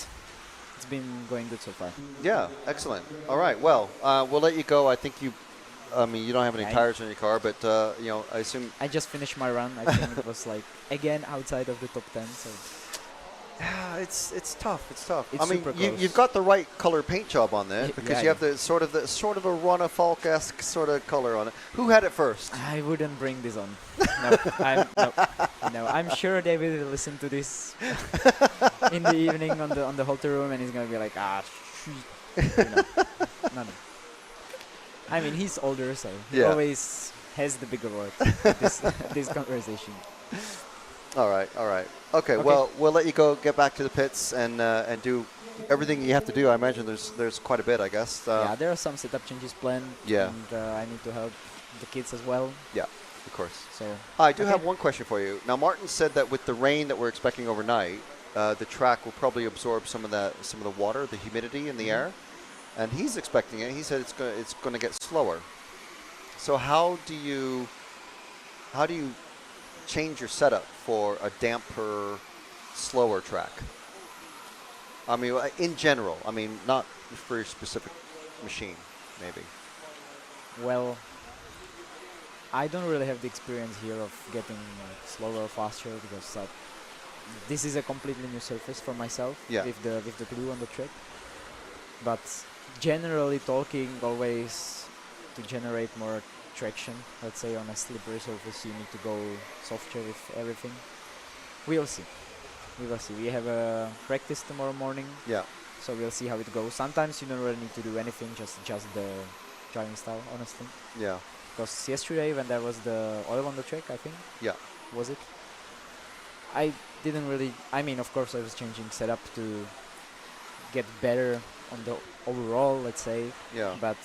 It's been going good so far. Yeah, excellent. All right, well, we'll let you go. I think you don't have any Right. tires in your car, but you know, I assume. I just finished my run. I think it was like again outside of the top 10. So yeah, it's tough. It's tough. It's I mean, super close. you've got the right color paint job on there because yeah, you have the sort of a Ronna Falk-esque sort of color on it. Who had it first? I wouldn't bring this on. No, I'm sure David will listen to this in the evening on the hotel room, and he's gonna be like, shit. You know. No. I mean, he's older, so he Yeah. always has the bigger word at this conversation. All right. Okay, well, we'll let you go, get back to the pits, and do everything you have to do. I imagine there's quite a bit, I guess. Yeah, there are some setup changes planned. Yeah. And I need to help the kids as well. Yeah, of course. So I do have one question for you. Now, Martin said that with the rain that we're expecting overnight, the track will probably absorb some of the water, the humidity in the air, and he's expecting it. He said it's going to get slower. So how do you change your setup for a damper, slower track? I mean, in general. I mean, not for your specific machine, maybe. Well, I don't really have the experience here of getting slower or faster because this is a completely new surface for myself with the glue on the track. But generally talking, always to generate more traction. Let's say on a slippery surface you need to go softer with everything. We'll see. We will see. We have a practice tomorrow morning. Yeah. So we'll see how it goes. Sometimes you don't really need to do anything, just adjust the driving style, honestly. Yeah. Because yesterday when there was the oil on the track, I think. Yeah. Was it? I didn't really. I mean, of course, I was changing setup to get better on the overall, let's say. Yeah. But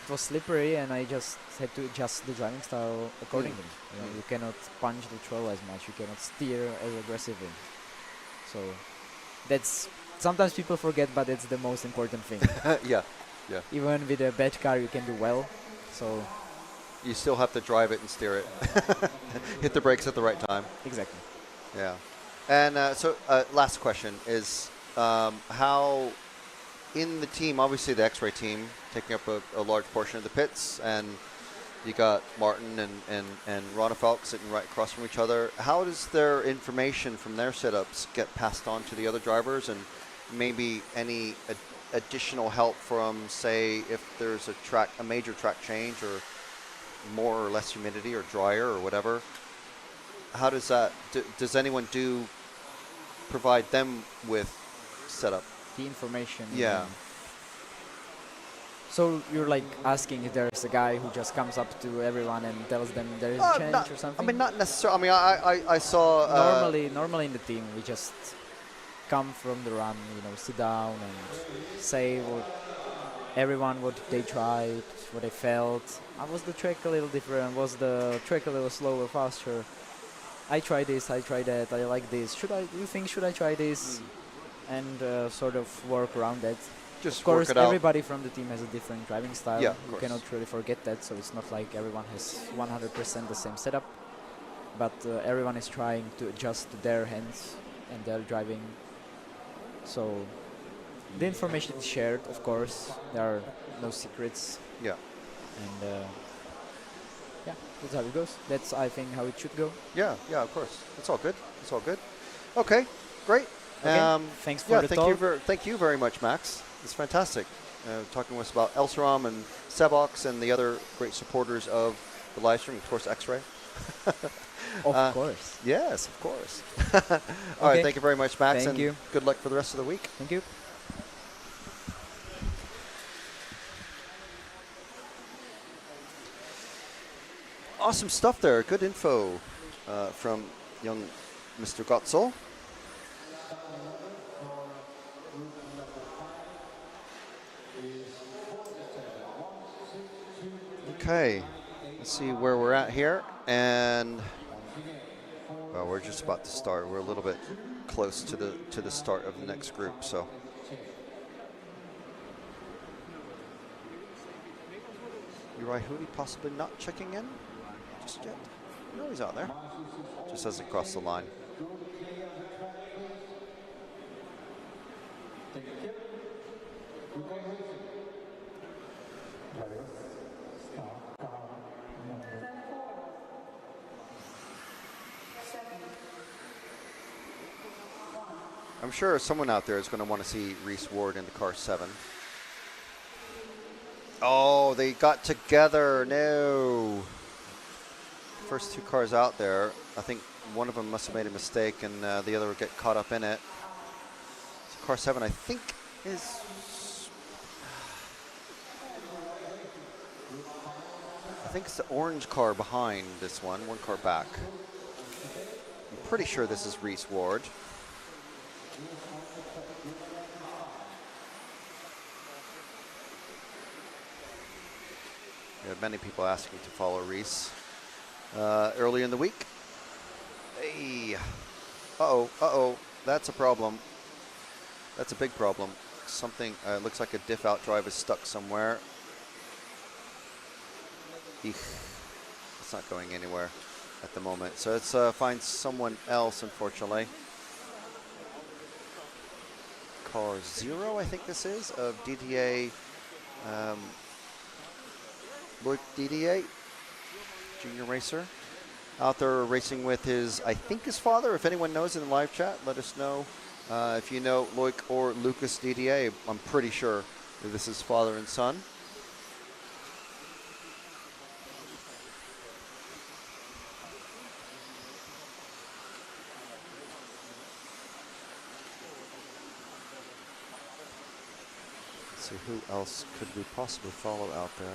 it was slippery, and I just had to adjust the driving style accordingly. You know, you cannot punch the throttle as much. You cannot steer as aggressively. So that's sometimes people forget, but it's the most important thing. Yeah. Yeah. Even with a bad car, you can do well. So you still have to drive it and steer it. Hit the brakes at the right time. Exactly. Yeah. And so last question is how in the team, obviously the X-Ray team taking up a large portion of the pits, and you got Martin and Ronefalk sitting right across from each other. How does their information from their setups get passed on to the other drivers, and maybe any additional help from, say, if there's a major track change or more or less humidity or drier or whatever? How does that, does anyone provide them with setup? The information. Yeah. So you're like asking if there's a guy who just comes up to everyone and tells them there is a change or something? I mean, not necessarily. I mean, I saw... normally in the team, we just come from the run, you know, sit down and say what they tried, what they felt. Was the track a little different? Was the track a little slower, faster? I tried this, I tried that, I like this. Should I try this? And sort of work around that. Just of course, work it out. Everybody from the team has a different driving style. Yeah, you cannot really forget that, so it's not like everyone has 100% the same setup. But everyone is trying to adjust to their hands and their driving. So the information is shared, of course. There are no secrets. Yeah. And yeah, that's how it goes. That's, I think, how it should go. Yeah, of course. It's all good. It's all good. Okay, great. Okay. Thanks for the talk. Thank you very much, Max. It's fantastic. Talking with us about Elserom and Sebox and the other great supporters of the live stream, of course, X-Ray. Of course. Yes, of course. All right, thank you very much, Max. Thank you. Good luck for the rest of the week. Thank you. Awesome stuff there. Good info from young Mr. Gotzel. Okay, let's see where we're at here, and well, we're just about to start. We're a little bit close to the start of the next group, so. Uri Hudy possibly not checking in just yet. No, he's out there. Just hasn't crossed the line. I'm sure someone out there is going to want to see Reese Ward in the car 7. Oh, they got together. No. First two cars out there. I think one of them must have made a mistake and the other would get caught up in it. So car 7, I think, is... I think it's the orange car behind this one car back. I'm pretty sure this is Reese Ward. We have many people asking to follow Reese early in the week. Hey, uh-oh, that's a problem. That's a big problem. Something, looks like a diff out drive is stuck somewhere. Eek. It's not going anywhere at the moment. So let's find someone else, unfortunately. Car 0, I think this is, of DDA, Loic DDA, junior racer. Out there racing with his, I think his father. If anyone knows in the live chat, let us know. If you know Loic or Lucas DDA, I'm pretty sure that this is father and son. Let's see, who else could we possibly follow out there?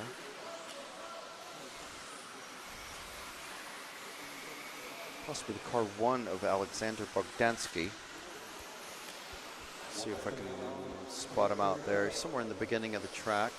Possibly the car 1 of Alexander Bogdansky. See if I can spot him out there, somewhere in the beginning of the track.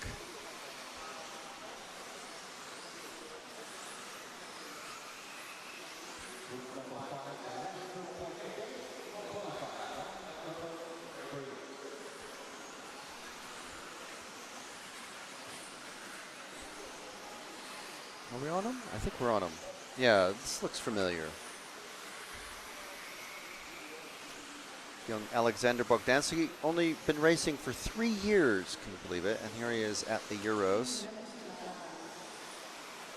Are we on him? I think we're on him. Yeah, this looks familiar. Young Alexander Bogdansky, only been racing for 3 years, can you believe it? And here he is at the Euros.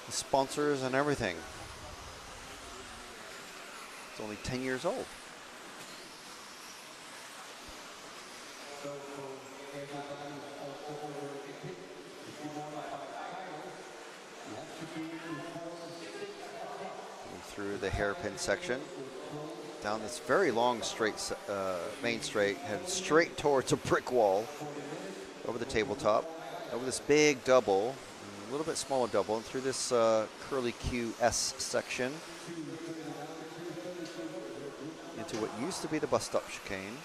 The sponsors and everything. He's only 10 years old. Through the hairpin section, down this very long straight main straight, headed straight towards a brick wall, over the tabletop, over this big double, a little bit smaller double, and through this curly QS section into what used to be the bus stop chicane,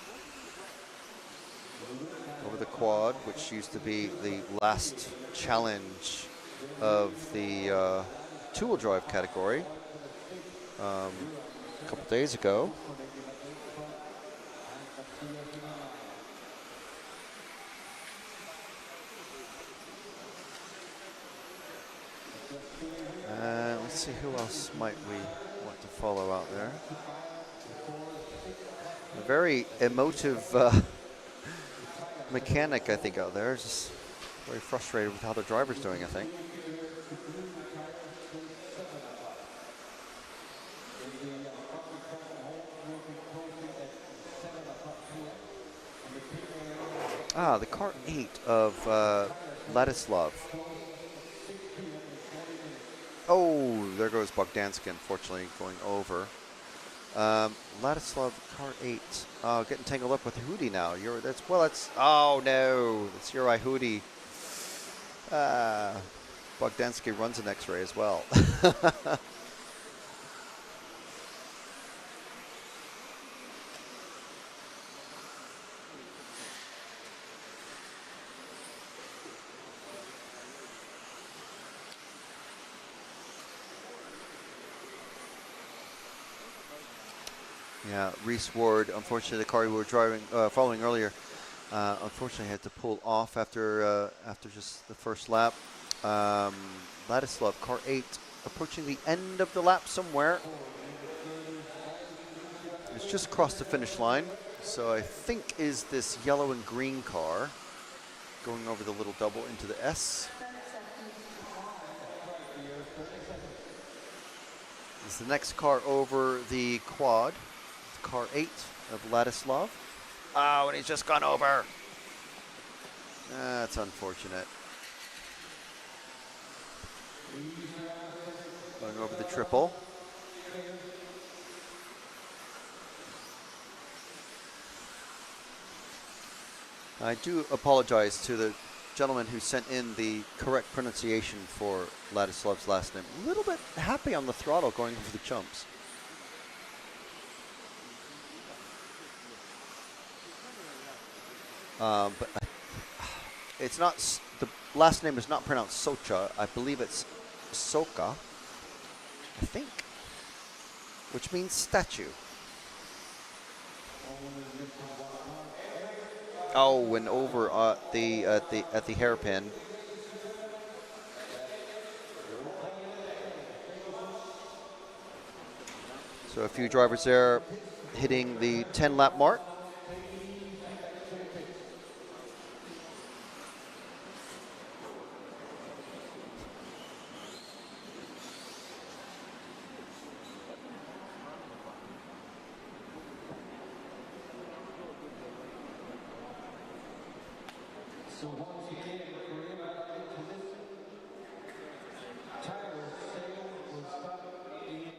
over the quad, which used to be the last challenge of the two-wheel drive category. A couple days ago. Let's see, who else might we want to follow out there? A very emotive mechanic, I think, out there. Just very frustrated with how the driver's doing, I think. Ah, the car 8 of Ladislav. Oh, there goes Bogdansky, unfortunately, going over. Ladislav, car 8. Oh, getting tangled up with Hudy now. Oh no, that's your eye, Hudy. Bogdansky runs an X-ray as well. Yeah, Reese Ward, unfortunately, the car we were driving, following earlier, unfortunately had to pull off after just the first lap. Ladislav, car 8, approaching the end of the lap somewhere. It's just crossed the finish line. So I think is this yellow and green car going over the little double into the S. Is the next car over the quad. Car 8 of Ladislav. Oh, and he's just gone over. That's unfortunate. Going over the triple. I do apologize to the gentleman who sent in the correct pronunciation for Ladislav's last name. A little bit happy on the throttle going over the jumps. But it's not, the last name is not pronounced Socha. I believe it's Soka, I think, which means statue. Oh, and over at the hairpin. So a few drivers there hitting the 10-lap mark. So once again, remember to listen. Tire sale will start in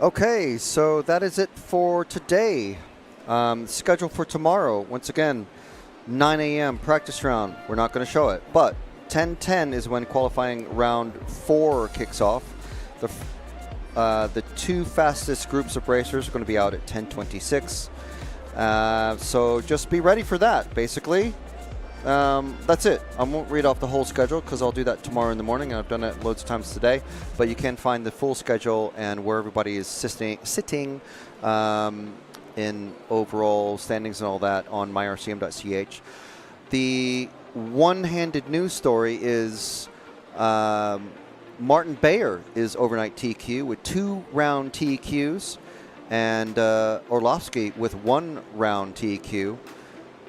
Okay, so that is it for today. Schedule for tomorrow, once again, 9 a.m. practice round. We're not going to show it, but 10:10 is when qualifying round 4 kicks off. The 2 fastest groups of racers are going to be out at 10:26. So just be ready for that, basically. That's it. I won't read off the whole schedule because I'll do that tomorrow in the morning. I've done it loads of times today. But you can find the full schedule and where everybody is sitting in overall standings and all that on myrcm.ch. The one-handed news story is Martin Bayer is overnight TQ with 2 round TQs and Orlovsky with 1 round TQ.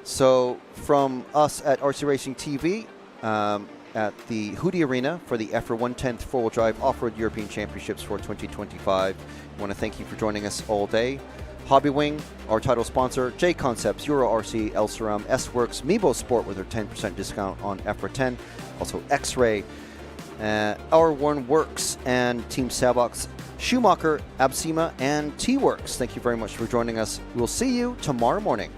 So from us at RC Racing TV at the Hudy Arena for the EFRA 1/10 4-wheel drive off-road European Championships for 2025. I want to thank you for joining us all day. Hobby Wing, our title sponsor, J Concepts, Euro RC, El Ceram, S-Works, Mebo Sport with their 10% discount on EFRA 10. Also X-Ray, Our One Works, and Team Savox, Schumacher, Absema, and T-Works. Thank you very much for joining us. We'll see you tomorrow morning.